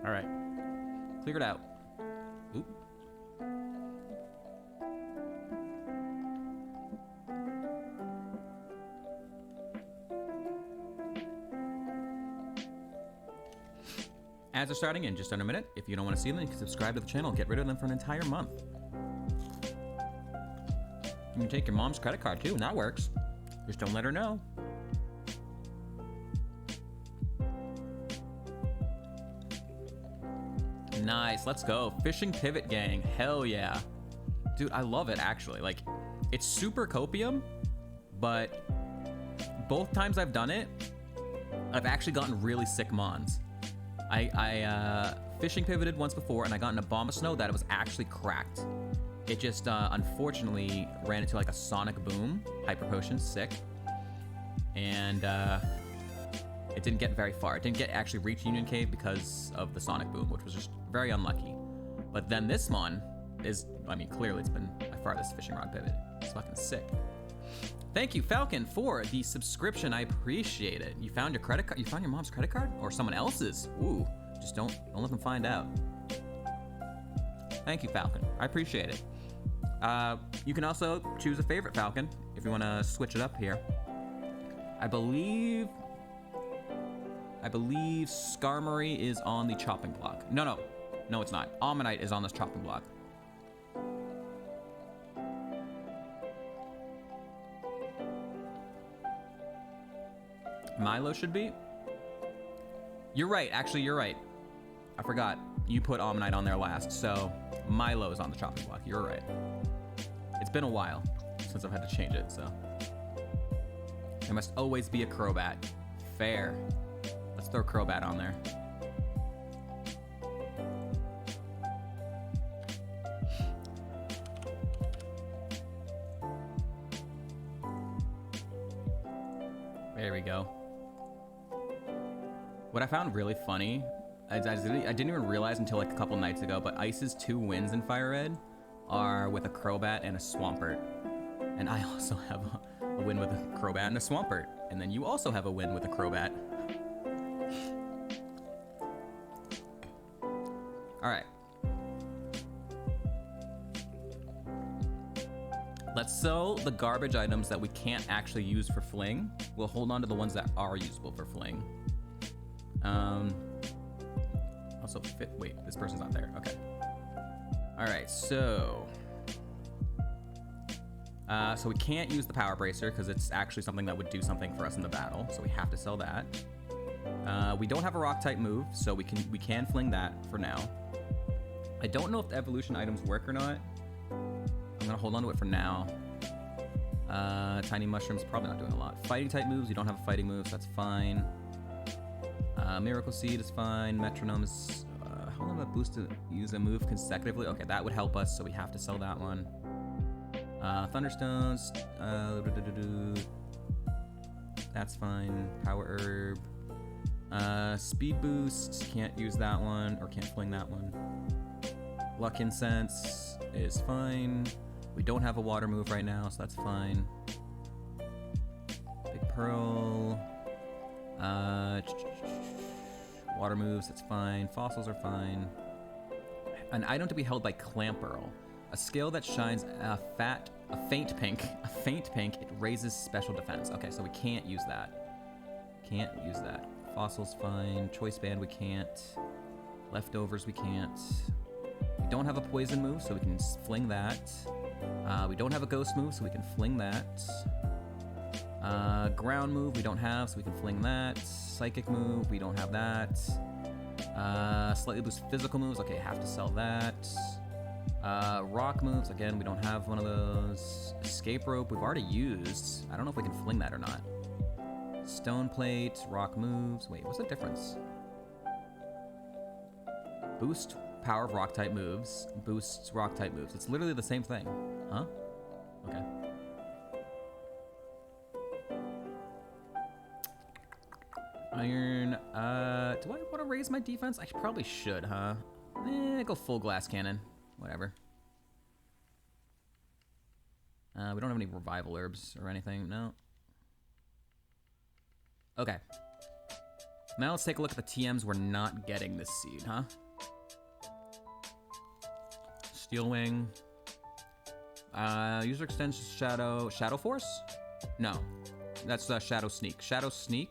All right, clear it out. Oop. Ads are starting in just under a minute. If you don't want to see them, you can subscribe to the channel. Get rid of them for an entire month. You can take your mom's credit card too, and that works. Just don't let her know. Nice, let's go. Fishing pivot gang, hell yeah. Dude, I love it actually. Like, it's super copium, but both times I've done it, I've actually gotten really sick mons. I fishing pivoted once before and I got in a bomb of snow that it was actually cracked. It just unfortunately ran into like a sonic boom, hyper potion, sick. And it didn't get very far. It didn't actually reach Union Cave because of the sonic boom, which was just very unlucky. But then this mon is, I mean, clearly it's been my farthest fishing rod pivot. It's fucking sick. Thank you, Falcon, for the subscription. I appreciate it. You found your credit card? You found your mom's credit card? Or someone else's? Ooh, just don't let them find out. Thank you, Falcon. I appreciate it. You can also choose a favorite Falcon if you want to switch it up here. I believe Skarmory is on the chopping block. No, it's not. Ammonite is on this chopping block. Milo should be? You're right, actually, you're right. I forgot. You put Ammonite on there last, so Milo is on the chopping block. You're right. It's been a while since I've had to change it, so. There must always be a Crobat. Fair. Let's throw Crobat on there. There we go. What I found really funny, I didn't even realize until like a couple nights ago, but Ice's 2 wins in Fire Red are with a Crobat and a Swampert. And I also have a win with a Crobat and a Swampert. And then you also have a win with a Crobat. All right. Let's sell the garbage items that we can't actually use for fling. We'll hold on to the ones that are usable for fling. Also fit, wait, this person's not there, okay. All right, so we can't use the Power Bracer because it's actually something that would do something for us in the battle, so we have to sell that. We don't have a rock type move, so we can fling that for now. I don't know if the evolution items work or not. I'm gonna hold on to it for now. Tiny Mushroom's probably not doing a lot. Fighting type moves, you don't have a fighting move, so that's fine. Miracle Seed is fine. Metronome is, how long does that boost to use a move consecutively? Okay, that would help us, so we have to sell that one. Thunderstones, that's fine. Power Herb. Speed Boost, can't use that one, or can't fling that one. Luck Incense is fine. We don't have a water move right now, so that's fine. Big Pearl. Water moves, that's fine. Fossils are fine. An item to be held by Clamperl. A skill that shines a faint pink. A faint pink, it raises special defense. Okay, so we can't use that. Can't use that. Fossils fine. Choice Band we can't. Leftovers we can't. We don't have a poison move, so we can fling that. We don't have a ghost move, so we can fling that. Ground move we don't have, so we can fling that. Psychic move, we don't have that. Slightly boost physical moves, okay, have to sell that. Rock moves, again, we don't have one of those. Escape rope, we've already used. I don't know if we can fling that or not. Stone plate, rock moves. Wait, what's the difference? Boost power of rock type moves, boosts rock type moves. It's literally the same thing. Huh? Okay. Iron, do I want to raise my defense? I probably should, huh? Go full glass cannon. Whatever. We don't have any revival herbs or anything, no. Okay. Now let's take a look at the TMs we're not getting this seed, huh? Steel Wing. User extends Shadow Force? No, that's Shadow Sneak. Shadow Sneak.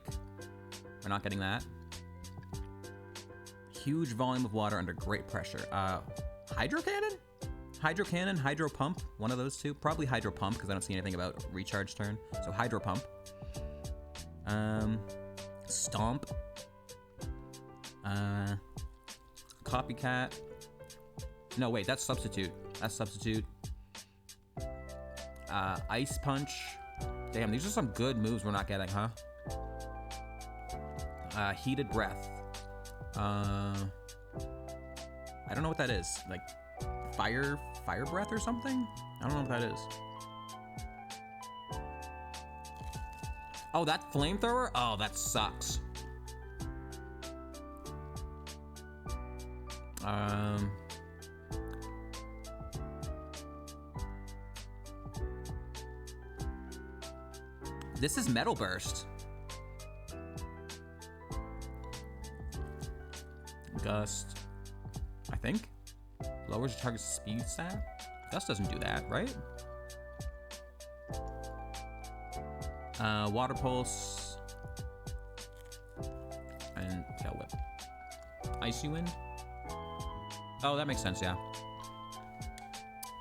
We're not getting that. Huge volume of water under great pressure. Hydro Cannon? Hydro Cannon, Hydro Pump, one of those two. Probably Hydro Pump because I don't see anything about recharge turn. So Hydro Pump. Stomp. Copycat. No, wait, that's Substitute. That's Substitute. Ice Punch. Damn, these are some good moves we're not getting, huh? Heated Breath. I don't know what that is. Like, fire breath or something? I don't know what that is. Oh, that flamethrower? Oh, that sucks. This is Metal Burst. Gust, I think. Lowers your target's speed stat. Gust doesn't do that, right? Water Pulse. And Tail Whip. Icy Wind? Oh, that makes sense, yeah.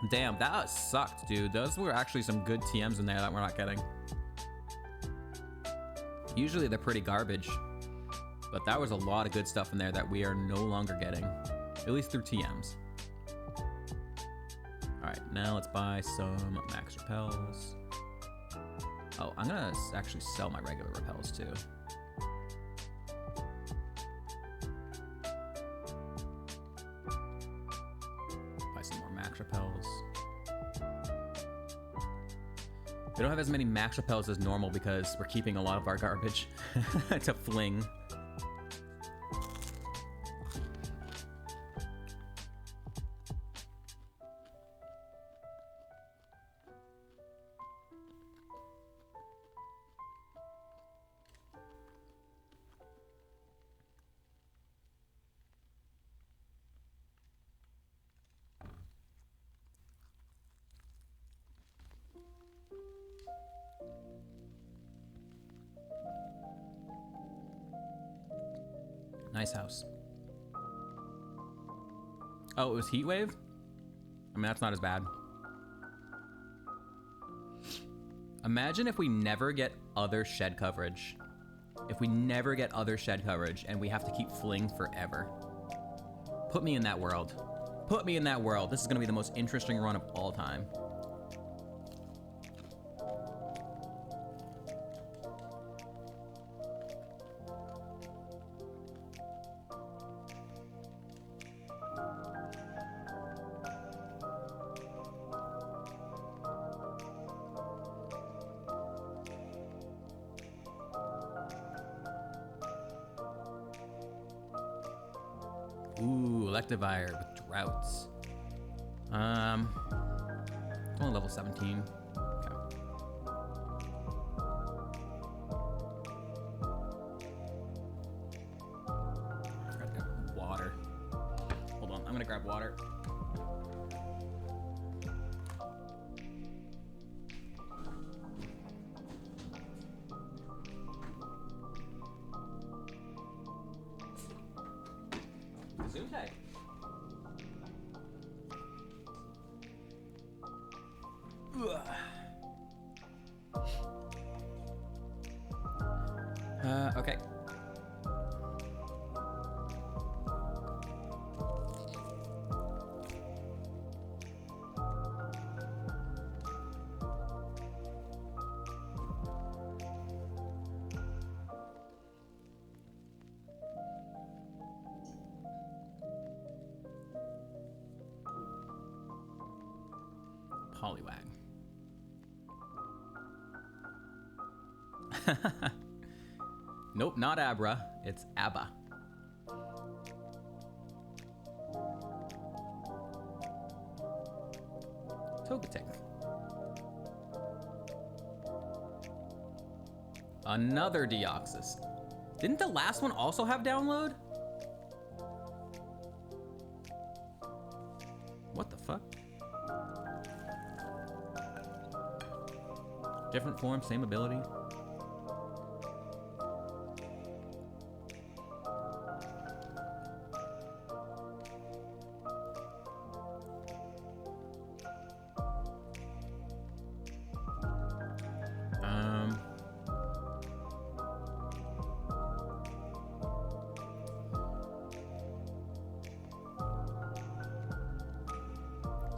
Damn, that sucked, dude. Those were actually some good TMs in there that we're not getting. Usually they're pretty garbage, but that was a lot of good stuff in there that we are no longer getting, at least through TMs. All right, now let's buy some max repels. Oh, I'm gonna actually sell my regular repels too. Buy some more max repels. We don't have as many max repels as normal because we're keeping a lot of our garbage to fling. Nice house. Oh, it was Heat Wave? I mean, that's not as bad. Imagine if we never get other shed coverage. If we never get other shed coverage and we have to keep fling forever. Put me in that world. Put me in that world. This is gonna be the most interesting run of all time. Ooh, Electivire with Droughts. It's only level 17. Okay. I forgot to grab water. Hold on, I'm gonna grab water. Zoom tag. Okay. Poliwag. Nope, not Abra. It's Abba. Togetic. Another Deoxys. Didn't the last one also have download? What the fuck? Different form, same ability.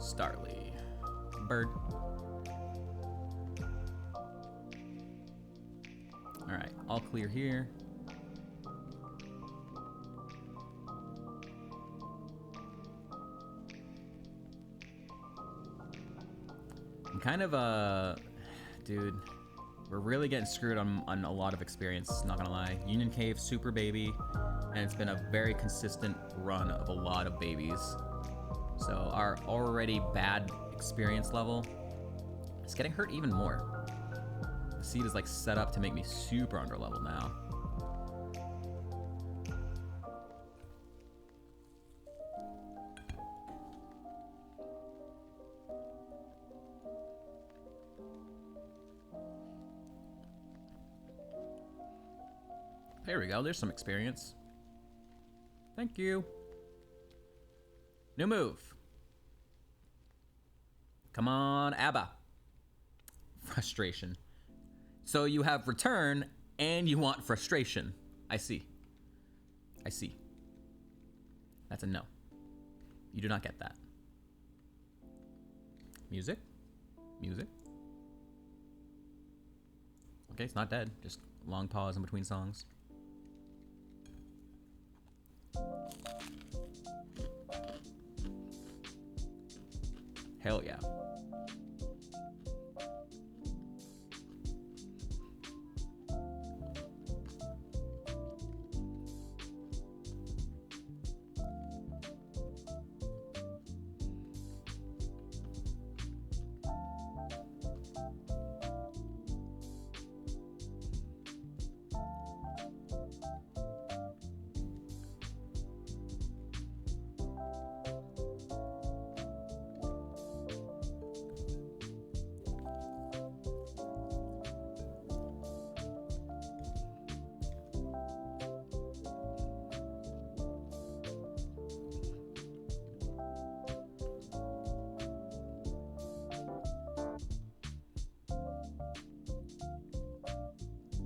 Starly. Bird. Alright, all clear here. I'm kind of, dude, we're really getting screwed on a lot of experience, not gonna lie. Union Cave, super baby, and it's been a very consistent run of a lot of babies. So our already bad experience level is getting hurt even more. The seed is like set up to make me super underleveled now. There we go, there's some experience. Thank you. New move. Come on, ABBA. Frustration. So you have return and you want frustration. I see. I see. That's a no. You do not get that. Music? Music? Okay, it's not dead. Just long pause in between songs. Hell yeah.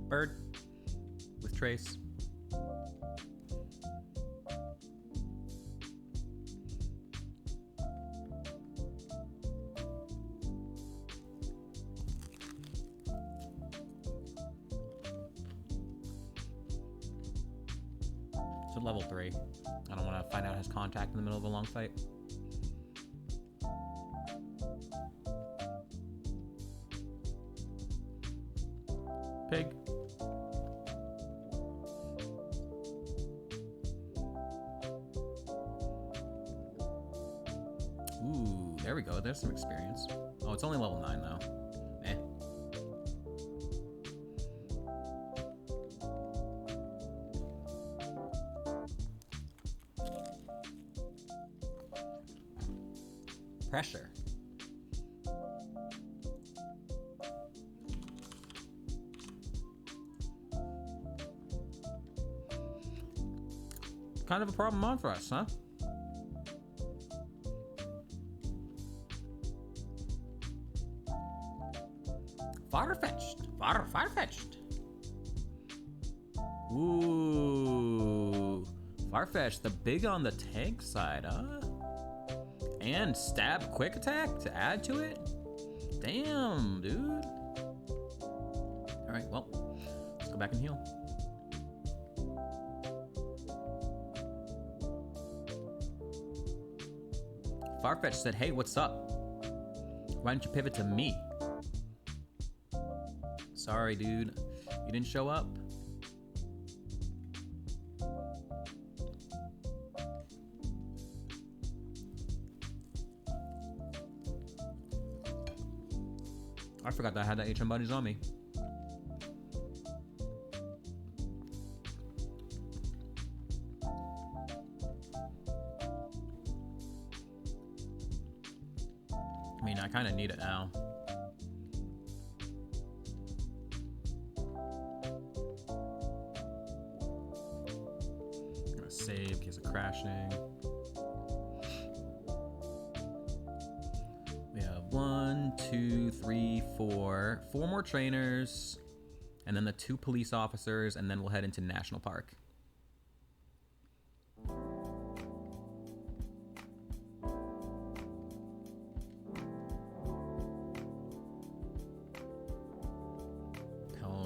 Bird with Trace. So level 3. I don't want to find out his contact in the middle of a long fight. Pig. Ooh, there we go. There's some experience. Oh, it's only level 9 though. Eh. Pressure. Kind of a problem on for us, huh? Far-fetched. Far-fetched. Ooh. Farfetch'd, the big on the tank side, huh? And stab quick attack to add to it? Damn, dude. Alright, well, let's go back and heal. Farfetch'd said, hey, what's up? Why didn't you pivot to me? Sorry, dude. You didn't show up. I forgot that I had the HM buddies on me. I mean, I kind of need it now. I'm gonna save in case of crashing. We have 1, 2, 3, 4. 4 more trainers, and then the 2 police officers, and then we'll head into National Park.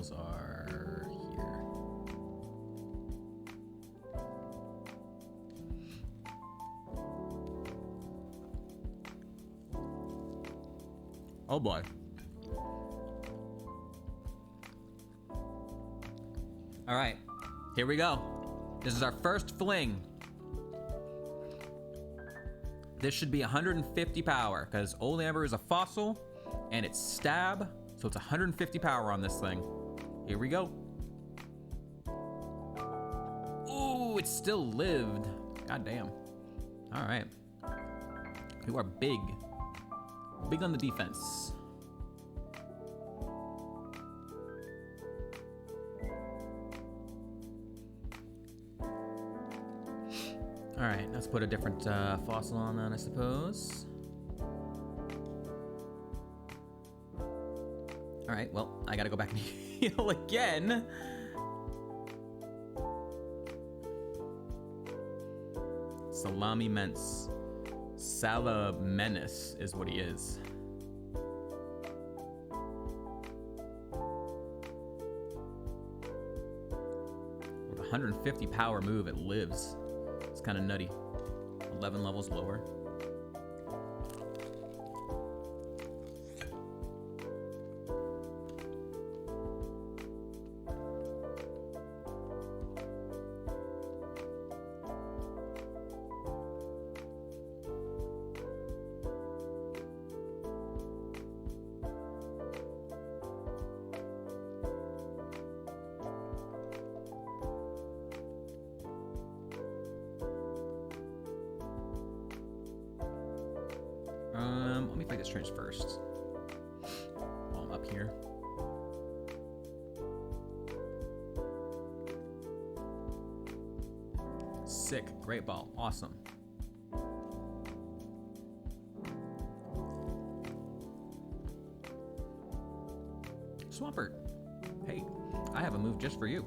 files are here. Oh boy. All right, here we go. This is our first fling. This should be 150 power because Old Amber is a fossil and it's stab, so it's 150 power on this thing. Here we go. Ooh, it still lived. God damn. All right. You are big. Big on the defense. All right, let's put a different fossil on that, I suppose. All right, well, I gotta go back and heal again. Salami Mence. Salamenis is what he is. With 150 power move, it lives. It's kind of nutty. 11 levels lower. Let me fight this trench first. While I'm up here. Sick. Great ball. Awesome. Swampert. Hey, I have a move just for you.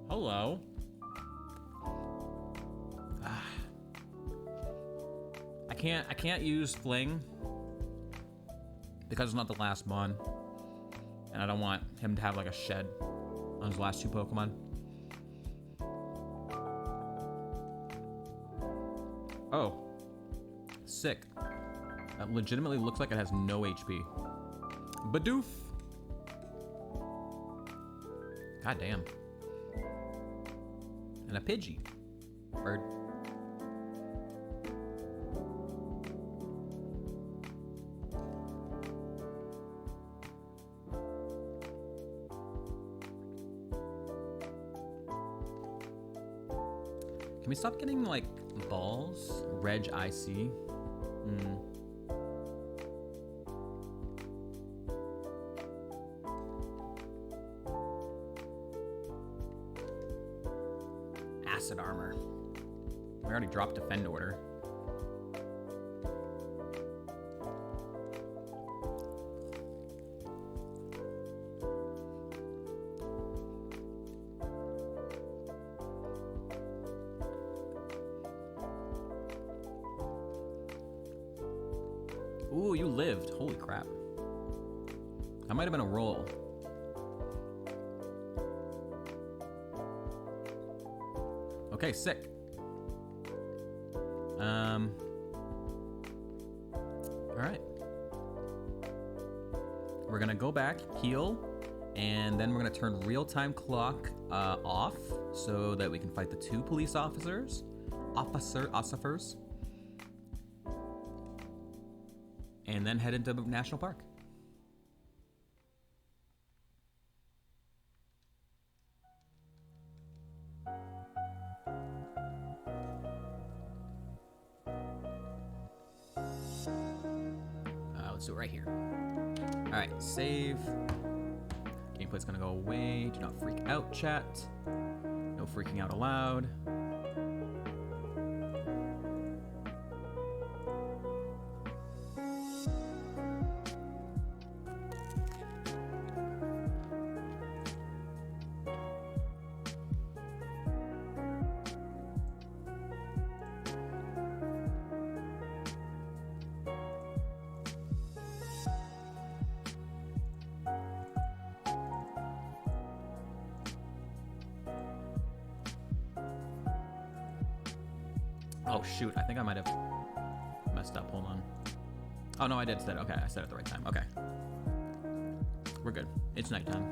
Hello. I can't use Fling because it's not the last mon, and I don't want him to have like a shed on his last two Pokemon. Oh, sick. That legitimately looks like it has no HP. Bidoof. God damn. And a Pidgey. Bird. Can we stop getting like balls? Reg IC. Acid armor. We already dropped defend order. Ooh, you lived. Holy crap. That might have been a roll. Okay, sick. All right. We're gonna go back, heal, and then we're gonna turn real-time clock off so that we can fight the two police officers, and then head into National Park. Let's do it right here. All right, save. Gameplay's gonna go away. Do not freak out, chat. No freaking out allowed. Oh shoot, I think I might have messed up. Hold on. Oh no, I did set it. Okay, I said it at the right time. Okay. We're good. It's nighttime.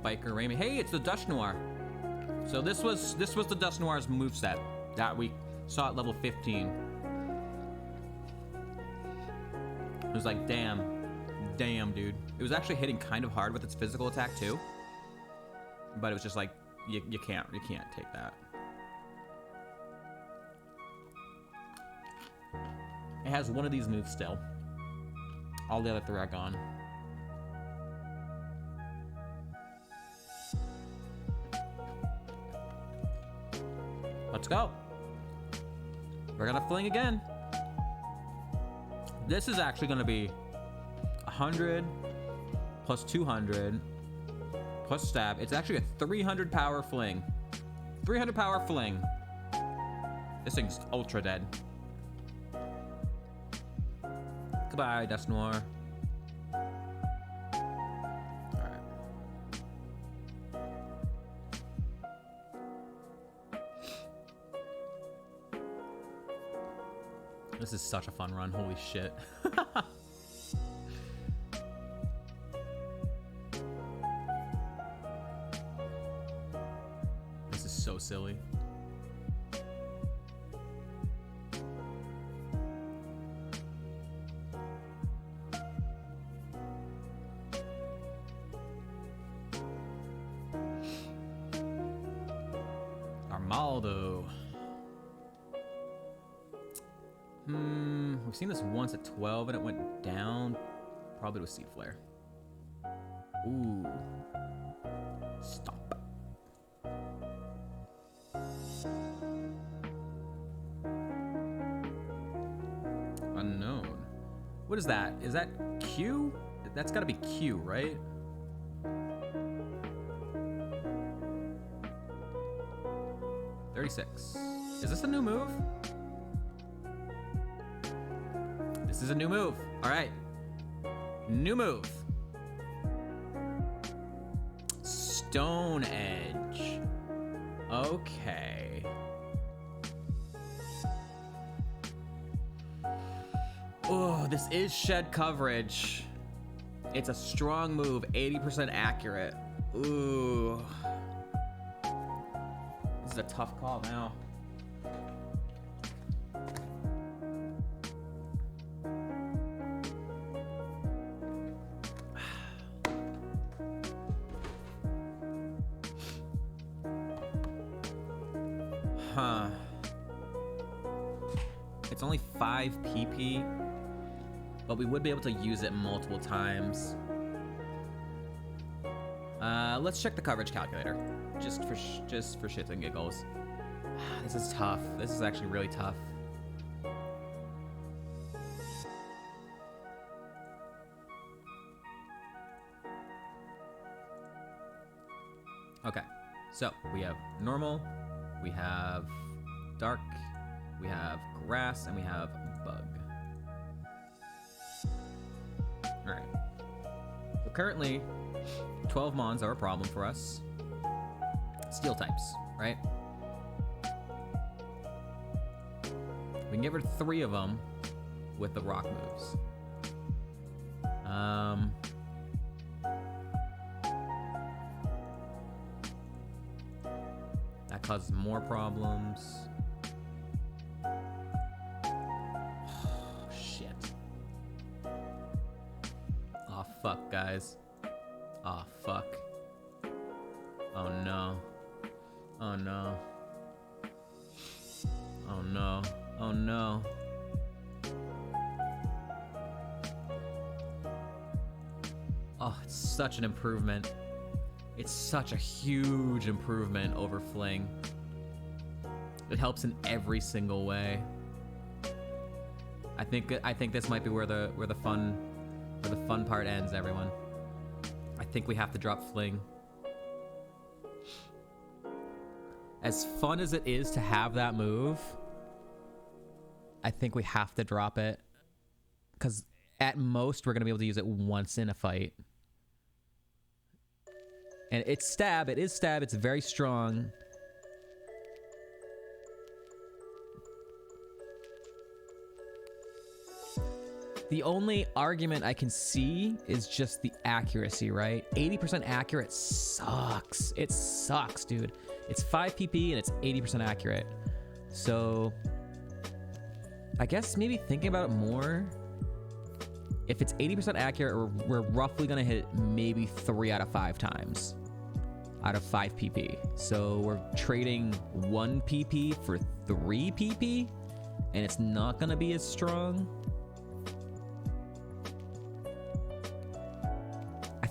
Biker Raimi. Hey, it's the Dust Noir. So this was the Dust Noir's moveset that we saw at level 15. It was like, damn, dude. It was actually hitting kind of hard with its physical attack too. But it was just like, you can't take that. It has one of these moves still. All the other three are gone. Let's go. We're gonna fling again. This is actually gonna be 100 plus 200 plus stab. It's actually a 300 power fling. 300 power fling. This thing's ultra dead. Goodbye, Dust Noir. This is such a fun run, holy shit. This is so silly. Armaldo. We've seen this once at 12 and it went down. Probably with Seed Flare. Ooh. Stop. Unknown. What is that? Is that Q? That's gotta be Q, right? $36. Is this a new move? This is a new move. All right. New move. Stone Edge. Okay. Oh, this is shed coverage. It's a strong move, 80% accurate. Ooh. This is a tough call now. Huh. It's only 5 PP, but we would be able to use it multiple times. Let's check the coverage calculator, just for shits and giggles. This is tough. This is actually really tough. Okay, so we have normal, we have dark, we have grass, and we have bug. All right. So currently, 12 mons are a problem for us. Steel types, right? We can get rid of 3 of them with the rock moves. That causes more problems. Oh, shit. Oh, fuck, guys. Oh, fuck. Oh, no. Oh, no. Oh, no. Oh, no. Oh, it's such an improvement. It's such a huge improvement over Fling. It helps in every single way. I think this might be where the fun part ends, everyone. I think we have to drop Fling. As fun as it is to have that move, I think we have to drop it. Because at most, we're going to be able to use it once in a fight. And it's stab. It is stab. It's very strong. The only argument I can see is just the accuracy, right? 80% accurate sucks. It sucks, dude. It's 5 PP and it's 80% accurate. So I guess maybe thinking about it more, if it's 80% accurate, we're roughly gonna hit maybe 3 out of 5 times out of 5 PP. So we're trading 1 PP for 3 PP, and it's not gonna be as strong. I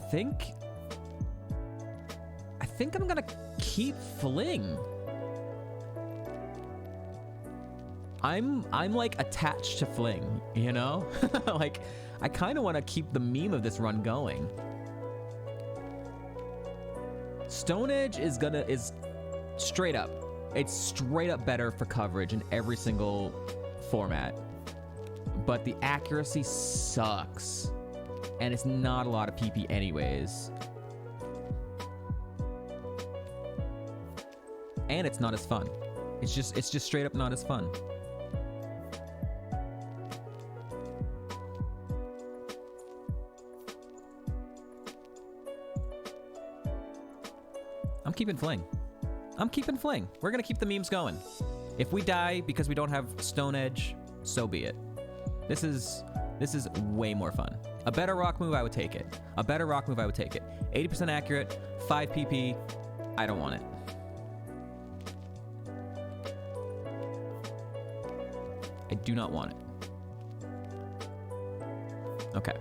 think I'm gonna keep Fling. I'm like attached to Fling, you know? Like I kind of want to keep the meme of this run going. Stone Edge is straight up. It's straight up better for coverage in every single format. But the accuracy sucks. And it's not a lot of PP anyways. And it's not as fun. It's just straight up not as fun. I'm keeping Fling. I'm keeping Fling. We're gonna keep the memes going. If we die because we don't have Stone Edge, so be it. This is way more fun. A better rock move, I would take it. A better rock move, I would take it. 80% accurate, 5 PP, I don't want it. I do not want it. Okay.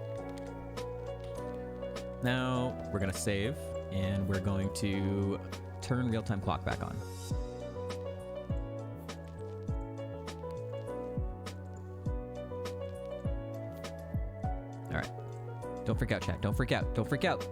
Now we're gonna save and we're going to turn real-time clock back on. All right. Don't freak out, chat. Don't freak out. Don't freak out.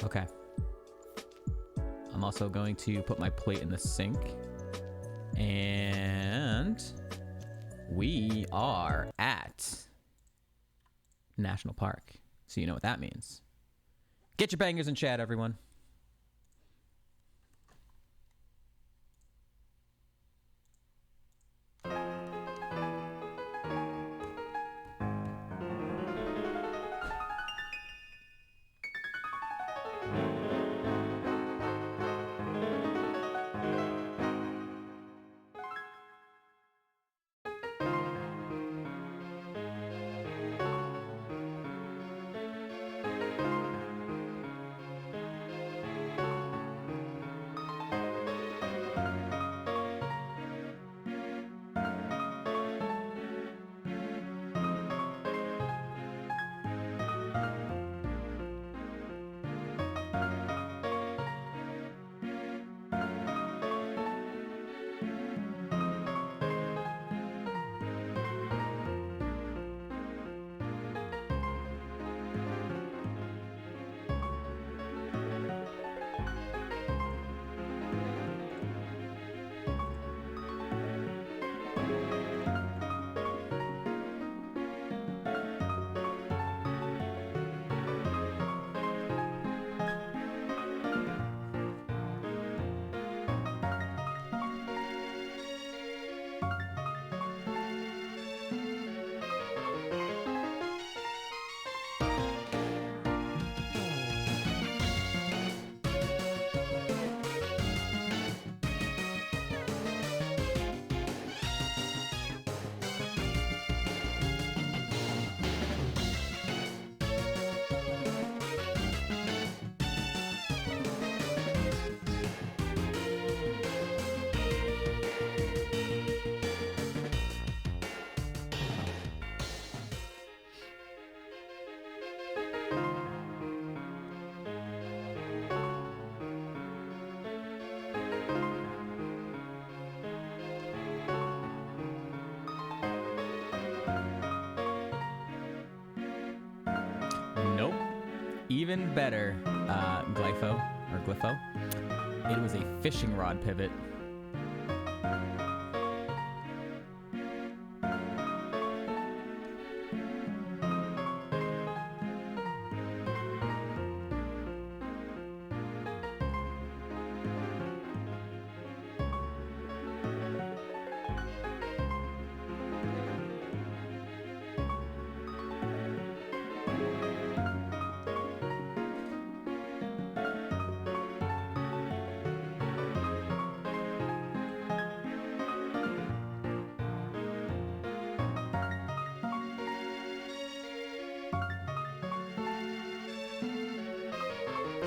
Okay. I'm also going to put my plate in the sink. And we are at National Park. So you know what that means. Get your bangers in chat, everyone. even better, Glypho, or Glypho. It was a fishing rod pivot.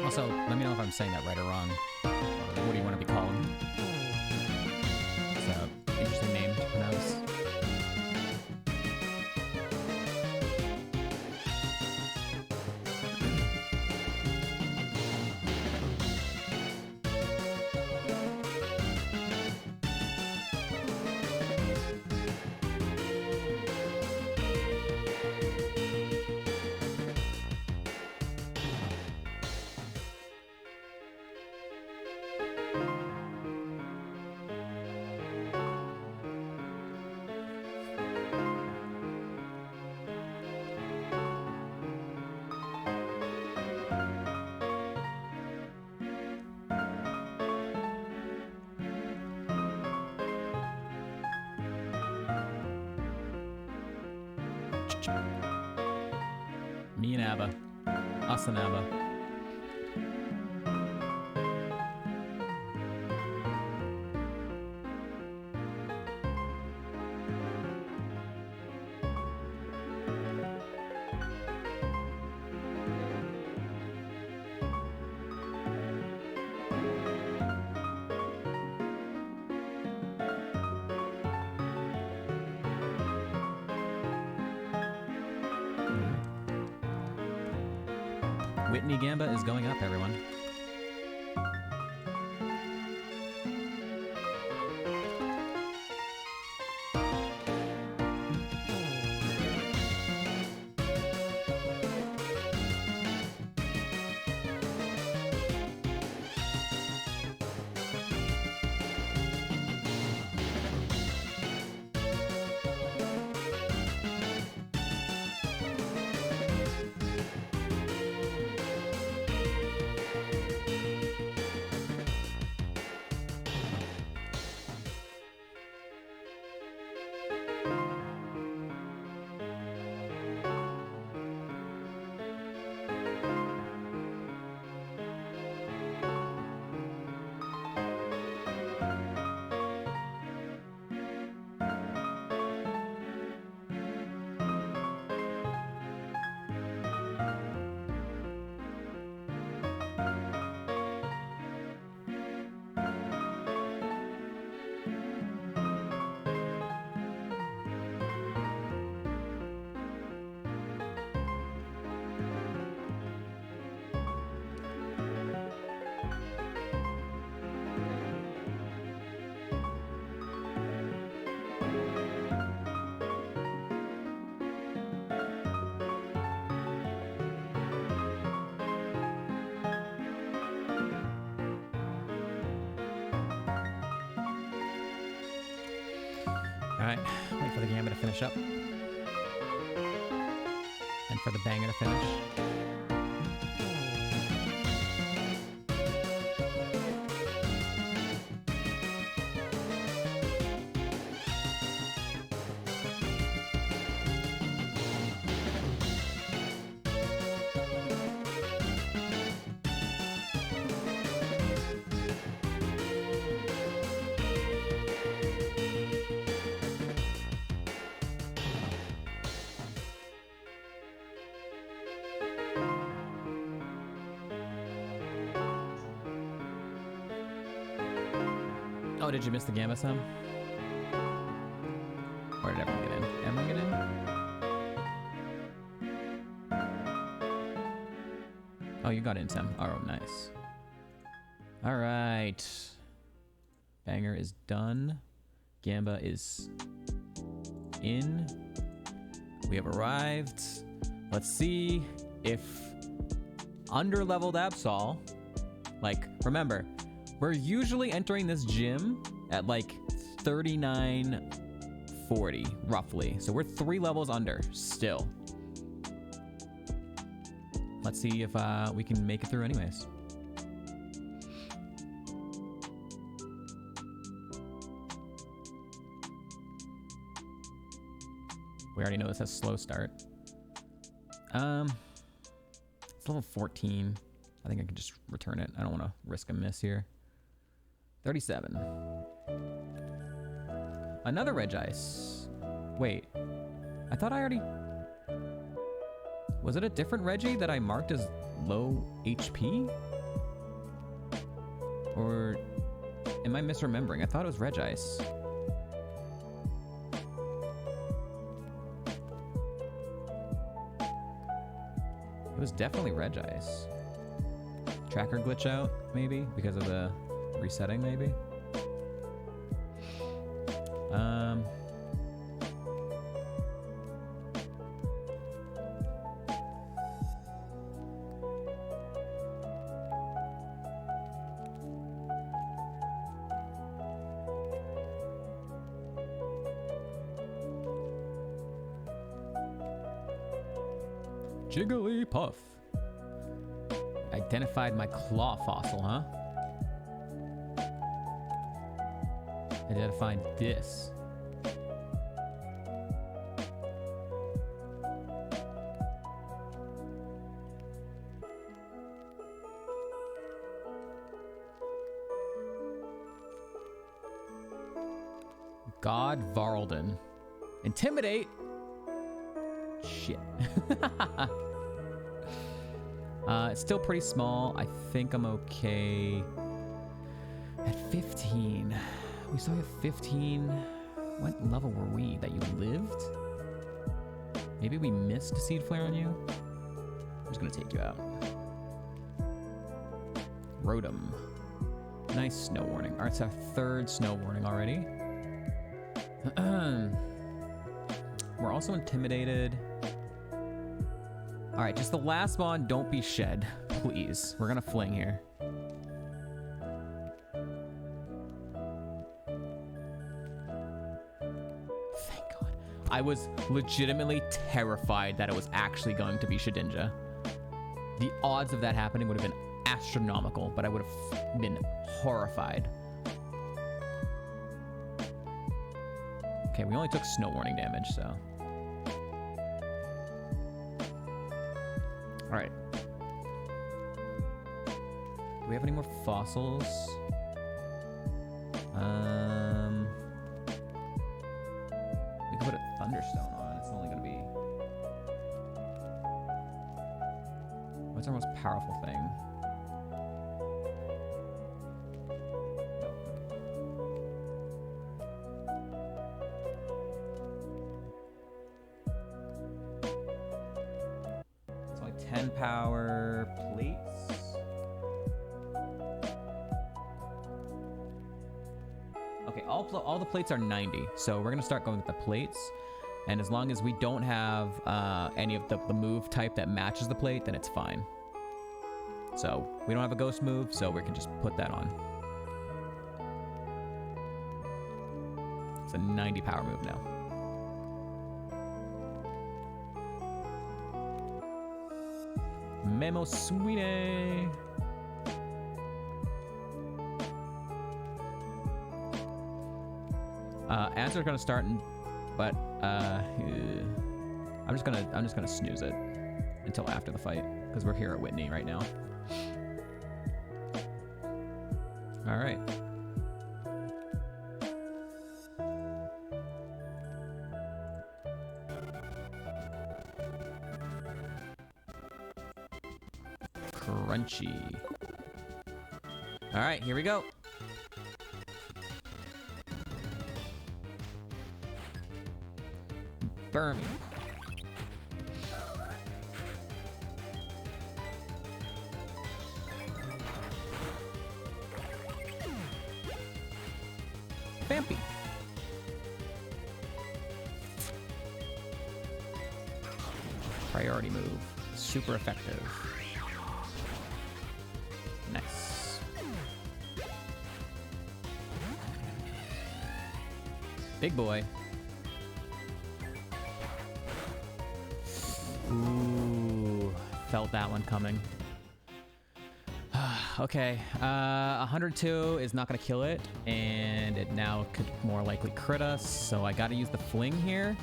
Also, let me know if I'm saying that right or wrong. What do you want to be called? It's an interesting name to pronounce. Me and Abba. Us and Abba. Whitney Gamba is going up, everyone. Alright, wait for the Gamba to finish up. And for the banger to finish. Oh, did you miss the Gamba some? Or did everyone get in? Everyone get in? Oh, you got in, Sam. Oh, nice. All right. Banger is done. Gamba is in. We have arrived. Let's see if under-leveled Absol. Like, remember, we're usually entering this gym at like 3940, roughly. So we're 3 levels under still. Let's see if we can make it through anyways. We already know this has slow start. It's level 14. I think I can just return it. I don't want to risk a miss here. 37. Another Regice. Wait. I thought I already... Was it a different Reggie that I marked as low HP? Or am I misremembering? I thought it was Regice. It was definitely Regice. Tracker glitch out, maybe? Because of the resetting, maybe? Jigglypuff. Identified my claw fossil, huh? Identified this. God Varlden. Intimidate? Shit. It's still pretty small. I think I'm okay at 15. We saw you at 15. What level were we that you lived? Maybe we missed a seed flare on you? I'm just gonna take you out. Rotom. Nice snow warning. All right, it's our 3rd snow warning already. We're also intimidated. All right, just the last one. Don't be shed, please. We're gonna fling here. Thank God. I was legitimately terrified that it was actually going to be Shedinja. The odds of that happening would have been astronomical, but I would have been horrified. Okay, we only took snow warning damage, so. All right. Do we have any more fossils? We can put a Thunderstone on. It's only gonna be... What's our most powerful thing? It's only 10 power plates. Okay, all the plates are 90, so we're gonna start going with the plates. And as long as we don't have any of the move type that matches the plate, then it's fine. So we don't have a ghost move, so we can just put that on. It's a 90 power move now. Memo Sweetie. Answer's gonna start, but I'm just gonna snooze it until after the fight because we're here at Whitney right now. All right. Crunchy. All right, here we go. Burn. Vampy. Priority move. Super effective. Big boy. Ooh, felt that one coming. Okay, 102 is not gonna kill it, and it now could more likely crit us, so I gotta use the fling here.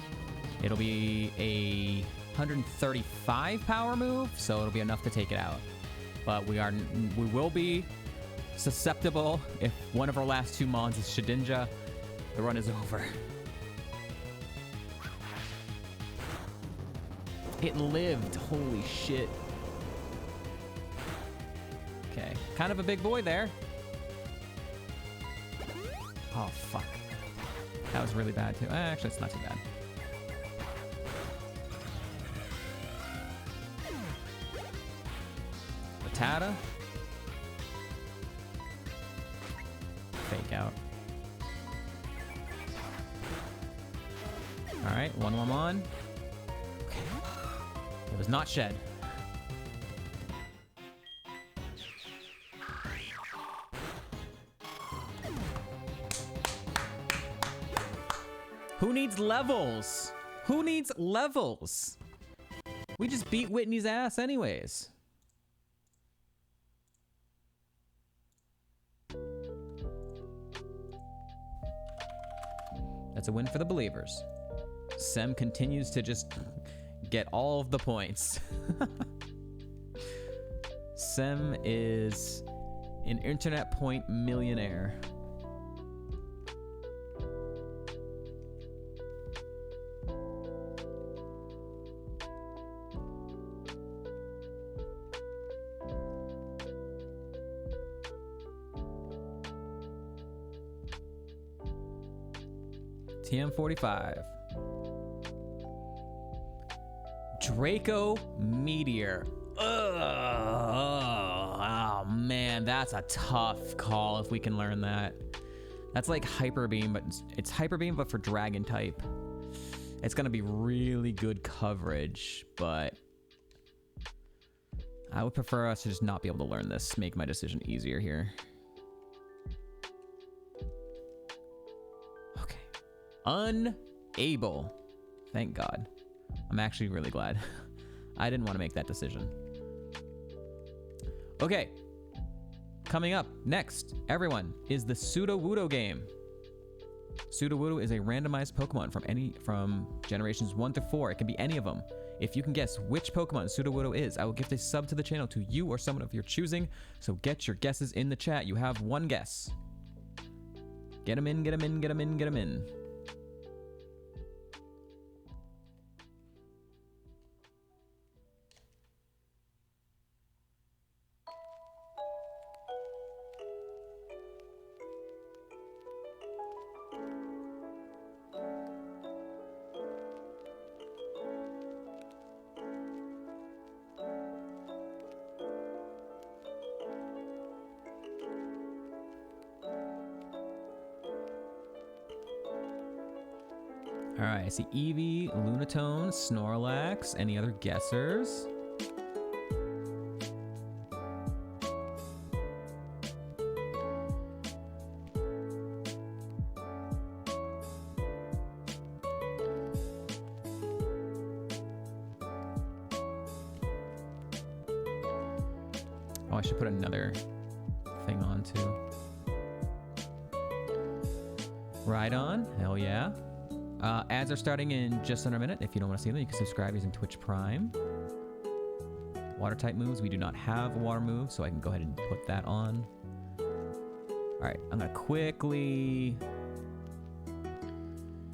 It'll be a 135 power move, so it'll be enough to take it out. But we will be susceptible if one of our last two mons is Shedinja. The run is over. It lived, holy shit. Okay, kind of a big boy there. Oh, fuck. That was really bad, too. Actually, it's not too bad. Latata. Fake out. All right, one on. Okay. It was not Shed. Who needs levels? Who needs levels? We just beat Whitney's ass anyways. That's a win for the believers. Sem continues to just get all of the points. Sem is an internet point millionaire. TM45. Draco Meteor. Oh man, that's a tough call if we can learn that. That's like Hyper Beam, but it's Hyper Beam, but for Dragon type. It's gonna be really good coverage, but I would prefer us to just not be able to learn this. Make my decision easier here. Unable. Thank God. I'm actually really glad. I didn't want to make that decision. Okay. Coming up next, everyone, is the Sudowoodo game. Sudowoodo is a randomized Pokemon from generations 1 to 4. It can be any of them. If you can guess which Pokemon Sudowoodo is, I will gift a sub to the channel to you or someone of your choosing. So get your guesses in the chat. You have one guess. Get them in, get them in, get them in, get them in. All right, I see Eevee, Lunatone, Snorlax. Any other guessers? Oh, I should put another thing on too. Right on, hell yeah. Ads are starting in just under a minute. If you don't want to see them, you can subscribe using Twitch Prime. Water type moves. We do not have a water move, so I can go ahead and put that on. All right, I'm gonna quickly...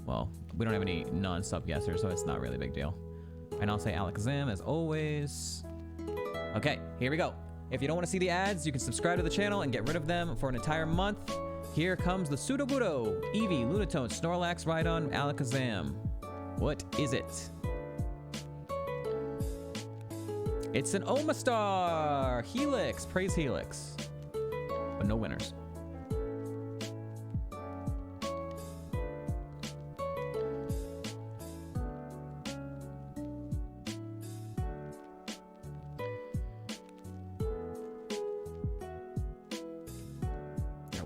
Well, we don't have any non-sub guessers, so it's not really a big deal. And I'll say Alakazam as always. Okay, here we go. If you don't want to see the ads, you can subscribe to the channel and get rid of them for an entire month. Here comes the Sudowoodo, Eevee, Lunatone, Snorlax, Rhydon, Alakazam. What is it? It's an Omastar! Helix! Praise Helix. But no winners.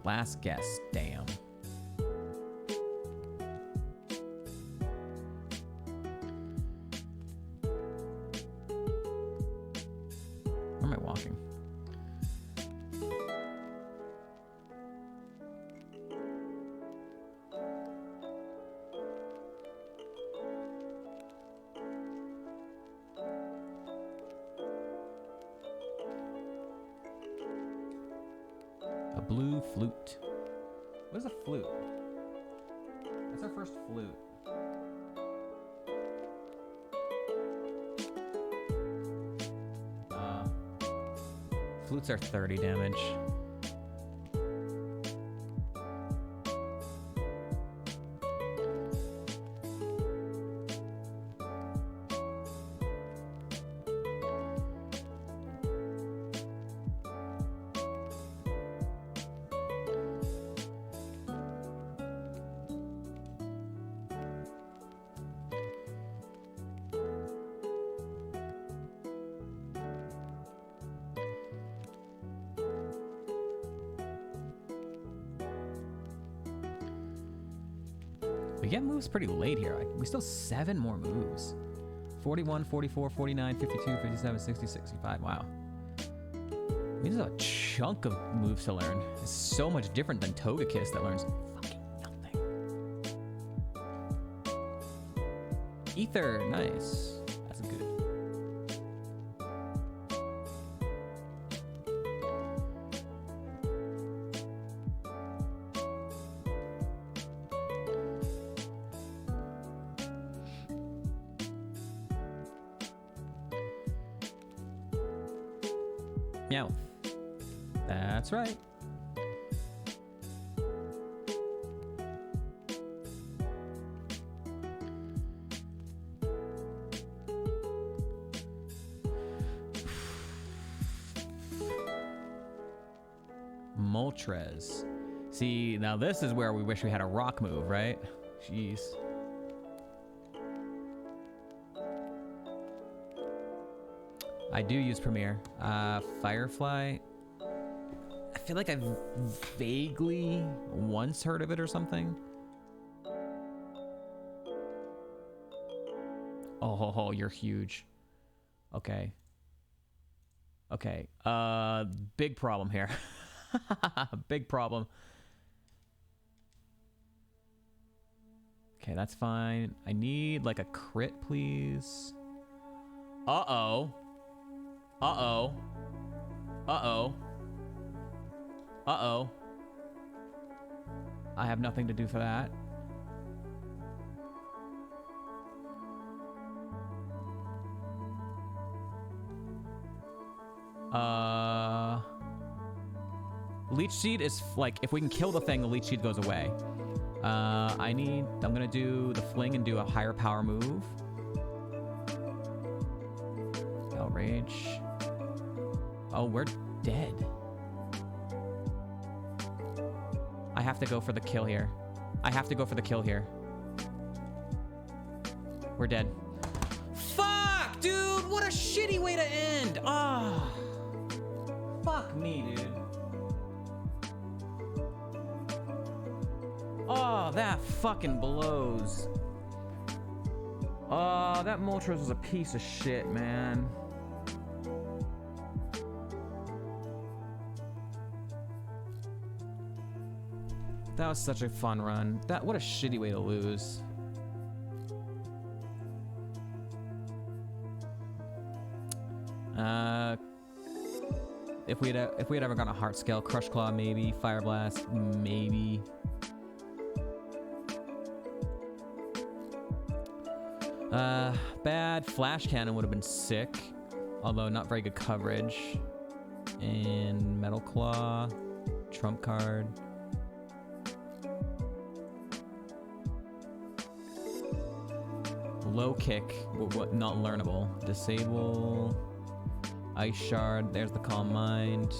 Last guess, damn. blue flute. What is a flute? That's our first flute. Flutes are 30 damage. We get moves pretty late here. We still have 7 more moves. 41, 44, 49, 52, 57, 60, 65. Wow. We just have a chunk of moves to learn. It's so much different than Togekiss that learns fucking nothing. Ether, nice. That's good. Meowth. That's right. Moltres. See, now this is where we wish we had a rock move, right? Jeez. I do use Premiere. Firefly. I feel like I've vaguely once heard of it or something. Oh, you're huge. Okay. Okay. Big problem here. Big problem. Okay, that's fine. I need like a crit, please. Uh-oh. Uh-oh. Uh-oh. Uh-oh. I have nothing to do for that. Leech Seed is like, if we can kill the thing, the Leech Seed goes away. I'm gonna do the Fling and do a higher power move. Rage. Oh, we're dead. I have to go for the kill here. I have to go for the kill here. We're dead. Fuck, dude! What a shitty way to end! Ah! Oh, fuck me, dude. Oh, that fucking blows. Oh, that Moltres was a piece of shit, man. That was such a fun run. What a shitty way to lose. If we had ever gone a Heart Scale, Crush Claw maybe, Fire Blast maybe. Bad Flash Cannon would have been sick, although not very good coverage. And Metal Claw, Trump card. Low Kick, not learnable. Disable. Ice Shard, there's the Calm Mind.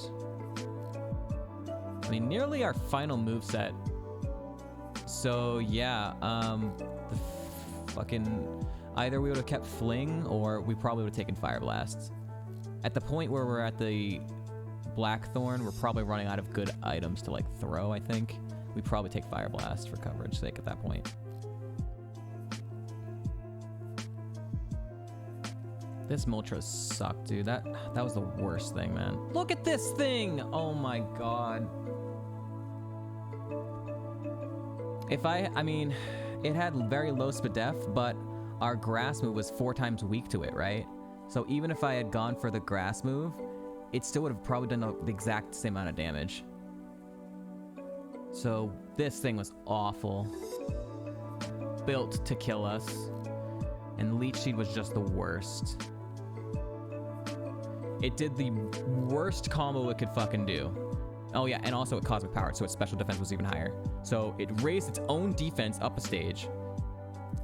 I mean, nearly our final moveset. So yeah, the fucking... Either we would have kept Fling, or we probably would have taken Fire Blast. At the point where we're at the Blackthorn, we're probably running out of good items to like throw, I think. We'd probably take Fire Blast for coverage sake at that point. This Moltres sucked, dude. That was the worst thing, man. Look at this thing! Oh my god. I mean, it had very low SPDEF, but our grass move was 4 times weak to it, right? So even if I had gone for the grass move, it still would have probably done the exact same amount of damage. So this thing was awful. Built to kill us. And Leech Seed was just the worst. It did the worst combo it could fucking do. Oh yeah, and also it Cosmic Powered, so its special defense was even higher. So it raised its own defense up a stage.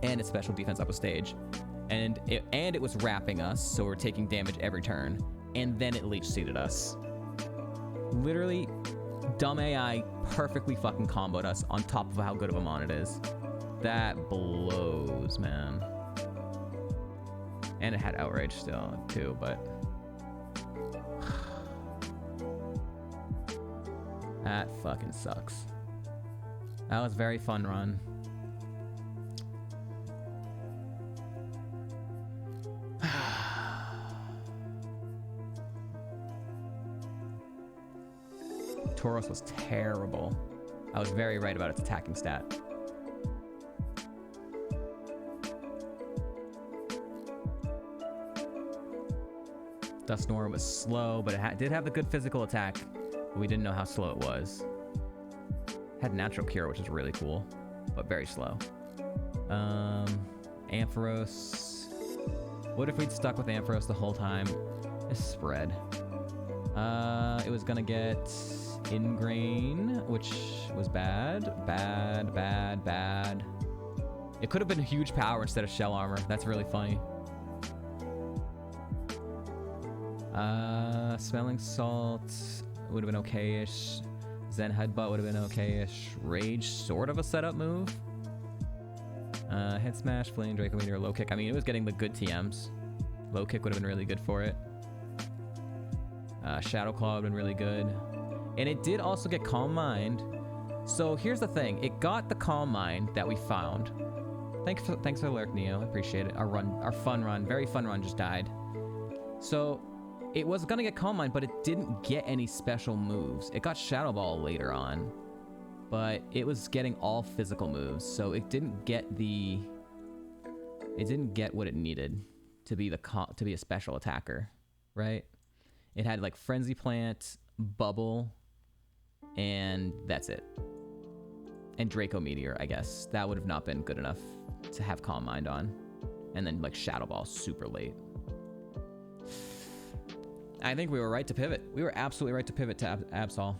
And its special defense up a stage. And it was wrapping us, so we're taking damage every turn. And then it Leech Seeded us. Literally, dumb AI perfectly fucking comboed us on top of how good of a mon it is. That blows, man. And it had Outrage still, too, but... that fucking sucks. That was a very fun run. Tauros was terrible. I was very right about its attacking stat. Dusknoir was slow, but it did have the good physical attack. But we didn't know how slow it was. Had Natural Cure, which is really cool, but very slow. Ampharos. What if we'd stuck with Ampharos the whole time? It's spread. It was gonna get Ingrain, which was bad. Bad. It could have been huge power instead of shell armor. That's really funny. Smelling Salt would have been okay-ish. Zen Headbutt would have been okay-ish. Rage, sort of a setup move. Head Smash, Flame, Draco Meteor, Low Kick. I mean, it was getting the good TMs. Low Kick would have been really good for it. Shadow Claw would have been really good. And it did also get Calm Mind. So here's the thing. It got the Calm Mind that we found. Thanks for the alert, Neo. I appreciate it. Our fun run, very fun run just died. So it was gonna get Calm Mind, but it didn't get any special moves. It got Shadow Ball later on, but it was getting all physical moves. So it didn't get what it needed to be a special attacker, right? It had like Frenzy Plant, Bubble, and that's it. And Draco Meteor, I guess. That would have not been good enough to have Calm Mind on. And then like Shadow Ball super late. I think we were right to pivot. We were absolutely right to pivot to Absol.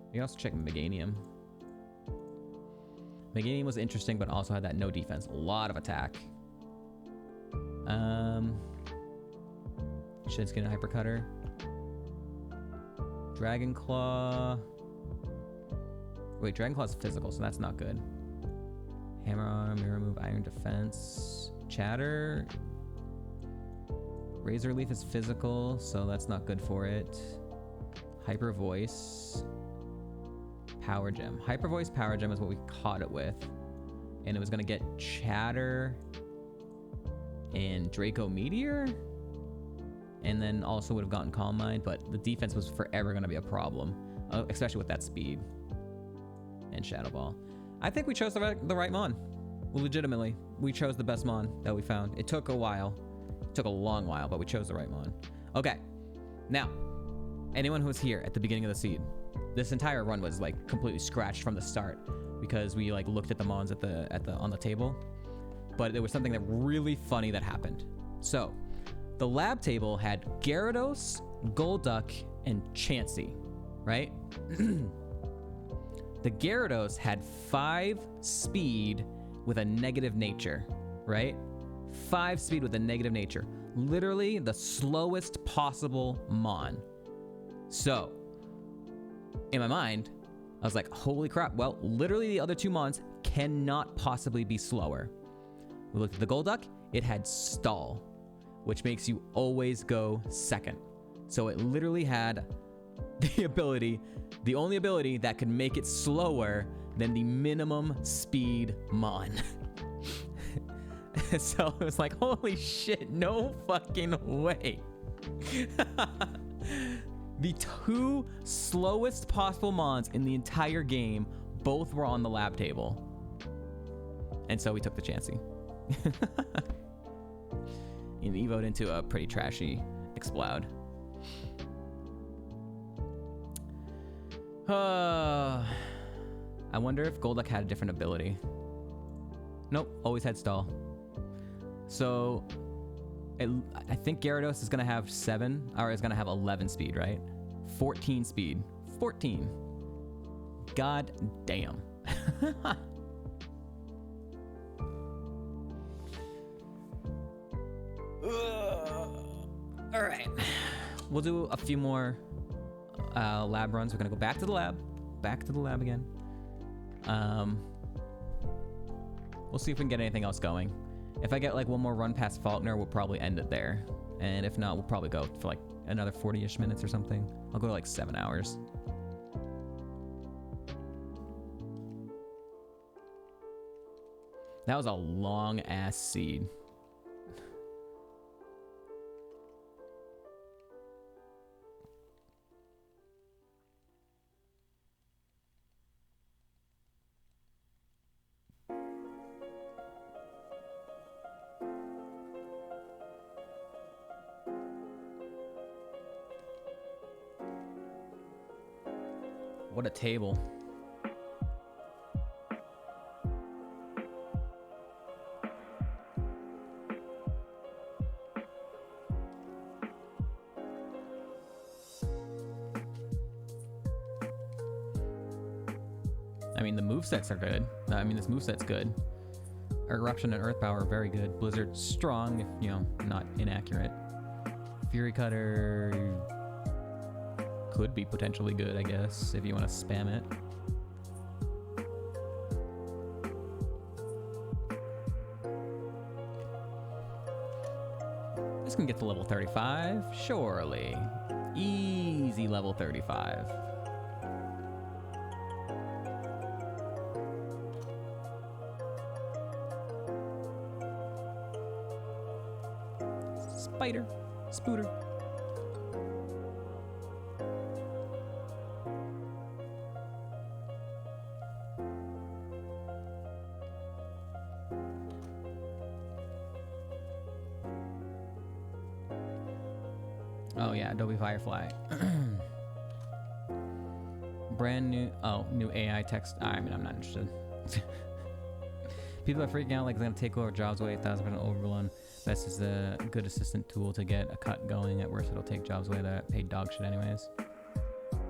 You can also check Meganium. Meganium was interesting, but also had that no defense. A lot of attack. Shinskin and Hypercutter. Dragon Claw. Wait, Dragon Claw is physical, so that's not good. Hammer Arm, Mirror Move, Iron Defense. Chatter. Razor Leaf is physical, so that's not good for it. Hyper Voice. Power Gem. Hyper Voice, Power Gem is what we caught it with. And it was going to get Chatter and Draco Meteor. And then also would have gotten Calm Mind, but the defense was forever going to be a problem, especially with that speed. And Shadow Ball. I think we chose the right mon. Well, legitimately, we chose the best mon that we found. It took a while. It took a long while, but we chose the right mon. Okay. Now, anyone who was here at the beginning of the seed, this entire run was like completely scratched from the start because we like looked at the mons on the table. But there was something that really funny that happened. So, the lab table had Gyarados, Golduck, and Chansey, right? The Gyarados had 5 speed with a negative nature, right? 5 speed with a negative nature. Literally the slowest possible mon. So, in my mind, I was like, holy crap. Well, literally the other 2 mons cannot possibly be slower. We looked at the Golduck. It had Stall, which makes you always go second. So it literally had the only ability that could make it slower than the minimum speed mon. So it was like, holy shit, no fucking way. The 2 slowest possible mons in the entire game both were on the lab table. And so we took the Chansey. And evoed into a pretty trashy Explode. I wonder if Golduck had a different ability. Nope, always had stall. So I think Gyarados is gonna have 7, or is gonna have 11 speed, right? 14 speed. 14. God damn. All right, we'll do a few more lab runs. We're gonna go back to the lab again. We'll see if we can get anything else going. If I get like one more run past Faulkner, we'll probably end it there. And if not, we'll probably go for like another 40-ish minutes or something. I'll go like 7 hours. That was a long ass seed. What a table. I mean, the movesets are good. I mean, this moveset's good. Eruption and Earth Power are very good. Blizzard, strong, if, you know, not inaccurate. Fury Cutter could be potentially good, I guess, if you want to spam it. This can get to level 35, surely. Easy level 35. Spider, Spooter. Oh yeah, Adobe Firefly. Brand new, new AI text. I mean, I'm not interested. People are freaking out like it's gonna take over jobs away, 1000% overrun. Best is a good assistant tool to get a cut going. At worst, it'll take jobs away that paid dog shit anyways.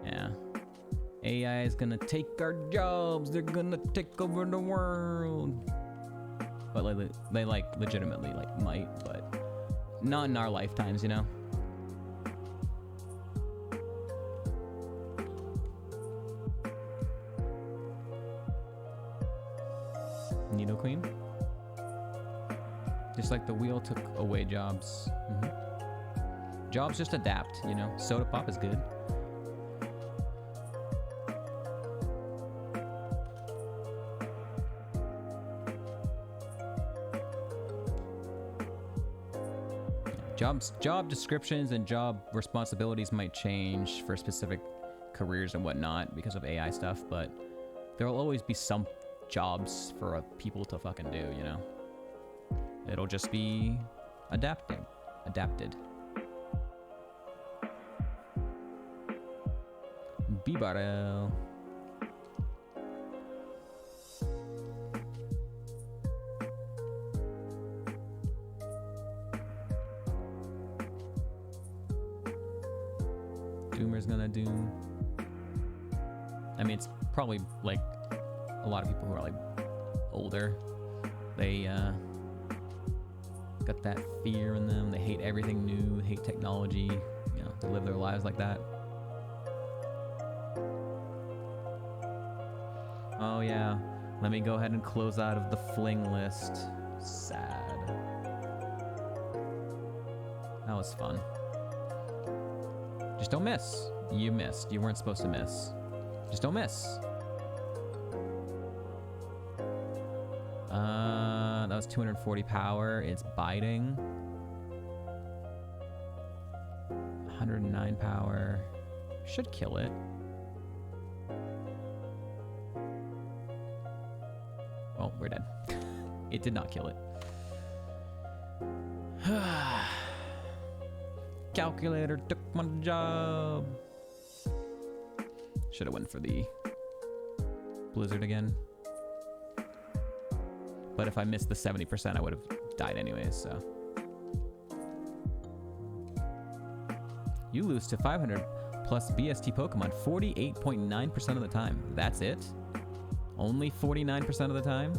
Yeah. AI is gonna take our jobs. They're gonna take over the world. But like, they like legitimately like might, but not in our lifetimes, you know? Nidoqueen. Just like the wheel took away jobs. Jobs just adapt, you know? Soda Pop is good. Job descriptions and job responsibilities might change for specific careers and whatnot because of AI stuff, but there will always be some jobs for people to fucking do, you know? It'll just be adapted. Bibarel. Doomer's gonna doom. I mean, it's probably like a lot of people who are like older. They got that fear in them. They hate everything new, hate technology. You know, they live their lives like that. Oh yeah, let me go ahead and close out of the fling list. Sad. That was fun. Just don't miss. You missed. You weren't supposed to miss. Just don't miss. That was 240 power. It's biting. 109 power. Should kill it. Oh, we're dead. It did not kill it. Calculator took my job. Should have went for the Blizzard again. But if I missed the 70%, I would have died anyways, so. You lose to 500 plus BST Pokemon 48.9% of the time. That's it? Only 49% of the time?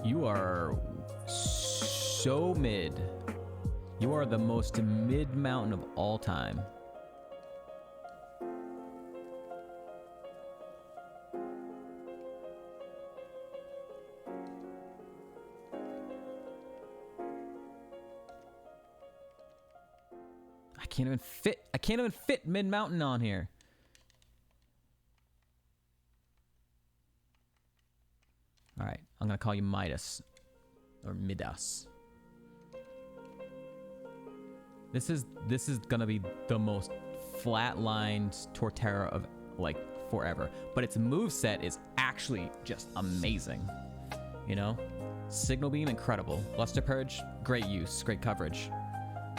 You are so mid. You are the most mid mountain of all time. I can't even fit mid mountain on here. All right, I'm gonna call you Midas or Midas. This is gonna be the most flatlined Torterra of like forever, but its moveset is actually just amazing. You know, Signal Beam, incredible. Luster Purge, great use, great coverage.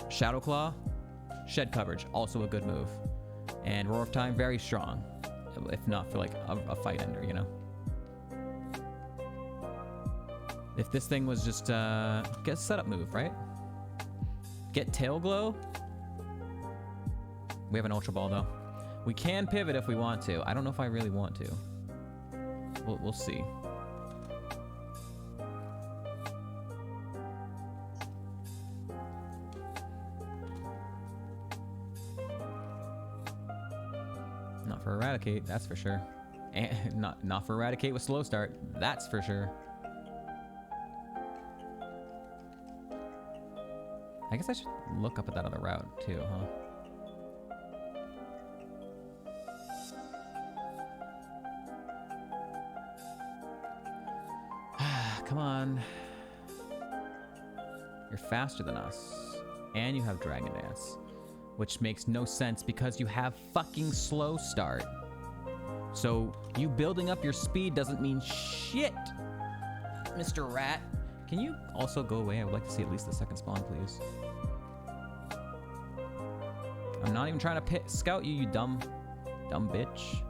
Shadow Claw, shed coverage, also a good move. And Roar of Time, very strong, if not for like a fight ender, you know. If this thing was just get a setup move, right? Get Tail Glow. We have an Ultra Ball though. We can pivot if we want to. I don't know if I really want to. We'll see. Not for Eradicate, that's for sure. And not for Eradicate with Slow Start, that's for sure. I guess I should look up at that other route too, huh? Come on. You're faster than us. And you have Dragon Dance. Which makes no sense because you have fucking Slow Start. So you building up your speed doesn't mean shit, Mr. Rat. Can you also go away? I would like to see at least the second spawn, please. I'm not even trying to scout you, you dumb bitch.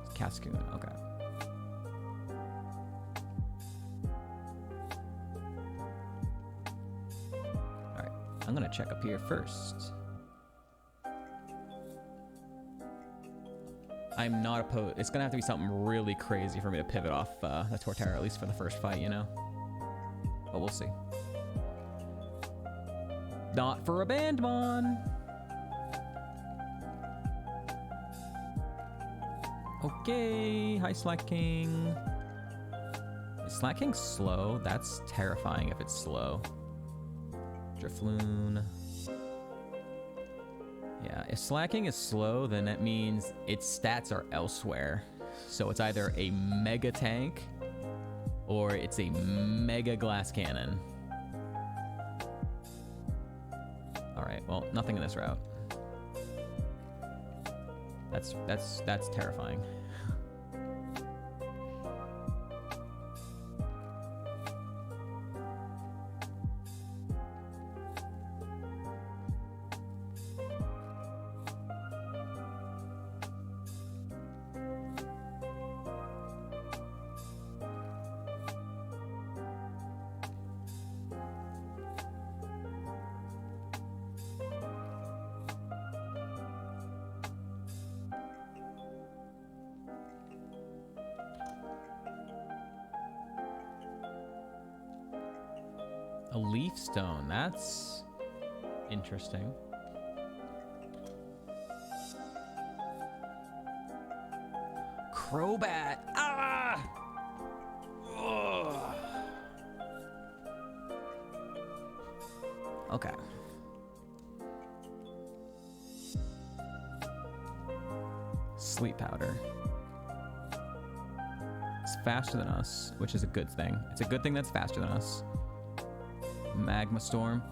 It's Cascoon, okay. All right, I'm gonna check up here first. I'm not opposed. It's gonna have to be something really crazy for me to pivot off the Torterra, at least for the first fight, you know? But we'll see. Not for a Bandmon. Okay, hi Slacking. Is Slacking slow? That's terrifying if it's slow. Drifloon. Yeah, if Slacking is slow, then that means its stats are elsewhere. So it's either a mega tank or it's a mega glass cannon. All right, well, nothing in this route. That's terrifying. A leaf stone, that's interesting. Crobat, ah! Ugh. Okay. Sleep powder. It's faster than us, which is a good thing. It's a good thing that's faster than us. Magma Storm.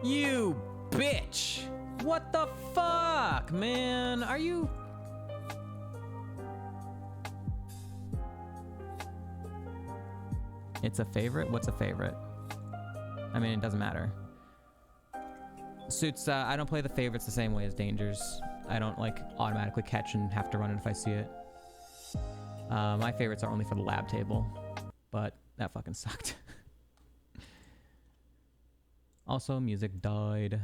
You bitch! What the fuck, man? Are you... It's a favorite? What's a favorite? I mean, it doesn't matter. Suits, I don't play the favorites the same way as Dangers. I don't, like, automatically catch and have to run it if I see it. My favorites are only for the lab table. But that fucking sucked. Also, music died.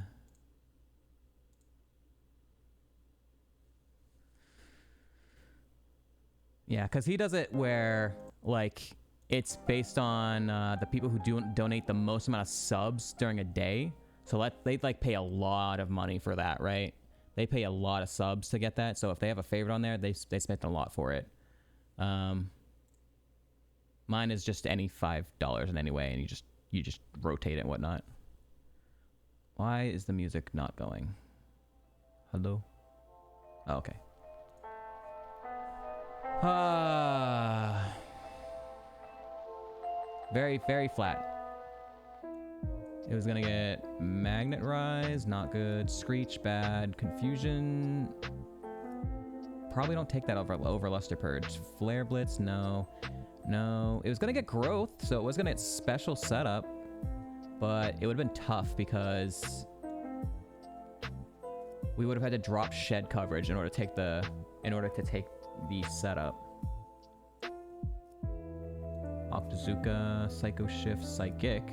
Yeah, because he does it where, like, it's based on the people who donate the most amount of subs during a day. So they, like, pay a lot of money for that, right? They pay a lot of subs to get that. So if they have a favorite on there, they spent a lot for it. Mine is just any $5 in any way, and you just rotate it and whatnot. Why is the music not going? Hello? Oh, okay. Very, very flat. It was gonna get Magnet Rise, not good. Screech, bad. Confusion. Probably don't take that over Luster Purge. Flare Blitz, no. No. It was gonna get Growth, so it was gonna get Special Setup. But it would have been tough because we would have had to drop Shed coverage in order to take the setup. Octazooka, Psycho Shift, Psychic.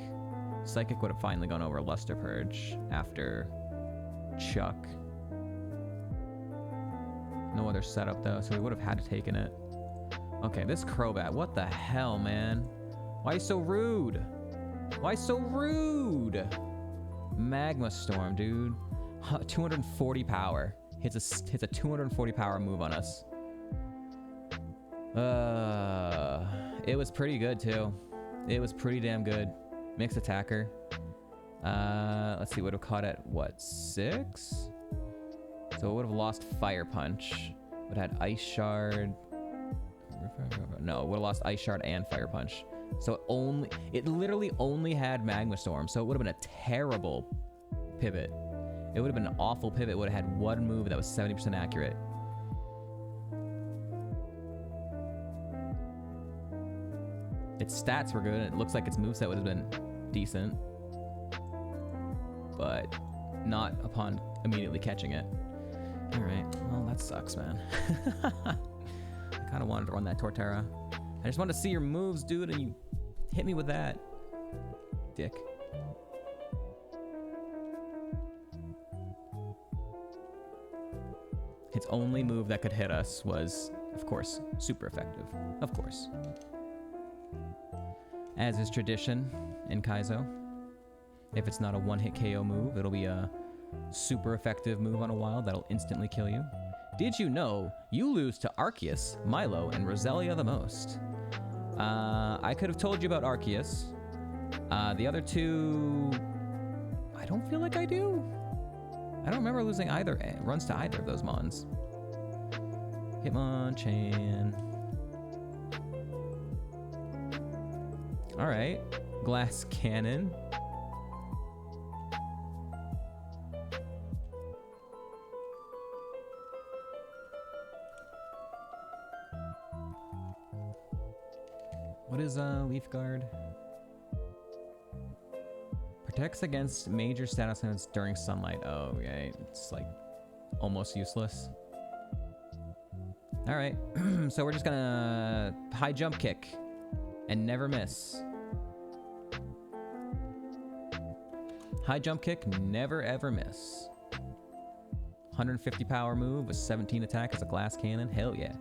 Psychic would have finally gone over Luster Purge after Chuck. No other setup though, so we would have had to taken it. Okay, this Crobat, what the hell, man? Why are you so rude? Why so rude? Magma Storm, dude. 240 power. Hits a 240 power move on us. It was pretty good too. It was pretty damn good. Mixed attacker. Let's see, would have caught at what, 6? So it would have lost Fire Punch. Would have had Ice Shard. No, it would have lost Ice Shard and Fire Punch. So it literally only had Magma Storm. So it would have been a terrible pivot. It would have been an awful pivot. It would have had one move that was 70% accurate. Its stats were good. And it looks like its moveset would have been decent. But not upon immediately catching it. Alright, well that sucks, man. I kind of wanted to run that Torterra. I just wanted to see your moves, dude, and you hit me with that. Dick. Its only move that could hit us was, of course, super effective. Of course. As is tradition in Kaizo. If it's not a one-hit KO move, it'll be a super effective move on a wild that'll instantly kill you. Did you know you lose to Arceus, Milo, and Roselia the most? I could have told you about Arceus. The other two, I don't feel like I do. I don't remember losing either runs to either of those mons. Hitmonchan. All right, Glass Cannon. What is Leaf Guard? Protects against major status events during sunlight. Oh, okay. It's like almost useless. All right. So we're just gonna high jump kick and never miss. High jump kick, never ever miss. 150 power move with 17 attack as a glass cannon. Hell yeah.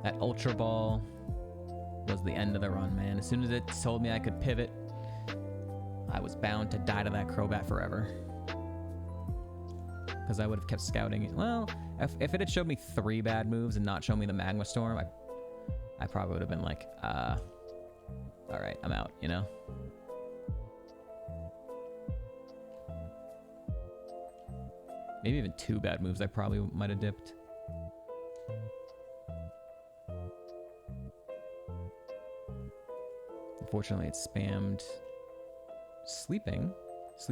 That Ultra Ball was the end of the run, man. As soon as it told me I could pivot, I was bound to die to that Crobat forever. Because I would have kept scouting it. Well, if it had showed me 3 bad moves and not shown me the Magma Storm, I probably would have been like, All right, I'm out, you know? Maybe even 2 bad moves I probably might have dipped. Unfortunately, it spammed sleep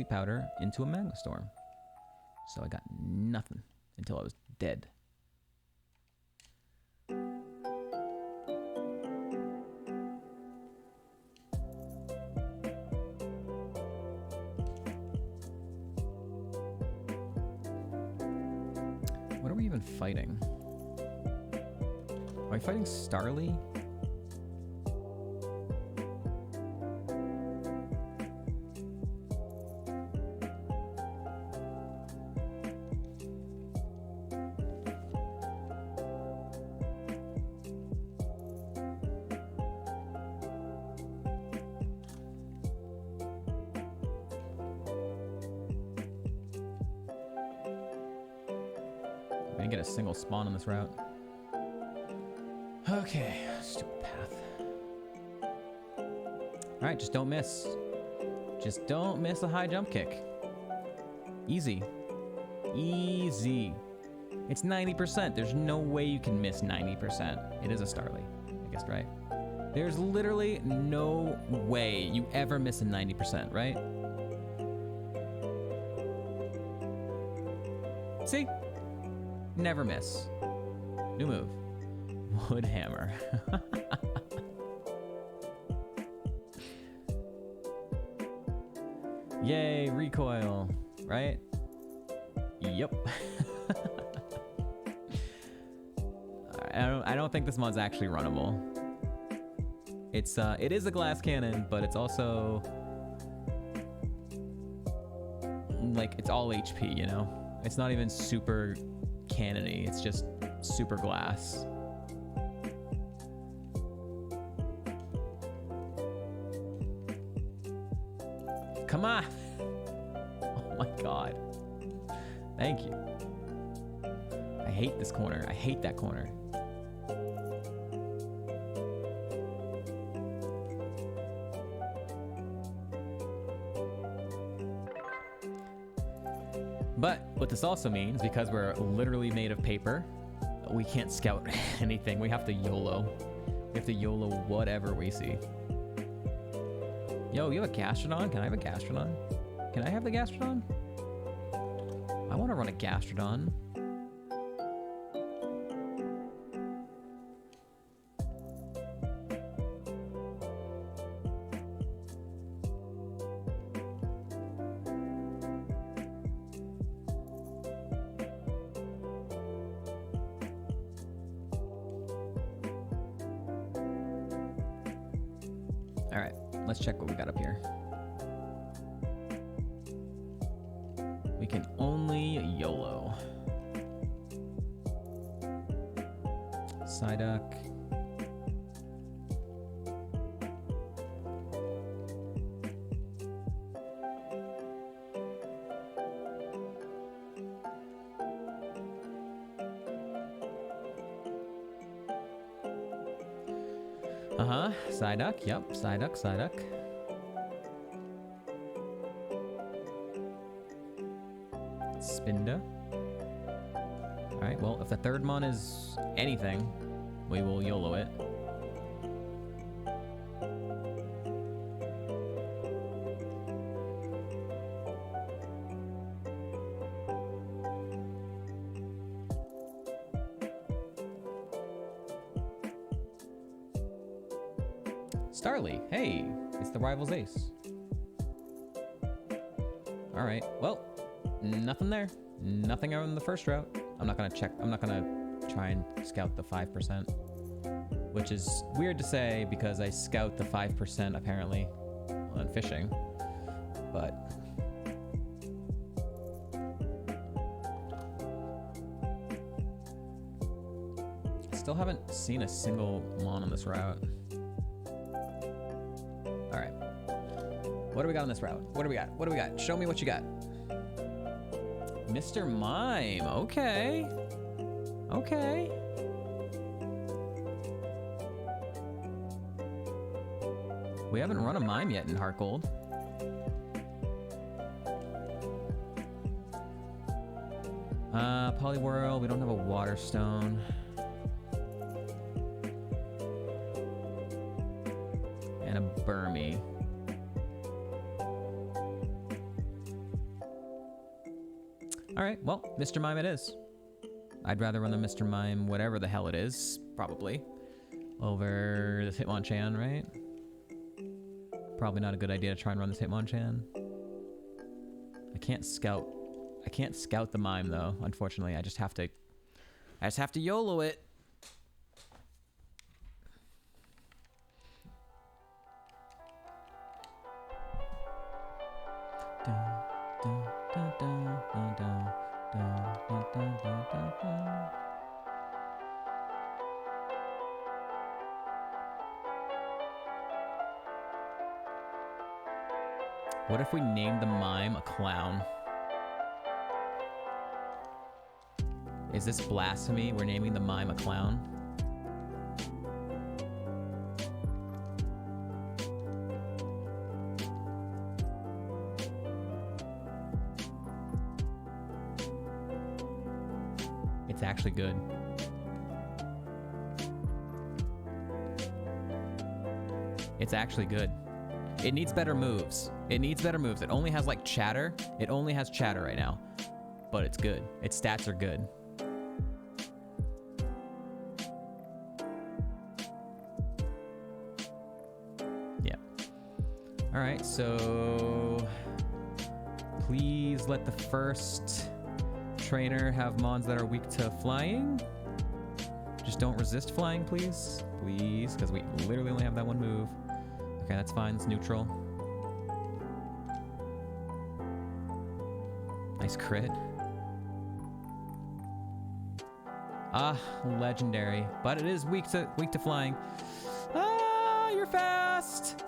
powder into a magma storm. So I got nothing until I was dead. What are we even fighting? Are we fighting Starly? I didn't get a single spawn on this route. Okay, stupid path. Alright, just don't miss. Just don't miss a high jump kick. Easy. Easy. It's 90%. There's no way you can miss 90%. It is a Starly. I guessed right. There's literally no way you ever miss a 90%, right? See? Never miss. New move. Wood hammer. Yay, recoil, right? Yep. I don't think this mod's actually runnable. It is a glass cannon, but it's also like it's all HP, you know? It's not even super cannon-y, it's just super glass. Come on! Oh my god. Thank you. I hate this corner. I hate that corner. But what this also means, because we're literally made of paper, we can't scout anything. We have to YOLO. We have to YOLO whatever we see. Yo, you have a Gastrodon? Can I have a Gastrodon? Can I have the Gastrodon? I want to run a Gastrodon. All right, let's check what we got up here. We can only YOLO. Psyduck. Uh-huh, Psyduck, yep, Psyduck, Psyduck. Spinda. Alright, well, if the third mon is anything, we will YOLO it. Starly, hey, it's the rival's ace. All right, well, nothing there. Nothing on the first route. I'm not gonna check, I'm not gonna try and scout the 5%, which is weird to say because I scout the 5% apparently on fishing, but still haven't seen a single mon on this route. All right. What do we got on this route? What do we got? What do we got? Show me what you got. Mr. Mime. Okay. Okay. We haven't run a mime yet in HeartGold. Poliwhirl, we don't have a water stone. And a Burmy. Alright, well, Mr. Mime it is. I'd rather run the Mr. Mime, whatever the hell it is, probably, over this Hitmonchan, right? Probably not a good idea to try and run this Hitmonchan. I can't scout the Mime though, unfortunately. I just have to YOLO it. What if we named the Mime a clown? Is this blasphemy? We're naming the Mime a clown? It's actually good. It's actually good. It needs better moves. It needs better moves. It only has like chatter. It only has chatter right now. But it's good. Its stats are good. Yeah. Alright, so please let the first trainer have mons that are weak to flying. Just don't resist flying, please. Please, because we literally only have that one move. Okay, that's fine. It's neutral. Nice crit. Ah, legendary. But it is weak to flying. Ah, you're fast!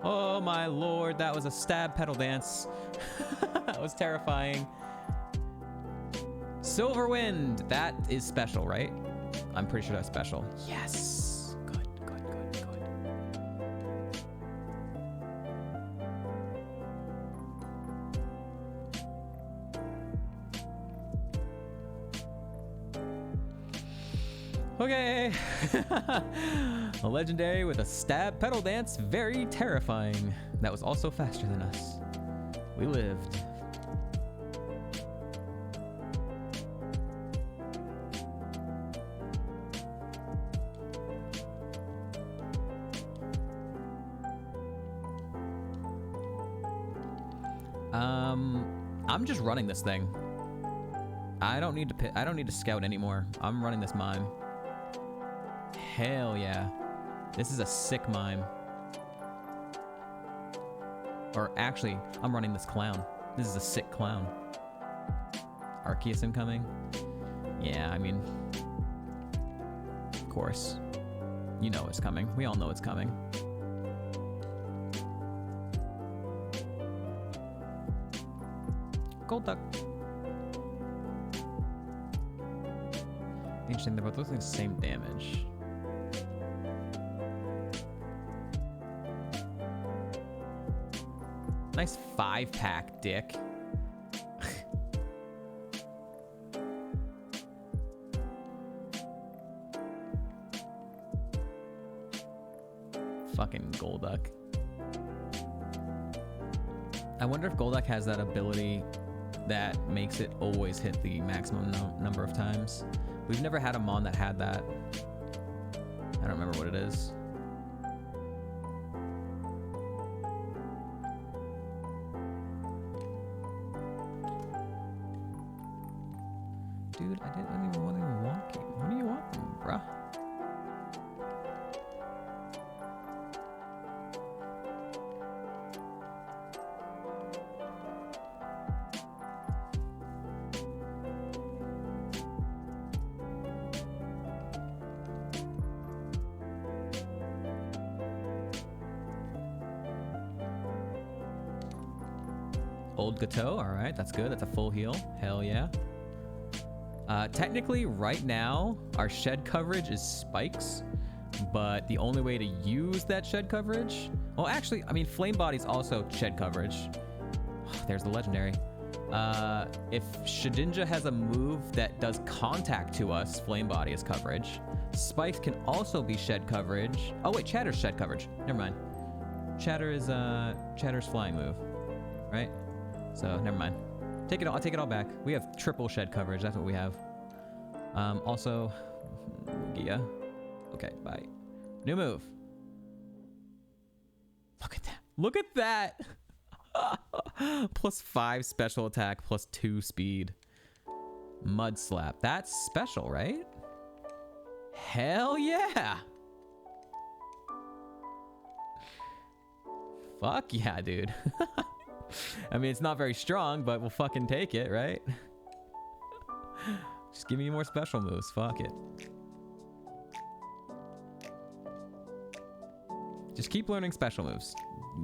Oh my lord, that was a stab pedal dance. That was terrifying. Silver Wind! That is special, right? I'm pretty sure that's special. Yes! Okay. A legendary with a stab pedal dance, very terrifying. That was also faster than us. We lived. I'm just running this thing. I don't need to scout anymore. I'm running this Mime. Hell yeah. This is a sick Mime. Or actually, I'm running this clown. This is a sick clown. Arceus incoming. Yeah, I mean, of course. You know it's coming. We all know it's coming. Gold Duck. Interesting, they're both looking the same damage. Nice 5-pack, dick. Fucking Golduck. I wonder if Golduck has that ability that makes it always hit the maximum number of times. We've never had a Mon that had that. I don't remember what it is. Dude, I didn't even want him walking. What do you want from me, bruh? Old Gateau, all right, that's good. That's a full heal. Hell yeah. Technically, right now, our shed coverage is spikes. but the only way to use that shed coverage... Well, actually, I mean, Flame Body's also shed coverage. There's the legendary. If Shedinja has a move that does contact to us, Flame Body is coverage. Spikes can also be shed coverage. Oh wait, Chatter's shed coverage. Never mind. Chatter's flying move, right? So never mind. I'll take it all back. We have triple shed coverage. That's what we have. Also, Gia. Okay, bye. New move. Look at that. Look at that. +5 special attack, +2 speed. Mud Slap. That's special, right? Hell yeah. Fuck yeah, dude. I mean, it's not very strong, but we'll fucking take it, right? Just give me more special moves. Fuck it. Just keep learning special moves.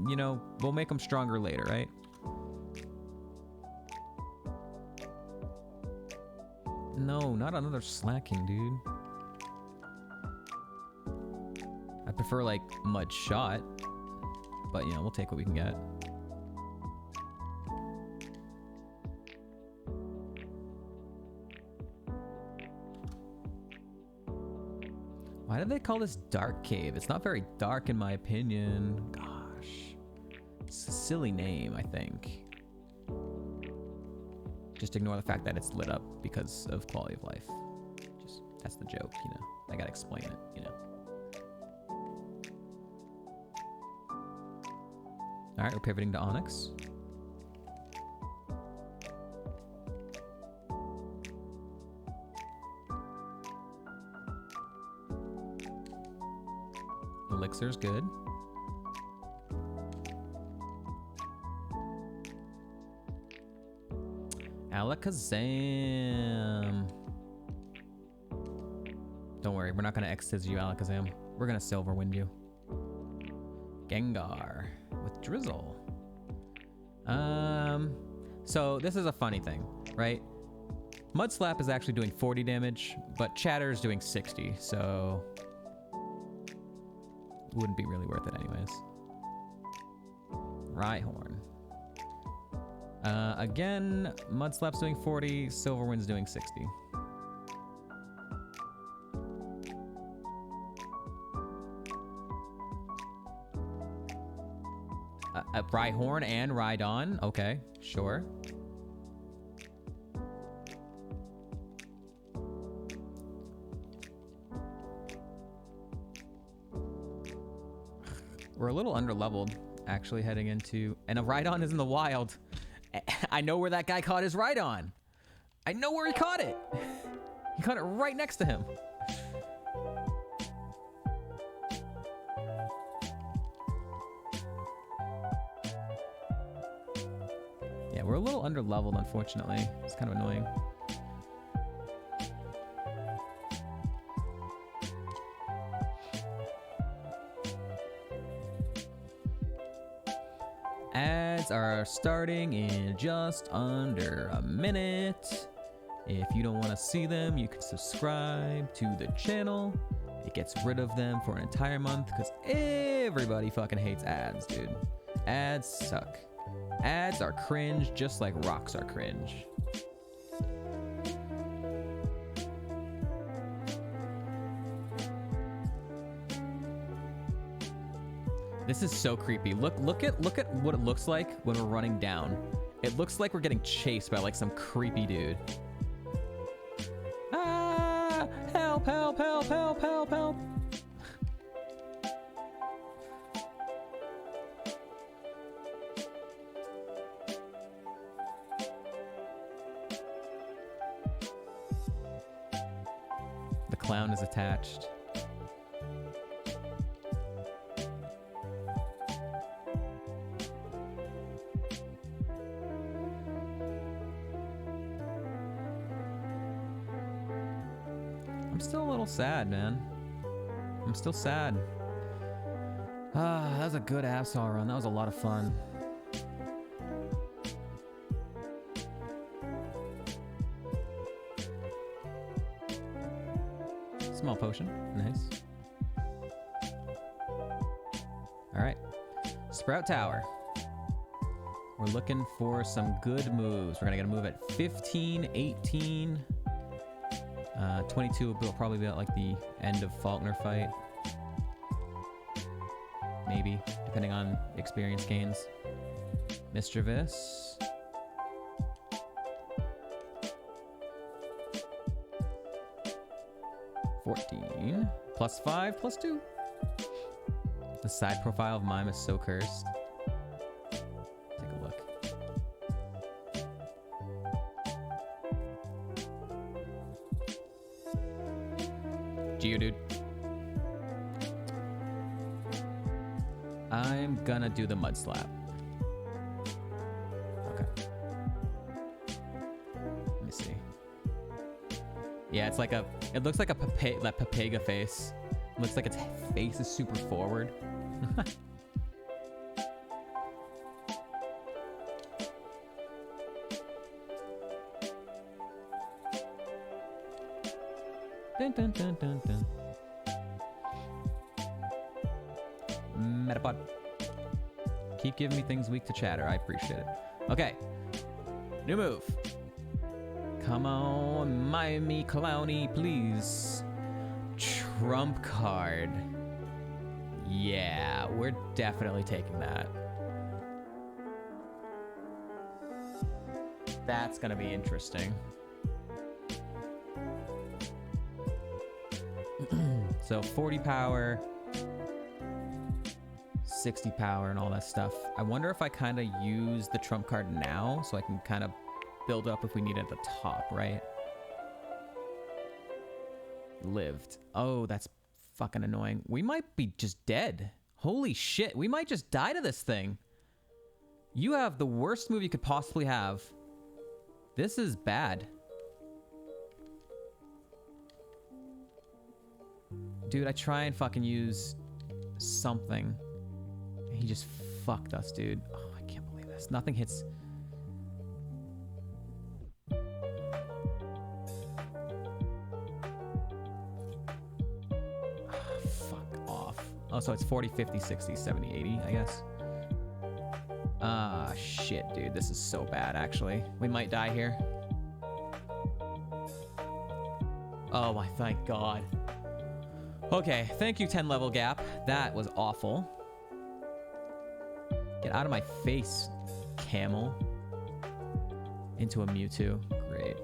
You know, we'll make them stronger later, right? No, not another slacking, dude. I prefer, like, Mud Shot. But, you know, we'll take what we can get. Why do they call this Dark Cave? It's not very dark in my opinion. Gosh. It's a silly name, I think. Just ignore the fact that it's lit up because of quality of life. Just, that's the joke, you know. I gotta explain it, you know. Alright, we're pivoting to Onyx. Elixir's good. Alakazam. Don't worry, we're not gonna X-Tiz you, Alakazam. We're gonna Silver Wind you. Gengar with Drizzle. So this is a funny thing, right? Mud Slap is actually doing 40 damage, but Chatter is doing 60, so it wouldn't be really worth it anyways. Rhyhorn. Again, Mud Slap's doing 40, Silver Wind's doing 60. Rhyhorn and Rhydon. Okay, sure. We're a little underleveled, actually, heading into... And a Rhydon is in the wild. I know where that guy caught his Rhydon. I know where he caught it. He caught it right next to him. Yeah, we're a little underleveled, unfortunately. It's kind of annoying. Ads are starting in just under a minute. If you don't want to see them, you can subscribe to the channel. It gets rid of them for an entire month because everybody fucking hates ads, dude. Ads suck. Ads are cringe just like rocks are cringe. This is so creepy. Look at what it looks like when we're running down. It looks like we're getting chased by like some creepy dude. Ah! Help, help, help, help, help, help. The clown is attached. I'm still a little sad, man. I'm still sad. Ah, that was a good Absol run. That was a lot of fun. Small potion. Nice. All right. Sprout Tower. We're looking for some good moves. We're gonna get a move at 15, 18. 22 will probably be at like the end of Faulkner fight. Maybe, depending on experience gains. Mischievous. +14. +5, +2. The side profile of Mime is so cursed. Take a look. Geodude. I'm gonna do the Mud Slap. Okay. Let me see. Yeah, it's like it looks like that Papega face. It looks like its face is super forward. Dun, dun, dun, dun, dun. Metapod. Keep giving me things weak to chatter. I appreciate it. Okay. New move. Come on, Miami Clowny, please. Trump card. Yeah, we're definitely taking that. That's gonna be interesting. So 40 power, 60 power, and all that stuff. I wonder if I kind of use the trump card now so I can kind of build up if we need it at the top, right? Lived. Oh, that's fucking annoying. We might be just dead. Holy shit, we might just die to this thing. You have the worst move you could possibly have. This is bad. Dude, I try and fucking use something. He just fucked us, dude. Oh, I can't believe this. Nothing hits. Fuck off. Oh, so it's 40, 50, 60, 70, 80, I guess. Ah, shit, dude. This is so bad, actually. We might die here. Oh my, thank God. Okay, thank you, 10 level gap. That was awful. Get out of my face, camel. Into a Mewtwo. Great.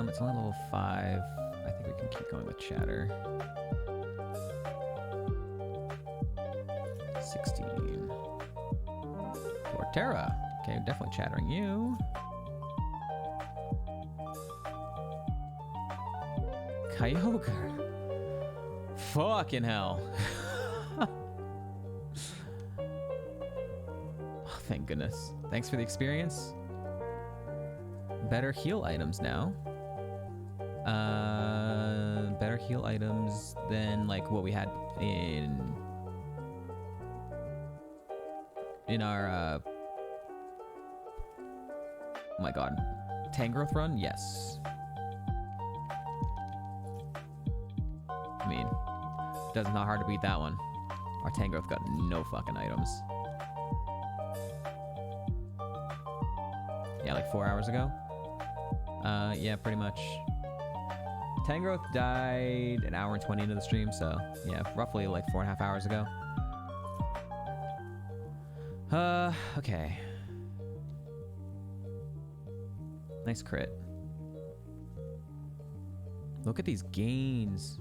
It's only level 5. I think we can keep going with chatter. 16. Torterra. Okay, definitely chattering you. Kyogre. Fucking hell. Oh, thank goodness. Thanks for the experience. Better heal items now. Better heal items than like what we had in our oh my god, Tangrowth run. Yes. I mean, it's not hard to beat that one. Our Tangrowth got no fucking items. Yeah, like 4 hours ago. Yeah, pretty much. Tangrowth died an hour and 20 into the stream, so yeah, roughly like 4.5 hours ago. Okay. Nice crit. Look at these gains.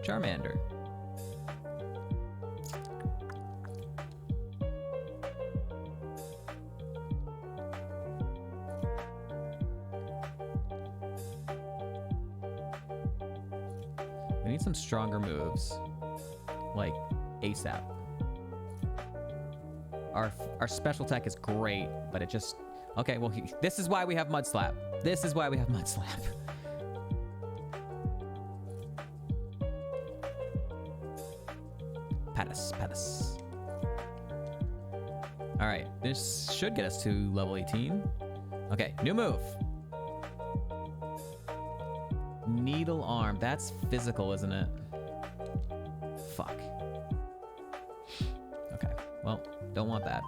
Charmander. some stronger moves, like ASAP. Our special attack is great, but it just... Okay, well, this is why we have Mud Slap. This is why we have Mud Slap. Patus, Patus. All right, this should get us to level 18. Okay, new move. Needle Arm. That's physical, isn't it? Fuck. Okay, well, don't want that.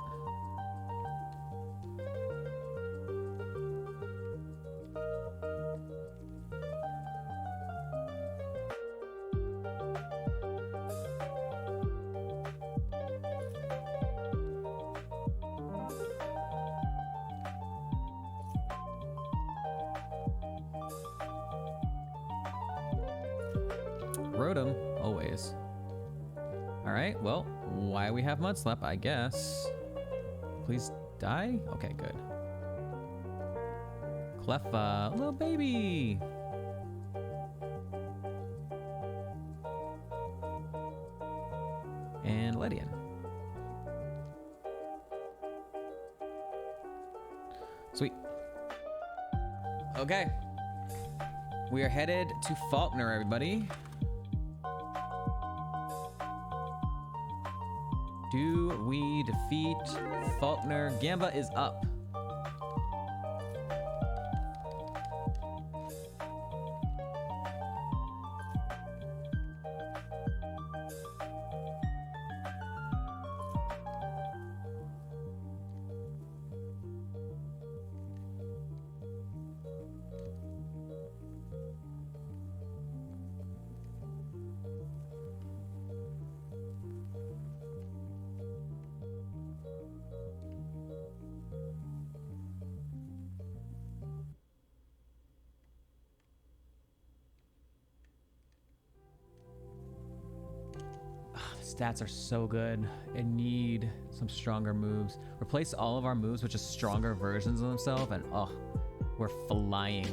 Rotom, always. All right, well, why we have Mud Slap, I guess. Please die? Okay, good. Cleffa, little baby. And Ledian. Sweet. Okay. We are headed to Faulkner, everybody. Do we defeat Faulkner? Gamba is up. Stats are so good. I need some stronger moves. Replace all of our moves with just stronger versions of themselves, and oh, we're flying.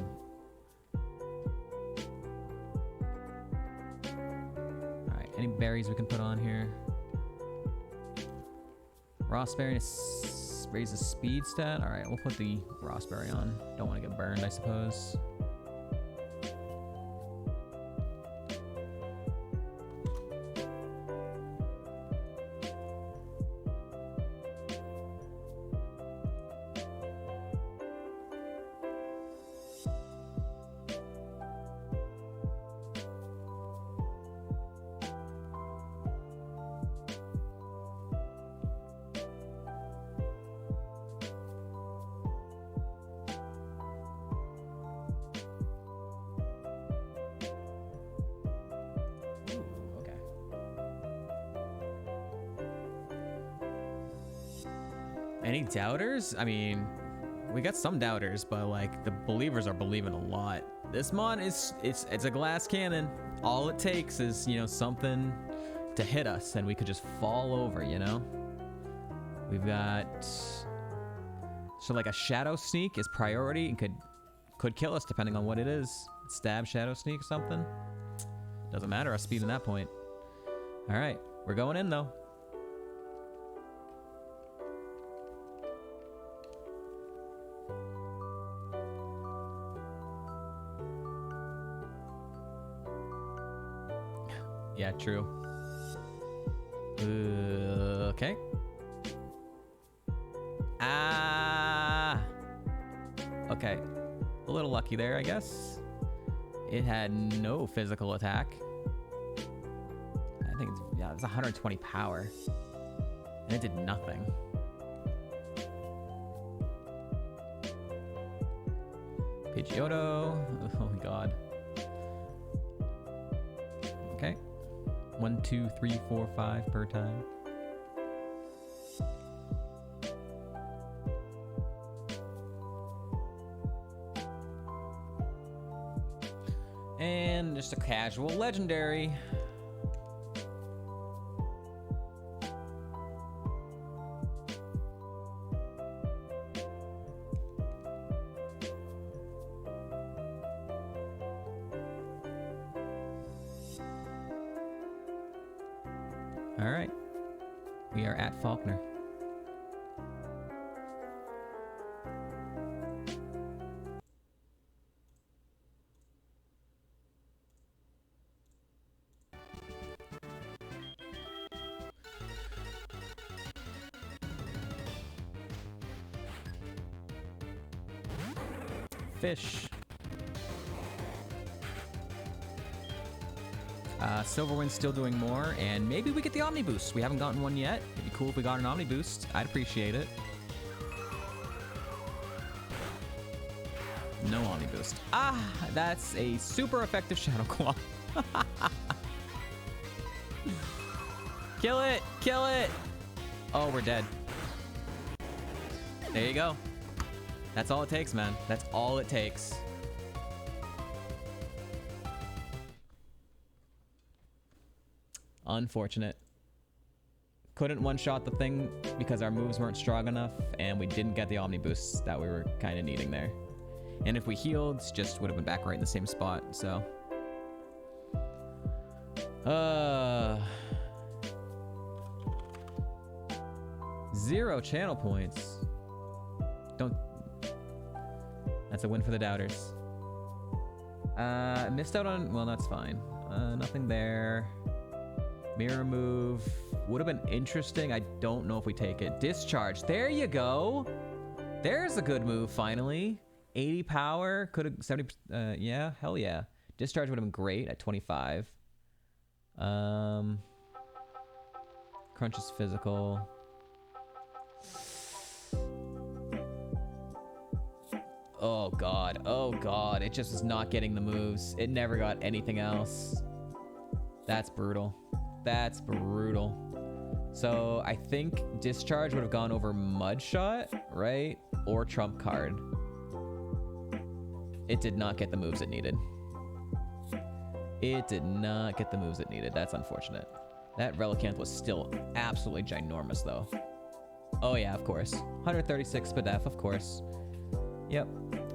All right, any berries we can put on here? Rossberry raises speed stat. All right, we'll put the Rossberry on. Don't want to get burned, I suppose. Any doubters? I mean, we got some doubters, but like the believers are believing a lot. This mon is it's a glass cannon. All it takes is, you know, something to hit us and we could just fall over, you know? We've got so like a shadow sneak is priority and could kill us depending on what it is. Stab, shadow sneak, something. Doesn't matter, our speed at that point. All right, we're going in though. Yeah, true. Okay. Ah. Okay. A little lucky there, I guess. It had no physical attack. I think it's, yeah, it's 120 power. And it did nothing. Pidgeotto. Oh my god. Okay. 1, 2, 3, 4, 5 per time. And just a casual legendary. All right. We are at Faulkner. Fish. Silverwind's still doing more, and maybe we get the Omni Boost. We haven't gotten one yet. It'd be cool if we got an Omni Boost. I'd appreciate it. No Omni Boost. Ah, that's a super effective Shadow Claw. Kill it! Kill it! Oh, we're dead. There you go. That's all it takes, man. That's all it takes. Unfortunate. Couldn't one-shot the thing because our moves weren't strong enough, and we didn't get the Omni Boosts that we were kind of needing there. And if we healed, just would have been back right in the same spot, so... 0 channel points. Don't... That's a win for the doubters. Missed out on... Well, that's fine. Nothing there. Mirror move. Would have been interesting. I don't know if we take it. Discharge. There you go. There's a good move, finally. 80 power. Could have... 70... yeah, hell yeah. Discharge would have been great at 25. Crunch is physical. Oh god, oh god, it just was not getting the moves. It never got anything else. That's brutal. That's brutal. So I think Discharge would have gone over Mudshot, right? Or Trump Card. It did not get the moves it needed. It did not get the moves it needed. That's unfortunate. That Relicanth was still absolutely ginormous though. Oh yeah, of course. 136 Spadef, of course. Yep.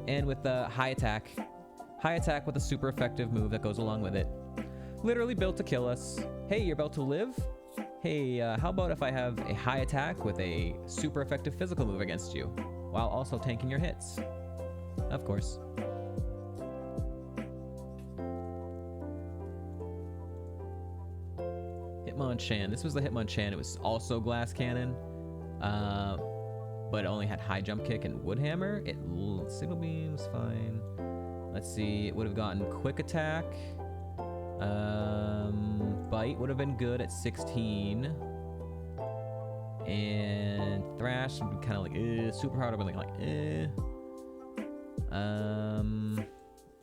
And with the high attack. High attack with a super effective move that goes along with it. Literally built to kill us. Hey, you're about to live? Hey, how about if I have a high attack with a super effective physical move against you, while also tanking your hits? Of course. Hitmonchan. This was the Hitmonchan. It was also Glass Cannon. But it only had high jump kick and wood hammer. Signal beam's fine. Let's see, it would have gotten quick attack. Bite would have been good at 16. And Thrash would be kind of like, super hard would have been like,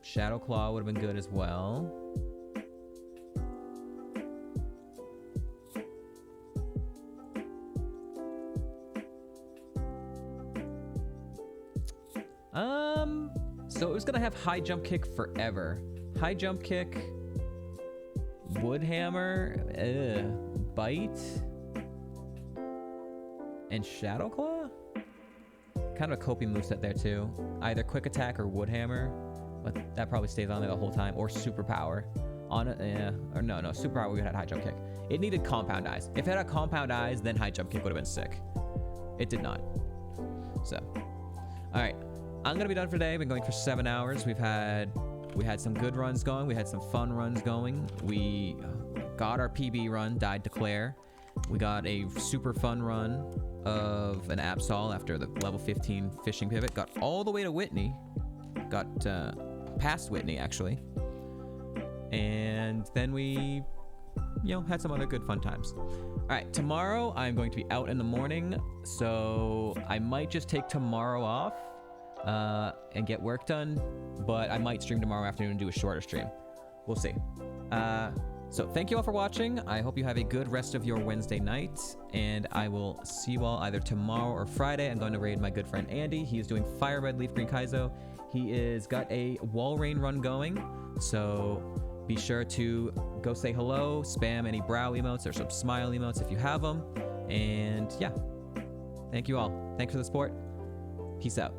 Shadow Claw would have been good as well. So it was gonna have high jump kick forever. High jump kick, wood hammer, bite, and Shadow Claw. Kind of a coping moveset there too. Either quick attack or wood hammer, but that probably stays on there the whole time. Or superpower. On it, or no, superpower. We had high jump kick. It needed compound eyes. If it had compound eyes, then high jump kick would have been sick. It did not. So, all right. I'm gonna be done for today. I've been going for 7 hours. We had some good runs going. We had some fun runs going. We got our PB run, died to Claire. We got a super fun run of an Absol after the level 15 fishing pivot. Got all the way to Whitney. Got past Whitney actually. And then we, had some other good fun times. All right, tomorrow I'm going to be out in the morning, so I might just take tomorrow off. And get work done, but I might stream tomorrow afternoon and do a shorter stream. We'll see. So thank you all for watching. I hope you have a good rest of your Wednesday night, and I will see you all either tomorrow or Friday. I'm going to raid my good friend Andy. He is doing Fire Red Leaf Green Kaizo. He is got a wall rain run going, so be sure to go say hello, spam any brow emotes or some smile emotes if you have them, and yeah. Thank you all. Thanks for the support. Peace out.